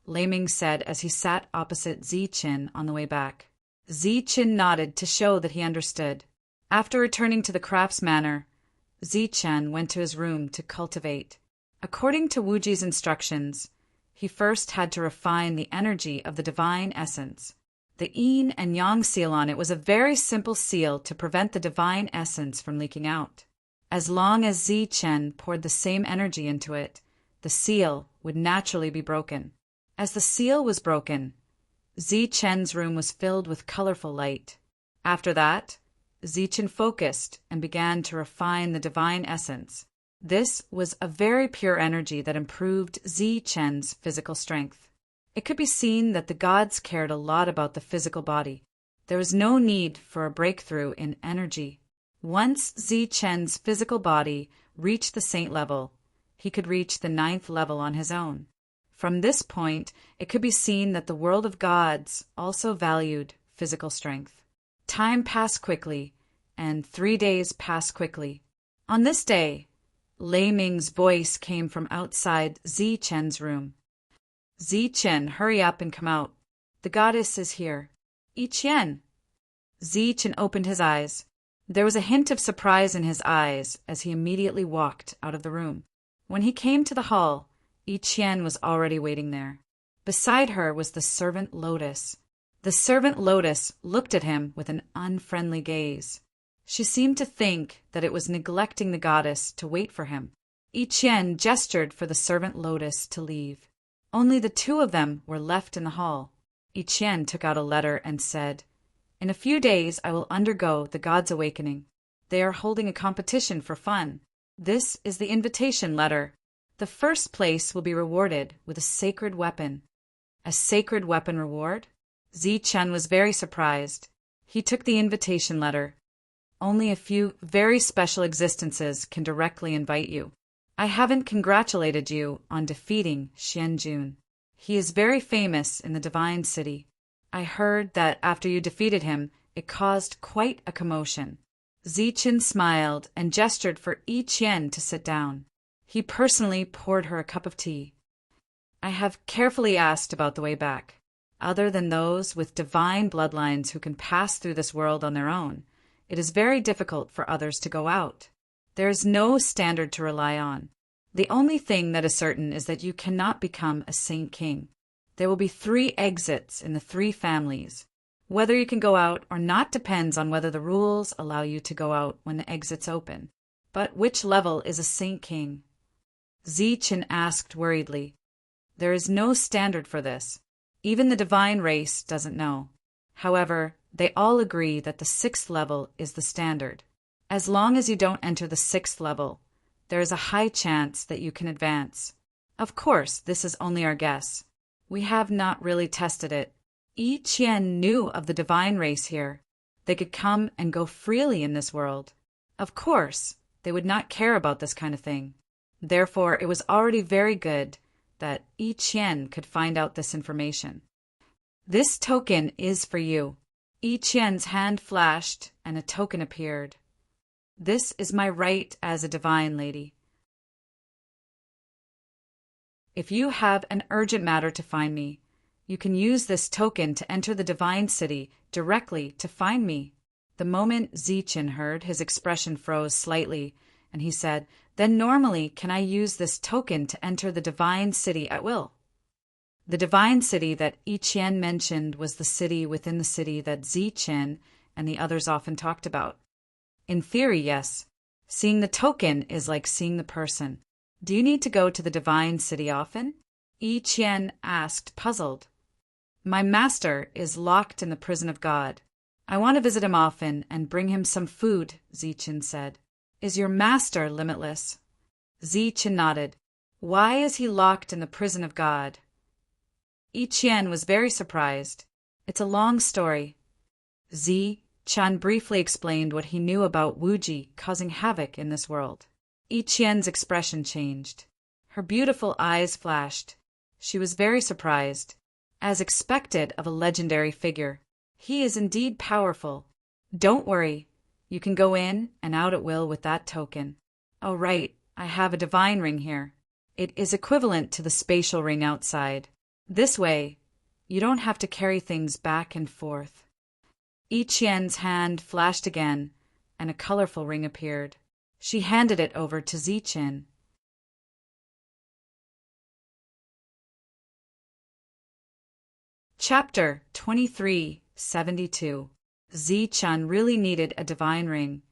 Lei Ming said as he sat opposite Zichen on the way back. Zichen nodded to show that he understood. After returning to the crafts manor, Zichen went to his room to cultivate. According to Wuji's instructions, he first had to refine the energy of the divine essence. The yin and yang seal on it was a very simple seal to prevent the divine essence from leaking out. As long as Zichen poured the same energy into it, the seal would naturally be broken. As the seal was broken, Zichen's room was filled with colorful light. After that, Zichen focused and began to refine the divine essence. This was a very pure energy that improved Zichen's physical strength. It could be seen that the gods cared a lot about the physical body. There was no need for a breakthrough in energy. Once Zichen's physical body reached the saint level, he could reach the 9th level on his own. From this point, it could be seen that the world of gods also valued physical strength. Time passed quickly, and 3 days passed quickly. On this day, Lei Ming's voice came from outside Zichen's room. "Zichen, hurry up and come out. The goddess is here." "Yiqian." Zichen opened his eyes. There was a hint of surprise in his eyes as he immediately walked out of the room. When he came to the hall, Yiqian was already waiting there. Beside her was the servant Lotus. The servant Lotus looked at him with an unfriendly gaze. She seemed to think that it was neglecting the goddess to wait for him. Yiqian gestured for the servant Lotus to leave. Only the two of them were left in the hall. Yi Qian took out a letter and said, "In a few days I will undergo the God's awakening. They are holding a competition for fun. This is the invitation letter. The first place will be rewarded with a sacred weapon." A sacred weapon reward? Yi Qian was very surprised. He took the invitation letter. "Only a few very special existences can directly invite you. I haven't congratulated you on defeating Xianjun. He is very famous in the Divine City. I heard that after you defeated him, it caused quite a commotion." Yi Qian smiled and gestured for Yi Qian to sit down. He personally poured her a cup of tea. "I have carefully asked about the way back. Other than those with divine bloodlines who can pass through this world on their own, it is very difficult for others to go out. There is no standard to rely on. The only thing that is certain is that you cannot become a Saint King. There will be 3 exits in the 3 families. Whether you can go out or not depends on whether the rules allow you to go out when the exits open. But which level is a Saint King?" Yi Qian asked worriedly. "There is no standard for this. Even the divine race doesn't know. However, they all agree that the 6th level is the standard. As long as you don't enter the 6th level, there is a high chance that you can advance. Of course, this is only our guess. We have not really tested it. Yi Qian knew of the divine race here. They could come and go freely in this world. Of course, they would not care about this kind of thing. Therefore, it was already very good that Yi Qian could find out this information. This token is for you." Yi Qian's hand flashed and a token appeared. "This is my right as a divine lady. If you have an urgent matter to find me, you can use this token to enter the divine city directly to find me." The moment Yi Qian heard, his expression froze slightly, and he said, "Then normally can I use this token to enter the divine city at will?" The divine city that Yi Qian mentioned was the city within the city that Yi Qian and the others often talked about. In theory, yes. Seeing the token is like seeing the person. "Do you need to go to the divine city often?" Yi Qian asked, puzzled. "My master is locked in the prison of God. I want to visit him often and bring him some food," Yi Qian said. "Is your master limitless?" Yi Qian nodded. "Why is he locked in the prison of God?" Yi Qian was very surprised. "It's a long story." Yi Qian briefly explained what he knew about Wuji causing havoc in this world. Yi Qian's expression changed. Her beautiful eyes flashed. She was very surprised. As expected of a legendary figure. He is indeed powerful. "Don't worry. You can go in and out at will with that token." "Oh, right. I have a divine ring here. It is equivalent to the spatial ring outside. This way, you don't have to carry things back and forth." Yi Qian's hand flashed again, and a colorful ring appeared. She handed it over to Yi Qian. Chapter 2372. Yi Qian really needed a divine ring,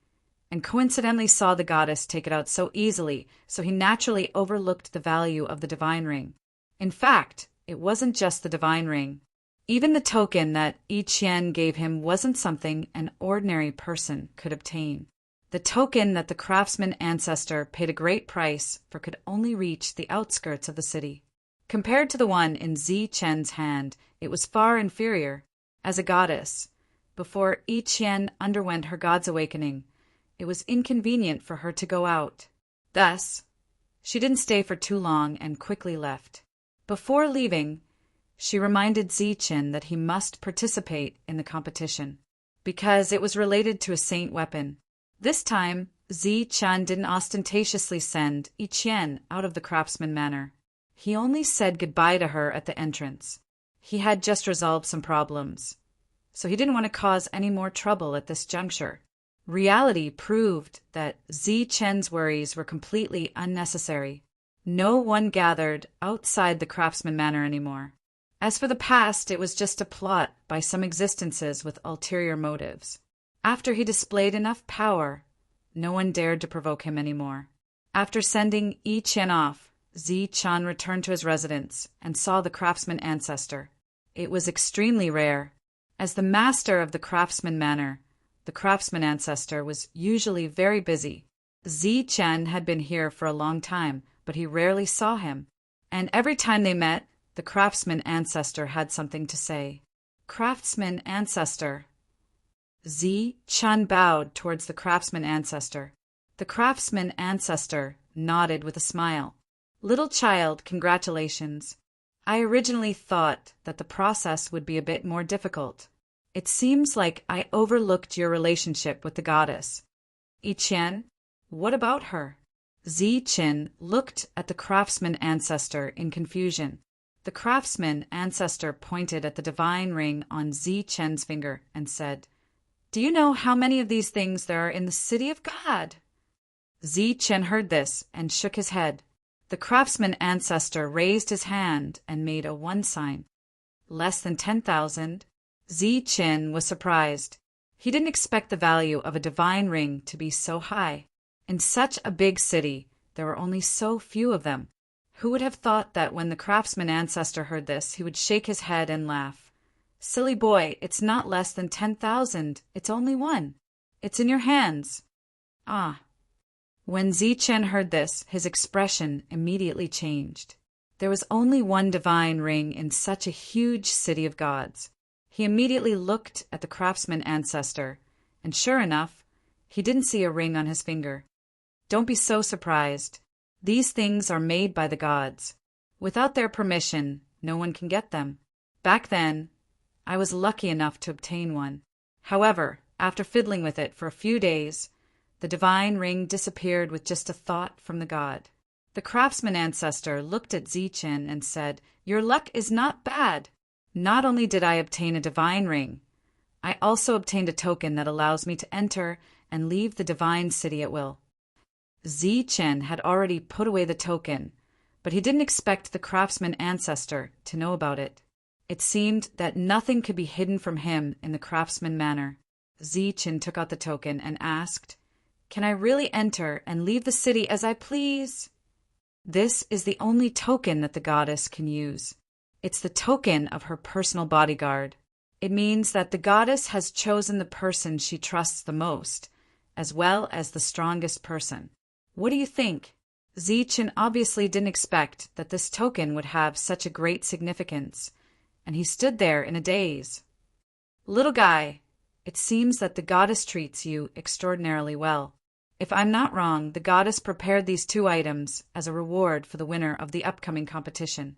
and coincidentally saw the goddess take it out so easily, so he naturally overlooked the value of the divine ring. In fact, it wasn't just the divine ring. Even the token that Yi Qian gave him wasn't something an ordinary person could obtain. The token that the craftsman ancestor paid a great price for could only reach the outskirts of the city. Compared to the one in Yi Qian's hand, it was far inferior. As a goddess, before Yi Qian underwent her God's awakening, it was inconvenient for her to go out. Thus, she didn't stay for too long and quickly left. Before leaving, she reminded Yi Qian that he must participate in the competition, because it was related to a saint weapon. This time, Yi Qian didn't ostentatiously send Yi Qian out of the craftsman manor. He only said goodbye to her at the entrance. He had just resolved some problems, so he didn't want to cause any more trouble at this juncture. Reality proved that Yi Qian's worries were completely unnecessary. No one gathered outside the craftsman manor anymore. As for the past, it was just a plot by some existences with ulterior motives. After he displayed enough power, no one dared to provoke him anymore. After sending Yi Qian off, Yi Qian returned to his residence and saw the craftsman ancestor. It was extremely rare. As the master of the craftsman manor, the craftsman ancestor was usually very busy. Zi Chen had been here for a long time, but he rarely saw him. And every time they met, the craftsman ancestor had something to say. Craftsman ancestor. Zi Chen bowed towards the craftsman ancestor. The craftsman ancestor nodded with a smile. Little child, congratulations. I originally thought that the process would be a bit more difficult. It seems like I overlooked your relationship with the goddess. Yi Qian, what about her? Zi Qin looked at the craftsman ancestor in confusion. The craftsman ancestor pointed at the divine ring on Zi Qian's finger and said, Do you know how many of these things there are in the city of God? Zi Qian heard this and shook his head. The craftsman ancestor raised his hand and made a 1 sign. Less than 10,000. Zi Qian was surprised. He didn't expect the value of a divine ring to be so high. In such a big city, there were only so few of them. Who would have thought that when the craftsman ancestor heard this, he would shake his head and laugh? Silly boy, it's not less than 10,000. It's only 1. It's in your hands. Ah. When Zi Qian heard this, his expression immediately changed. There was only 1 divine ring in such a huge city of gods. He immediately looked at the craftsman ancestor, and sure enough, he didn't see a ring on his finger. Don't be so surprised. These things are made by the gods. Without their permission, no one can get them. Back then, I was lucky enough to obtain one. However, after fiddling with it for a few days, the divine ring disappeared with just a thought from the god. The craftsman ancestor looked at Zi Qian and said, Your luck is not bad. Not only did I obtain a divine ring, I also obtained a token that allows me to enter and leave the divine city at will. Zi Qian had already put away the token, but he didn't expect the craftsman ancestor to know about it. It seemed that nothing could be hidden from him in the craftsman manor. Zi Qian took out the token and asked, Can I really enter and leave the city as I please? This is the only token that the goddess can use. It's the token of her personal bodyguard. It means that the goddess has chosen the person she trusts the most, as well as the strongest person. What do you think? Zi Qian obviously didn't expect that this token would have such a great significance, and he stood there in a daze. Little guy, it seems that the goddess treats you extraordinarily well. If I'm not wrong, the goddess prepared these 2 items as a reward for the winner of the upcoming competition.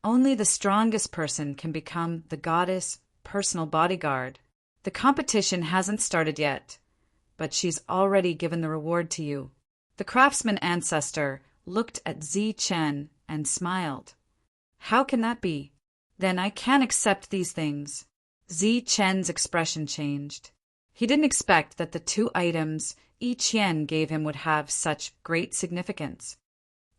Only the strongest person can become the goddess' personal bodyguard. The competition hasn't started yet, but she's already given the reward to you. The craftsman ancestor looked at Zi Qian and smiled. How can that be? Then I can't accept these things. Zi Qian's expression changed. He didn't expect that the 2 items Yi Qian gave him would have such great significance.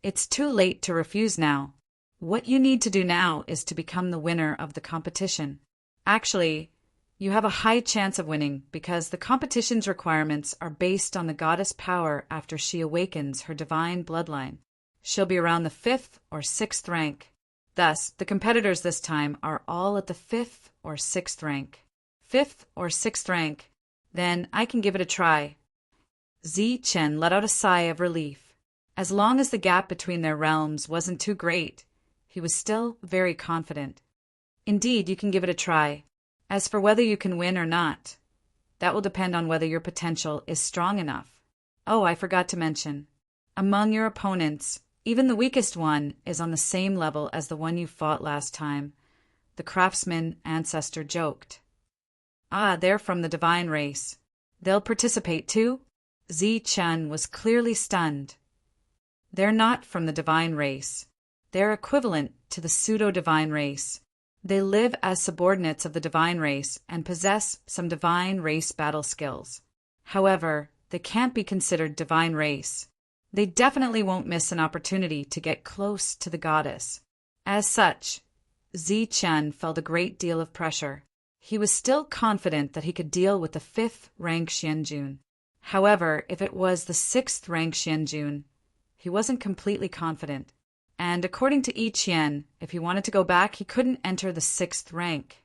It's too late to refuse now. What you need to do now is to become the winner of the competition. Actually, you have a high chance of winning because the competition's requirements are based on the goddess' power after she awakens her divine bloodline. She'll be around the 5th or 6th rank. Thus, the competitors this time are all at the 5th or 6th rank. 5th or 6th rank. Then I can give it a try. Zi Qian let out a sigh of relief. As long as the gap between their realms wasn't too great, he was still very confident. Indeed, you can give it a try. As for whether you can win or not, that will depend on whether your potential is strong enough. Oh, I forgot to mention. Among your opponents, even the weakest one is on the same level as the one you fought last time. The craftsman ancestor joked. Ah, they're from the divine race. They'll participate too? Zi Qian was clearly stunned. They're not from the divine race. They're equivalent to the pseudo-divine race. They live as subordinates of the divine race and possess some divine race battle skills. However, they can't be considered divine race. They definitely won't miss an opportunity to get close to the goddess. As such, Zi Qian felt a great deal of pressure. He was still confident that he could deal with the 5th rank Xianjun. However, if it was the 6th rank Xianjun, he wasn't completely confident. And according to I Chien, if he wanted to go back, he couldn't enter the 6th rank.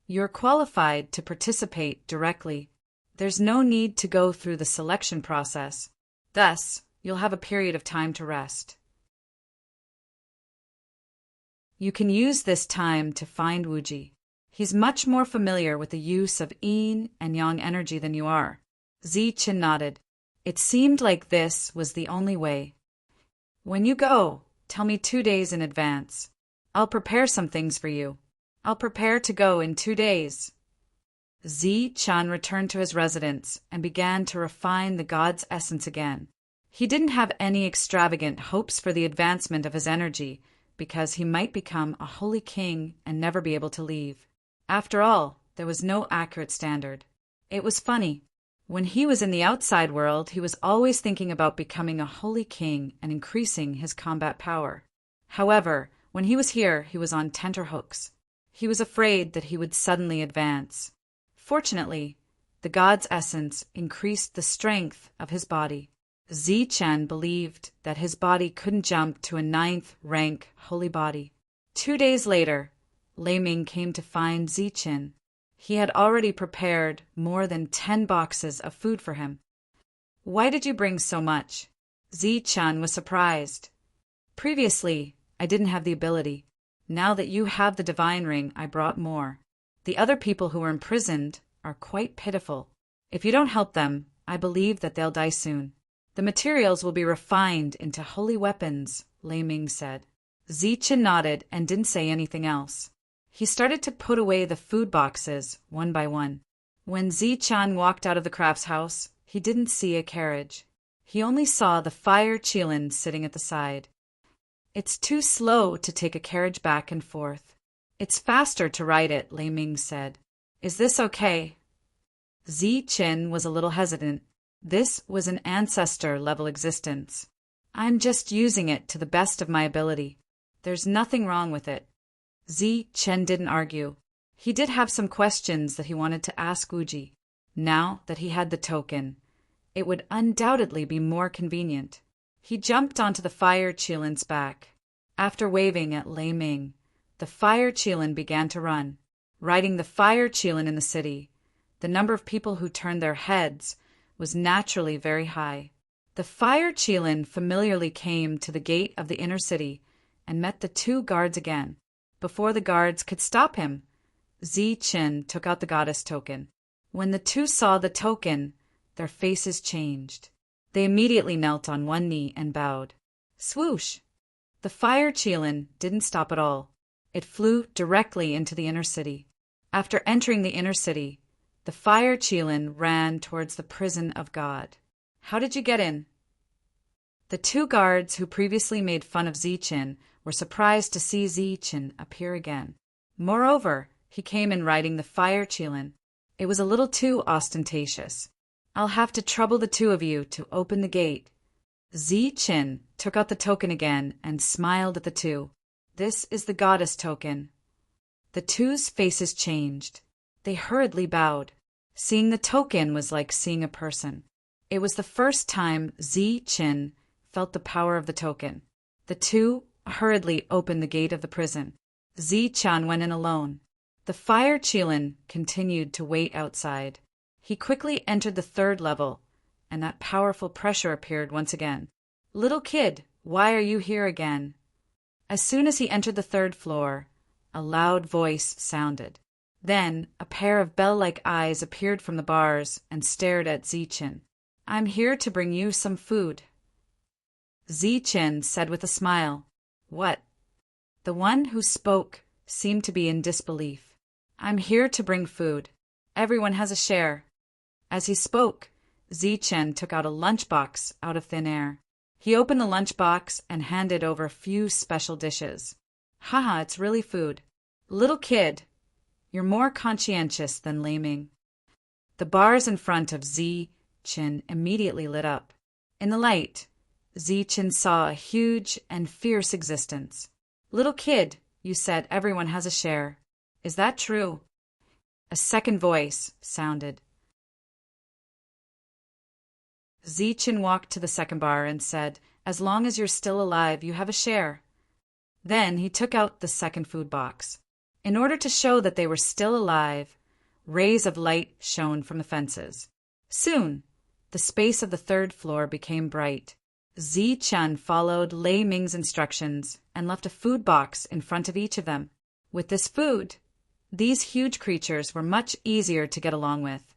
You're qualified to participate directly. There's no need to go through the selection process. Thus, you'll have a period of time to rest. You can use this time to find Wuji. He's much more familiar with the use of yin and yang energy than you are. Zichen nodded. It seemed like this was the only way. When you go, tell me 2 days in advance. I'll prepare some things for you. I'll prepare to go in 2 days. Zi-chan returned to his residence and began to refine the god's essence again. He didn't have any extravagant hopes for the advancement of his energy because he might become a holy king and never be able to leave. After all, there was no accurate standard. It was funny. When he was in the outside world, he was always thinking about becoming a holy king and increasing his combat power. However, when he was here, he was on tenterhooks. He was afraid that he would suddenly advance. Fortunately, the god's essence increased the strength of his body. Zi-chen believed that his body couldn't jump to a 9th rank holy body. 2 days later, Lei Ming came to find Zi-chen. He had already prepared more than 10 boxes of food for him. Why did you bring so much? Zi-chan was surprised. Previously, I didn't have the ability. Now that you have the divine ring, I brought more. The other people who are imprisoned are quite pitiful. If you don't help them, I believe that they'll die soon. The materials will be refined into holy weapons, Lei Ming said. Zi-chen nodded and didn't say anything else. He started to put away the food boxes, one by one. When Zi-chan walked out of the crafts house, he didn't see a carriage. He only saw the fire Qilin sitting at the side. It's too slow to take a carriage back and forth. It's faster to ride it, Lei Ming said. Is this okay? Zi-chen was a little hesitant. This was an ancestor-level existence. I'm just using it to the best of my ability. There's nothing wrong with it. Zi-chen didn't argue. He did have some questions that he wanted to ask Wuji. Now that he had the token, it would undoubtedly be more convenient. He jumped onto the fire Qilin's back. After waving at Lei Ming, the fire Qilin began to run. Riding the fire Qilin in the city, the number of people who turned their heads was naturally very high. The fire Qilin familiarly came to the gate of the inner city and met the 2 guards again. Before the guards could stop him, Zi-chen took out the goddess token. When the 2 saw the token, their faces changed. They immediately knelt on one knee and bowed. Swoosh! The fire Qilin didn't stop at all. It flew directly into the inner city. After entering the inner city, the fire Qilin ran towards the prison of God. How did you get in? The 2 guards who previously made fun of Zi-chen were surprised to see Zi-chen appear again. Moreover, he came in riding the fire Qilin. It was a little too ostentatious. I'll have to trouble the 2 of you to open the gate. Zi-chen took out the token again and smiled at the 2. This is the goddess token. The 2's faces changed. They hurriedly bowed. Seeing the token was like seeing a person. It was the first time Zi-chen felt the power of the token. The 2 hurriedly opened the gate of the prison. Zi-chan went in alone. The fire Qilin continued to wait outside. He quickly entered the 3rd level, and that powerful pressure appeared once again. Little kid, why are you here again? As soon as he entered the 3rd floor, a loud voice sounded. Then a pair of bell-like eyes appeared from the bars and stared at Zi-chen. I'm here to bring you some food. Zi-chen said with a smile. What? The one who spoke seemed to be in disbelief. I'm here to bring food. Everyone has a share. As he spoke, Zi-chen took out a lunchbox out of thin air. He opened the lunchbox and handed over a few special dishes. Haha, it's really food. Little kid, you're more conscientious than Lei Ming. The bars in front of Zi-chen immediately lit up. In the light, Zi-chen saw a huge and fierce existence. Little kid, you said everyone has a share. Is that true? A second voice sounded. Zi-chen walked to the second bar and said, As long as you're still alive, you have a share. Then he took out the second food box. In order to show that they were still alive, rays of light shone from the fences. Soon, the space of the third floor became bright. Zichen followed Lei Ming's instructions and left a food box in front of each of them. With this food, these huge creatures were much easier to get along with,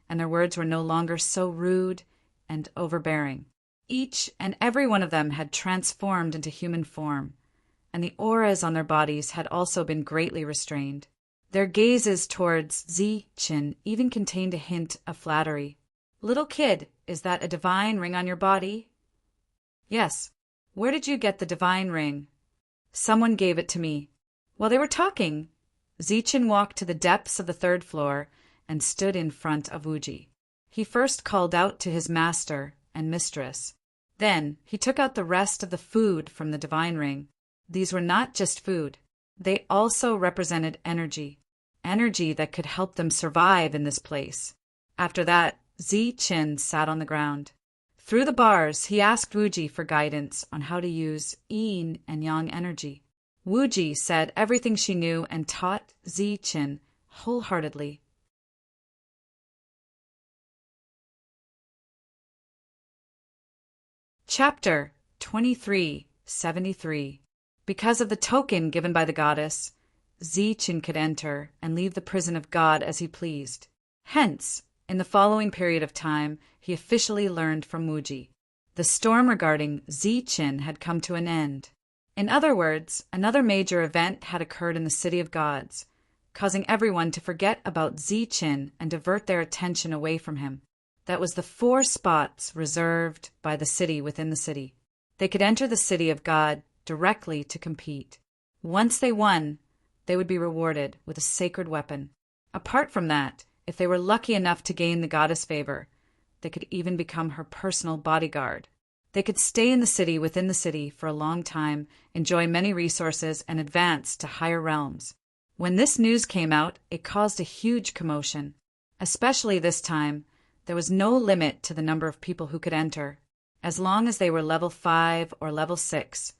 and their words were no longer so rude and overbearing. Each and every one of them had transformed into human form, and the auras on their bodies had also been greatly restrained. Their gazes towards Zichen even contained a hint of flattery. "Little kid, is that a divine ring on your body?" "Yes." "Where did you get the divine ring?" "Someone gave it to me." While they were talking, Zichen walked to the depths of the third floor and stood in front of Wuji. He first called out to his master and mistress. Then he took out the rest of the food from the divine ring. These were not just food. They also represented energy that could help them survive in this place. After that, Zichen sat on the ground. Through the bars, he asked Wuji for guidance on how to use yin and yang energy. Wuji said everything she knew and taught Zichen wholeheartedly. Chapter 2373. Because of the token given by the goddess, Zichen could enter and leave the prison of God as he pleased. Hence, in the following period of time, he officially learned from Wuji. The storm regarding Zichen had come to an end. In other words, another major event had occurred in the City of Gods, causing everyone to forget about Zichen and divert their attention away from him. That was the 4 spots reserved by the city within the city. They could enter the City of God directly to compete. Once they won, they would be rewarded with a sacred weapon. Apart from that, if they were lucky enough to gain the goddess' favor, they could even become her personal bodyguard. They could stay in the city within the city for a long time, enjoy many resources, and advance to higher realms. When this news came out, it caused a huge commotion. Especially this time, there was no limit to the number of people who could enter. As long as they were level 5 or level 6,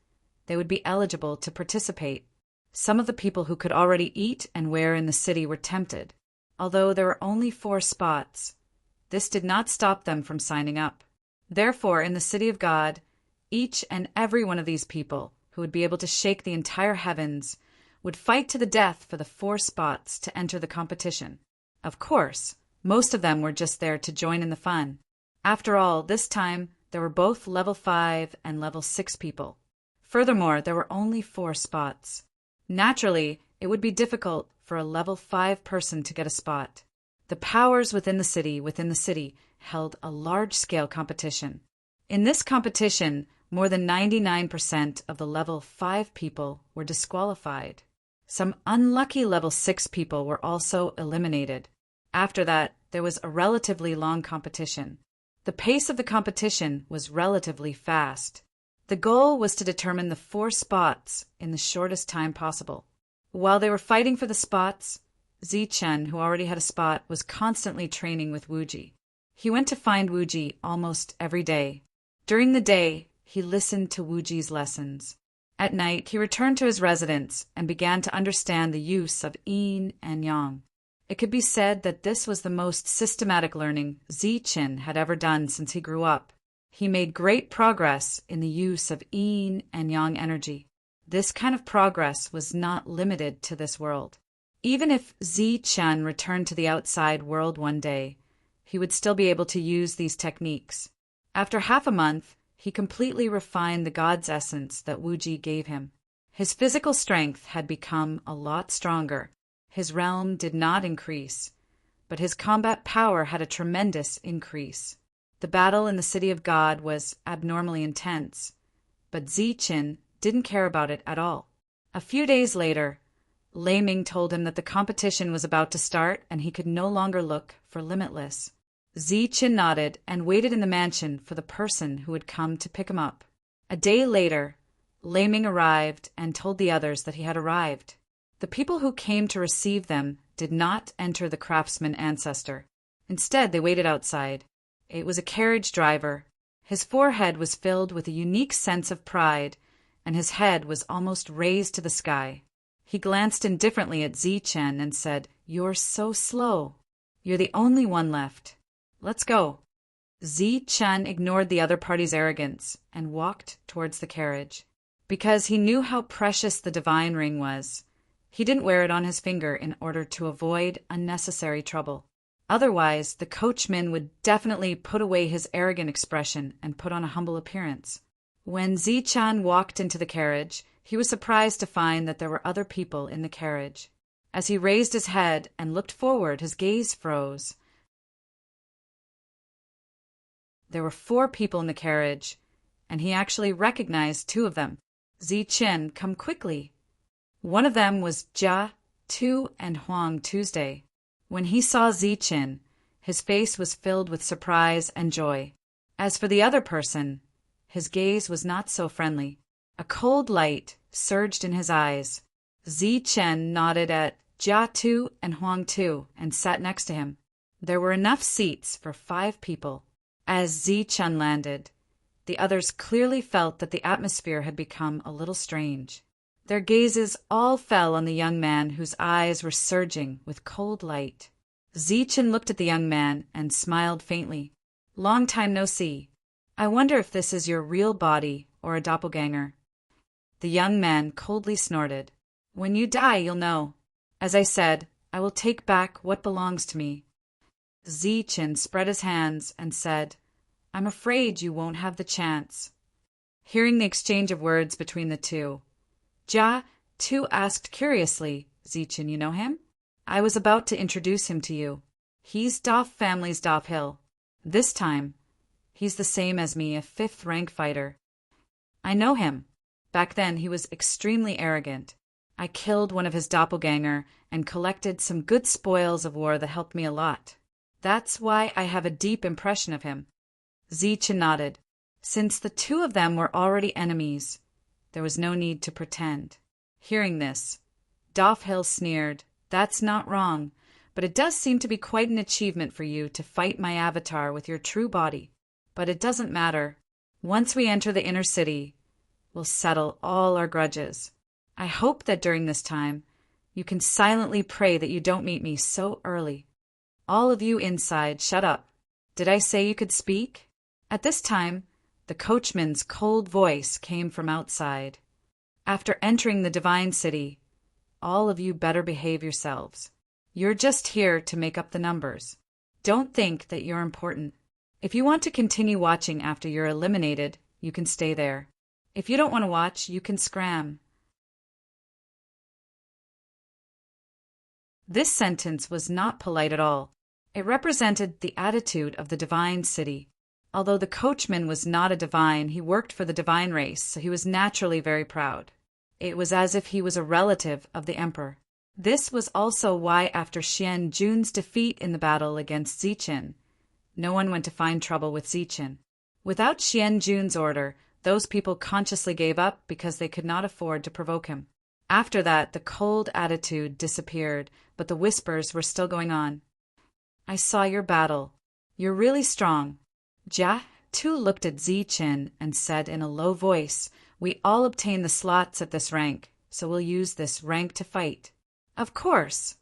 they would be eligible to participate. Some of the people who could already eat and wear in the city were tempted. Although there were only 4 spots, this did not stop them from signing up. Therefore, in the City of God, each and every one of these people, who would be able to shake the entire heavens, would fight to the death for the 4 spots to enter the competition. Of course, most of them were just there to join in the fun. After all, this time, there were both level 5 and level 6 people. Furthermore, there were only 4 spots. Naturally, it would be difficult for a level 5 person to get a spot. The powers within the city held a large-scale competition. In this competition, more than 99% of the level 5 people were disqualified. Some unlucky level 6 people were also eliminated. After that, there was a relatively long competition. The pace of the competition was relatively fast. The goal was to determine the 4 spots in the shortest time possible. While they were fighting for the spots, Zichen, who already had a spot, was constantly training with Wuji. He went to find Wuji almost every day. During the day, he listened to Wuji's lessons. At night, he returned to his residence and began to understand the use of yin and yang. It could be said that this was the most systematic learning Zichen had ever done since he grew up. He made great progress in the use of yin and yang energy. This kind of progress was not limited to this world. Even if Zichen returned to the outside world one day, he would still be able to use these techniques. After half a month, he completely refined the god's essence that Wuji gave him. His physical strength had become a lot stronger. His realm did not increase, but his combat power had a tremendous increase. The battle in the City of God was abnormally intense, but Zichen didn't care about it at all. A few days later, Lei Ming told him that the competition was about to start and he could no longer look for Limitless. Zichen nodded and waited in the mansion for the person who would come to pick him up. A day later, Lei Ming arrived and told the others that he had arrived. The people who came to receive them did not enter the craftsman ancestor. Instead, they waited outside. It was a carriage driver. His forehead was filled with a unique sense of pride, and his head was almost raised to the sky. He glanced indifferently at Zichen and said, "You're so slow. You're the only one left. Let's go." Zichen ignored the other party's arrogance and walked towards the carriage. Because he knew how precious the divine ring was, he didn't wear it on his finger in order to avoid unnecessary trouble. Otherwise, the coachman would definitely put away his arrogant expression and put on a humble appearance. When Zichen walked into the carriage, he was surprised to find that there were other people in the carriage. As he raised his head and looked forward, his gaze froze. There were 4 people in the carriage, and he actually recognized 2 of them. Zichen, come quickly. One of them was Jia Tu and Huang Tuesday. When he saw Zichen, his face was filled with surprise and joy. As for the other person, his gaze was not so friendly. A cold light surged in his eyes. Zichen nodded at Jia Tu and Huang Tu and sat next to him. There were enough seats for 5 people. As Zichen landed, the others clearly felt that the atmosphere had become a little strange. Their gazes all fell on the young man whose eyes were surging with cold light. Zichen looked at the young man and smiled faintly. "Long time no see. I wonder if this is your real body or a doppelganger." The young man coldly snorted. "When you die, you'll know. As I said, I will take back what belongs to me." Zichen spread his hands and said, "I'm afraid you won't have the chance." Hearing the exchange of words between the two, Jia Tu asked curiously, "Zichen, you know him? I was about to introduce him to you. He's Doff family's Doff Hill. This time, he's the same as me, a 5th rank fighter. I know him. Back then, he was extremely arrogant. I killed one of his doppelganger and collected some good spoils of war that helped me a lot. That's why I have a deep impression of him." Zichen nodded. Since the 2 of them were already enemies, there was no need to pretend. Hearing this, Doff Hill sneered, "That's not wrong, but it does seem to be quite an achievement for you to fight my avatar with your true body. But it doesn't matter. Once we enter the inner city, we'll settle all our grudges. I hope that during this time, you can silently pray that you don't meet me so early. All of you inside, shut up. Did I say you could speak?" At this time, the coachman's cold voice came from outside. "After entering the divine city, all of you better behave yourselves. You're just here to make up the numbers. Don't think that you're important. If you want to continue watching after you're eliminated, you can stay there. If you don't want to watch, you can scram." This sentence was not polite at all. It represented the attitude of the divine city. Although the coachman was not a divine, he worked for the divine race, so he was naturally very proud. It was as if he was a relative of the emperor. This was also why after Xian Jun's defeat in the battle against Zichen, no one went to find trouble with Zichen. Without Xian Jun's order, those people consciously gave up because they could not afford to provoke him. After that, the cold attitude disappeared, but the whispers were still going on. "I saw your battle. You're really strong." Jia Tu looked at Zichen and said in a low voice, "We all obtain the slots at this rank, so we'll use this rank to fight." "Of course.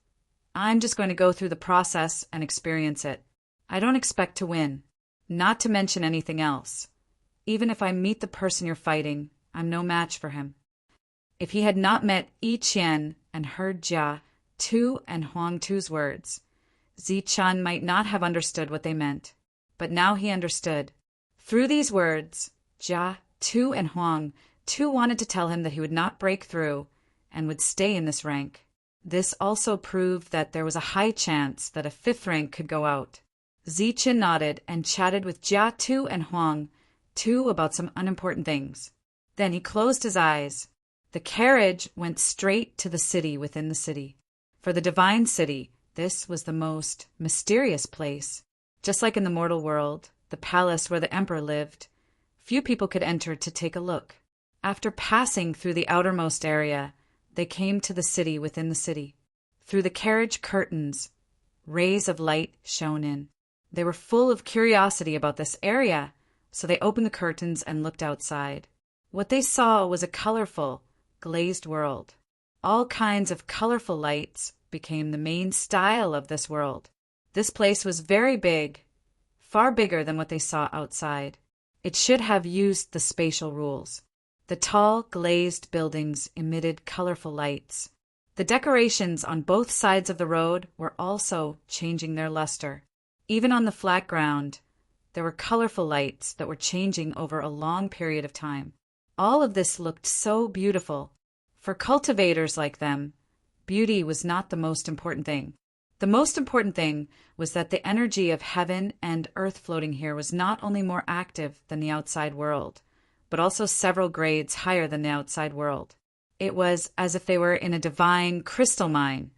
I'm just going to go through the process and experience it. I don't expect to win, not to mention anything else. Even if I meet the person you're fighting, I'm no match for him." If he had not met Yi Qian and heard Jia Tu and Huang Tu's words, Zichen might not have understood what they meant. But now he understood. Through these words, Jia Tu and Huang Tu wanted to tell him that he would not break through and would stay in this rank. This also proved that there was a high chance that a 5th rank could go out. Zichen nodded and chatted with Jia Tu and Huang Tu about some unimportant things. Then he closed his eyes. The carriage went straight to the city within the city. For the divine city, this was the most mysterious place. Just like in the mortal world, the palace where the emperor lived, few people could enter to take a look. After passing through the outermost area, they came to the city within the city. Through the carriage curtains, rays of light shone in. They were full of curiosity about this area, so they opened the curtains and looked outside. What they saw was a colorful, glazed world. All kinds of colorful lights became the main style of this world. This place was very big, far bigger than what they saw outside. It should have used the spatial rules. The tall, glazed buildings emitted colorful lights. The decorations on both sides of the road were also changing their luster. Even on the flat ground, there were colorful lights that were changing over a long period of time. All of this looked so beautiful. For cultivators like them, beauty was not the most important thing. The most important thing was that the energy of heaven and earth floating here was not only more active than the outside world, but also several grades higher than the outside world. It was as if they were in a divine crystal mine,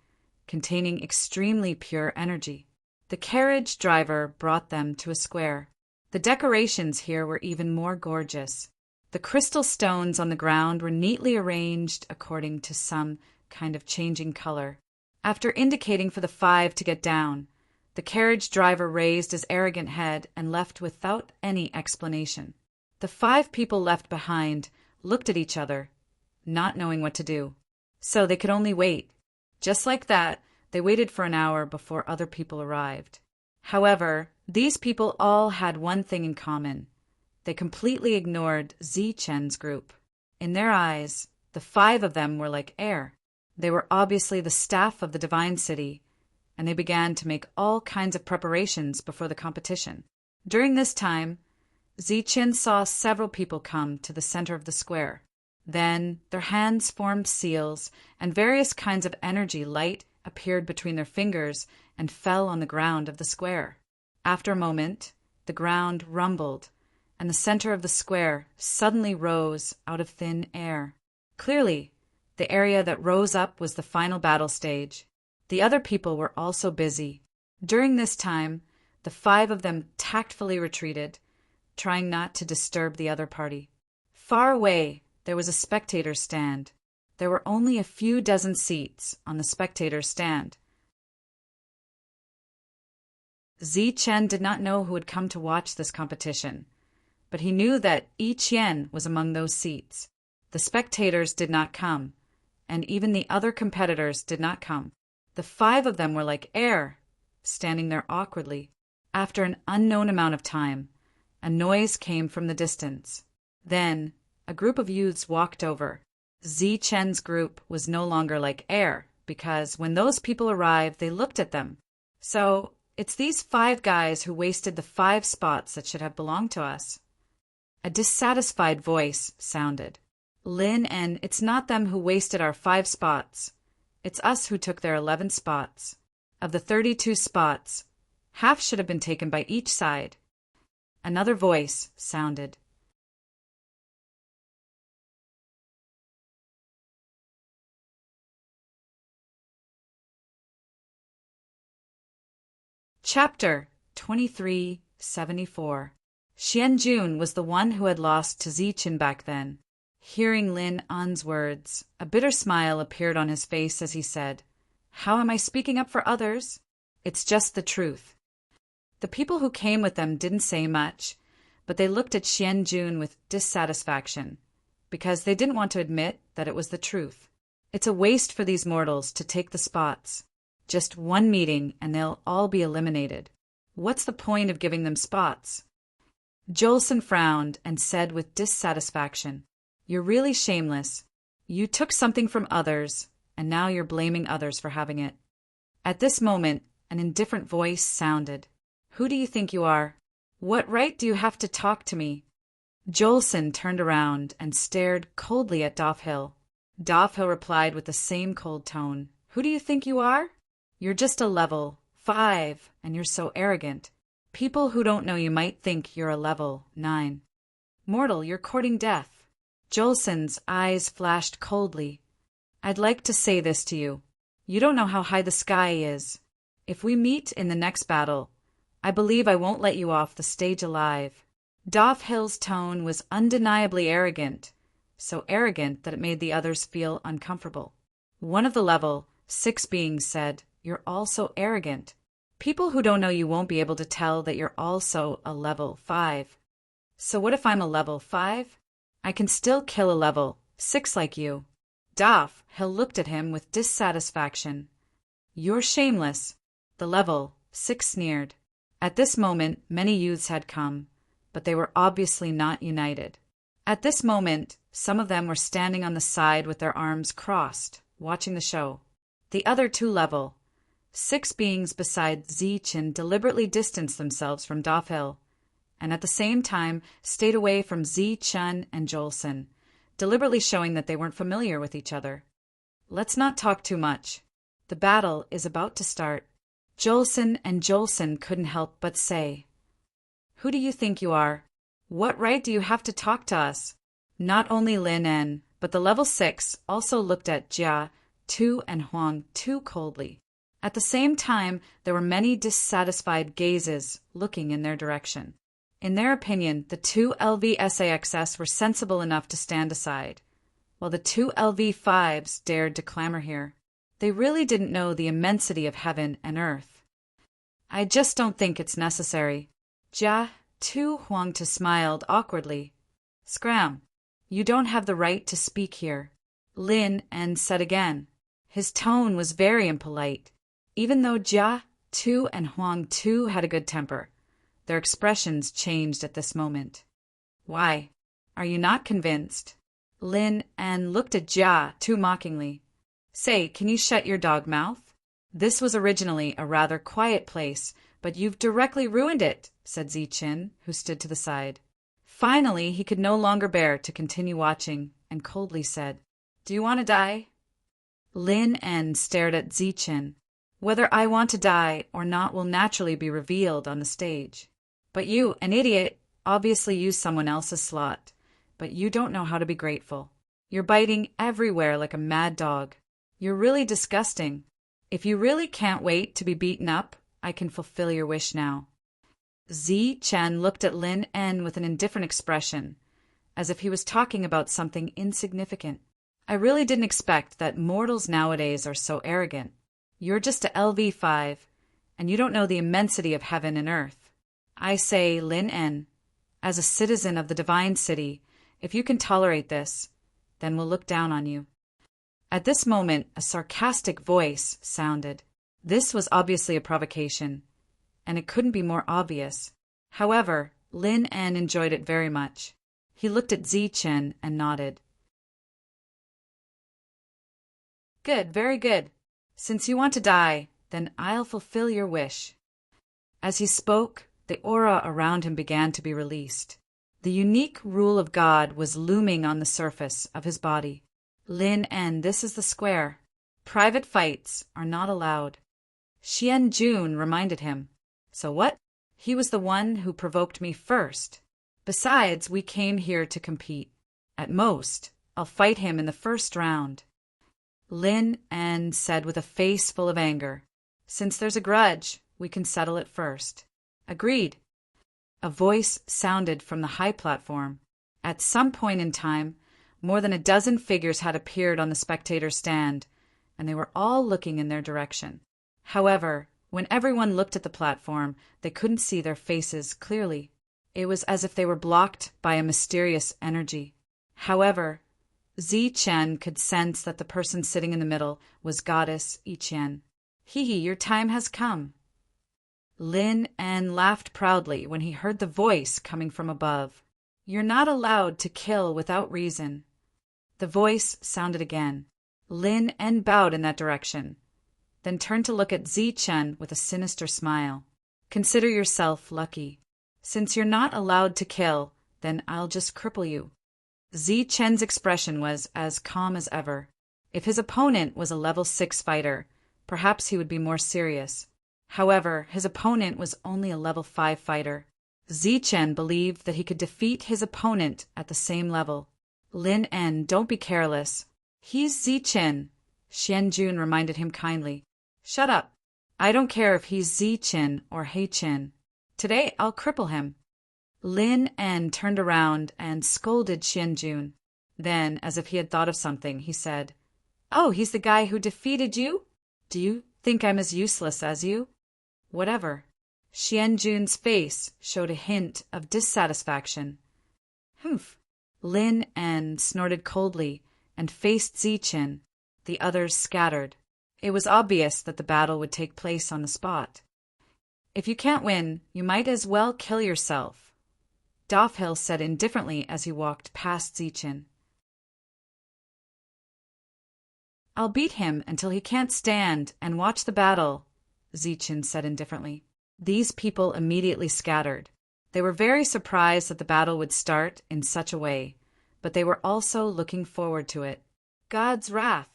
containing extremely pure energy. The carriage driver brought them to a square. The decorations here were even more gorgeous. The crystal stones on the ground were neatly arranged according to some kind of changing color. After indicating for the 5 to get down, the carriage driver raised his arrogant head and left without any explanation. The 5 people left behind looked at each other, not knowing what to do. So they could only wait. Just like that, they waited for an hour before other people arrived. However, these people all had one thing in common. They completely ignored Zichen's group. In their eyes, the 5 of them were like air. They were obviously the staff of the Divine City, and they began to make all kinds of preparations before the competition. During this time, Zichen saw several people come to the center of the square. Then their hands formed seals, and various kinds of energy light appeared between their fingers and fell on the ground of the square. After a moment, the ground rumbled, and the center of the square suddenly rose out of thin air. Clearly, the area that rose up was the final battle stage. The other people were also busy. During this time, the 5 of them tactfully retreated, trying not to disturb the other party. Far away, there was a spectator's stand. There were only a few dozen seats on the spectator's stand. Zichen did not know who had come to watch this competition, but he knew that Yi Qian was among those seats. The spectators did not come, and even the other competitors did not come. The 5 of them were like air, standing there awkwardly. After an unknown amount of time, a noise came from the distance. Then, a group of youths walked over. Zichen's group was no longer like air, because when those people arrived, they looked at them. So, it's these 5 guys who wasted the 5 spots that should have belonged to us. A dissatisfied voice sounded. Lin, and it's not them who wasted our 5 spots. It's us who took their 11 spots. Of the 32 spots, half should have been taken by each side. Another voice sounded. Chapter 2374. Xianjun was the one who had lost to Zichen back then. Hearing Lin An's words, a bitter smile appeared on his face as he said, "How am I speaking up for others? It's just the truth." The people who came with them didn't say much, but they looked at Xianjun with dissatisfaction, because they didn't want to admit that it was the truth. It's a waste for these mortals to take the spots. Just one meeting and they'll all be eliminated. What's the point of giving them spots? Jolson frowned and said with dissatisfaction, "You're really shameless. You took something from others, and now you're blaming others for having it." At this moment, an indifferent voice sounded. "Who do you think you are? What right do you have to talk to me?" Jolson turned around and stared coldly at Doffhill. Doffhill replied with the same cold tone, "Who do you think you are? You're just a level 5, and you're so arrogant. People who don't know you might think you're a level 9. Mortal, you're courting death." Jolson's eyes flashed coldly. "I'd like to say this to you. You don't know how high the sky is. If we meet in the next battle, I believe I won't let you off the stage alive." Doffhill's tone was undeniably arrogant, so arrogant that it made the others feel uncomfortable. One of the level 6 beings said, "You're all so arrogant. People who don't know you won't be able to tell that you're also a level 5. So what if I'm a level 5? I can still kill a level 6 like you. Hill looked at him with dissatisfaction. You're shameless, the level 6 sneered. At this moment, many youths had come, but they were obviously not united. At this moment, some of them were standing on the side with their arms crossed, watching the show. The other 2 level 6 beings beside Zichen deliberately distanced themselves from Hill, and at the same time stayed away from Zichen and Jolson, deliberately showing that they weren't familiar with each other. Let's not talk too much. The battle is about to start. Jolson couldn't help but say, Who do you think you are? What right do you have to talk to us? Not only Lin En, but the level 6 also looked at Jia, Tu and Huang too coldly. At the same time, there were many dissatisfied gazes looking in their direction. In their opinion, the 2 LVSAXS were sensible enough to stand aside, while the 2 LV5s dared to clamor here. They really didn't know the immensity of heaven and earth. I just don't think it's necessary. Jia, Tu, Huang smiled awkwardly. Scram, you don't have the right to speak here. Lin En said again. His tone was very impolite. Even though Jia, Tu, and Huang too had a good temper, their expressions changed at this moment. Why? Are you not convinced? Lin En looked at Jia, Tu mockingly. Say, can you shut your dog mouth? This was originally a rather quiet place, but you've directly ruined it, said Zichen, who stood to the side. Finally, he could no longer bear to continue watching, and coldly said, Do you want to die? Lin En stared at Zichen. Whether I want to die or not will naturally be revealed on the stage. But you, an idiot, obviously used someone else's slot. But you don't know how to be grateful. You're biting everywhere like a mad dog. You're really disgusting. If you really can't wait to be beaten up, I can fulfill your wish now. Zichen looked at Lin En with an indifferent expression, as if he was talking about something insignificant. I really didn't expect that mortals nowadays are so arrogant. You're just a LV5, and you don't know the immensity of heaven and earth. I say, Lin En, as a citizen of the divine city, if you can tolerate this, then we'll look down on you. At this moment, a sarcastic voice sounded. This was obviously a provocation, and it couldn't be more obvious. However, Lin En enjoyed it very much. He looked at Zichen and nodded. Good, very good. Since you want to die, then I'll fulfill your wish. As he spoke, the aura around him began to be released. The unique rule of God was looming on the surface of his body. Lin En, this is the square. Private fights are not allowed. Xian Jun reminded him. So what? He was the one who provoked me first. Besides, we came here to compete. At most, I'll fight him in the first round. Lin En said with a face full of anger. Since there's a grudge, we can settle it first. Agreed. A voice sounded from the high platform. At some point in time, more than a dozen figures had appeared on the spectator stand, and they were all looking in their direction. However, when everyone looked at the platform, they couldn't see their faces clearly. It was as if they were blocked by a mysterious energy. However, Zichen could sense that the person sitting in the middle was Goddess Yiqian. Hee, your time has come. Lin En laughed proudly when he heard the voice coming from above. You're not allowed to kill without reason. The voice sounded again. Lin En bowed in that direction, then turned to look at Zichen with a sinister smile. Consider yourself lucky. Since you're not allowed to kill, then I'll just cripple you. Zichen's expression was as calm as ever. If his opponent was a level 6 fighter, perhaps he would be more serious. However, his opponent was only a level 5 fighter. Zichen believed that he could defeat his opponent at the same level. Lin En, don't be careless. He's Zichen, Xian Jun reminded him kindly. Shut up. I don't care if he's Zichen or Heichin. Today I'll cripple him. Lin En turned around and scolded Xian Jun. Then, as if he had thought of something, he said, Oh, he's the guy who defeated you? Do you think I'm as useless as you? Whatever. Xian Jun's face showed a hint of dissatisfaction. Humph. Lin En snorted coldly and faced Zichen. The others scattered. It was obvious that the battle would take place on the spot. If you can't win, you might as well kill yourself, Doffhill said indifferently as he walked past Zichen. I'll beat him until he can't stand and watch the battle, Zichen said indifferently. These people immediately scattered. They were very surprised that the battle would start in such a way, but they were also looking forward to it. God's wrath.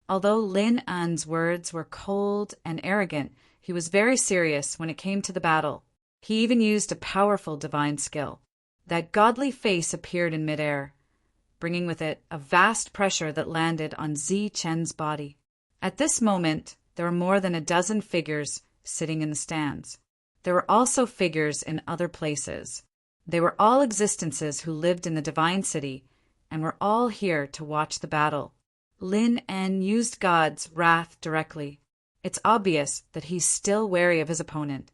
Although Lin An's words were cold and arrogant, he was very serious when it came to the battle. He even used a powerful divine skill. That godly face appeared in midair, bringing with it a vast pressure that landed on Zichen's body. At this moment, there were more than a dozen figures sitting in the stands. There were also figures in other places. They were all existences who lived in the divine city and were all here to watch the battle. Lin En used God's wrath directly. It's obvious that he's still wary of his opponent.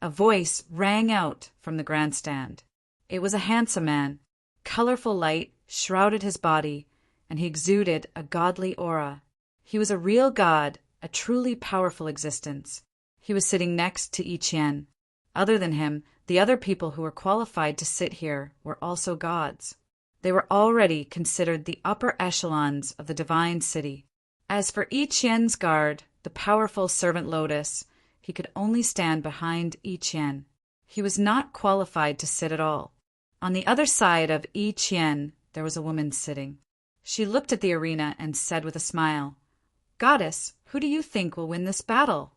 A voice rang out from the grandstand. It was a handsome man. Colorful light shrouded his body, and he exuded a godly aura. He was a real god, a truly powerful existence. He was sitting next to Yi Qian. Other than him, the other people who were qualified to sit here were also gods. They were already considered the upper echelons of the divine city. As for Yi Qian's guard, the powerful servant Lotus, he could only stand behind Yi Qian. He was not qualified to sit at all. On the other side of Yi Qian, there was a woman sitting. She looked at the arena and said with a smile, "Goddess, who do you think will win this battle?"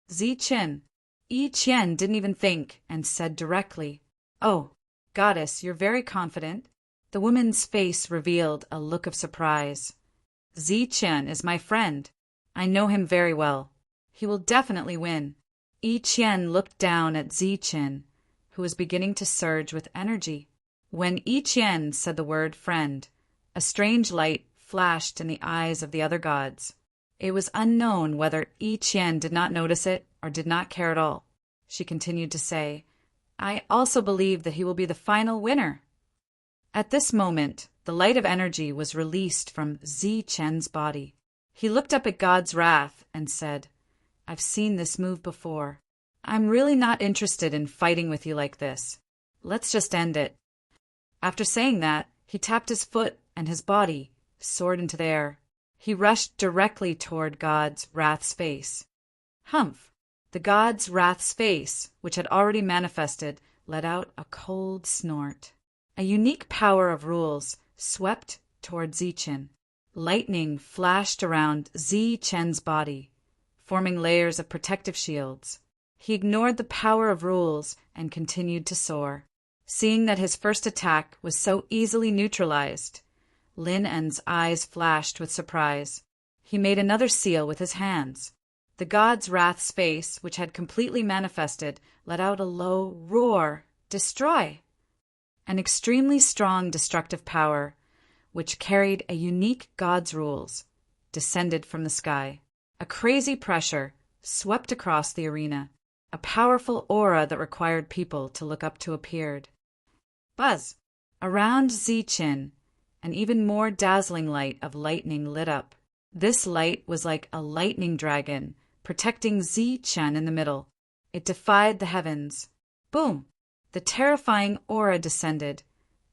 Zichen. Yi Qian didn't even think and said directly, "Oh, Goddess, you're very confident." The woman's face revealed a look of surprise. Zichen is my friend. I know him very well. He will definitely win. Yi Qian looked down at Zichen, who was beginning to surge with energy. When Yi Qian said the word friend, a strange light flashed in the eyes of the other gods. It was unknown whether Yi Qian did not notice it or did not care at all. She continued to say, "I also believe that he will be the final winner." At this moment, the light of energy was released from Zichen's body. He looked up at God's wrath and said, "I've seen this move before. I'm really not interested in fighting with you like this. Let's just end it." After saying that, he tapped his foot and his body soared into the air. He rushed directly toward God's wrath's face. Humph! The God's wrath's face, which had already manifested, let out a cold snort. A unique power of rules swept toward Zichen. Lightning flashed around Zichen's body, forming layers of protective shields. He ignored the power of rules and continued to soar. Seeing that his first attack was so easily neutralized, Lin En's eyes flashed with surprise. He made another seal with his hands. The god's wrath's face, which had completely manifested, let out a low roar. Destroy! An extremely strong destructive power, which carried a unique god's rules, descended from the sky. A crazy pressure swept across the arena. A powerful aura that required people to look up to appeared. Buzz! Around Zichen, an even more dazzling light of lightning lit up. This light was like a lightning dragon, protecting Zichen in the middle. It defied the heavens. Boom! The terrifying aura descended,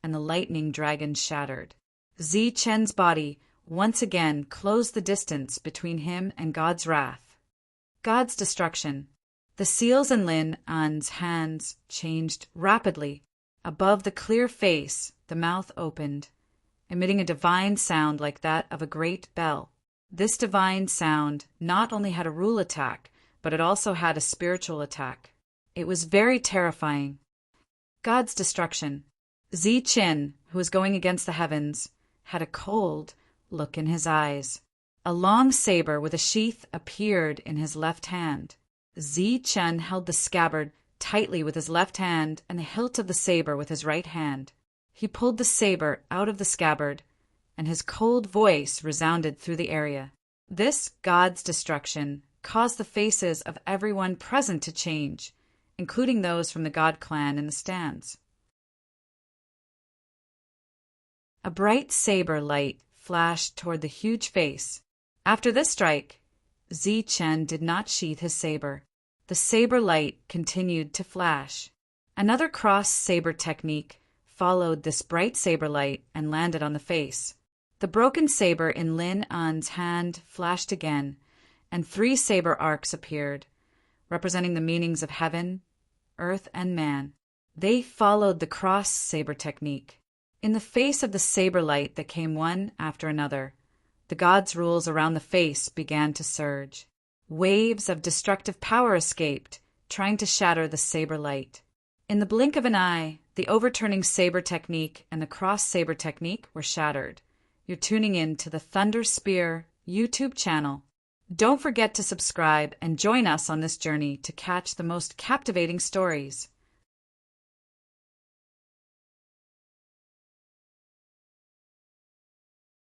and the lightning dragon shattered. Zichen's body once again closed the distance between him and God's wrath. God's destruction. The seals in Lin An's hands changed rapidly. Above the clear face, the mouth opened, emitting a divine sound like that of a great bell. This divine sound not only had a rule attack, but it also had a spiritual attack. It was very terrifying. God's destruction. Zichen, who was going against the heavens, had a cold look in his eyes. A long saber with a sheath appeared in his left hand. Zichen held the scabbard tightly with his left hand and the hilt of the saber with his right hand. He pulled the saber out of the scabbard, and his cold voice resounded through the area. This god's destruction caused the faces of everyone present to change, including those from the god clan in the stands. A bright saber light flashed toward the huge face. After this strike, Zi Chen did not sheath his saber. The saber light continued to flash. Another cross saber technique followed this bright saber light and landed on the face. The broken saber in Lin An's hand flashed again, and 3 saber arcs appeared, representing the meanings of heaven, earth, and man. They followed the cross saber technique. In the face of the saber light that came one after another, the gods' rules around the face began to surge. Waves of destructive power escaped, trying to shatter the saber light. In the blink of an eye, the overturning saber technique and the cross saber technique were shattered. You're tuning in to the Thunder Spear YouTube channel. Don't forget to subscribe and join us on this journey to catch the most captivating stories.